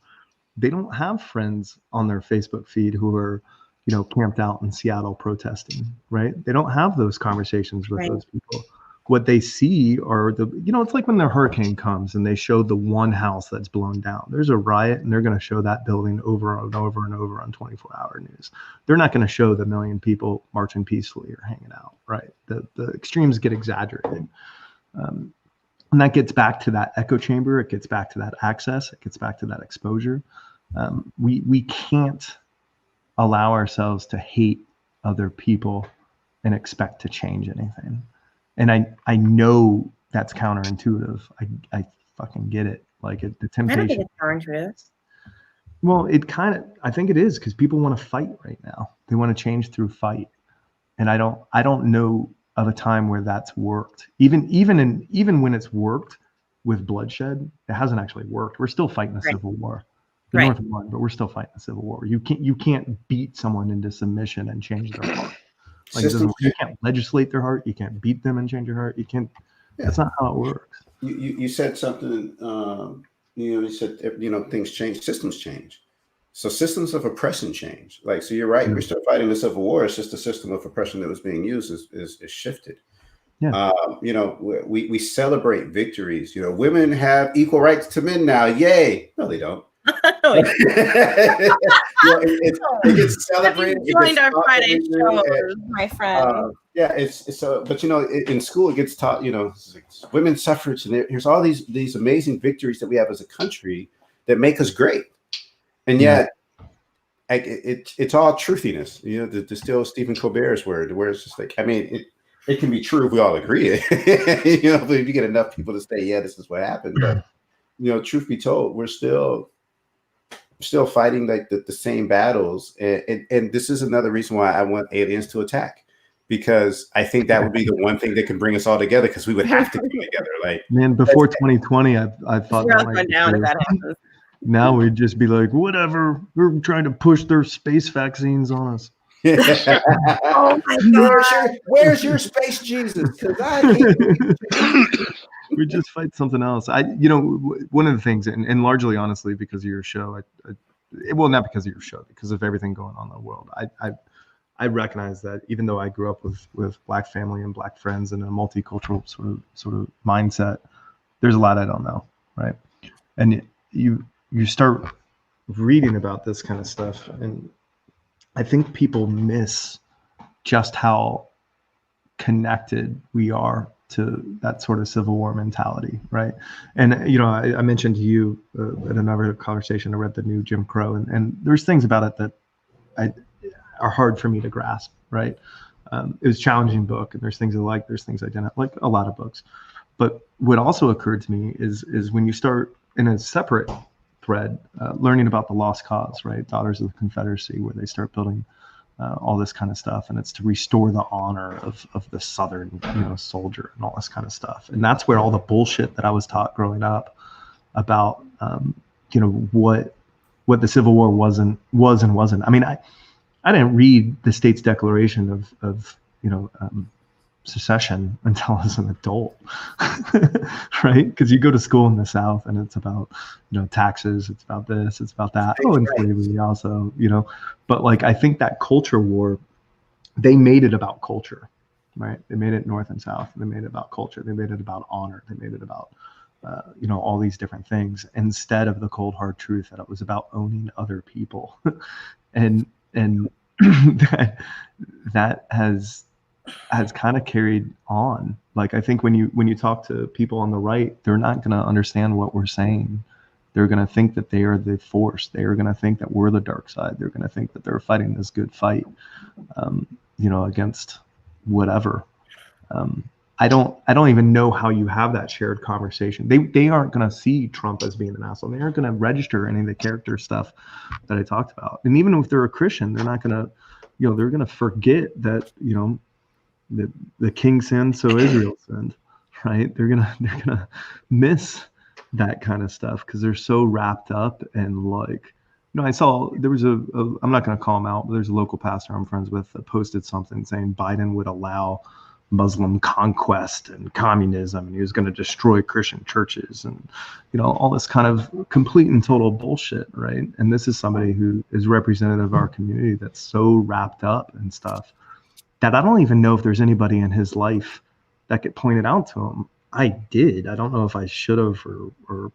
[SPEAKER 6] they don't have friends on their Facebook feed who are, camped out in Seattle protesting, right? They don't have those conversations with those people. What they see are it's like when the hurricane comes and they show the one house that's blown down. There's a riot and they're going to show that building over and over and over on 24-hour news. They're not going to show the million people marching peacefully or hanging out, right? The extremes get exaggerated. And that gets back to that echo chamber. It gets back to that access. It gets back to that exposure. We can't allow ourselves to hate other people and expect to change anything. And I know that's counterintuitive. I fucking get it. Like the temptation. I don't think it's
[SPEAKER 4] counterintuitive.
[SPEAKER 6] Well, I think it is because people want to fight right now. They want to change through fight. And I don't know of a time where that's worked. Even when it's worked with bloodshed, it hasn't actually worked. We're still fighting a civil war. The North won, but we're still fighting a civil war. You can't beat someone into submission and change their heart. Like you can't legislate their heart. You can't beat them and change your heart. You can't. Yeah. That's not how it works.
[SPEAKER 1] You said something. You said things change, systems change. So systems of oppression change. Like so, you're right. We're still fighting the civil war. It's just the system of oppression that was being used is shifted. Yeah. We celebrate victories. Women have equal rights to men now. Yay! No, they don't. It gets celebrated.
[SPEAKER 4] You joined our Friday shows, my friend.
[SPEAKER 1] It's so. But in school it gets taught. Women's suffrage, and there's all these amazing victories that we have as a country that make us great, and yet it's all truthiness. To steal Stephen Colbert's word, where it's just like, I mean, it can be true if we all agree. If you get enough people to say, yeah, this is what happened, but truth be told, we're still fighting like the same battles, and this is another reason why I want aliens to attack, because I think that would be the one thing that can bring us all together, because we would have to come together. Like,
[SPEAKER 6] man, before 2020, I thought that might down if that happens. Now we'd just be like, whatever, we're trying to push their space vaccines on us.
[SPEAKER 4] Oh my God!
[SPEAKER 1] Where's your space Jesus? Because I can't.
[SPEAKER 6] We just fight something else. One of the things, and largely honestly because of your show, not because of your show, because of everything going on in the world. I recognize that even though I grew up with Black family and Black friends and a multicultural sort of mindset, there's a lot I don't know, right? And you start reading about this kind of stuff, and I think people miss just how connected we are to that sort of Civil War mentality, right? And I mentioned to you in another conversation, I read the new Jim Crow, and there's things about it that are hard for me to grasp, right? It was a challenging book, and there's things I like, there's things I didn't like, a lot of books. But what also occurred to me is when you start in a separate thread, learning about the Lost Cause, right? Daughters of the Confederacy, where they start building all this kind of stuff, and it's to restore the honor of the Southern, soldier and all this kind of stuff. And that's where all the bullshit that I was taught growing up about, what the Civil War was and wasn't. I mean, I didn't read the state's declaration of secession until I was an adult, right? Because you go to school in the South and it's about, taxes, it's about this, it's about that. Oh, and slavery also, But like, I think that culture war, they made it about culture, right? They made it North and South. They made it about culture. They made it about honor. They made it about, all these different things instead of the cold hard truth that it was about owning other people, and that has kind of carried on. Like, I think when you talk to people on the right, they're not going to understand what we're saying. They're going to think that they are the force. They are going to think that we're the dark side. They're going to think that they're fighting this good fight, against whatever. I don't even know how you have that shared conversation. They aren't going to see Trump as being an asshole. They aren't going to register any of the character stuff that I talked about. And even if they're a Christian, they're not going to, they're going to forget that, the king sinned, so Israel sinned, right? They're gonna miss that kind of stuff because they're so wrapped up and like, I saw there was I'm not gonna call him out, but there's a local pastor I'm friends with that posted something saying Biden would allow Muslim conquest and communism, and he was going to destroy Christian churches and, all this kind of complete and total bullshit, right? And this is somebody who is representative of our community that's so wrapped up and stuff that I don't even know if there's anybody in his life that get pointed out to him. I did. I don't know if I should have or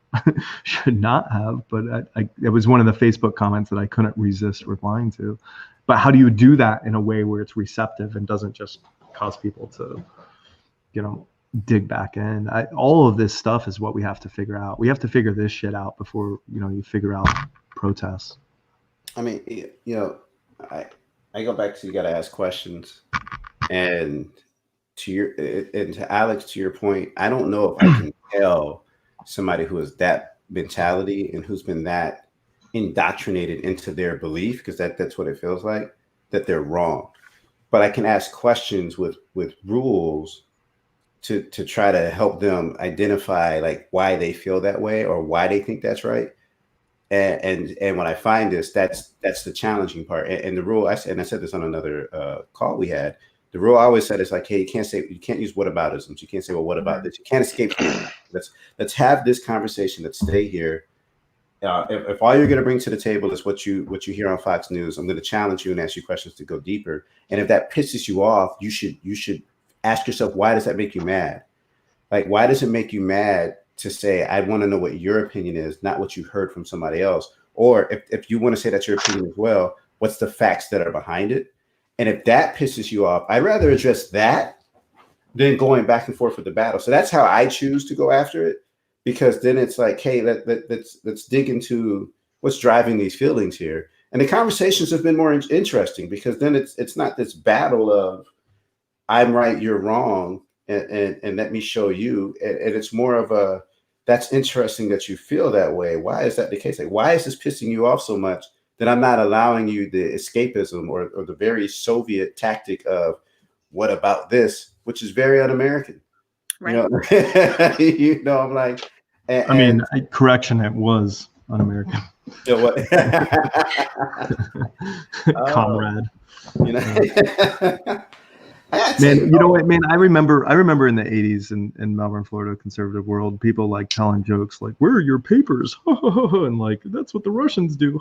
[SPEAKER 6] should not have, but it was one of the Facebook comments that I couldn't resist replying to. But how do you do that in a way where it's receptive and doesn't just cause people to, dig back in? All of this stuff is what we have to figure out. We have to figure this shit out before, you figure out protests.
[SPEAKER 1] I mean, I go back to, you got to ask questions, and to Alex, to your point, I don't know if I can tell somebody who has that mentality and who's been that indoctrinated into their belief, because that's what it feels like, that they're wrong. But I can ask questions with rules to try to help them identify like why they feel that way or why they think that's right. And when I find this, that's the challenging part. And the rule, I said this on another call we had. The rule I always said is like, hey, you can't use whataboutisms. You can't say, well, what about this? You can't escape from it. Let's have this conversation. Let's stay here. If all you're going to bring to the table is what you hear on Fox News, I'm going to challenge you and ask you questions to go deeper. And if that pisses you off, you should ask yourself, why does that make you mad? Like, why does it make you mad to say, I want to know what your opinion is, not what you heard from somebody else? Or if you want to say that's your opinion as well, what's the facts that are behind it? And if that pisses you off, I'd rather address that than going back and forth with the battle. So that's how I choose to go after it, because then it's like, hey, let's dig into what's driving these feelings here. And the conversations have been more interesting because then it's not this battle of I'm right, you're wrong, and let me show you. And it's more of a, that's interesting that you feel that way. Why is that the case? Like, why is this pissing you off so much that I'm not allowing you the escapism or the very Soviet tactic of what about this, which is very un-American. Right. I'm like,
[SPEAKER 6] correction, it was un-American.
[SPEAKER 1] What?
[SPEAKER 6] Comrade. Man, you know what, man? I remember in the 80s in Melbourne, Florida, conservative world, people like telling jokes like, where are your papers? And like, that's what the Russians do.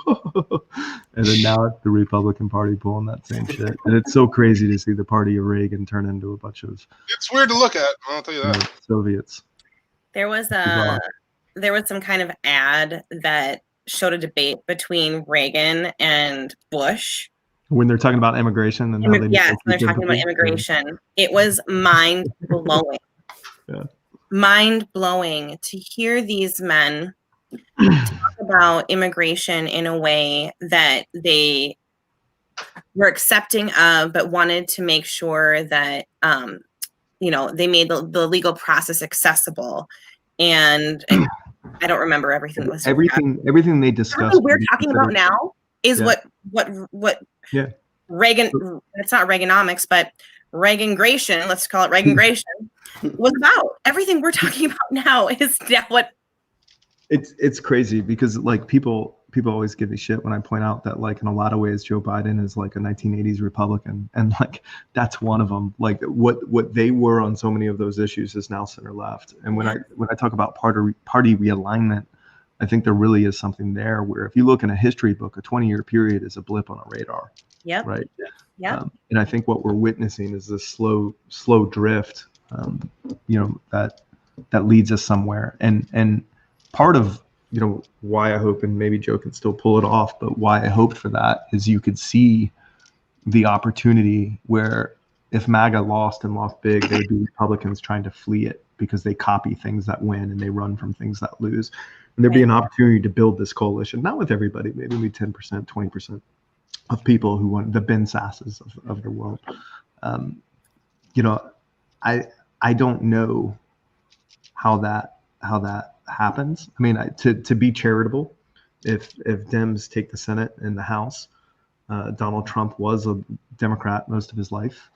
[SPEAKER 6] And then now it's the Republican Party pulling that same shit. And it's so crazy to see the party of Reagan turn into a bunch of,
[SPEAKER 2] it's weird to look at, I'll tell you that.
[SPEAKER 6] Soviets.
[SPEAKER 4] There was some kind of ad that showed a debate between Reagan and Bush.
[SPEAKER 6] When they're talking about immigration and how they
[SPEAKER 4] when they're talking about immigration, it was mind blowing. Yeah. Mind blowing to hear these men talk about immigration in a way that they were accepting of, but wanted to make sure that, they made the legal process accessible. And I don't remember everything that was
[SPEAKER 6] everything they discussed.
[SPEAKER 4] Everything we're talking about now is what Reagan, it's not Reaganomics, but Reagan-gration, let's call it Reagan-gration, was about. Everything we're talking about now is now what.
[SPEAKER 6] It's crazy because like people always give me shit when I point out that like in a lot of ways Joe Biden is like a 1980s Republican, and like that's one of them. Like what they were on so many of those issues is now center left. And when I talk about party realignment, I think there really is something there where if you look in a history book, a 20-year period is a blip on a radar.
[SPEAKER 4] Yep.
[SPEAKER 6] Right.
[SPEAKER 4] Yeah.
[SPEAKER 6] And I think what we're witnessing is this slow drift, that leads us somewhere. And part of, why I hope, and maybe Joe can still pull it off, but why I hoped for that is you could see the opportunity where if MAGA lost and lost big, there would be Republicans trying to flee it because they copy things that win and they run from things that lose. And there'd be an opportunity to build this coalition, not with everybody, maybe 10%, 20% of people who want the Ben Sasses of the world. I don't know how that happens. I mean, to be charitable, if Dems take the Senate and the House, Donald Trump was a Democrat most of his life.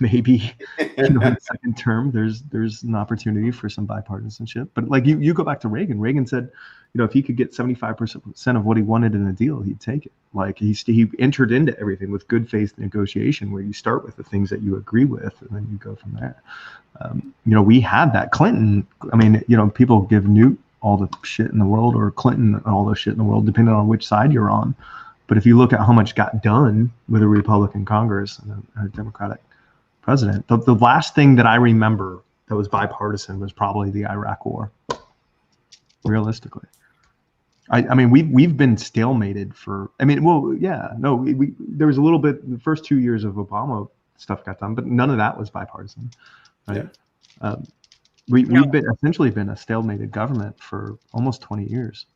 [SPEAKER 6] Maybe in the second term, there's an opportunity for some bipartisanship. But like you go back to Reagan. Reagan said, if he could get 75% of what he wanted in a deal, he'd take it. Like he entered into everything with good faith negotiation, where you start with the things that you agree with, and then you go from there. We had that. Clinton. I mean, people give Newt all the shit in the world, or Clinton all the shit in the world, depending on which side you're on. But if you look at how much got done with a Republican Congress and a Democratic president, the last thing that I remember that was bipartisan was probably the Iraq War. Realistically, I mean, we've been stalemated for. I mean, well, yeah, no, we there was a little bit. The first 2 years of Obama stuff got done, but none of that was bipartisan, right? Yeah. We've been essentially been a stalemated government for almost 20 years.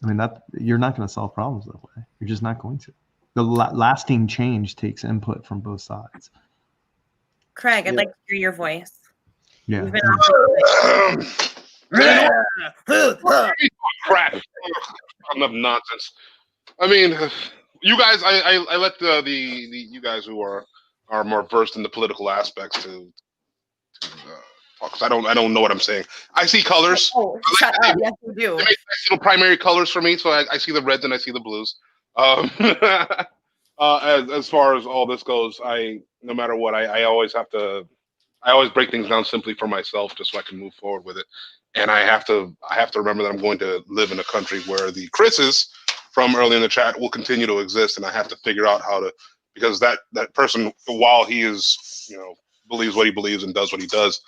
[SPEAKER 6] I mean, that you're not going to solve problems that way. You're just not going to. The lasting change takes input from both sides.
[SPEAKER 4] Craig, I'd like to hear your voice.
[SPEAKER 6] Yeah.
[SPEAKER 2] Crap. Enough nonsense. I mean, you guys, I let the you guys who are more versed in the political aspects to talk, 'cause I don't know what I'm saying. I see colors.
[SPEAKER 4] Oh, shut up. Yes, you do.
[SPEAKER 2] They make little primary colors for me, so I see the reds and I see the blues. As far as all this goes, no matter what, I always break things down simply for myself, just so I can move forward with it. And I have to remember that I'm going to live in a country where the Chris's from early in the chat will continue to exist, and I have to figure out how to, because that person, while he is, believes what he believes and does what he does,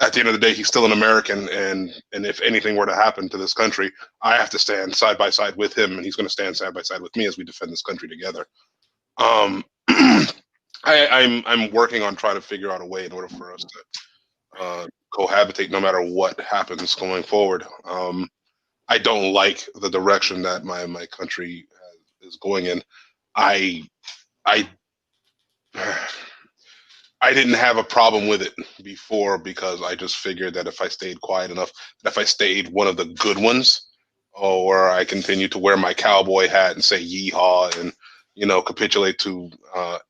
[SPEAKER 2] at the end of the day, he's still an American, and if anything were to happen to this country, I have to stand side by side with him, and he's going to stand side by side with me as we defend this country together. I'm working on trying to figure out a way in order for us to cohabitate no matter what happens going forward. I don't like the direction that my country is going in. I didn't have a problem with it before, because I just figured that if I stayed quiet enough, that if I stayed one of the good ones, or I continued to wear my cowboy hat and say yeehaw and capitulate to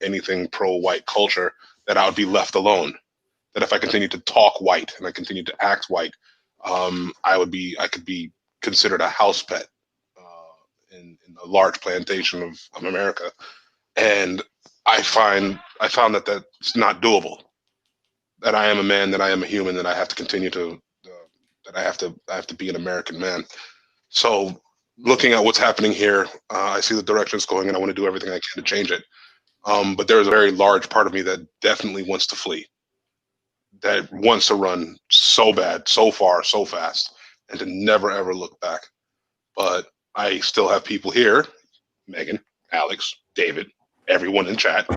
[SPEAKER 2] anything pro-white culture, that I would be left alone. That if I continued to talk white and I continued to act white, I could be considered a house pet in a large plantation of America. And I found that that's not doable. That I am a man, that I am a human, that I have to continue to, that I have to be an American man. So looking at what's happening here, I see the direction it's going, and I want to do everything I can to change it. But there's a very large part of me that definitely wants to flee, that wants to run so bad, so far, so fast, and to never ever look back. But I still have people here, Megan, Alex, David, everyone in chat,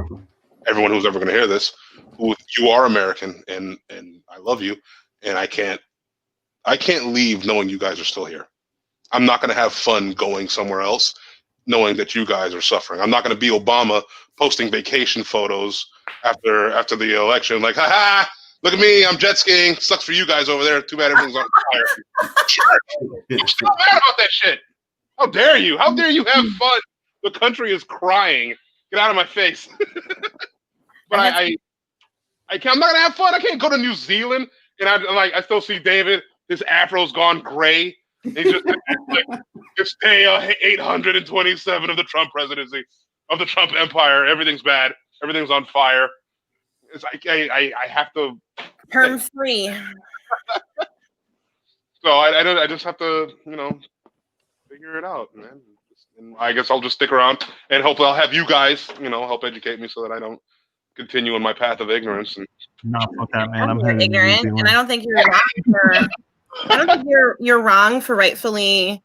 [SPEAKER 2] everyone who's ever going to hear this, who you are American, and I love you, and I can't leave knowing you guys are still here. I'm not going to have fun going somewhere else knowing that you guys are suffering. I'm not going to be Obama posting vacation photos after the election, like, haha, look at me, I'm jet skiing. Sucks for you guys over there. Too bad everything's on fire. I'm still mad about that shit. How dare you? How dare you have fun? The country is crying. Get out of my face. But I'm not gonna have fun. I can't go to New Zealand and I still see David. His afro's gone gray. He just like it's day 827 of the Trump presidency, of the Trump empire. Everything's bad. Everything's on fire. It's like I have to.
[SPEAKER 4] Term 3.
[SPEAKER 2] So I just have to figure it out, man. And I guess I'll just stick around and hopefully I'll have you guys help educate me so that I don't continue on my path of ignorance. And
[SPEAKER 6] no, fuck that, man. I'm
[SPEAKER 4] ignorant, and I don't think you're wrong for. I don't think you're wrong for rightfully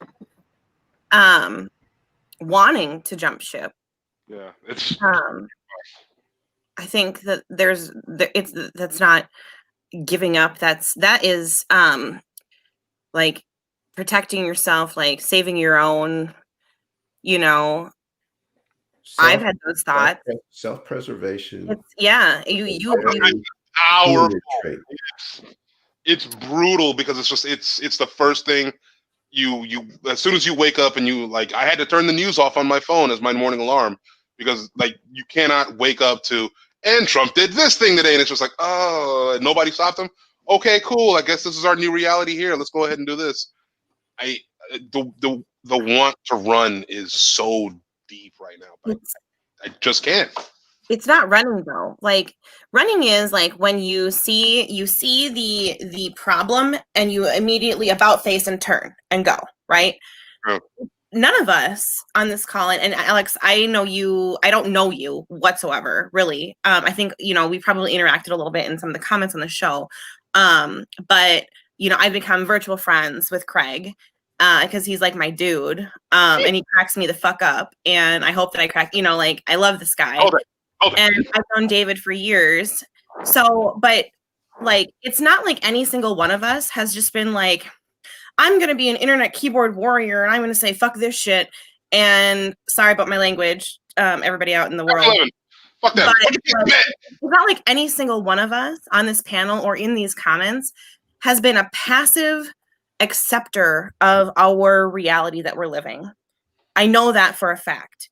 [SPEAKER 4] wanting to jump ship.
[SPEAKER 2] Yeah, it's.
[SPEAKER 4] I think that that's not giving up. That is like protecting yourself, like saving your own. I've had those thoughts.
[SPEAKER 1] Self-preservation.
[SPEAKER 2] It's brutal because it's the first thing you as soon as you wake up and I had to turn the news off on my phone as my morning alarm because you cannot wake up to and Trump did this thing today and it's just like, oh, nobody stopped him. Okay, cool. I guess this is our new reality here. Let's go ahead and do this. The want to run is so deep right now, but I just can't.
[SPEAKER 4] It's not running though. Like running is like when you see the problem and you immediately about face and turn and go, right?
[SPEAKER 2] Yeah.
[SPEAKER 4] None of us on this call, and Alex, I don't know you whatsoever, really. I think, we probably interacted a little bit in some of the comments on the show. But I've become virtual friends with Craig. Because he's like my dude, and he cracks me the fuck up, and I hope that I crack. I love this guy, and I've known David for years. So, but it's not like any single one of us has just been like, I'm gonna be an internet keyboard warrior, and I'm gonna say fuck this shit. And sorry about my language, everybody out in the world.
[SPEAKER 2] Fuck that.
[SPEAKER 4] It's not like any single one of us on this panel or in these comments has been a passive acceptor of our reality that we're living. I know that for a fact.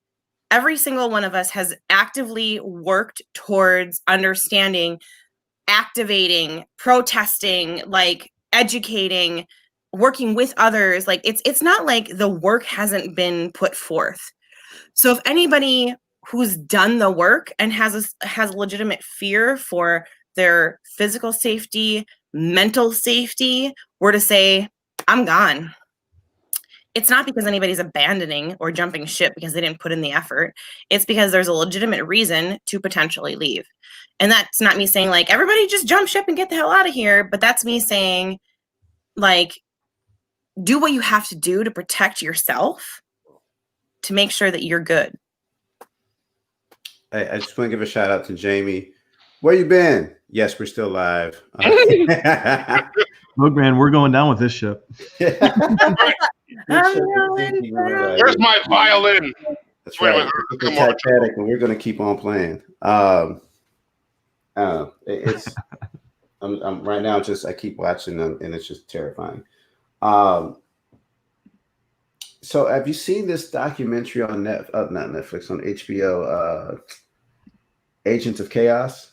[SPEAKER 4] Every single one of us has actively worked towards understanding, activating, protesting, educating, working with others. It's not like the work hasn't been put forth. So if anybody who's done the work and has legitimate fear for their physical safety, mental safety, were to say, I'm gone, it's not because anybody's abandoning or jumping ship because they didn't put in the effort. It's because there's a legitimate reason to potentially leave. And that's not me saying everybody just jump ship and get the hell out of here. But that's me saying do what you have to do to protect yourself to make sure that you're good.
[SPEAKER 1] I just want to give a shout out to Jamie. Where you been? Yes, we're still live.
[SPEAKER 6] Look, man, we're going down with this ship.
[SPEAKER 2] Where's my violin?
[SPEAKER 1] That's right. It's Titanic, and we're going to keep on playing. It's I'm right now. I keep watching them, and it's just terrifying. So, have you seen this documentary on not Netflix, on HBO? Agents of Chaos.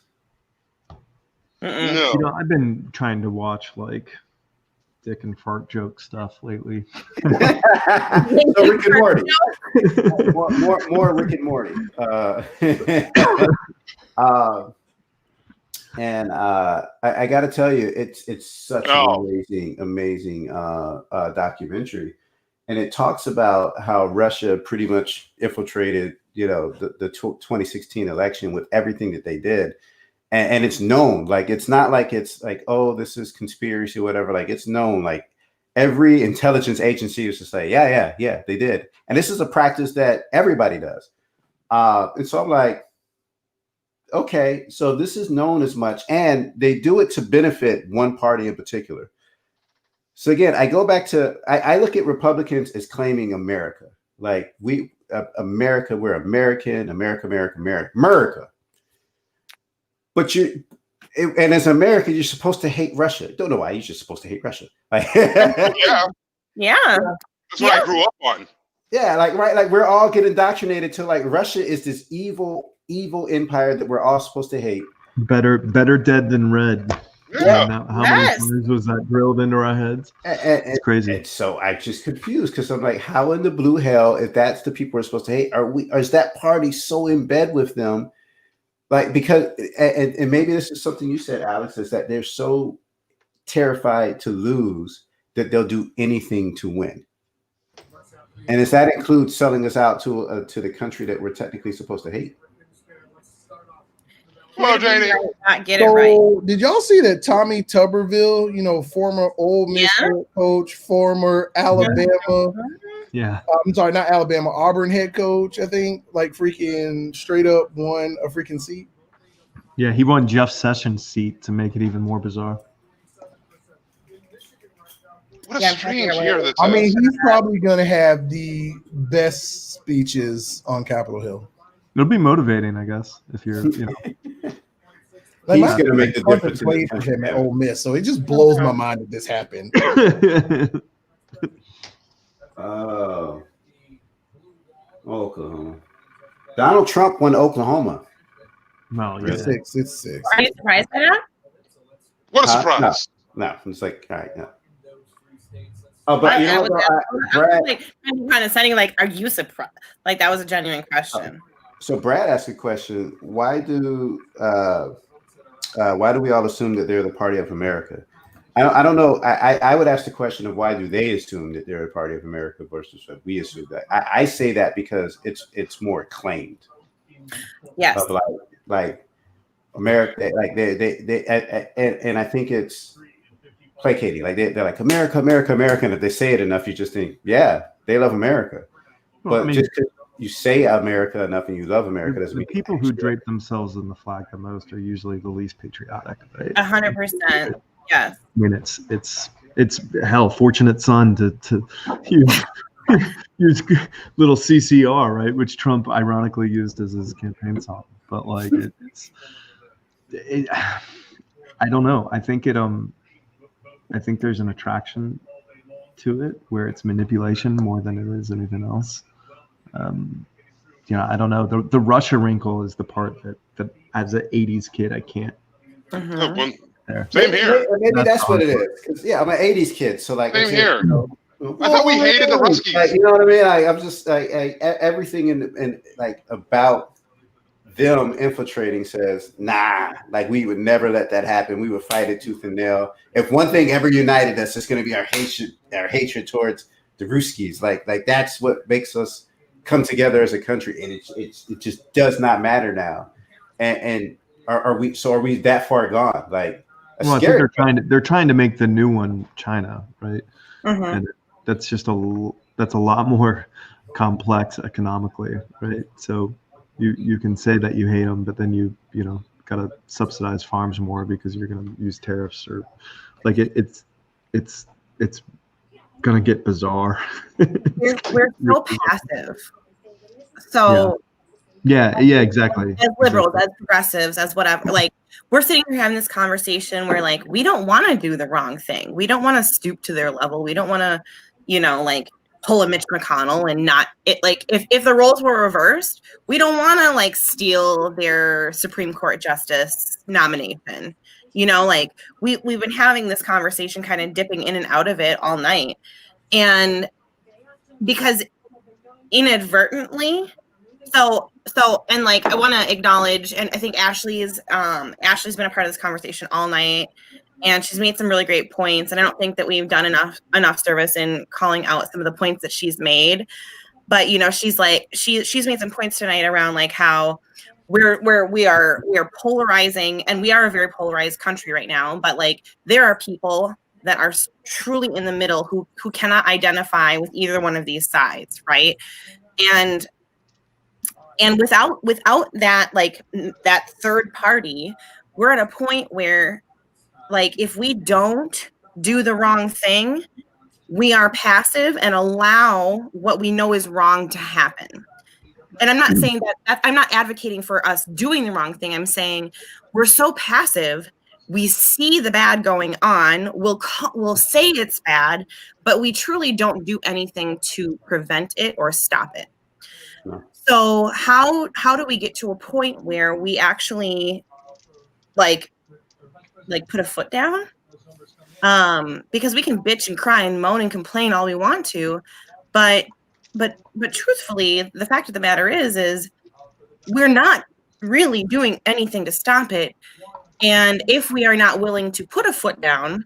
[SPEAKER 2] No.
[SPEAKER 6] I've been trying to watch dick and fart joke stuff lately.
[SPEAKER 1] So Rick and Morty. more Rick and Morty. And I got to tell you, it's such an amazing documentary, and it talks about how Russia pretty much infiltrated, the 2016 election with everything that they did. And it's known, it's not like it's oh, this is conspiracy or whatever. It's known, every intelligence agency used to say, yeah, they did. And this is a practice that everybody does. And so I'm like, okay, so this is known as much, and they do it to benefit one party in particular. So again, I go back to, I look at Republicans as claiming America. America, we're American, America. But and as American, you're supposed to hate Russia. Don't know why. You're just supposed to hate Russia.
[SPEAKER 4] Yeah.
[SPEAKER 2] That's what I grew up on.
[SPEAKER 1] Yeah, like we're all getting indoctrinated to like Russia is this evil empire that we're all supposed to hate.
[SPEAKER 6] Better dead than red.
[SPEAKER 2] Yeah.
[SPEAKER 6] How many times was that drilled into our heads? It's crazy.
[SPEAKER 1] And so I'm just confused because I'm like, how in the blue hell, if that's the people we're supposed to hate, is that party so in bed with them? Like, because and maybe this is something you said, Alex, is that they're so terrified to lose that they'll do anything to win. And does that include selling us out to the country that we're technically supposed to hate?
[SPEAKER 2] Well, Janie,
[SPEAKER 4] not get it right.
[SPEAKER 5] Did y'all see that Tommy Tuberville, former Ole Miss coach, former Alabama?
[SPEAKER 6] Yeah.
[SPEAKER 5] I'm sorry, not Alabama, Auburn head coach, I think, like freaking straight up won a freaking seat.
[SPEAKER 6] Yeah, he won Jeff Sessions' seat to make it even more bizarre.
[SPEAKER 2] What a strange year
[SPEAKER 5] I mean, he's probably going to have the best speeches on Capitol Hill.
[SPEAKER 6] It'll be motivating, I guess, if you're,
[SPEAKER 5] Like
[SPEAKER 1] he's going to make the difference.
[SPEAKER 5] Played for him at Ole Miss, so it just blows my mind that this happened.
[SPEAKER 1] Oh, Oklahoma. Donald Trump won Oklahoma.
[SPEAKER 6] No,
[SPEAKER 5] it's 6. It's 6.
[SPEAKER 4] Are you surprised by that?
[SPEAKER 2] What a surprise!
[SPEAKER 1] No, it's like, all right, no. Oh, but
[SPEAKER 4] I was like kind of saying, like, are you surprised? Like, that was a genuine question.
[SPEAKER 1] So Brad asked a question: why do we all assume that they're the party of America? I don't know. I would ask the question of why do they assume that they're a party of America versus what we assume that. I say that because it's more claimed.
[SPEAKER 4] Yes.
[SPEAKER 1] Of like America, like they and I think it's placating. Like they're like America, and if they say it enough, you just think, yeah, they love America.
[SPEAKER 6] Well,
[SPEAKER 1] but just because you say America enough and you love America doesn't
[SPEAKER 6] the
[SPEAKER 1] mean
[SPEAKER 6] people who drape themselves in the flag the most are usually the least patriotic, right?
[SPEAKER 4] 100%. Yes.
[SPEAKER 6] I mean, it's hell, fortunate son to use little CCR, right? Which Trump ironically used as his campaign song. But like I don't know. I think there's an attraction to it where it's manipulation more than it is anything else. I don't know. The Russia wrinkle is the part that as an 80s kid I can't.
[SPEAKER 2] Same here.
[SPEAKER 1] Maybe that's what it is. 'Cause, yeah, I'm an 80s kid, so like
[SPEAKER 2] same here. I thought we hated the Ruskies.
[SPEAKER 1] Like, you know what I mean? I'm just like everything in like about them infiltrating says, nah, like we would never let that happen. We would fight it tooth and nail. If one thing ever united us, it's going to be our hatred towards the Ruskies. Like that's what makes us come together as a country, and it just does not matter now. And are we that far gone? Like,
[SPEAKER 6] well, I think they're trying to make the new one China, right? And that's just a lot more complex economically, right? So you can say that you hate them, but then you got to subsidize farms more because you're going to use tariffs, or like it's going to get bizarre.
[SPEAKER 4] we're so passive. So
[SPEAKER 6] yeah, exactly.
[SPEAKER 4] As liberals, as progressives, as whatever, like we're sitting here having this conversation where like we don't want to do the wrong thing. We don't want to stoop to their level. We don't want to, like pull a Mitch McConnell and not it. Like if the roles were reversed, we don't want to like steal their Supreme Court justice nomination. Like we've been having this conversation, kind of dipping in and out of it all night, and because inadvertently. So and like I want to acknowledge, and I think Ashley's been a part of this conversation all night, and she's made some really great points, and I don't think that we've done enough service in calling out some of the points that she's made. But she's made some points tonight around like how we are polarizing, and we are a very polarized country right now, but like there are people that are truly in the middle who cannot identify with either one of these sides, right? And without that, like that third party, we're at a point where, like, if we don't do the wrong thing, we are passive and allow what we know is wrong to happen. And I'm not saying that I'm not advocating for us doing the wrong thing. I'm saying we're so passive. We see the bad going on. We'll say it's bad, but we truly don't do anything to prevent it or stop it.
[SPEAKER 1] No.
[SPEAKER 4] So how do we get to a point where we actually like put a foot down? Because we can bitch and cry and moan and complain all we want to, but truthfully, the fact of the matter is we're not really doing anything to stop it. And if we are not willing to put a foot down,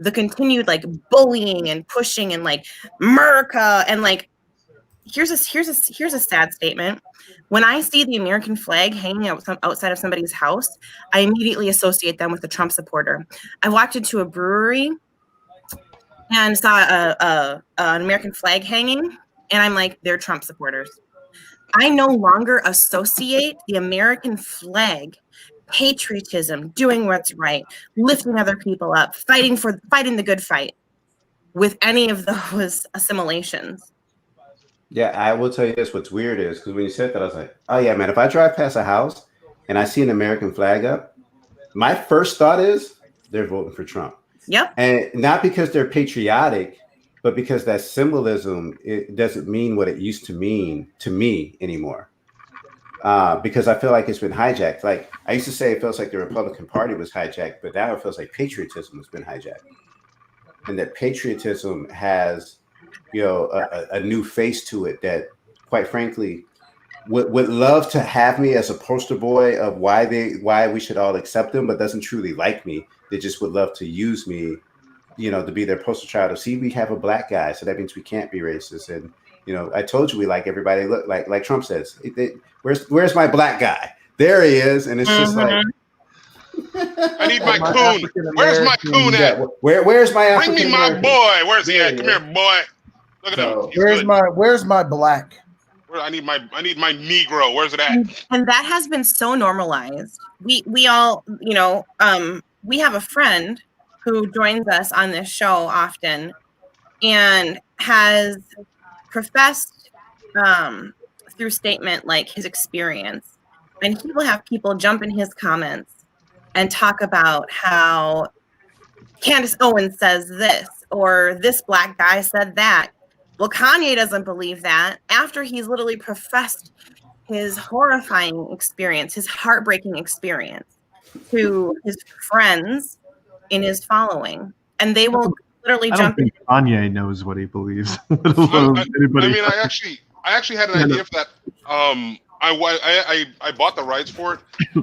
[SPEAKER 4] the continued like bullying and pushing and like America and like here's a sad statement. When I see the American flag hanging outside of somebody's house, I immediately associate them with a Trump supporter. I walked into a brewery and saw an American flag hanging, and I'm like, they're Trump supporters. I no longer associate the American flag, patriotism, doing what's right, lifting other people up, fighting the good fight with any of those assimilations.
[SPEAKER 1] Yeah, I will tell you this. What's weird is because when you said that, I was like, oh yeah, man, if I drive past a house and I see an American flag up, my first thought is they're voting for Trump.
[SPEAKER 4] Yep.
[SPEAKER 1] And not because they're patriotic, but because that symbolism, it doesn't mean what it used to mean to me anymore. Because I feel like it's been hijacked. Like I used to say, it feels like the Republican Party was hijacked, but now it feels like patriotism has been hijacked, and that patriotism has, a new face to it that, quite frankly, would love to have me as a poster boy of why we should all accept them, but doesn't truly like me. They just would love to use me, to be their poster child. To see we have a black guy, so that means we can't be racist. And I told you we like everybody. Look, like Trump says, where's my black guy? There he is, and it's just like.
[SPEAKER 2] I need my coon. Where's my coon at?
[SPEAKER 1] Where's my
[SPEAKER 2] African? Bring me my boy. Where's he at? Come here, boy. Look at him.
[SPEAKER 5] Where's my black?
[SPEAKER 2] I need my Negro. Where's it at?
[SPEAKER 4] And that has been so normalized. We all, we have a friend who joins us on this show often and has professed through statement like his experience. And he will have people jump in his comments and talk about how Candace Owens says this or this black guy said that. Well, Kanye doesn't believe that after he's literally professed his horrifying experience, his heartbreaking experience to his friends in his following. And they will literally jump in.
[SPEAKER 6] Kanye knows what he believes.
[SPEAKER 2] I actually had an idea for that. I bought the rights for it.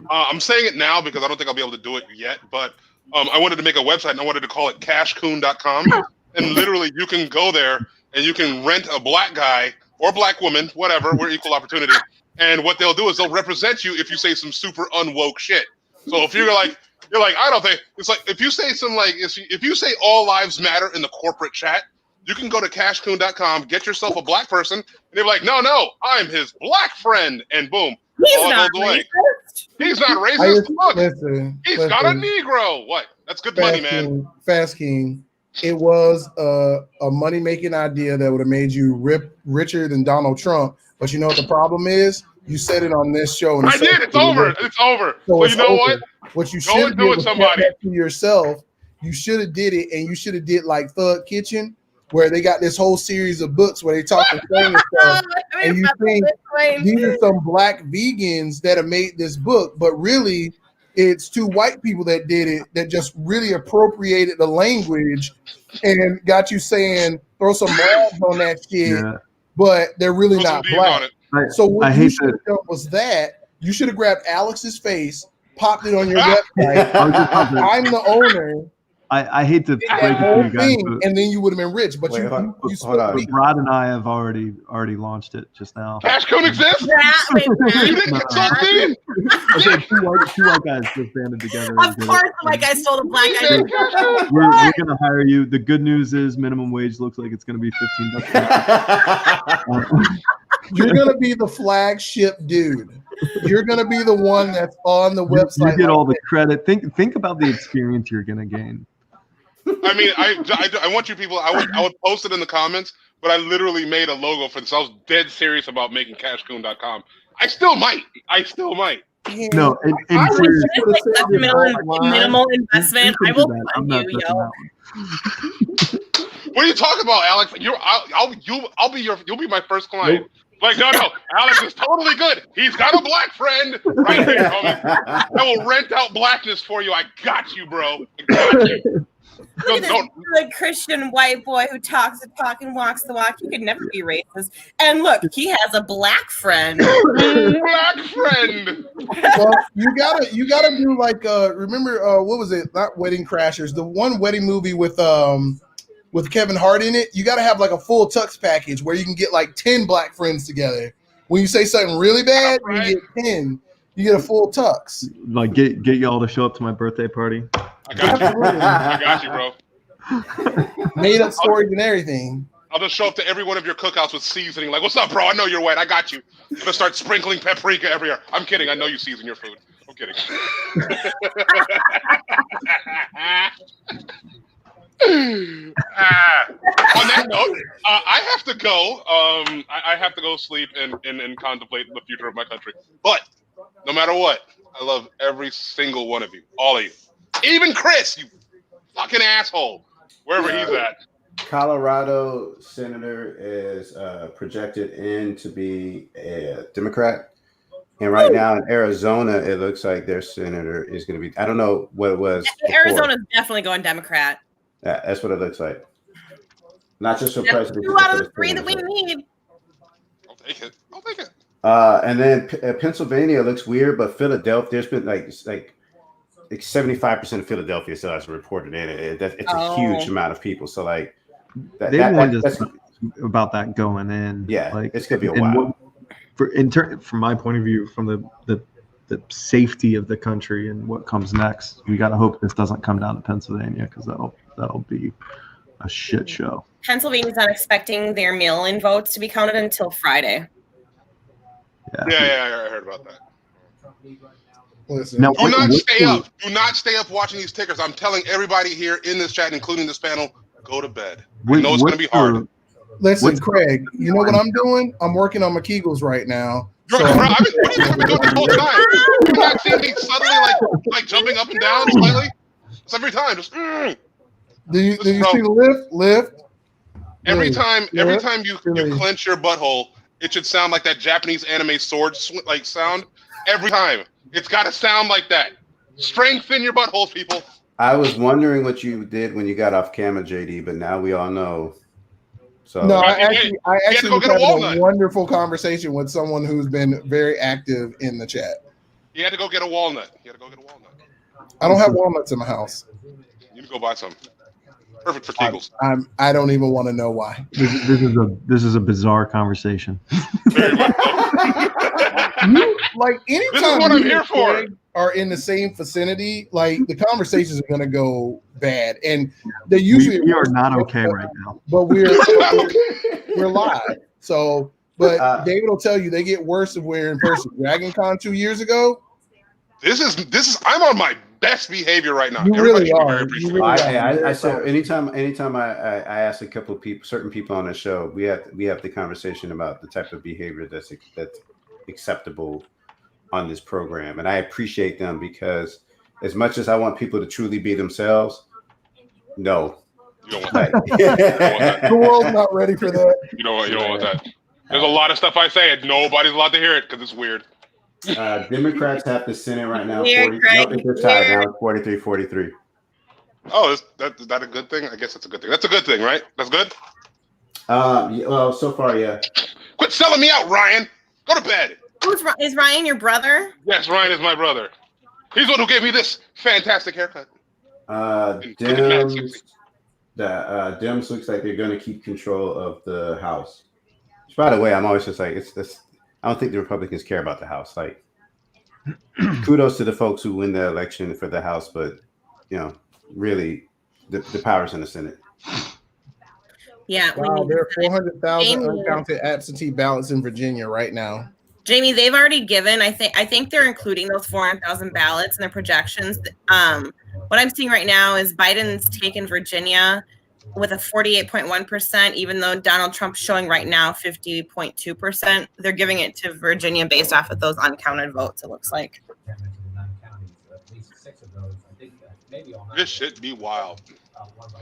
[SPEAKER 2] I'm saying it now because I don't think I'll be able to do it yet. But I wanted to make a website and I wanted to call it cashcoon.com. And literally you can go there and you can rent a black guy or black woman, whatever, we're equal opportunity. And what they'll do is they'll represent you if you say some super unwoke shit. So if you're like, I don't think it's like if you say some like if you say all lives matter in the corporate chat, you can go to cashcoon.com, get yourself a black person, and they're like, no, I'm his black friend, and boom.
[SPEAKER 4] He's not racist.
[SPEAKER 2] He's not racist. Look, he's got a Negro. What? That's good money, man.
[SPEAKER 5] Fast King. It was a money-making idea that would have made you richer than Donald Trump. But you know what the problem is? You said it on this show. And
[SPEAKER 2] I did. It's over. It's over. So you know what?
[SPEAKER 5] What you should do is somebody to yourself. You should have did it, and you should have did like Thug Kitchen, where they got this whole series of books where they talk and sing and stuff. And you think these are some black vegans that have made this book, but really it's two white people that did it that just really appropriated the language and got you saying throw some labs on that shit, but they're really not black. So what you should have done was that you should have grabbed Alex's face, popped it on your website. I'm the owner.
[SPEAKER 6] I hate to break it to you guys,
[SPEAKER 5] and then you would have been rich. But you
[SPEAKER 6] hold on. Rod and I have already launched it just now.
[SPEAKER 2] Cash Coon exists?
[SPEAKER 4] You
[SPEAKER 2] didn't consult me?
[SPEAKER 6] Okay, two white guys just banded together.
[SPEAKER 4] Of course, the white guy stole the black guy.
[SPEAKER 6] We're gonna hire you. The good news is minimum wage looks like it's gonna be $15.
[SPEAKER 5] You're gonna be the flagship dude. You're gonna be the one that's on the website.
[SPEAKER 6] You get all the credit. Think about the experience you're gonna gain.
[SPEAKER 2] I mean, I want you people. I would post it in the comments, but I literally made a logo for this. I was dead serious about making cashcoon.com. I still might.
[SPEAKER 6] No,
[SPEAKER 4] I would like such minimal investment. I will fund you, yo.
[SPEAKER 2] What are you talking about, Alex? You'll be my first client. Nope. Like, no, Alex is totally good. He's got a black friend right here, homie. I will rent out blackness for you. I got you, bro. I got you.
[SPEAKER 4] Look at this good Christian white boy who talks the talk and walks the walk. He could never be racist. And look, he has a black friend.
[SPEAKER 2] Black friend.
[SPEAKER 5] Well, you gotta do like remember what was it? Not Wedding Crashers, the one wedding movie with Kevin Hart in it. You gotta have like a full tux package where you can get like 10 black friends together. When you say something really bad, you get 10. You get a full tux.
[SPEAKER 6] Like get y'all to show up to my birthday party.
[SPEAKER 2] I got you, bro.
[SPEAKER 5] Made up stories and everything.
[SPEAKER 2] I'll just show up to every one of your cookouts with seasoning. Like, what's up, bro? I know you're white. I got you. I'm gonna start sprinkling paprika everywhere. I'm kidding. I know you season your food. I'm kidding. On that note, I have to go. I have to go sleep and contemplate the future of my country. But no matter what, I love every single one of you, all of you, even Chris, you fucking asshole, wherever he's at.
[SPEAKER 1] Colorado senator is projected in to be a Democrat. And right now in Arizona, it looks like their senator is going to be, I don't know what it was.
[SPEAKER 4] Arizona's definitely going Democrat.
[SPEAKER 1] Yeah, that's what it looks like. Not just for
[SPEAKER 4] That's
[SPEAKER 1] president.
[SPEAKER 4] 2 out of the 3 that we need.
[SPEAKER 2] I'll take it.
[SPEAKER 1] And then Pennsylvania looks weird, but Philadelphia, there's been like 75% of Philadelphia still hasn't reported in it. It's a huge amount of people. So like,
[SPEAKER 6] that's about that going in.
[SPEAKER 1] Yeah,
[SPEAKER 6] like
[SPEAKER 1] it's gonna be a while.
[SPEAKER 6] From my point of view, from the safety of the country and what comes next, we got to hope this doesn't come down to Pennsylvania, because that'll be a shit show.
[SPEAKER 4] Pennsylvania's not expecting their mail-in votes to be counted until Friday.
[SPEAKER 2] Yeah, I heard about that.
[SPEAKER 5] Listen,
[SPEAKER 6] now,
[SPEAKER 2] do not stay up. Do not stay up watching these tickers. I'm telling everybody here in this chat, including this panel, go to bed. I know it's going to be hard.
[SPEAKER 5] Listen, Craig, you know what I'm doing? I'm working on my Kegels right now.
[SPEAKER 2] What do you think I've been doing this whole time? You're not seeing me suddenly like jumping up and down slightly? It's every time. Just
[SPEAKER 5] Do you see the lift?
[SPEAKER 2] Every time you clench your butthole, it should sound like that Japanese anime sword like sound. Every time. It's got to sound like that. Strengthen your buttholes, people.
[SPEAKER 1] I was wondering what you did when you got off camera, JD, but now we all know. So
[SPEAKER 5] no, I actually was having a wonderful conversation with someone who's been very active in the chat.
[SPEAKER 2] You had to go get a walnut.
[SPEAKER 5] I don't have walnuts in my house.
[SPEAKER 2] You need to go buy some. Perfect for Kegels.
[SPEAKER 5] I don't even want to know why.
[SPEAKER 6] This is a bizarre conversation.
[SPEAKER 5] Like anytime
[SPEAKER 2] this is what I'm here for.
[SPEAKER 5] Are in the same vicinity, like the conversations are going to go bad, and they usually
[SPEAKER 6] we are not okay right now.
[SPEAKER 5] But we're live. So, but David will tell you they get worse if we're in person. Dragon Con 2 years ago.
[SPEAKER 2] This is. I'm on my best behavior right now.
[SPEAKER 5] You really are.
[SPEAKER 1] I said anytime I ask a couple of people, certain people on the show, we have the conversation about the type of behavior that's acceptable on this program, and I appreciate them, because as much as I want people to truly be themselves, no,
[SPEAKER 2] you don't want that.
[SPEAKER 5] The world's not ready for that.
[SPEAKER 2] You don't want that. There's a lot of stuff I say and nobody's allowed to hear it because it's weird.
[SPEAKER 1] Democrats have the Senate right now.
[SPEAKER 4] Weird,
[SPEAKER 1] 40, they're tied now, 43-43.
[SPEAKER 2] Oh, is that a good thing? I guess that's a good thing. That's a good thing, right? That's good.
[SPEAKER 1] Well, so far, yeah.
[SPEAKER 2] Quit selling me out, Ryan. Go to bed.
[SPEAKER 4] Is Ryan your brother?
[SPEAKER 2] Yes, Ryan is my brother. He's the one who gave me this fantastic haircut.
[SPEAKER 1] Dems looks like they're going to keep control of the House. Which, by the way, I'm always just like, I don't think the Republicans care about the House. Like, kudos to the folks who win the election for the House, but really, the power's in the Senate.
[SPEAKER 4] Yeah,
[SPEAKER 5] wow, there are 400,000 uncounted absentee ballots in Virginia right now.
[SPEAKER 4] Jamie, they've already given. I think they're including those 400,000 ballots in their projections. what I'm seeing right now is Biden's taken Virginia with a 48.1%, even though Donald Trump's showing right now 50.2%. They're giving it to Virginia based off of those uncounted votes, it looks like.
[SPEAKER 2] This shit be wild.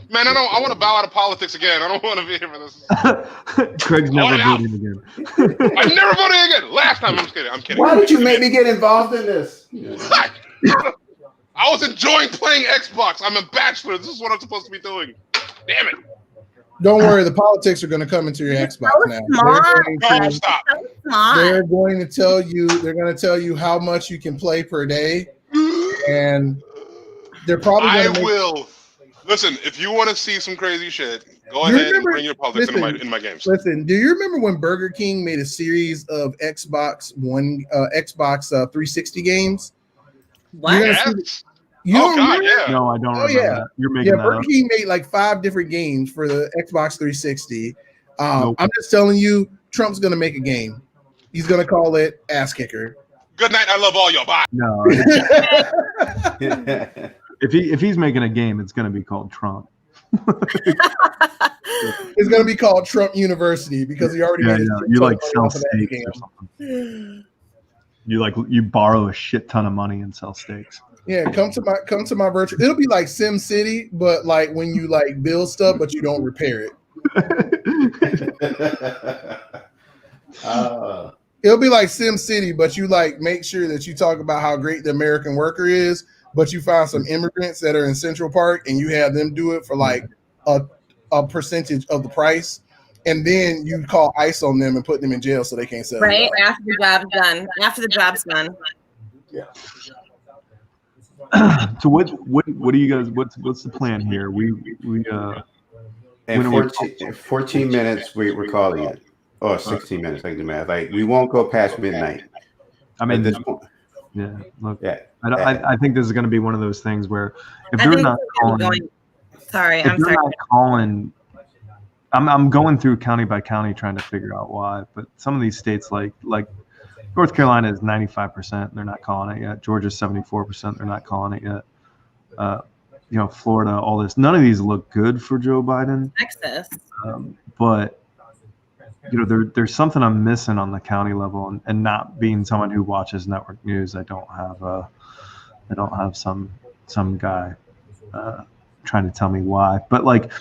[SPEAKER 2] Man, I want to bow out of politics again. I don't want to be here for this.
[SPEAKER 6] Craig's never voting again.
[SPEAKER 2] I'm never voting again. Last time, I'm kidding.
[SPEAKER 1] Why did you make me get involved in this?
[SPEAKER 2] I was enjoying playing Xbox. I'm a bachelor. This is what I'm supposed to be doing. Damn it.
[SPEAKER 12] Don't worry, the politics are going to come into your Xbox now. They're going to tell you. They're going to tell you how much you can play per day, and they're probably going to.
[SPEAKER 2] Will. Listen, if you want to see some crazy shit, go ahead and bring your politics in my games.
[SPEAKER 12] Listen, do you remember when Burger King made a series of Xbox 360 games?
[SPEAKER 4] What?
[SPEAKER 2] Yeah.
[SPEAKER 6] No, I don't remember that. You're making that
[SPEAKER 12] Burger
[SPEAKER 6] up.
[SPEAKER 12] King made like 5 different games for the Xbox 360. I'm just telling you, Trump's going to make a game. He's going to call it Ass Kicker.
[SPEAKER 2] Good night. I love all y'all. Bye.
[SPEAKER 6] No. If he's making a game, it's going to be called Trump.
[SPEAKER 12] It's going to be called Trump University because he already made it.
[SPEAKER 6] You like sell steaks or something. You borrow a shit ton of money and sell steaks.
[SPEAKER 12] Yeah, come to my virtual. It'll be like Sim City, but like when you like build stuff, but you don't repair it. It'll be like Sim City, but you like make sure that you talk about how great the American worker is, but you find some immigrants that are in Central Park and you have them do it for like a percentage of the price, and then you call ICE on them and put them in jail so they can't sell.
[SPEAKER 4] Right after the job's done. After the job's done.
[SPEAKER 12] Yeah.
[SPEAKER 6] So what do you guys? What's the plan here?
[SPEAKER 1] In 14 minutes we're calling it. Or 16 minutes, I can do math. Like we won't go past midnight.
[SPEAKER 6] I mean,
[SPEAKER 1] at this point.
[SPEAKER 6] Yeah. Look,
[SPEAKER 1] yeah.
[SPEAKER 6] I think this is going to be one of those things where if they're not calling, I'm going through county by county trying to figure out why. But some of these states like North Carolina is 95%. They're not calling it yet. Georgia's 74%. They're not calling it yet. Florida, all this. None of these look good for Joe Biden.
[SPEAKER 4] Texas.
[SPEAKER 6] But there's something I'm missing on the county level, and not being someone who watches network news, I don't have some guy trying to tell me why. But like,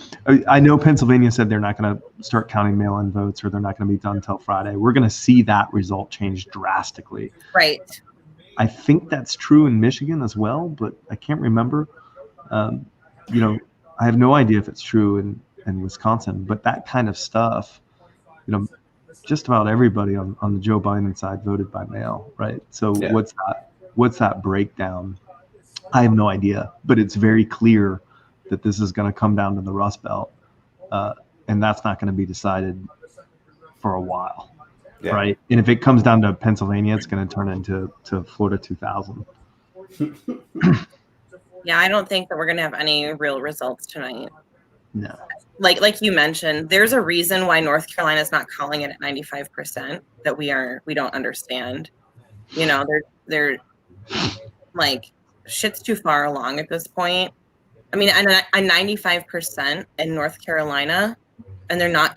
[SPEAKER 6] I know Pennsylvania said they're not going to start counting mail-in votes, or they're not going to be done until Friday. We're going to see that result change drastically.
[SPEAKER 4] Right.
[SPEAKER 6] I think that's true in Michigan as well, but I can't remember. I have no idea if it's true in Wisconsin, but that kind of stuff, just about everybody on the Joe Biden side voted by mail, right? So what's that breakdown? I have no idea, but it's very clear that this is going to come down to the Rust Belt, and that's not going to be decided for a while, right? And if it comes down to Pennsylvania, it's going to turn into Florida 2000.
[SPEAKER 4] Yeah, I don't think that we're going to have any real results tonight.
[SPEAKER 6] No.
[SPEAKER 4] Like you mentioned, there's a reason why North Carolina is not calling it at 95% that we don't understand. They're like shit's too far along at this point. I mean, a 95% in North Carolina, and they're not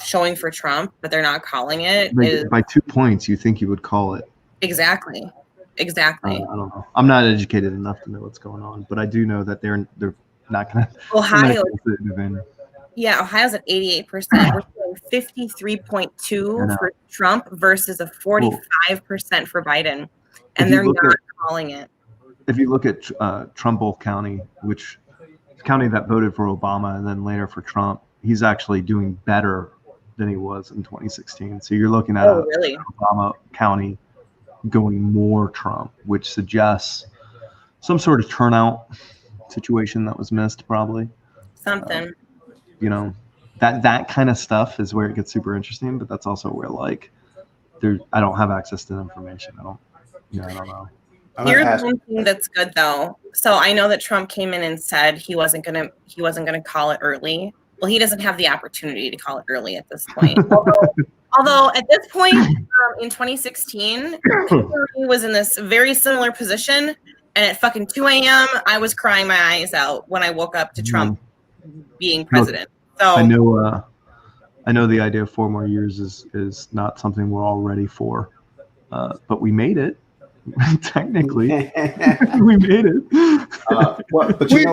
[SPEAKER 4] showing for Trump, but they're not calling it.
[SPEAKER 6] By 2 points, you think you would call it?
[SPEAKER 4] Exactly.
[SPEAKER 6] I don't know. I'm not educated enough to know what's going on, but I do know that they're not going to.
[SPEAKER 4] Ohio. Yeah, Ohio's at 88%. We're showing 53.2 for Trump versus a 45% for Biden, and they're not calling it.
[SPEAKER 6] If you look at Trumbull County, which is a county that voted for Obama and then later for Trump, he's actually doing better than he was in 2016. So you're looking at Obama County going more Trump, which suggests some sort of turnout situation that was missed, probably.
[SPEAKER 4] Something.
[SPEAKER 6] That kind of stuff is where it gets super interesting, but that's also where I don't have access to the information. I don't know.
[SPEAKER 4] Here's one thing that's good though. So I know that Trump came in and said he wasn't gonna call it early. Well, he doesn't have the opportunity to call it early at this point. Although at this point in 2016, he was in this very similar position, And at fucking 2 a.m., I was crying my eyes out when I woke up to Trump being president. So
[SPEAKER 6] I know the idea of 4 more years is not something we're all ready for, but we made it. Technically, we made it.
[SPEAKER 1] But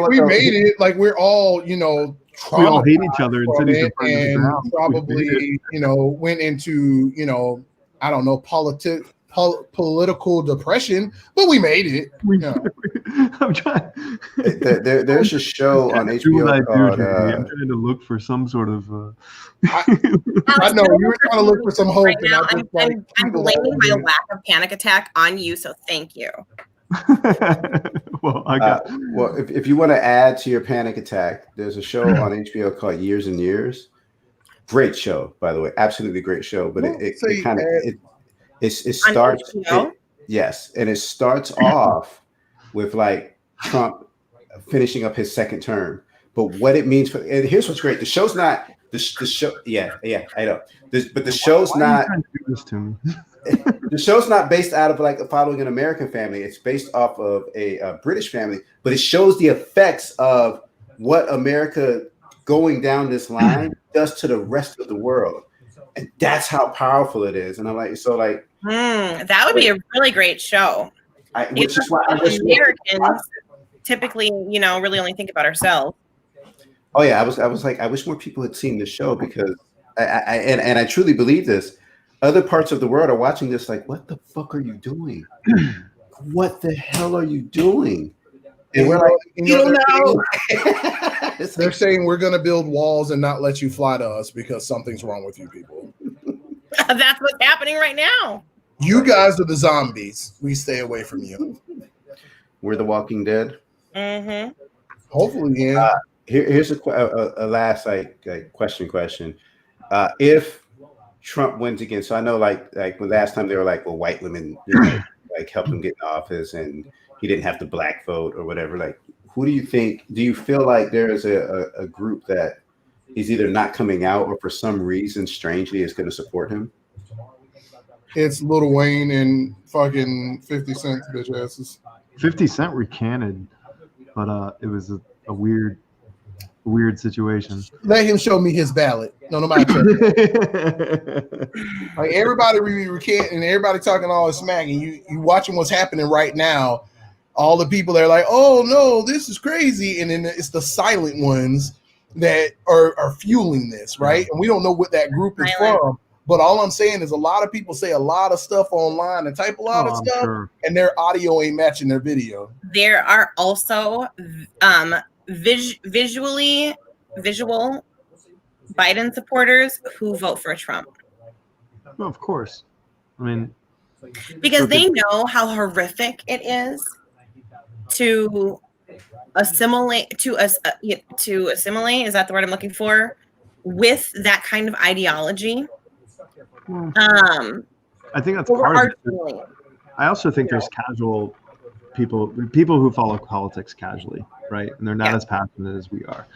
[SPEAKER 5] we made it. Like we're all,
[SPEAKER 6] we all hate each other in cities
[SPEAKER 5] and probably, went into, I don't know, political depression, but we made it.
[SPEAKER 6] I'm trying.
[SPEAKER 1] There's a show on HBO called.
[SPEAKER 6] I'm trying to look for some sort of.
[SPEAKER 5] I know you were trying to look for some hope.
[SPEAKER 4] Right now, I'm blaming my lack of panic attack on you. So thank you.
[SPEAKER 6] Well,
[SPEAKER 1] if you want to add to your panic attack, there's a show on HBO called Years and Years. Great show, by the way, absolutely great show. But it starts. Yes, and it starts off with like Trump finishing up his second term. But what it means and here's what's great: the show's not the show. Yeah, I know. But the show's not. The show's not based out of like following an American family. It's based off of a British family, but it shows the effects of what America going down this line does to the rest of the world, and that's how powerful it is. And I'm like, so like
[SPEAKER 4] that would be a really great show.
[SPEAKER 1] Which is why
[SPEAKER 4] Americans typically, really only think about ourselves.
[SPEAKER 1] Oh yeah, I was like, I wish more people had seen this show because I truly believe this. Other parts of the world are watching this like, what the fuck are you doing? What the hell are you doing? And we're like, you don't know.
[SPEAKER 5] They're saying we're going to build walls and not let you fly to us because something's wrong with you people.
[SPEAKER 4] That's what's happening right now.
[SPEAKER 5] You guys are the zombies. We stay away from you.
[SPEAKER 1] We're the Walking Dead.
[SPEAKER 4] Mm-hmm.
[SPEAKER 5] Hopefully, yeah.
[SPEAKER 1] Here's a last question. If Trump wins again, so I know like when last time they were like, well, white women helped him get in office and he didn't have the black vote or whatever. Like, who do you think? Do you feel like there is a group that is either not coming out or for some reason, strangely, is going to support him?
[SPEAKER 5] It's Lil Wayne and fucking 50 Cent bitch asses.
[SPEAKER 6] 50 Cent recanted, but it was a weird situation.
[SPEAKER 5] Let him show me his ballot. No matter. Like everybody recant and everybody talking all this smack, and you watching what's happening right now. All the people that are like, oh no, this is crazy, and then it's the silent ones that are fueling this, right? And we don't know what that group is from. But all I'm saying is a lot of people say a lot of stuff online and type a lot of stuff, and their audio ain't matching their video.
[SPEAKER 4] There are also visual Biden supporters who vote for Trump.
[SPEAKER 6] Well, of course. I mean,
[SPEAKER 4] because they know how horrific it is to assimilate. To assimilate, is that the word I'm looking for? With that kind of ideology.
[SPEAKER 6] I think that's part of it. I also think there's casual people who follow politics casually, right? And they're not as passionate as we are.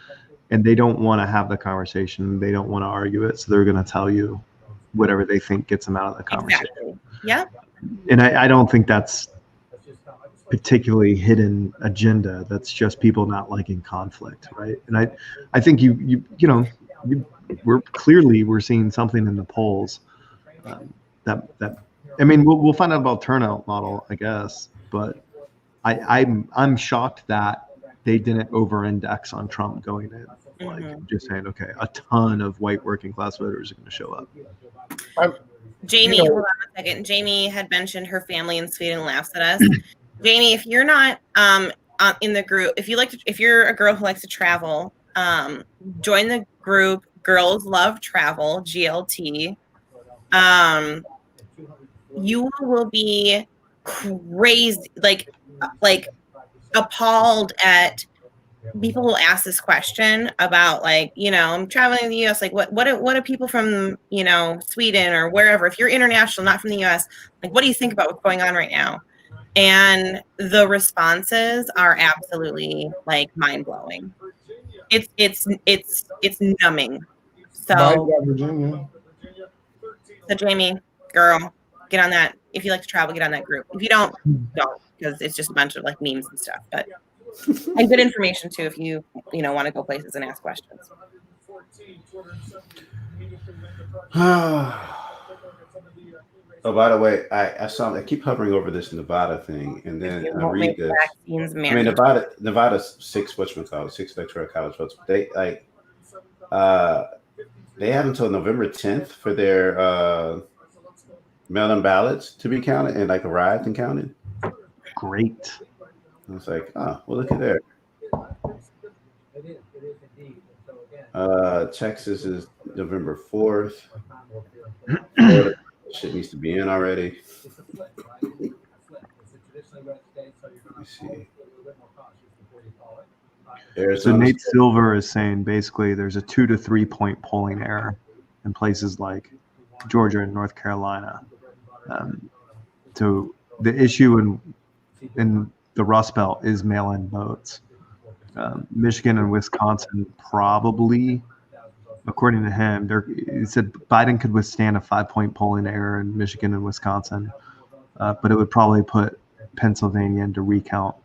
[SPEAKER 6] And they don't want to have the conversation. They don't want to argue it. So they're going to tell you whatever they think gets them out of the conversation.
[SPEAKER 4] Exactly. Yeah.
[SPEAKER 6] And I don't think that's particularly hidden agenda. That's just people not liking conflict, right? And I think we're seeing something in the polls that I mean we'll find out about turnout model, I guess, but I'm shocked that they didn't over-index on Trump going in, like just saying, okay, a ton of white working class voters are going to show up.
[SPEAKER 4] Jamie, hold on a second. Jamie had mentioned her family in Sweden laughs at us. Jamie, if you're not in the group, if you're a girl who likes to travel, join the group Girls Love Travel, GLT. You will be crazy, like appalled at people who ask this question about, like, I'm traveling in the US, like what do people from Sweden or wherever, if you're international, not from the US, like what do you think about what's going on right now? And the responses are absolutely like mind-blowing. It's numbing. So Jamie, girl, get on that. If you like to travel, get on that group. If you don't. because it's just a bunch of like memes and stuff. But and good information too if you want to go places and ask questions.
[SPEAKER 1] Oh, by the way, I keep hovering over this Nevada thing, and then I read this. I mean, Nevada's six electoral college votes. They they have until November 10th for their mail-in ballots to be counted and like arrived and counted.
[SPEAKER 6] Great.
[SPEAKER 1] I was like, oh, well, look at there. Texas is November 4th. Florida shit needs to be in already. Let me see.
[SPEAKER 6] So Nate Silver is saying basically there's a 2 to 3 point polling error in places like Georgia and North Carolina. So the issue in the Rust Belt is mail-in votes. Michigan and Wisconsin probably, according to him, he said Biden could withstand a 5-point polling error in Michigan and Wisconsin, but it would probably put Pennsylvania into recount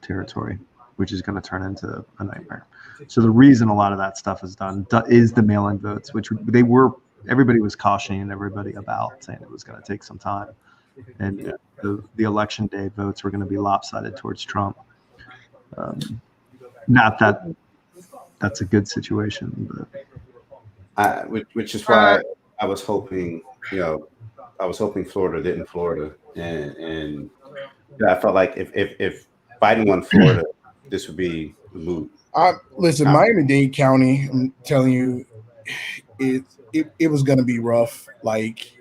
[SPEAKER 6] territory, which is going to turn into a nightmare. So the reason a lot of that stuff is done is the mail-in votes, which everybody was cautioning everybody about, saying it was going to take some time. And the election day votes were going to be lopsided towards Trump. Not that that's a good situation,
[SPEAKER 1] but which is why I was hoping, Florida didn't Florida, and I felt like if Biden won Florida, this would be moot.
[SPEAKER 12] Listen, Miami-Dade County, I'm telling you, it was going to be rough. Like,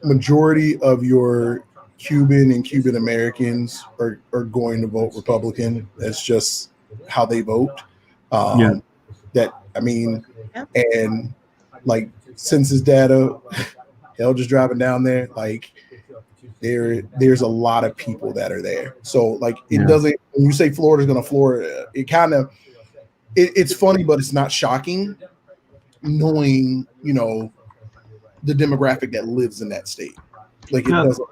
[SPEAKER 12] majority of your Cuban and Cuban Americans are going to vote Republican. That's just how they vote. And like census data, hell, just driving down there, like there's a lot of people that are there. So like it doesn't, when you say Florida's going to Florida, it kind of it's funny, but it's not shocking knowing the demographic that lives in that state. Like it doesn't.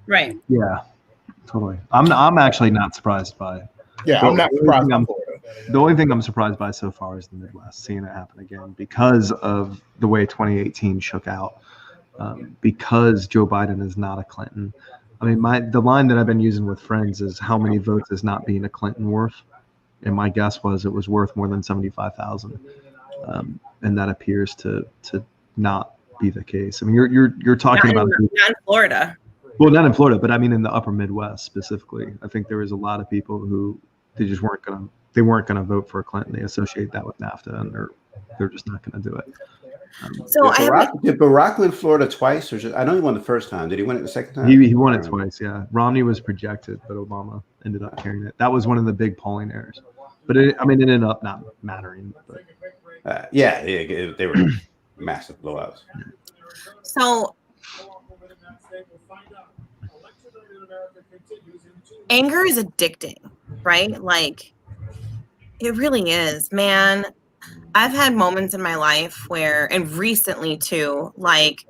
[SPEAKER 4] Right.
[SPEAKER 6] Yeah, totally. I'm actually not surprised by.
[SPEAKER 12] Yeah, I'm not surprised by Florida.
[SPEAKER 6] The only thing I'm surprised by so far is the Midwest, seeing it happen again because of the way 2018 shook out. Because Joe Biden is not a Clinton. I mean, the line that I've been using with friends is how many votes is not being a Clinton worth, and my guess was it was worth more than 75,000, and that appears to not be the case. I mean, you're talking about
[SPEAKER 4] not in Florida.
[SPEAKER 6] Well, not in Florida, but I mean in the upper Midwest specifically. I think there was a lot of people who they just weren't gonna vote for Clinton. They associate that with NAFTA, and they're just not gonna do it.
[SPEAKER 4] So
[SPEAKER 1] did Barack win Florida twice, or I know he won the first time. Did he win it the second time?
[SPEAKER 6] He won it twice. Yeah, Romney was projected, but Obama ended up carrying it. That was one of the big polling errors. But it ended up not mattering. But
[SPEAKER 1] they were massive blowouts.
[SPEAKER 4] So anger is addicting, right? Like it really is, man. I've had moments in my life where, and recently too, like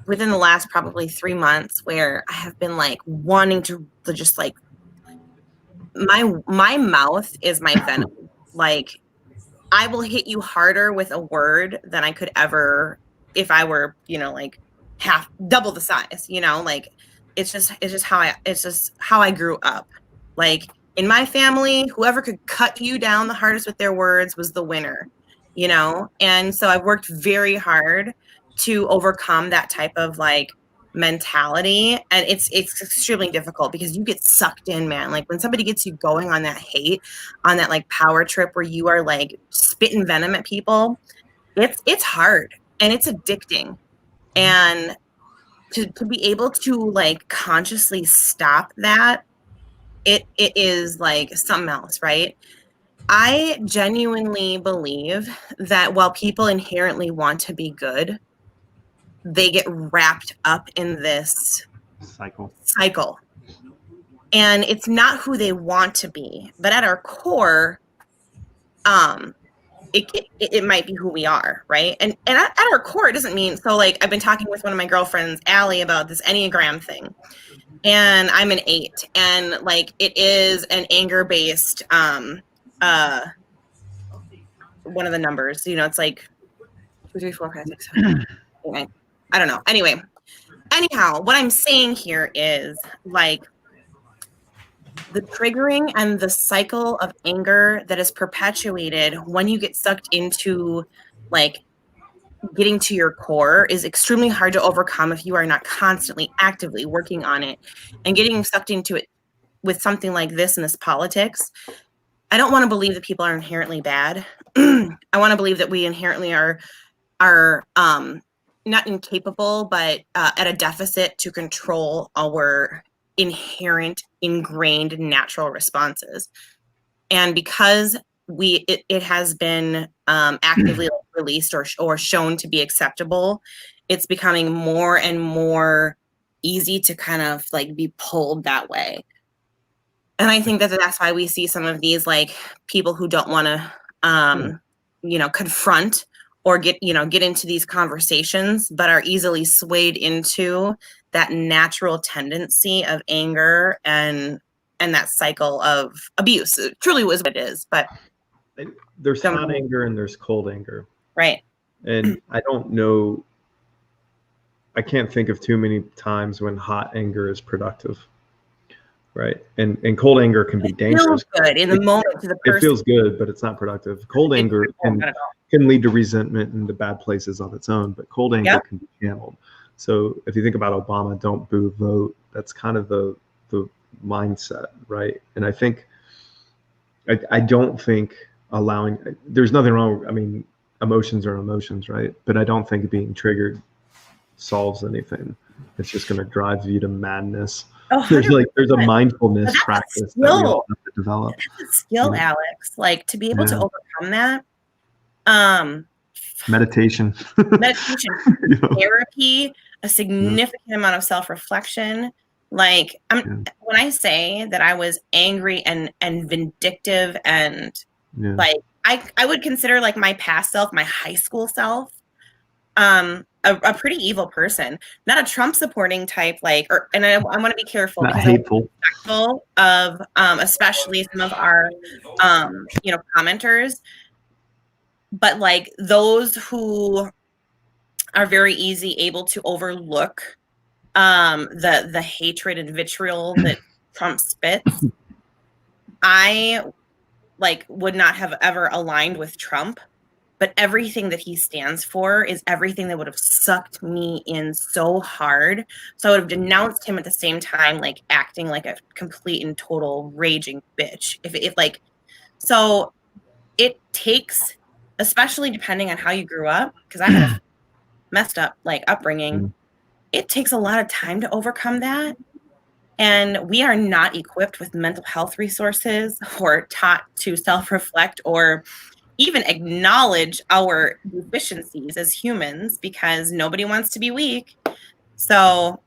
[SPEAKER 4] within the last probably 3 months, where I have been like wanting to just like my mouth is my venom. Like I will hit you harder with a word than I could ever if I were, like double the size, like it's just how I grew up. Like in my family, whoever could cut you down the hardest with their words was the winner, and so I've worked very hard to overcome that type of like mentality, and it's extremely difficult because you get sucked in, man. Like when somebody gets you going on that hate, on that like power trip where you are like spitting venom at people, it's hard and it's addicting, and to be able to like consciously stop that, it is like something else, right? I genuinely believe that while people inherently want to be good, they get wrapped up in this cycle. And it's not who they want to be, but at our core, it might be who we are, right? And at our core, it doesn't mean, so like I've been talking with one of my girlfriends, Allie, about this Enneagram thing. and I'm an 8, and like it is an anger based one of the numbers, you know, it's like 2, 3, 4, 5, 6, 7, 8, 9. I don't know. Anyhow, what I'm saying here is like the triggering and the cycle of anger that is perpetuated when you get sucked into like getting to your core is extremely hard to overcome if you are not constantly actively working on it. And getting sucked into it with something like this and this politics, I don't want to believe that people are inherently bad. I want to believe that we inherently are not incapable, but at a deficit to control our inherent, ingrained natural responses. And because it has been actively released or shown to be acceptable, it's becoming more and more easy to kind of like be pulled that way. And I think that that's why we see some of these like people who don't want to confront or get into these conversations, but are easily swayed into that natural tendency of anger and that cycle of abuse. It truly was what it is. But
[SPEAKER 6] there's hot anger and there's cold anger.
[SPEAKER 4] Right.
[SPEAKER 6] And I don't know, I can't think of too many times when hot anger is productive. Right. And cold anger can be dangerous.
[SPEAKER 4] It feels good in the moment to the person.
[SPEAKER 6] It feels good, but it's not productive. Cold anger can lead to resentment and to bad places on its own, but cold anger can be channeled. So if you think about Obama, don't boo, vote, that's kind of the mindset, right? And I think, I don't think allowing, there's nothing wrong, I mean, emotions are emotions, right? But I don't think being triggered solves anything. It's just going to drive you to madness.
[SPEAKER 4] Oh,
[SPEAKER 6] there's a mindfulness practice that we all have to develop.
[SPEAKER 4] That's a skill, Alex. Like to be able to overcome that.
[SPEAKER 6] Meditation,
[SPEAKER 4] therapy, a significant amount of self-reflection. Like when I say that I was angry and vindictive and like I would consider like my past self, my high school self, a pretty evil person, not a Trump supporting type, like, and I want to be careful
[SPEAKER 6] not
[SPEAKER 4] because
[SPEAKER 6] hateful.
[SPEAKER 4] I'm respectful of especially some of our commenters, but like those who are very able to overlook the hatred and vitriol that Trump spits. I like would not have ever aligned with Trump. But everything that he stands for is everything that would have sucked me in so hard. So I would have denounced him at the same time, like acting like a complete and total raging bitch. So it takes, especially depending on how you grew up, because I had a messed up like upbringing. It takes a lot of time to overcome that. And we are not equipped with mental health resources or taught to self-reflect or even acknowledge our deficiencies as humans because nobody wants to be weak. So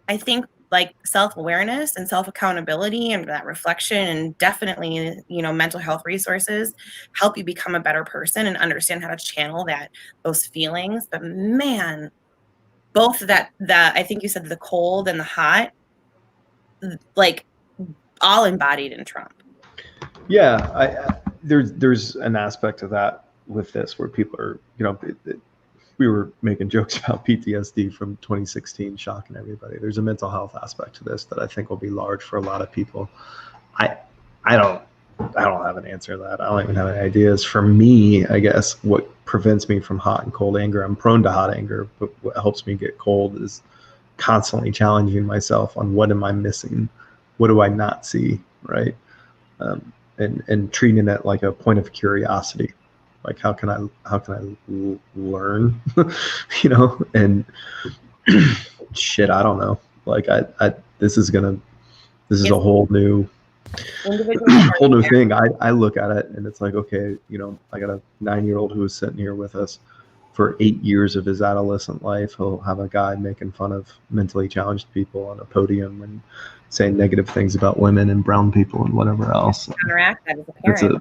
[SPEAKER 4] I think like self-awareness and self-accountability and that reflection and definitely, mental health resources help you become a better person and understand how to channel those feelings. But man, both that I think you said the cold and the hot, like all embodied in Trump.
[SPEAKER 6] Yeah, there's an aspect of that with this where people are, we were making jokes about PTSD from 2016 shocking everybody. There's a mental health aspect to this that I think will be large for a lot of people. I don't have an answer to that. I don't even have any ideas. For me, I guess what prevents me from hot and cold anger, I'm prone to hot anger, but what helps me get cold is constantly challenging myself on what am I missing? What do I not see? Right. And treating it like a point of curiosity, like how can I learn, and shit, I don't know. Like this is a whole new thing. I look at it and it's like, okay, I got a 9-year-old who was sitting here with us for 8 years of his adolescent life. He'll have a guy making fun of mentally challenged people on a podium and saying negative things about women and brown people and whatever else.
[SPEAKER 4] Counteract that as a parent.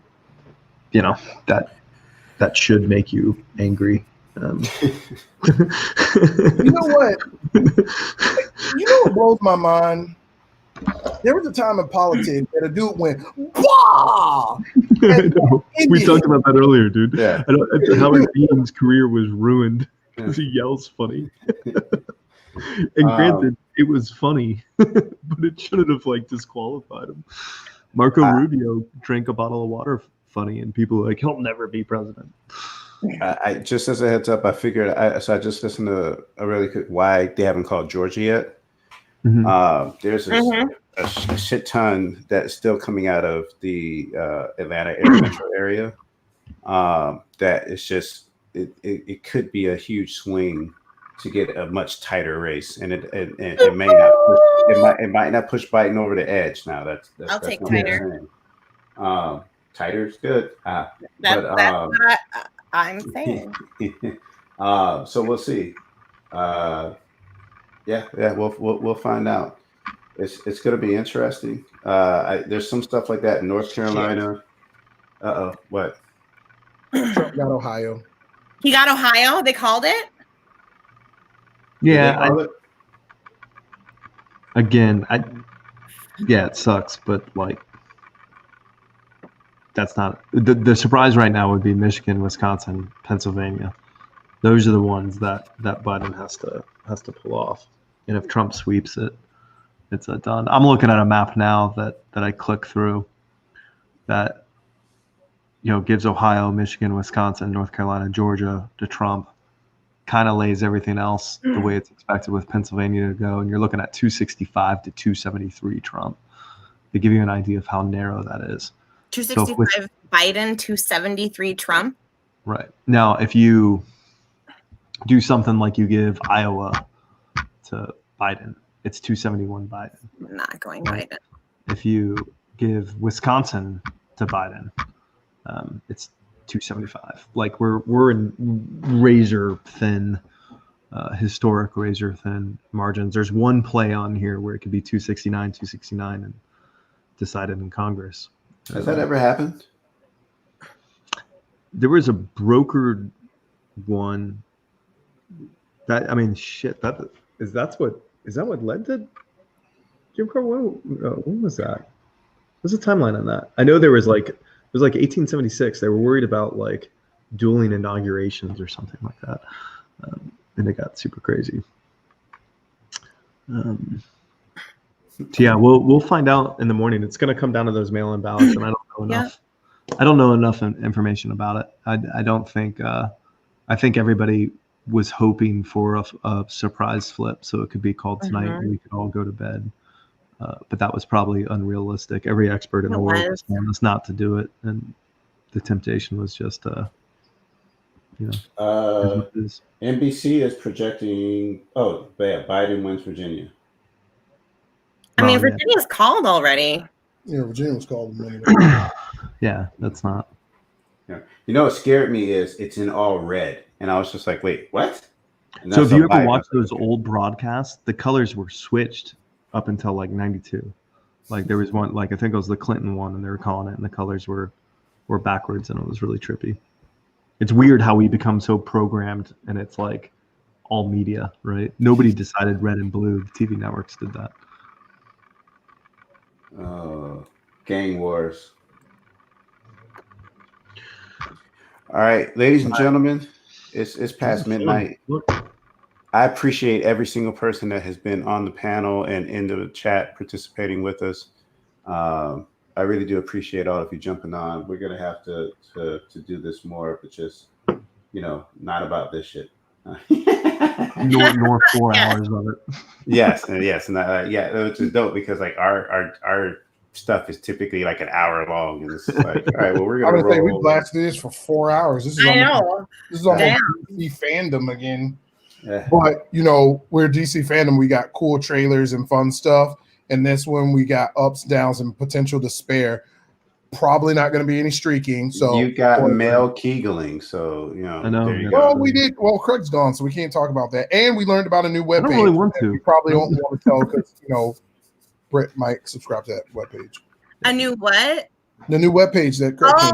[SPEAKER 6] That should make you angry.
[SPEAKER 5] You know what? What blows my mind There was a time in politics that a dude went, "Wah!"
[SPEAKER 6] We talked about that earlier, dude.
[SPEAKER 1] Yeah.
[SPEAKER 6] Howard Dean's career was ruined because he yells funny. And granted, it was funny, but it shouldn't have like disqualified him. Marco Rubio drank a bottle of water funny, and people were like, he'll never be president.
[SPEAKER 1] I just as a heads up, I figured. So I just listened to a really quick why they haven't called Georgia yet.
[SPEAKER 6] Mm-hmm.
[SPEAKER 1] There's a shit ton that's still coming out of the Atlanta metro area. That it's just it could be a huge swing to get a much tighter race, and it may not push, it might not push Biden over the edge. Now that's
[SPEAKER 4] I'll take tighter.
[SPEAKER 1] Tighter is good.
[SPEAKER 4] That's what I'm saying.
[SPEAKER 1] So we'll see. Yeah, we'll find out. It's going to be interesting. There's some stuff like that in North Carolina. What?
[SPEAKER 5] Trump got Ohio.
[SPEAKER 4] He got Ohio. They called it.
[SPEAKER 6] Yeah. It sucks, but like, that's not the surprise right now. Would be Michigan, Wisconsin, Pennsylvania. Those are the ones that Biden has to pull off. And if Trump sweeps it, it's done. I'm looking at a map now that I click through that, gives Ohio, Michigan, Wisconsin, North Carolina, Georgia to Trump, kind of lays everything else the way it's expected with Pennsylvania to go. And you're looking at 265 to 273 Trump. To give you an idea of how narrow that is.
[SPEAKER 4] 265 Biden, 273 Trump.
[SPEAKER 6] Right. Now, if you do something like you give Iowa to Biden, it's 271 Biden.
[SPEAKER 4] I'm not going Biden.
[SPEAKER 6] If you give Wisconsin to Biden, it's 275. Like we're in razor thin, historic razor thin margins. There's one play on here where it could be 269, and decided in Congress.
[SPEAKER 1] Has that ever happened?
[SPEAKER 6] There was a brokered one. That is that what led to Jim Crow? When was that? What's the timeline on that? I know it was like 1876. They were worried about like dueling inaugurations or something like that, and it got super crazy. So yeah, we'll find out in the morning. It's going to come down to those mail-in ballots, and I don't know enough. Yeah. I don't know enough information about it. I don't think. I think everybody was hoping for a surprise flip, so it could be called tonight, and we could all go to bed. But that was probably unrealistic. Every expert in the world was telling us not to do it, and the temptation was just,
[SPEAKER 1] NBC is projecting. Oh, Biden wins Virginia.
[SPEAKER 4] I mean, Virginia's called already.
[SPEAKER 5] Yeah, Virginia was called a minute
[SPEAKER 6] ago. Yeah, that's not.
[SPEAKER 1] Yeah. What scared me is it's in all red. And I was just like, wait, what?
[SPEAKER 6] So if you ever watch those old broadcasts, the colors were switched up until like 92. Like there was one, like I think it was the Clinton one, and they were calling it, and the colors were backwards, and it was really trippy. It's weird how we become so programmed, and it's like all media, right? Nobody decided red and blue. The TV networks did that.
[SPEAKER 1] Gang wars. All right, ladies and gentlemen, it's past midnight. I appreciate every single person that has been on the panel and in the chat participating with us. I really do appreciate all of you jumping on. We're gonna have to do this more, but just not about this shit.
[SPEAKER 6] nor 4 hours of it.
[SPEAKER 1] Yes, and which is dope because like our stuff is typically like an hour long, and it's like, all right, well, we're gonna roll.
[SPEAKER 5] We blasted this for 4 hours. This is almost DC fandom again.
[SPEAKER 1] Yeah.
[SPEAKER 5] But we're DC fandom. We got cool trailers and fun stuff, and this one we got ups, downs, and potential despair. Probably not going to be any streaking. So
[SPEAKER 1] you got male Keegling. So
[SPEAKER 6] I know.
[SPEAKER 1] There you
[SPEAKER 5] well,
[SPEAKER 1] go.
[SPEAKER 5] we did. Well, Craig's gone, so we can't talk about that. And we learned about a new webpage.
[SPEAKER 6] I don't really want to.
[SPEAKER 5] We probably don't want to tell because Brett might subscribe to that webpage.
[SPEAKER 4] A new what?
[SPEAKER 5] The new webpage that Craig came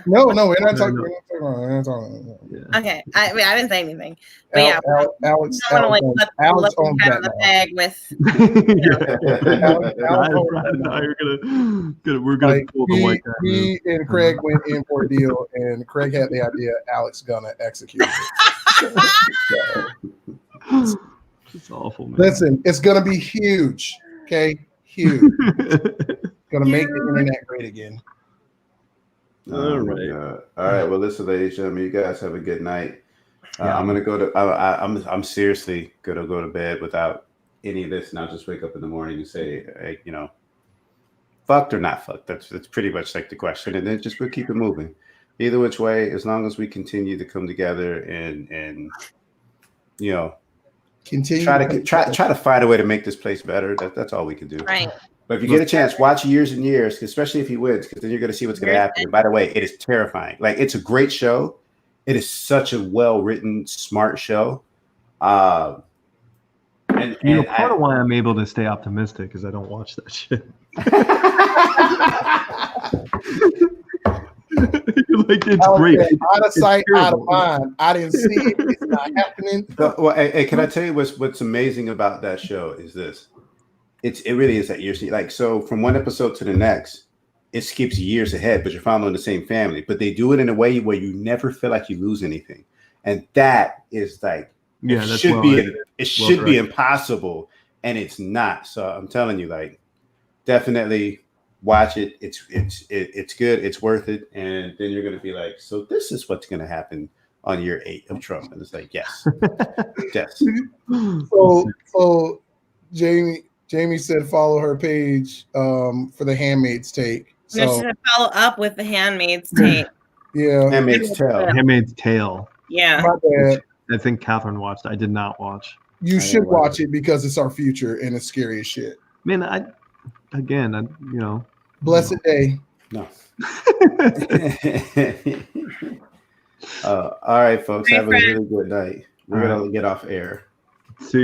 [SPEAKER 5] No, we're not talking. We're not talking.
[SPEAKER 4] Okay, I didn't say anything, but yeah,
[SPEAKER 5] Alex
[SPEAKER 4] I want to
[SPEAKER 5] owns
[SPEAKER 4] let
[SPEAKER 5] that
[SPEAKER 4] the bag with.
[SPEAKER 6] We're gonna pull the white guy.
[SPEAKER 5] Me and Craig went in for a deal, and Craig had the idea. Alex gonna execute it.
[SPEAKER 6] It's awful, man.
[SPEAKER 5] Listen, it's gonna be huge. Okay, huge. Gonna make the internet great again.
[SPEAKER 1] All right. Well, listen, ladies and gentlemen, you guys have a good night. I'm gonna go to. I'm seriously gonna go to bed without any of this, and I'll just wake up in the morning and say, hey, fucked or not fucked. That's pretty much like the question, and then we'll keep it moving. Either which way, as long as we continue to come together and
[SPEAKER 5] continue
[SPEAKER 1] try to find a way to make this place better. That's all we can do.
[SPEAKER 4] Right.
[SPEAKER 1] But if you get a chance, watch Years and Years, especially if he wins, because then you're going to see what's going to happen. And by the way, it is terrifying. Like, it's a great show. It is such a well-written, smart show.
[SPEAKER 6] Part of why I'm able to stay optimistic is I don't watch that shit. Like, it's great.
[SPEAKER 5] Out of sight, out of mind. I didn't see it. It's not happening.
[SPEAKER 1] Well, hey, can I tell you what's amazing about that show is this? It really is that years. Like, so from one episode to the next, it skips years ahead, but you're following the same family. But they do it in a way where you never feel like you lose anything, and that is like it should be impossible, and it's not. So I'm telling you, like, definitely watch it. It's good. It's worth it, and then you're gonna be like, so this is what's gonna happen on year 8 of Trump, and it's like, yes, yes.
[SPEAKER 5] So Jamie said follow her page for the Handmaid's Take. So
[SPEAKER 4] No, should follow up with the Handmaid's Take.
[SPEAKER 5] Yeah,
[SPEAKER 1] Handmaid's Tale.
[SPEAKER 6] Handmaid's Tale.
[SPEAKER 4] Yeah.
[SPEAKER 5] My bad.
[SPEAKER 6] I think Catherine watched. I did not watch.
[SPEAKER 5] You should watch it because it's our future and it's scary as shit.
[SPEAKER 6] Man,
[SPEAKER 5] Blessed day.
[SPEAKER 1] No. All right, folks. Have a really good night. We're gonna get off air.
[SPEAKER 6] See.